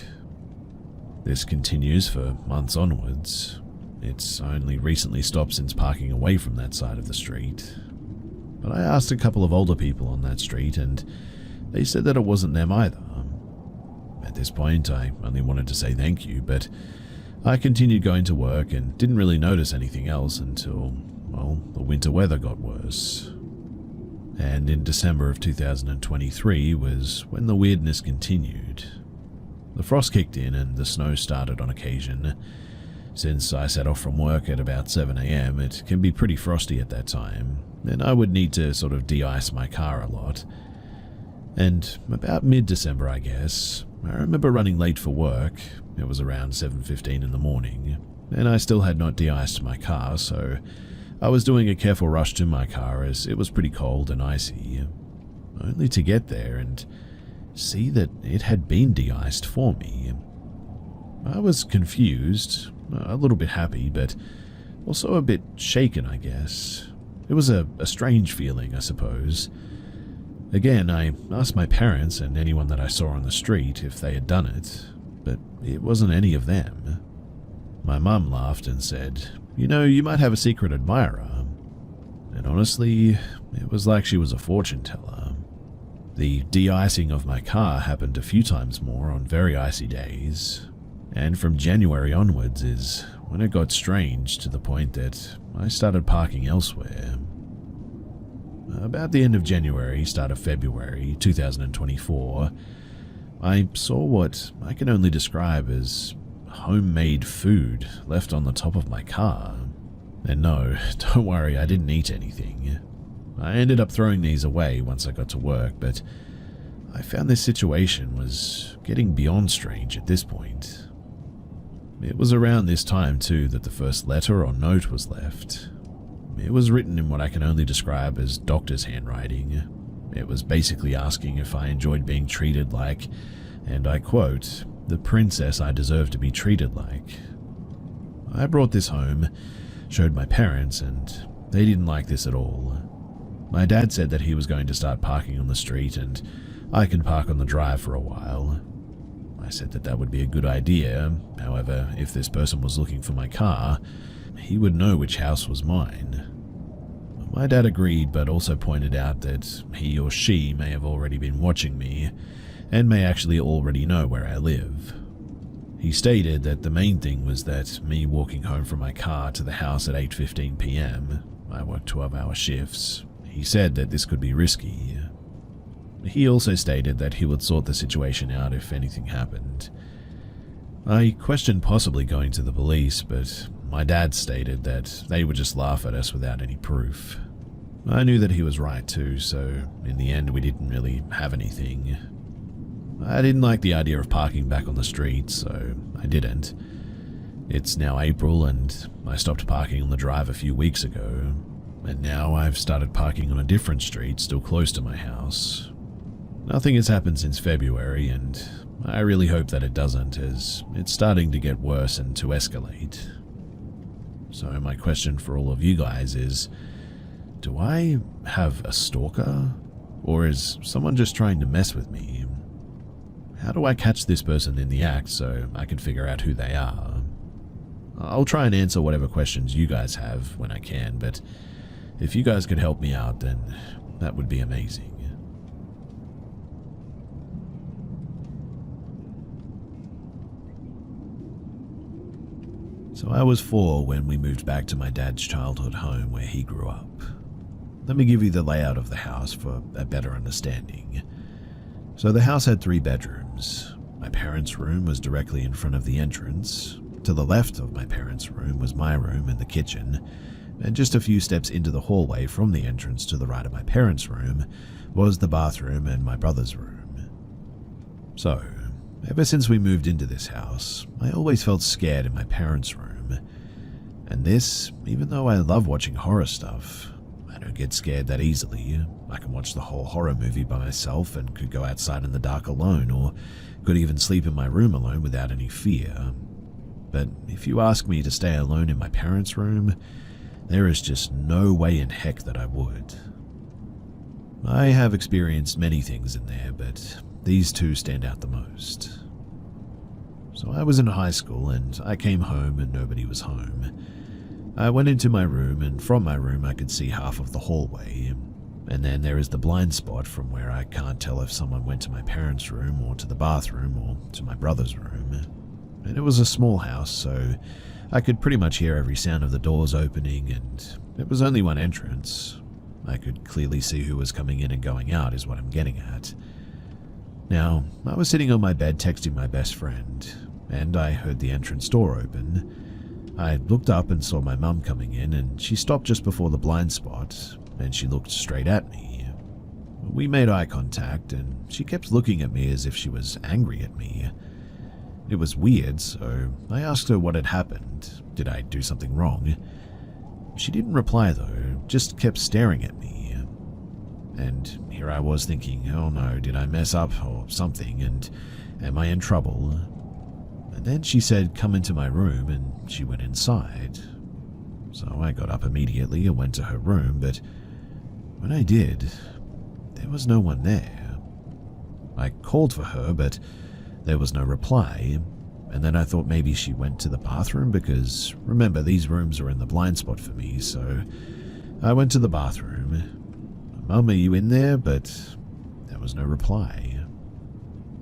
This continues for months onwards. It's only recently stopped since parking away from that side of the street. But I asked a couple of older people on that street, and they said that it wasn't them either. At this point, I only wanted to say thank you, but I continued going to work and didn't really notice anything else until, well, the winter weather got worse. And in December of 2023 was when the weirdness continued. The frost kicked in and the snow started on occasion. Since I set off from work at about 7 a.m, it can be pretty frosty at that time, and I would need to sort of de-ice my car a lot. And about mid-December, I guess, I remember running late for work. It was around 7:15 in the morning, and I still had not de-iced my car, so I was doing a careful rush to my car as it was pretty cold and icy, only to get there and see that it had been de-iced for me. I was confused, a little bit happy, but also a bit shaken, I guess. It was a strange feeling, I suppose. Again, I asked my parents and anyone that I saw on the street if they had done it, but it wasn't any of them. My mum laughed and said, you might have a secret admirer. And honestly, it was like she was a fortune teller. The de-icing of my car happened a few times more on very icy days, and from January onwards is when it got strange to the point that I started parking elsewhere. About the end of January, start of February 2024, I saw what I can only describe as homemade food left on the top of my car. And no, don't worry, I didn't eat anything. I ended up throwing these away once I got to work, but I found this situation was getting beyond strange at this point. It was around this time too that the first letter or note was left. It was written in what I can only describe as doctor's handwriting. It was basically asking if I enjoyed being treated like, and I quote, the princess I deserve to be treated like. I brought this home, showed my parents, and they didn't like this at all. My dad said that he was going to start parking on the street and I can park on the drive for a while. I said that would be a good idea. However, if this person was looking for my car, he would know which house was mine. My dad agreed, but also pointed out that he or she may have already been watching me and may actually already know where I live. He stated that the main thing was that me walking home from my car to the house at 8:15 p.m. I work 12-hour shifts. He said that this could be risky. He also stated that he would sort the situation out if anything happened. I questioned possibly going to the police, but my dad stated that they would just laugh at us without any proof. I knew that he was right too, so in the end we didn't really have anything. I didn't like the idea of parking back on the street, so I didn't. It's now April and I stopped parking on the drive a few weeks ago, and now I've started parking on a different street still close to my house. Nothing has happened since February, and I really hope that it doesn't, as it's starting to get worse and to escalate. So my question for all of you guys is, do I have a stalker? Or is someone just trying to mess with me? How do I catch this person in the act so I can figure out who they are? I'll try and answer whatever questions you guys have when I can, but if you guys could help me out, then that would be amazing. So I was 4 when we moved back to my dad's childhood home where he grew up. Let me give you the layout of the house for a better understanding. So the house had 3 bedrooms. My parents' room was directly in front of the entrance. To the left of my parents' room was my room and the kitchen, and just a few steps into the hallway from the entrance to the right of my parents' room was the bathroom and my brother's room. So, ever since we moved into this house, I always felt scared in my parents' room. And this, even though I love watching horror stuff, I don't get scared that easily. I can watch the whole horror movie by myself and could go outside in the dark alone, or could even sleep in my room alone without any fear. But if you ask me to stay alone in my parents' room, there is just no way in heck that I would. I have experienced many things in there, but these 2 stand out the most. So I was in high school and I came home and nobody was home. I went into my room, and from my room I could see half of the hallway, and then there is the blind spot from where I can't tell if someone went to my parents' room or to the bathroom or to my brother's room. And it was a small house, so I could pretty much hear every sound of the doors opening, and it was only one entrance. I could clearly see who was coming in and going out is what I'm getting at. Now, I was sitting on my bed texting my best friend, and I heard the entrance door open. I looked up and saw my mum coming in, and she stopped just before the blind spot, and she looked straight at me. We made eye contact, and she kept looking at me as if she was angry at me. It was weird, so I asked her what had happened. Did I do something wrong? She didn't reply though, just kept staring at me. And here I was thinking, oh no, did I mess up or something, and am I in trouble? And then she said, come into my room, and she went inside. So I got up immediately and went to her room, but when I did, there was no one there. I called for her, but there was no reply, and then I thought maybe she went to the bathroom because, remember, these rooms are in the blind spot for me, so I went to the bathroom. Mum, are you in there? But there was no reply.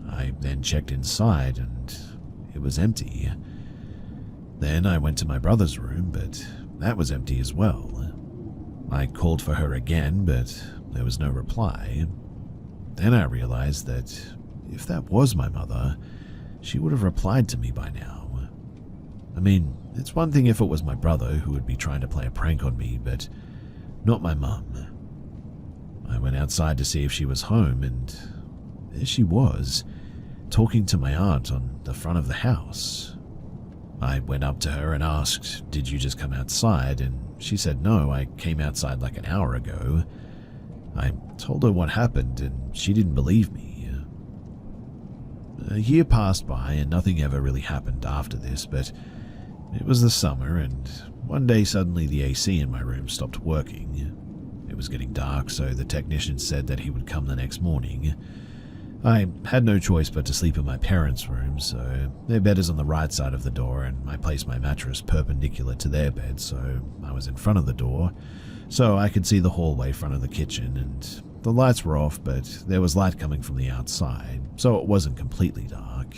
I then checked inside, and it was empty. Then I went to my brother's room, but that was empty as well. I called for her again, but there was no reply. Then I realized that if that was my mother, she would have replied to me by now. I mean, it's one thing if it was my brother who would be trying to play a prank on me, but not my mum. I went outside to see if she was home, and there she was, talking to my aunt on the front of the house. I went up to her and asked, did you just come outside? And she said, no, I came outside like an hour ago. I told her what happened, and she didn't believe me. A year passed by, and nothing ever really happened after this, but it was the summer, and one day suddenly the AC in my room stopped working. It was getting dark, so the technician said that he would come the next morning. I had no choice but to sleep in my parents' room, so their bed is on the right side of the door, and I placed my mattress perpendicular to their bed, so I was in front of the door, so I could see the hallway front of the kitchen, and the lights were off, but there was light coming from the outside, so it wasn't completely dark.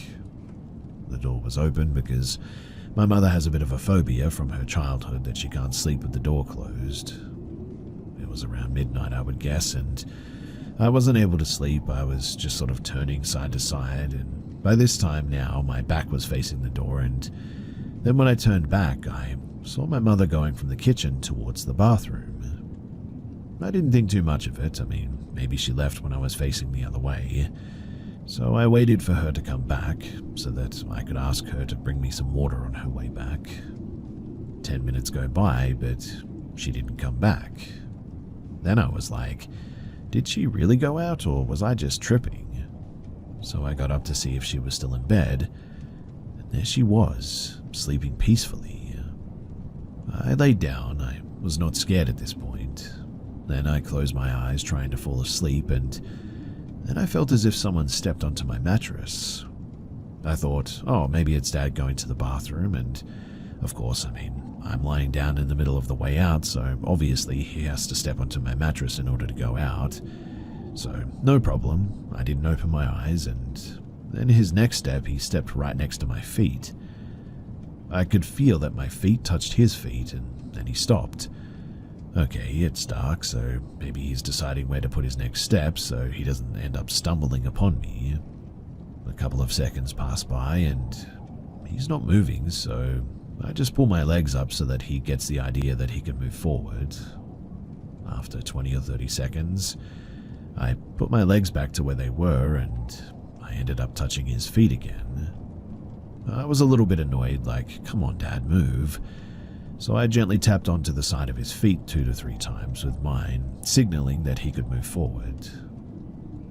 The door was open because my mother has a bit of a phobia from her childhood that she can't sleep with the door closed. It was around midnight, I would guess, and I wasn't able to sleep. I was just sort of turning side to side, and by this time now, my back was facing the door, and then when I turned back, I saw my mother going from the kitchen towards the bathroom. I didn't think too much of it. I mean, maybe she left when I was facing the other way. So I waited for her to come back so that I could ask her to bring me some water on her way back. 10 minutes go by, but she didn't come back. Then I was like, did she really go out, or was I just tripping? So I got up to see if she was still in bed, and there she was, sleeping peacefully. I laid down. I was not scared at this point. Then I closed my eyes, trying to fall asleep, and then I felt as if someone stepped onto my mattress. I thought, oh, maybe it's Dad going to the bathroom, and of course, I mean, I'm lying down in the middle of the way out, so obviously he has to step onto my mattress in order to go out. So, no problem. I didn't open my eyes, and then his next step, he stepped right next to my feet. I could feel that my feet touched his feet, and then he stopped. Okay, it's dark, so maybe he's deciding where to put his next step so he doesn't end up stumbling upon me. A couple of seconds pass by, and he's not moving, so I just pull my legs up so that he gets the idea that he can move forward. After 20 or 30 seconds, I put my legs back to where they were, and I ended up touching his feet again. I was a little bit annoyed, like, come on, Dad, move. So I gently tapped onto the side of his feet 2 to 3 times with mine, signaling that he could move forward.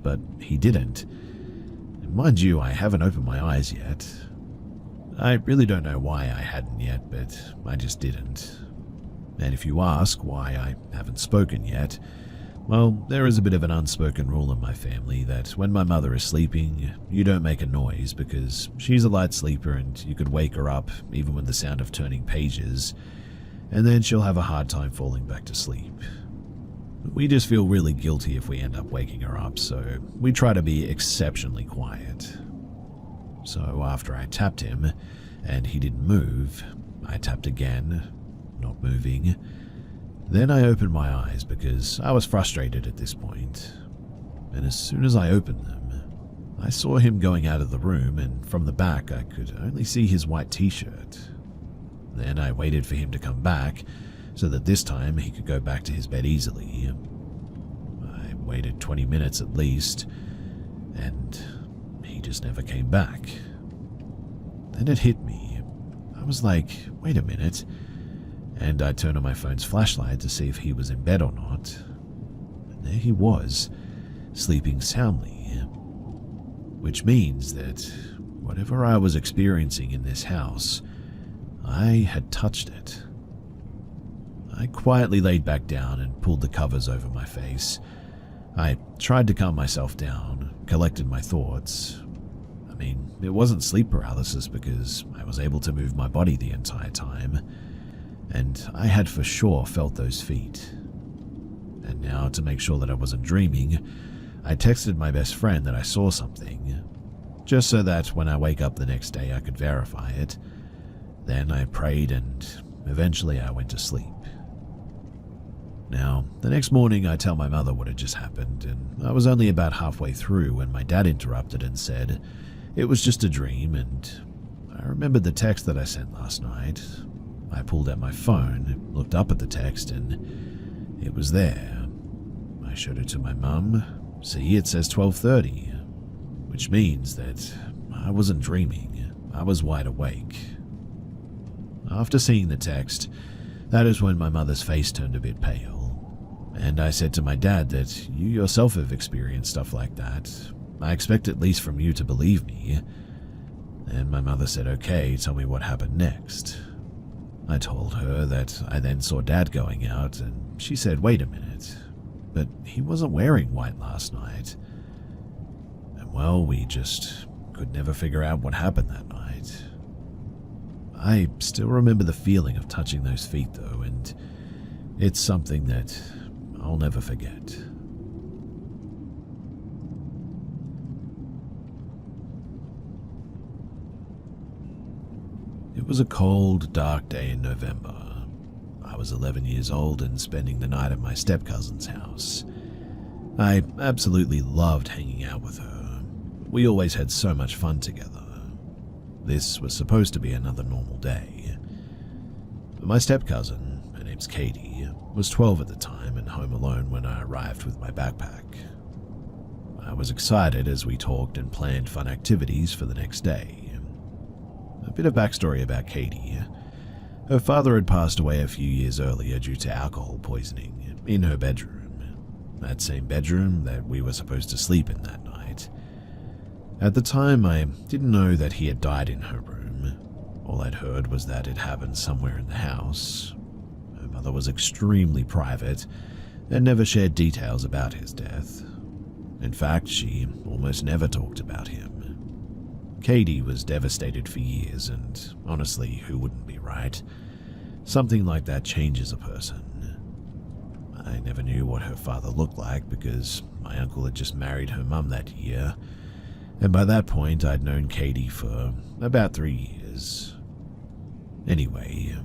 But he didn't. And mind you, I haven't opened my eyes yet. I really don't know why I hadn't yet, but I just didn't. And if you ask why I haven't spoken yet, well, there is a bit of an unspoken rule in my family that when my mother is sleeping, you don't make a noise because she's a light sleeper and you could wake her up even with the sound of turning pages, and then she'll have a hard time falling back to sleep. We just feel really guilty if we end up waking her up, so we try to be exceptionally quiet. So after I tapped him, and he didn't move, I tapped again, not moving. Then I opened my eyes because I was frustrated at this point, and as soon as I opened them, I saw him going out of the room, and from the back I could only see his white t-shirt. Then I waited for him to come back so that this time he could go back to his bed easily. I waited 20 minutes at least, and he just never came back. Then it hit me. I was like, wait a minute, and I turned on my phone's flashlight to see if he was in bed or not. And there he was, sleeping soundly. Which means that whatever I was experiencing in this house, I had touched it. I quietly laid back down and pulled the covers over my face. I tried to calm myself down, collected my thoughts. I mean, it wasn't sleep paralysis because I was able to move my body the entire time, and I had for sure felt those feet. And now, to make sure that I wasn't dreaming, I texted my best friend that I saw something, just so that when I wake up the next day I could verify it. Then I prayed and eventually I went to sleep. Now, the next morning I tell my mother what had just happened, and I was only about halfway through when my dad interrupted and said it was just a dream, and I remembered the text that I sent last night. I pulled out my phone, looked up at the text, and it was there. I showed it to my mum. See, it says 12:30, which means that I wasn't dreaming. I was wide awake. After seeing the text, that is when my mother's face turned a bit pale, and I said to my dad that you yourself have experienced stuff like that. I expect at least from you to believe me. And my mother said, okay, tell me what happened next. I told her that I then saw Dad going out, and she said, wait a minute, but he wasn't wearing white last night. And well, we just could never figure out what happened that night. I still remember the feeling of touching those feet though, and it's something that I'll never forget. It was a cold, dark day in November. I was 11 years old and spending the night at my step-cousin's house. I absolutely loved hanging out with her. We always had so much fun together. This was supposed to be another normal day. But my step-cousin, her name's Katie, was 12 at the time and home alone when I arrived with my backpack. I was excited as we talked and planned fun activities for the next day. A bit of backstory about Katie. Her father had passed away a few years earlier due to alcohol poisoning in her bedroom, that same bedroom that we were supposed to sleep in that night. At the time, I didn't know that he had died in her room. All I'd heard was that it happened somewhere in the house. Her mother was extremely private and never shared details about his death. In fact, she almost never talked about him. Katie was devastated for years, and honestly, who wouldn't be, right? Something like that changes a person. I never knew what her father looked like because my uncle had just married her mum that year, and by that point I'd known Katie for about 3 years. Anyway,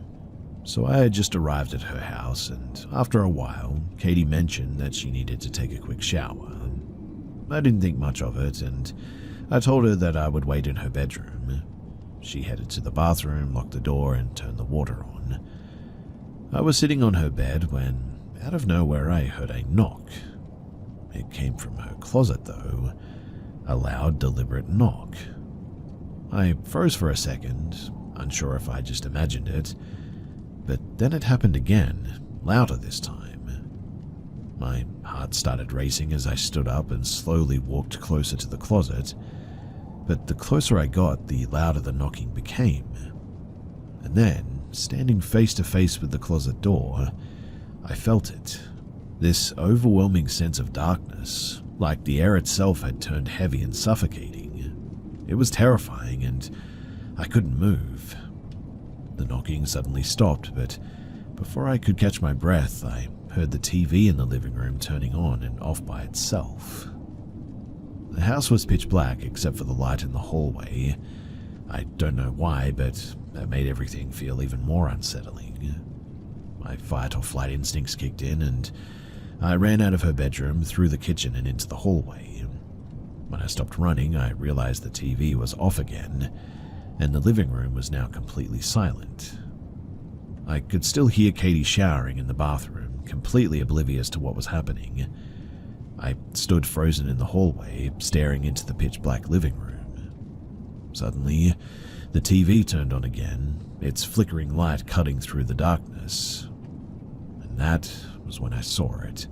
so I had just arrived at her house, and after a while, Katie mentioned that she needed to take a quick shower. I didn't think much of it, and I told her that I would wait in her bedroom. She headed to the bathroom, locked the door, and turned the water on. I was sitting on her bed when, out of nowhere, I heard a knock. It came from her closet, though. A loud, deliberate knock. I froze for a second, unsure if I just imagined it, but then it happened again, louder this time. My heart started racing as I stood up and slowly walked closer to the closet, but the closer I got, the louder the knocking became. And then, standing face to face with the closet door, I felt it. This overwhelming sense of darkness, like the air itself had turned heavy and suffocating. It was terrifying, and I couldn't move. The knocking suddenly stopped, but before I could catch my breath, I heard the TV in the living room turning on and off by itself. The house was pitch black except for the light in the hallway. I don't know why, but that made everything feel even more unsettling. My fight or flight instincts kicked in, and I ran out of her bedroom, through the kitchen, and into the hallway. When I stopped running, I realized the TV was off again, and the living room was now completely silent. I could still hear Katie showering in the bathroom, completely oblivious to what was happening. I stood frozen in the hallway, staring into the pitch-black living room. Suddenly, the TV turned on again, its flickering light cutting through the darkness. And that was when I saw it.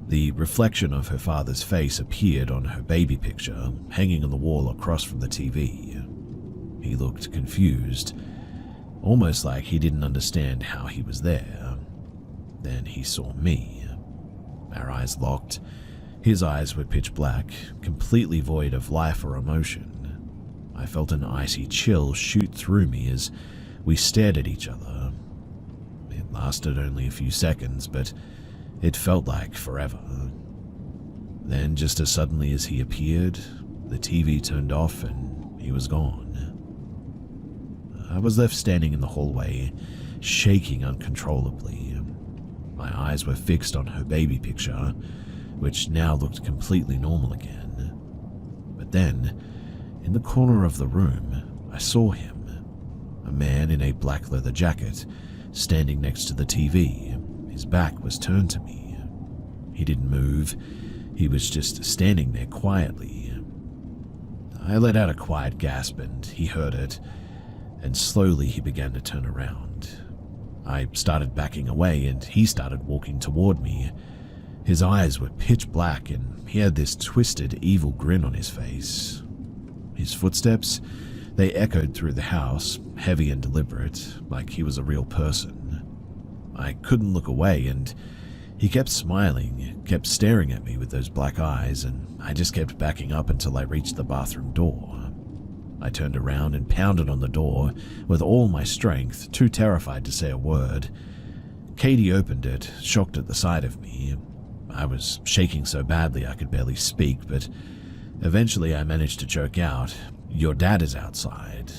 The reflection of her father's face appeared on her baby picture, hanging on the wall across from the TV. He looked confused, almost like he didn't understand how he was there. Then he saw me. Our eyes locked. His eyes were pitch black, completely void of life or emotion. I felt an icy chill shoot through me as we stared at each other. It lasted only a few seconds, but it felt like forever. Then, just as suddenly as he appeared, the TV turned off and he was gone. I was left standing in the hallway, shaking uncontrollably. My eyes were fixed on her baby picture, which now looked completely normal again. But then, in the corner of the room, I saw him, a man in a black leather jacket, standing next to the TV. His back was turned to me. He didn't move. He was just standing there quietly. I let out a quiet gasp and he heard it, and slowly he began to turn around. I started backing away and he started walking toward me. His eyes were pitch black and he had this twisted, evil grin on his face. His footsteps, they echoed through the house, heavy and deliberate, like he was a real person. I couldn't look away, and he kept smiling, kept staring at me with those black eyes, and I just kept backing up until I reached the bathroom door. I turned around and pounded on the door with all my strength, too terrified to say a word. Katie opened it, shocked at the sight of me. I was shaking so badly I could barely speak, but eventually I managed to choke out, "Your dad is outside."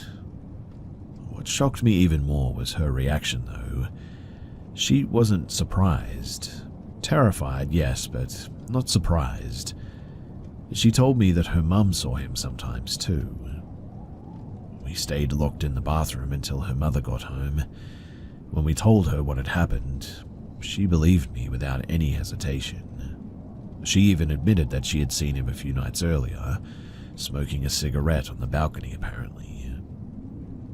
What shocked me even more was her reaction, though. She wasn't surprised. Terrified, yes, but not surprised. She told me that her mum saw him sometimes too. We stayed locked in the bathroom until her mother got home. When we told her what had happened, she believed me without any hesitation. She even admitted that she had seen him a few nights earlier, smoking a cigarette on the balcony apparently.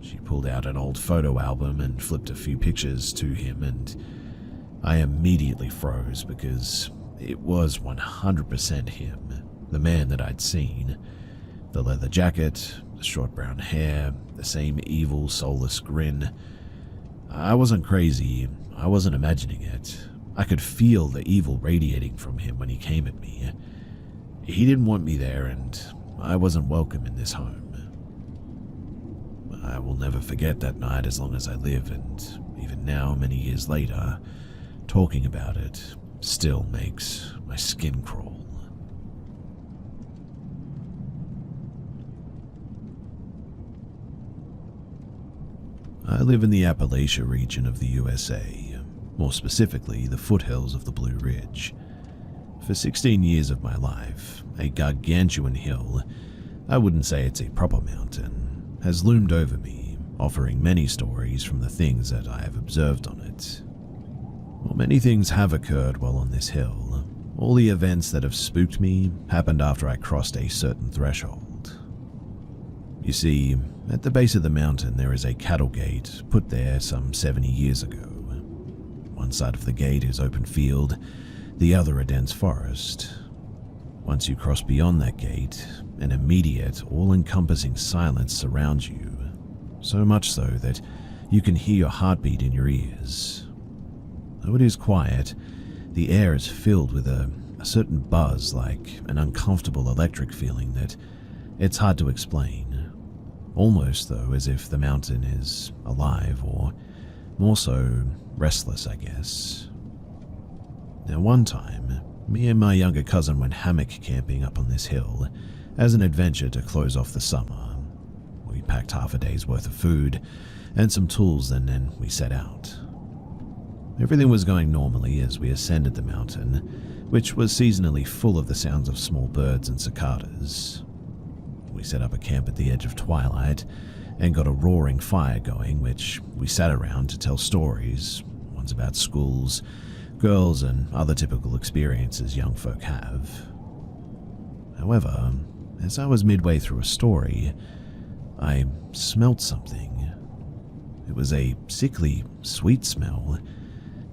She pulled out an old photo album and flipped a few pictures to him, and I immediately froze because it was 100% him, the man that I'd seen. The leather jacket, the short brown hair, the same evil, soulless grin. I wasn't crazy, I wasn't imagining it. I could feel the evil radiating from him when he came at me. He didn't want me there, and I wasn't welcome in this home. I will never forget that night as long as I live, and even now, many years later, talking about it still makes my skin crawl. I live in the Appalachia region of the USA, more specifically the foothills of the Blue Ridge. For 16 years of my life, a gargantuan hill, I wouldn't say it's a proper mountain, has loomed over me, offering many stories from the things that I have observed on it. While many things have occurred while on this hill, all the events that have spooked me happened after I crossed a certain threshold. You see, at the base of the mountain there is a cattle gate put there some 70 years ago. One side of the gate is open field, the other a dense forest. Once you cross beyond that gate, an immediate, all-encompassing silence surrounds you, so much so that you can hear your heartbeat in your ears. Though it is quiet, the air is filled with a certain buzz, like an uncomfortable electric feeling that it's hard to explain. Almost, though, as if the mountain is alive, or more so, restless, I guess. Now, one time, me and my younger cousin went hammock camping up on this hill as an adventure to close off the summer. We packed half a day's worth of food and some tools, and then we set out. Everything was going normally as we ascended the mountain, which was seasonally full of the sounds of small birds and cicadas. We set up a camp at the edge of twilight and got a roaring fire going, which we sat around to tell stories, ones about schools, girls, and other typical experiences young folk have. However, as I was midway through a story, I smelled something. It was a sickly, sweet smell,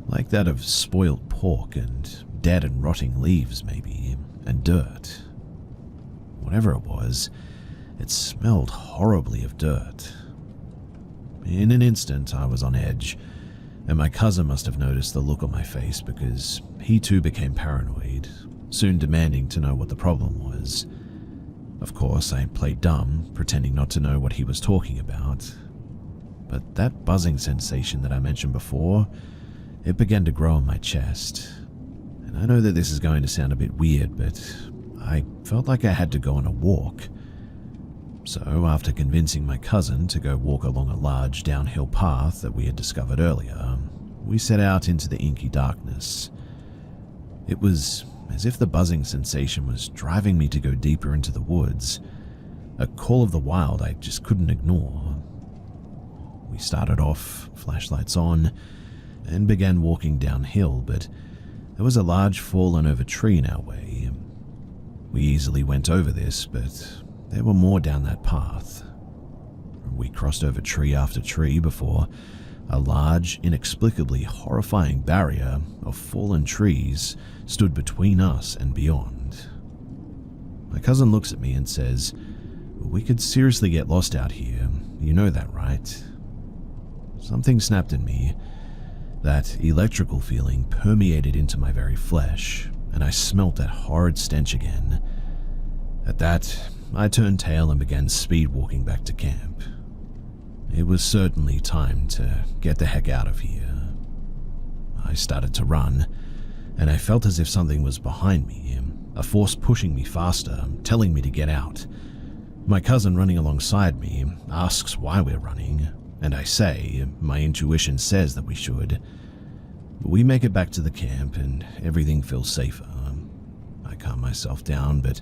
like that of spoiled pork and dead and rotting leaves maybe, and dirt. Whatever it was, it smelled horribly of dirt. In an instant, I was on edge, and my cousin must have noticed the look on my face because he too became paranoid, soon demanding to know what the problem was. Of course, I played dumb, pretending not to know what he was talking about. But that buzzing sensation that I mentioned before, it began to grow in my chest. And I know that this is going to sound a bit weird, but I felt like I had to go on a walk. So, after convincing my cousin to go walk along a large downhill path that we had discovered earlier, we set out into the inky darkness. It was as if the buzzing sensation was driving me to go deeper into the woods, a call of the wild I just couldn't ignore. We started off, flashlights on, and began walking downhill, but there was a large fallen over tree in our way. We easily went over this, but there were more down that path. We crossed over tree after tree before a large, inexplicably horrifying barrier of fallen trees stood between us and beyond. My cousin looks at me and says, "We could seriously get lost out here, you know that, right?" Something snapped in me. That electrical feeling permeated into my very flesh, and I smelt that horrid stench again. At that, I turned tail and began speed walking back to camp. It was certainly time to get the heck out of here. I started to run, and I felt as if something was behind me, a force pushing me faster, telling me to get out. My cousin running alongside me asks why we're running, and I say my intuition says that we should. We make it back to the camp and everything feels safer. I calm myself down, but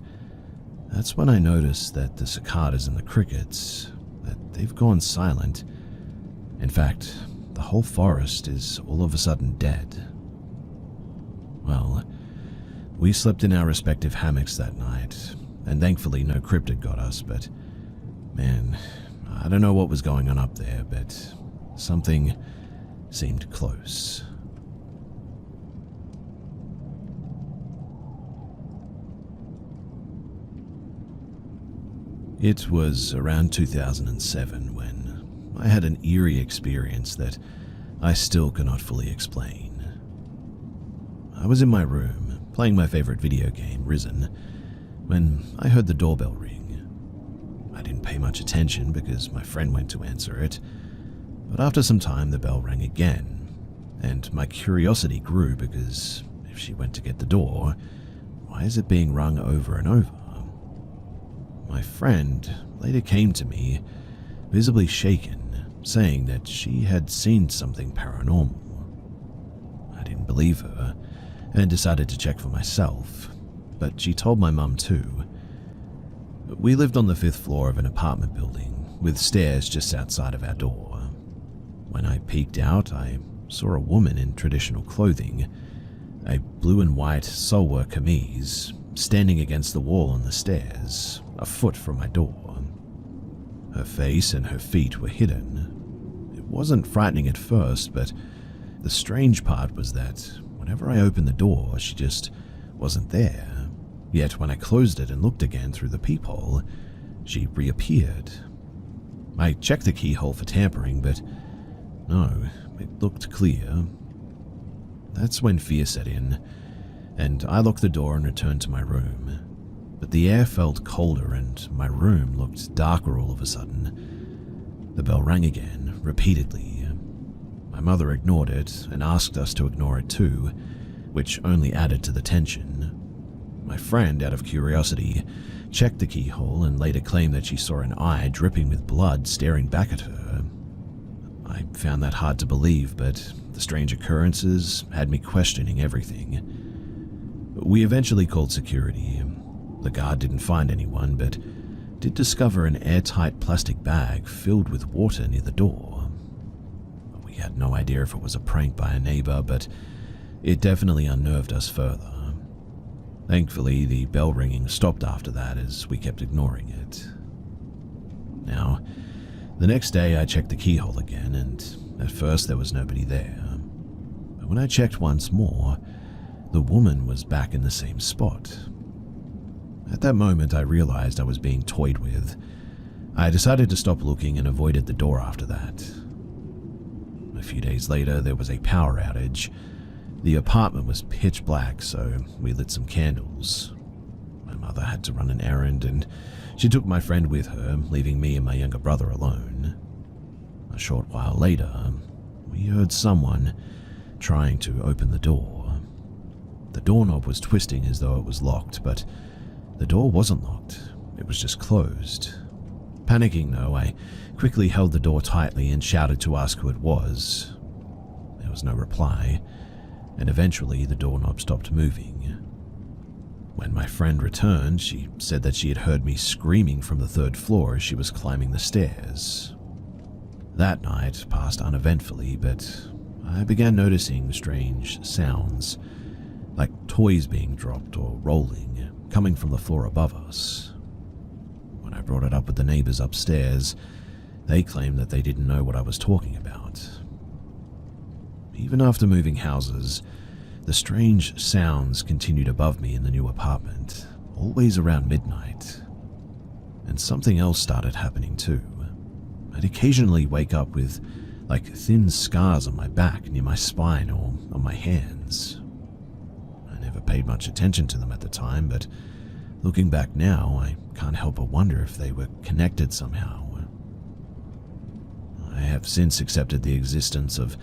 that's when I notice that the cicadas and the crickets, that they've gone silent. In fact, the whole forest is all of a sudden dead. Well, we slept in our respective hammocks that night, and thankfully no cryptid got us, but man, I don't know what was going on up there, but something seemed close. It was around 2007 when I had an eerie experience that I still cannot fully explain. I was in my room, playing my favorite video game, Risen, when I heard the doorbell ring. I didn't pay much attention because my friend went to answer it, but after some time the bell rang again, and my curiosity grew because if she went to get the door, why is it being rung over and over? My friend later came to me, visibly shaken, saying that she had seen something paranormal. I didn't believe her and decided to check for myself, but she told my mum too. We lived on the 5th floor of an apartment building with stairs just outside of our door. When I peeked out, I saw a woman in traditional clothing, a blue and white soulwork camise, standing against the wall on the stairs, a foot from my door. Her face and her feet were hidden. It wasn't frightening at first, but the strange part was that whenever I opened the door, she just wasn't there. Yet when I closed it and looked again through the peephole, she reappeared. I checked the keyhole for tampering, but no, it looked clear. That's when fear set in, and I locked the door and returned to my room. But the air felt colder and my room looked darker all of a sudden. The bell rang again, repeatedly. My mother ignored it and asked us to ignore it too, which only added to the tension. My friend, out of curiosity, checked the keyhole and later claimed that she saw an eye dripping with blood staring back at her. I found that hard to believe, but the strange occurrences had me questioning everything. We eventually called security. The guard didn't find anyone, but did discover an airtight plastic bag filled with water near the door. We had no idea if it was a prank by a neighbor, but it definitely unnerved us further. Thankfully, the bell ringing stopped after that as we kept ignoring it. Now, the next day I checked the keyhole again, and at first there was nobody there. But when I checked once more, the woman was back in the same spot. At that moment, I realized I was being toyed with. I decided to stop looking and avoided the door after that. A few days later, there was a power outage. The apartment was pitch black, so we lit some candles. My mother had to run an errand, and she took my friend with her, leaving me and my younger brother alone. A short while later, we heard someone trying to open the door. The doorknob was twisting as though it was locked, but the door wasn't locked. It was just closed. Panicking though, I quickly held the door tightly and shouted to ask who it was. There was no reply, and eventually the doorknob stopped moving. When my friend returned, she said that she had heard me screaming from the third floor as she was climbing the stairs. That night passed uneventfully, but I began noticing strange sounds, like toys being dropped or rolling, coming from the floor above us. When I brought it up with the neighbors upstairs, they claimed that they didn't know what I was talking about. Even after moving houses, the strange sounds continued above me in the new apartment, always around midnight. And something else started happening too. I'd occasionally wake up with thin scars on my back, near my spine, or on my hands. I never paid much attention to them at the time, but looking back now, I can't help but wonder if they were connected somehow. I have since accepted the existence of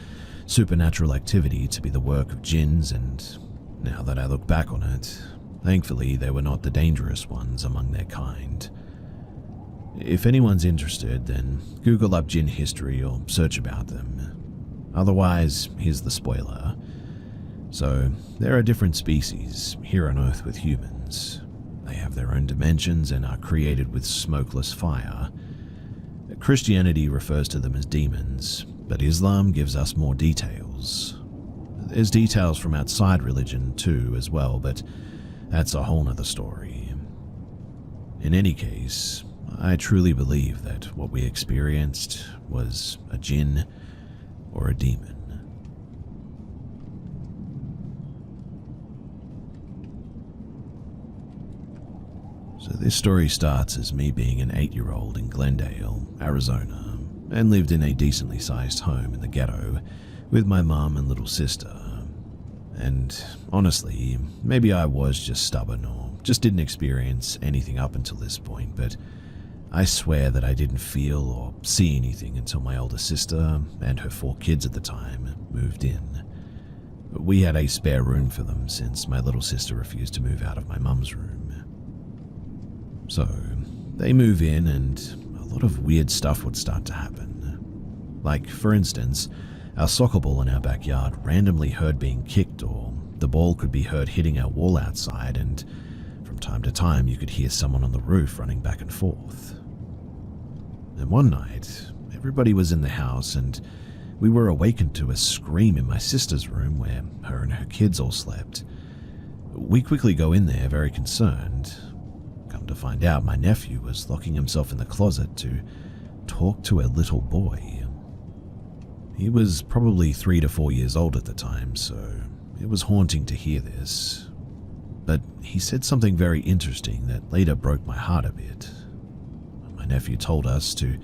supernatural activity to be the work of jinns, and now that I look back on it, thankfully they were not the dangerous ones among their kind. If anyone's interested, then Google up jinn history or search about them. Otherwise, here's the spoiler. So, there are different species here on Earth with humans. They have their own dimensions and are created with smokeless fire. Christianity refers to them as demons, but Islam gives us more details. There's details from outside religion too as well, but that's a whole nother story. In any case, I truly believe that what we experienced was a jinn or a demon. So this story starts as me being an 8-year-old in Glendale, Arizona, and lived in a decently sized home in the ghetto with my mom and little sister. And honestly, maybe I was just stubborn or just didn't experience anything up until this point, but I swear that I didn't feel or see anything until my older sister and her 4 kids at the time moved in. We had a spare room for them since my little sister refused to move out of my mum's room. So, they move in and a lot of weird stuff would start to happen. Like, for instance, our soccer ball in our backyard randomly heard being kicked, or the ball could be heard hitting our wall outside, and from time to time you could hear someone on the roof running back and forth. And one night, everybody was in the house and we were awakened to a scream in my sister's room where her and her kids all slept. We quickly go in there very concerned. Come to find out, my nephew was locking himself in the closet to talk to a little boy. He was probably 3 to 4 years old at the time, so it was haunting to hear this. But he said something very interesting that later broke my heart a bit. My nephew told us to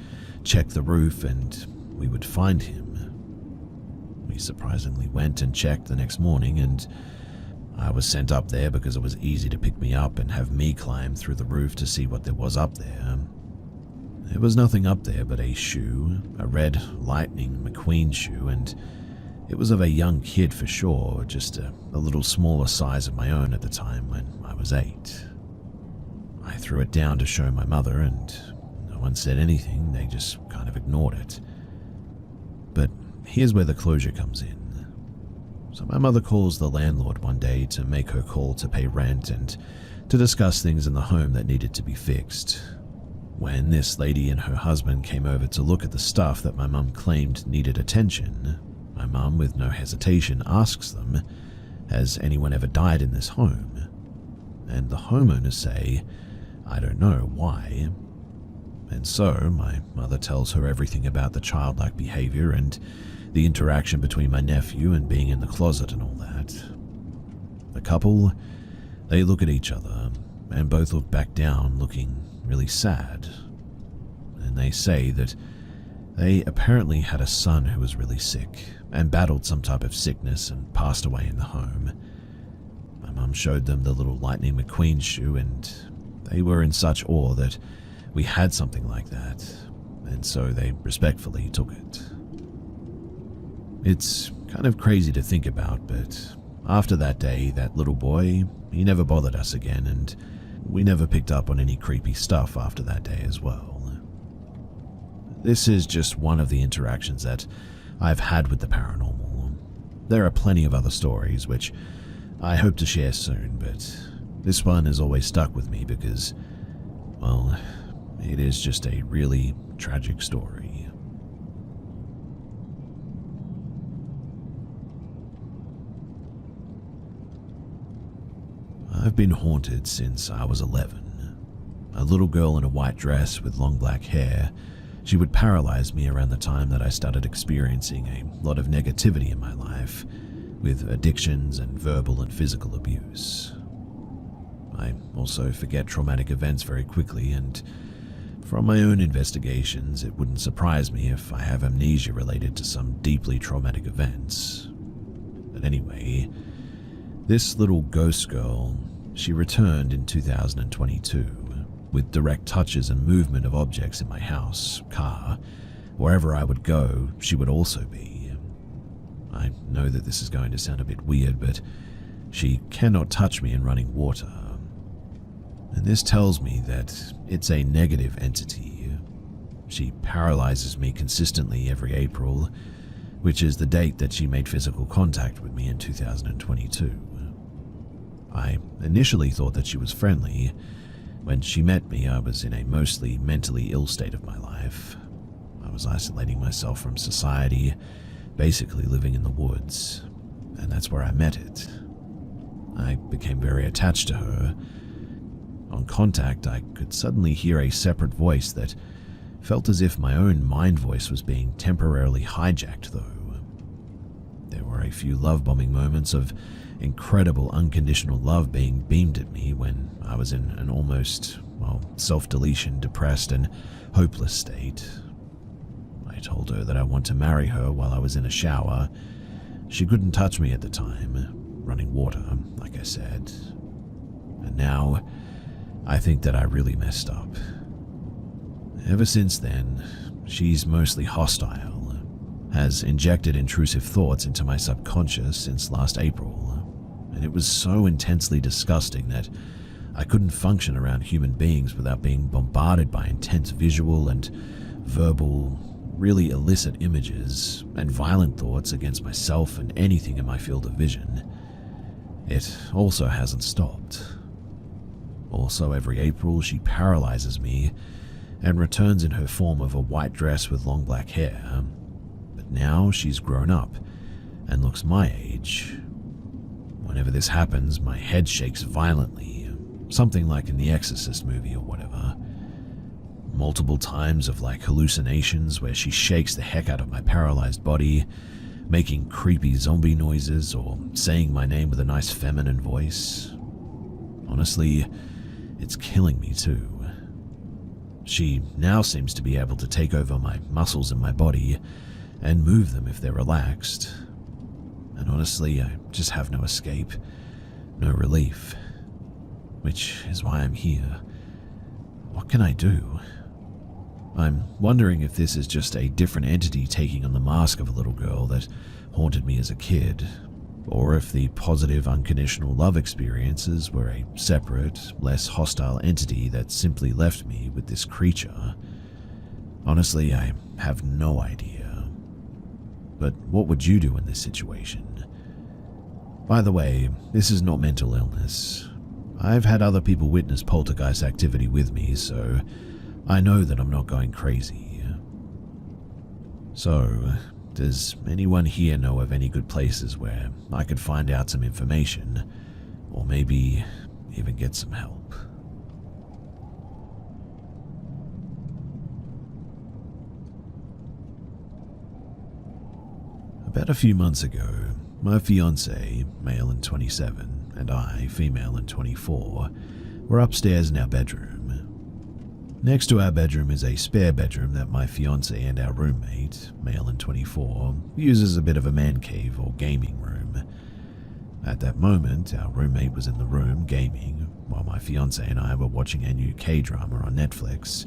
check the roof and we would find him. We surprisingly went and checked the next morning, and I was sent up there because it was easy to pick me up and have me climb through the roof to see what there was up there. There was nothing up there but a shoe, a red Lightning McQueen shoe, and it was of a young kid for sure, just a little smaller size of my own at the time when I was 8. I threw it down to show my mother, and no one said anything, they just kind of ignored it. But here's where the closure comes in. So my mother calls the landlord one day to make her call to pay rent and to discuss things in the home that needed to be fixed. When this lady and her husband came over to look at the stuff that my mum claimed needed attention, my mum, with no hesitation, asks them, "Has anyone ever died in this home?" And the homeowners say, "I don't know, why?" And so my mother tells her everything about the childlike behavior and the interaction between my nephew and being in the closet and all that. The couple, they look at each other and both look back down, looking really sad. And they say that they apparently had a son who was really sick and battled some type of sickness and passed away in the home. My mum showed them the little Lightning McQueen shoe, and they were in such awe that we had something like that, and so they respectfully took it. It's kind of crazy to think about, but after that day, that little boy, he never bothered us again, and we never picked up on any creepy stuff after that day as well. This is just one of the interactions that I've had with the paranormal. There are plenty of other stories which I hope to share soon, but this one has always stuck with me because, well, it is just a really tragic story. I've been haunted since I was 11. A little girl in a white dress with long black hair, she would paralyze me around the time that I started experiencing a lot of negativity in my life, with addictions and verbal and physical abuse. I also forget traumatic events very quickly, and from my own investigations, it wouldn't surprise me if I have amnesia related to some deeply traumatic events. But anyway, this little ghost girl, she returned in 2022 with direct touches and movement of objects in my house, car. Wherever I would go, she would also be. I know that this is going to sound a bit weird, but she cannot touch me in running water. And this tells me that it's a negative entity. She paralyzes me consistently every April, which is the date that she made physical contact with me in 2022. I initially thought that she was friendly. When she met me, I was in a mostly mentally ill state of my life. I was isolating myself from society, basically living in the woods, and that's where I met it. I became very attached to her. On contact, I could suddenly hear a separate voice that felt as if my own mind voice was being temporarily hijacked, though. There were a few love-bombing moments of incredible unconditional love being beamed at me when I was in an almost, self-deletion, depressed and hopeless state. I told her that I want to marry her while I was in a shower. She couldn't touch me at the time, running water, like I said. And now, I think that I really messed up. Ever since then, she's mostly hostile, has injected intrusive thoughts into my subconscious since last April, and it was so intensely disgusting that I couldn't function around human beings without being bombarded by intense visual and verbal, really illicit images and violent thoughts against myself and anything in my field of vision. It also hasn't stopped. Also, every April, she paralyzes me and returns in her form of a white dress with long black hair. But now she's grown up and looks my age. Whenever this happens, my head shakes violently, something like in the Exorcist movie or whatever. Multiple times of hallucinations where she shakes the heck out of my paralyzed body, making creepy zombie noises or saying my name with a nice feminine voice. Honestly, it's killing me too. She now seems to be able to take over my muscles in my body and move them if they're relaxed. And honestly, I just have no escape, no relief, which is why I'm here. What can I do? I'm wondering if this is just a different entity taking on the mask of a little girl that haunted me as a kid, or if the positive unconditional love experiences were a separate, less hostile entity that simply left me with this creature. Honestly, I have no idea. but what would you do in this situation? By the way, this is not mental illness. I've had other people witness poltergeist activity with me, so I know that I'm not going crazy. So, does anyone here know of any good places where I could find out some information, or maybe even get some help? About a few months ago, my fiancé, male and 27, and I, female and 24, were upstairs in our bedroom. Next to our bedroom is a spare bedroom that my fiancé and our roommate, male and 24, uses as a bit of a man cave or gaming room. At that moment, our roommate was in the room gaming, while my fiancé and I were watching a new K-drama on Netflix.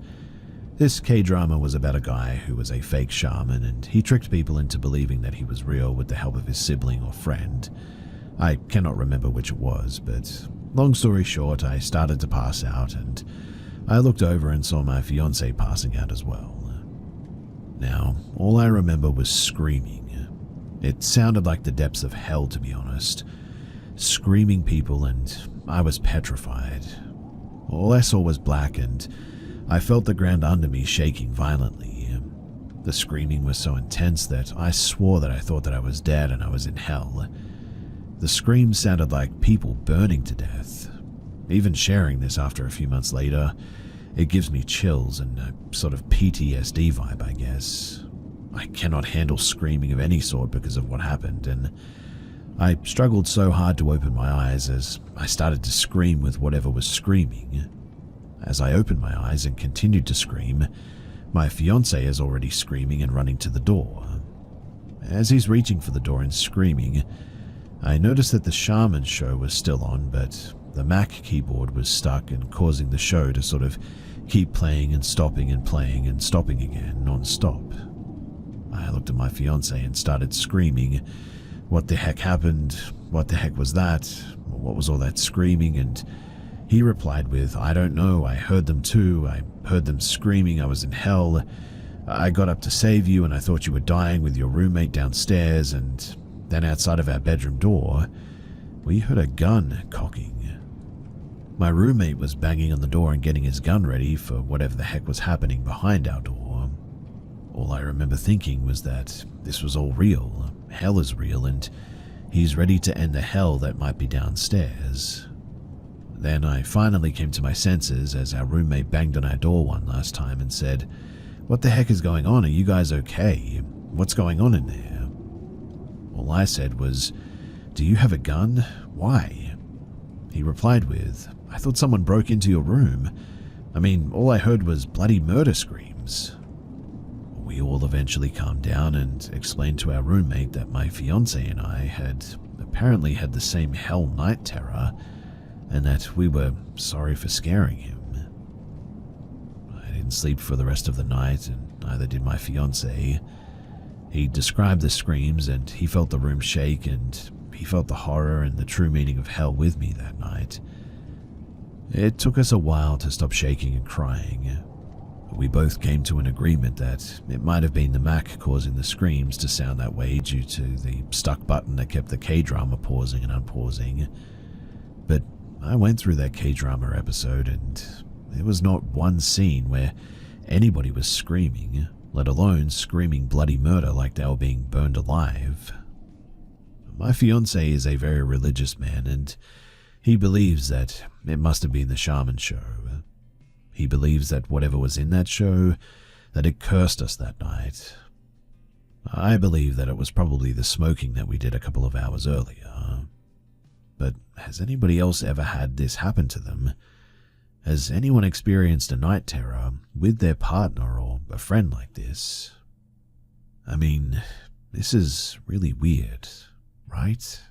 This K-drama was about a guy who was a fake shaman, and he tricked people into believing that he was real with the help of his sibling or friend. I cannot remember which it was, but long story short, I started to pass out, and I looked over and saw my fiancé passing out as well. Now, all I remember was screaming. It sounded like the depths of hell, to be honest. Screaming people, and I was petrified. All I saw was black, and I felt the ground under me shaking violently. The screaming was so intense that I swore that I thought that I was dead and I was in hell. The screams sounded like people burning to death. Even sharing this after a few months later, it gives me chills and a sort of PTSD vibe, I guess. I cannot handle screaming of any sort because of what happened, and I struggled so hard to open my eyes as I started to scream with whatever was screaming. As I opened my eyes and continued to scream, my fiancé is already screaming and running to the door. As he's reaching for the door and screaming, I noticed that the shaman show was still on, but the Mac keyboard was stuck and causing the show to sort of keep playing and stopping again, non-stop. I looked at my fiancé and started screaming, "What the heck happened? What the heck was that? What was all that screaming?" And he replied with, "I don't know, I heard them too. I heard them screaming, I was in hell. I got up to save you and I thought you were dying with your roommate downstairs, and then outside of our bedroom door, we heard a gun cocking. My roommate was banging on the door and getting his gun ready for whatever the heck was happening behind our door. All I remember thinking was that this was all real, hell is real, and he's ready to end the hell that might be downstairs." Then I finally came to my senses as our roommate banged on our door one last time and said, "What the heck is going on? Are you guys okay? What's going on in there?" All I said was, "Do you have a gun? Why?" He replied with, "I thought someone broke into your room. I mean, all I heard was bloody murder screams." We all eventually calmed down and explained to our roommate that my fiancé and I had apparently had the same hell night terror, and that we were sorry for scaring him. I didn't sleep for the rest of the night, and neither did my fiancé. He described the screams, and he felt the room shake, and he felt the horror and the true meaning of hell with me that night. It took us a while to stop shaking and crying. We both came to an agreement that it might have been the Mac causing the screams to sound that way due to the stuck button that kept the K-drama pausing and unpausing. But I went through that K-drama episode, and there was not one scene where anybody was screaming, let alone screaming bloody murder like they were being burned alive. My fiancé is a very religious man, and he believes that it must have been the shaman show. He believes that whatever was in that show, that it cursed us that night. I believe that it was probably the smoking that we did a couple of hours earlier. But has anybody else ever had this happen to them? Has anyone experienced a night terror with their partner or a friend like this? I mean, this is really weird, right?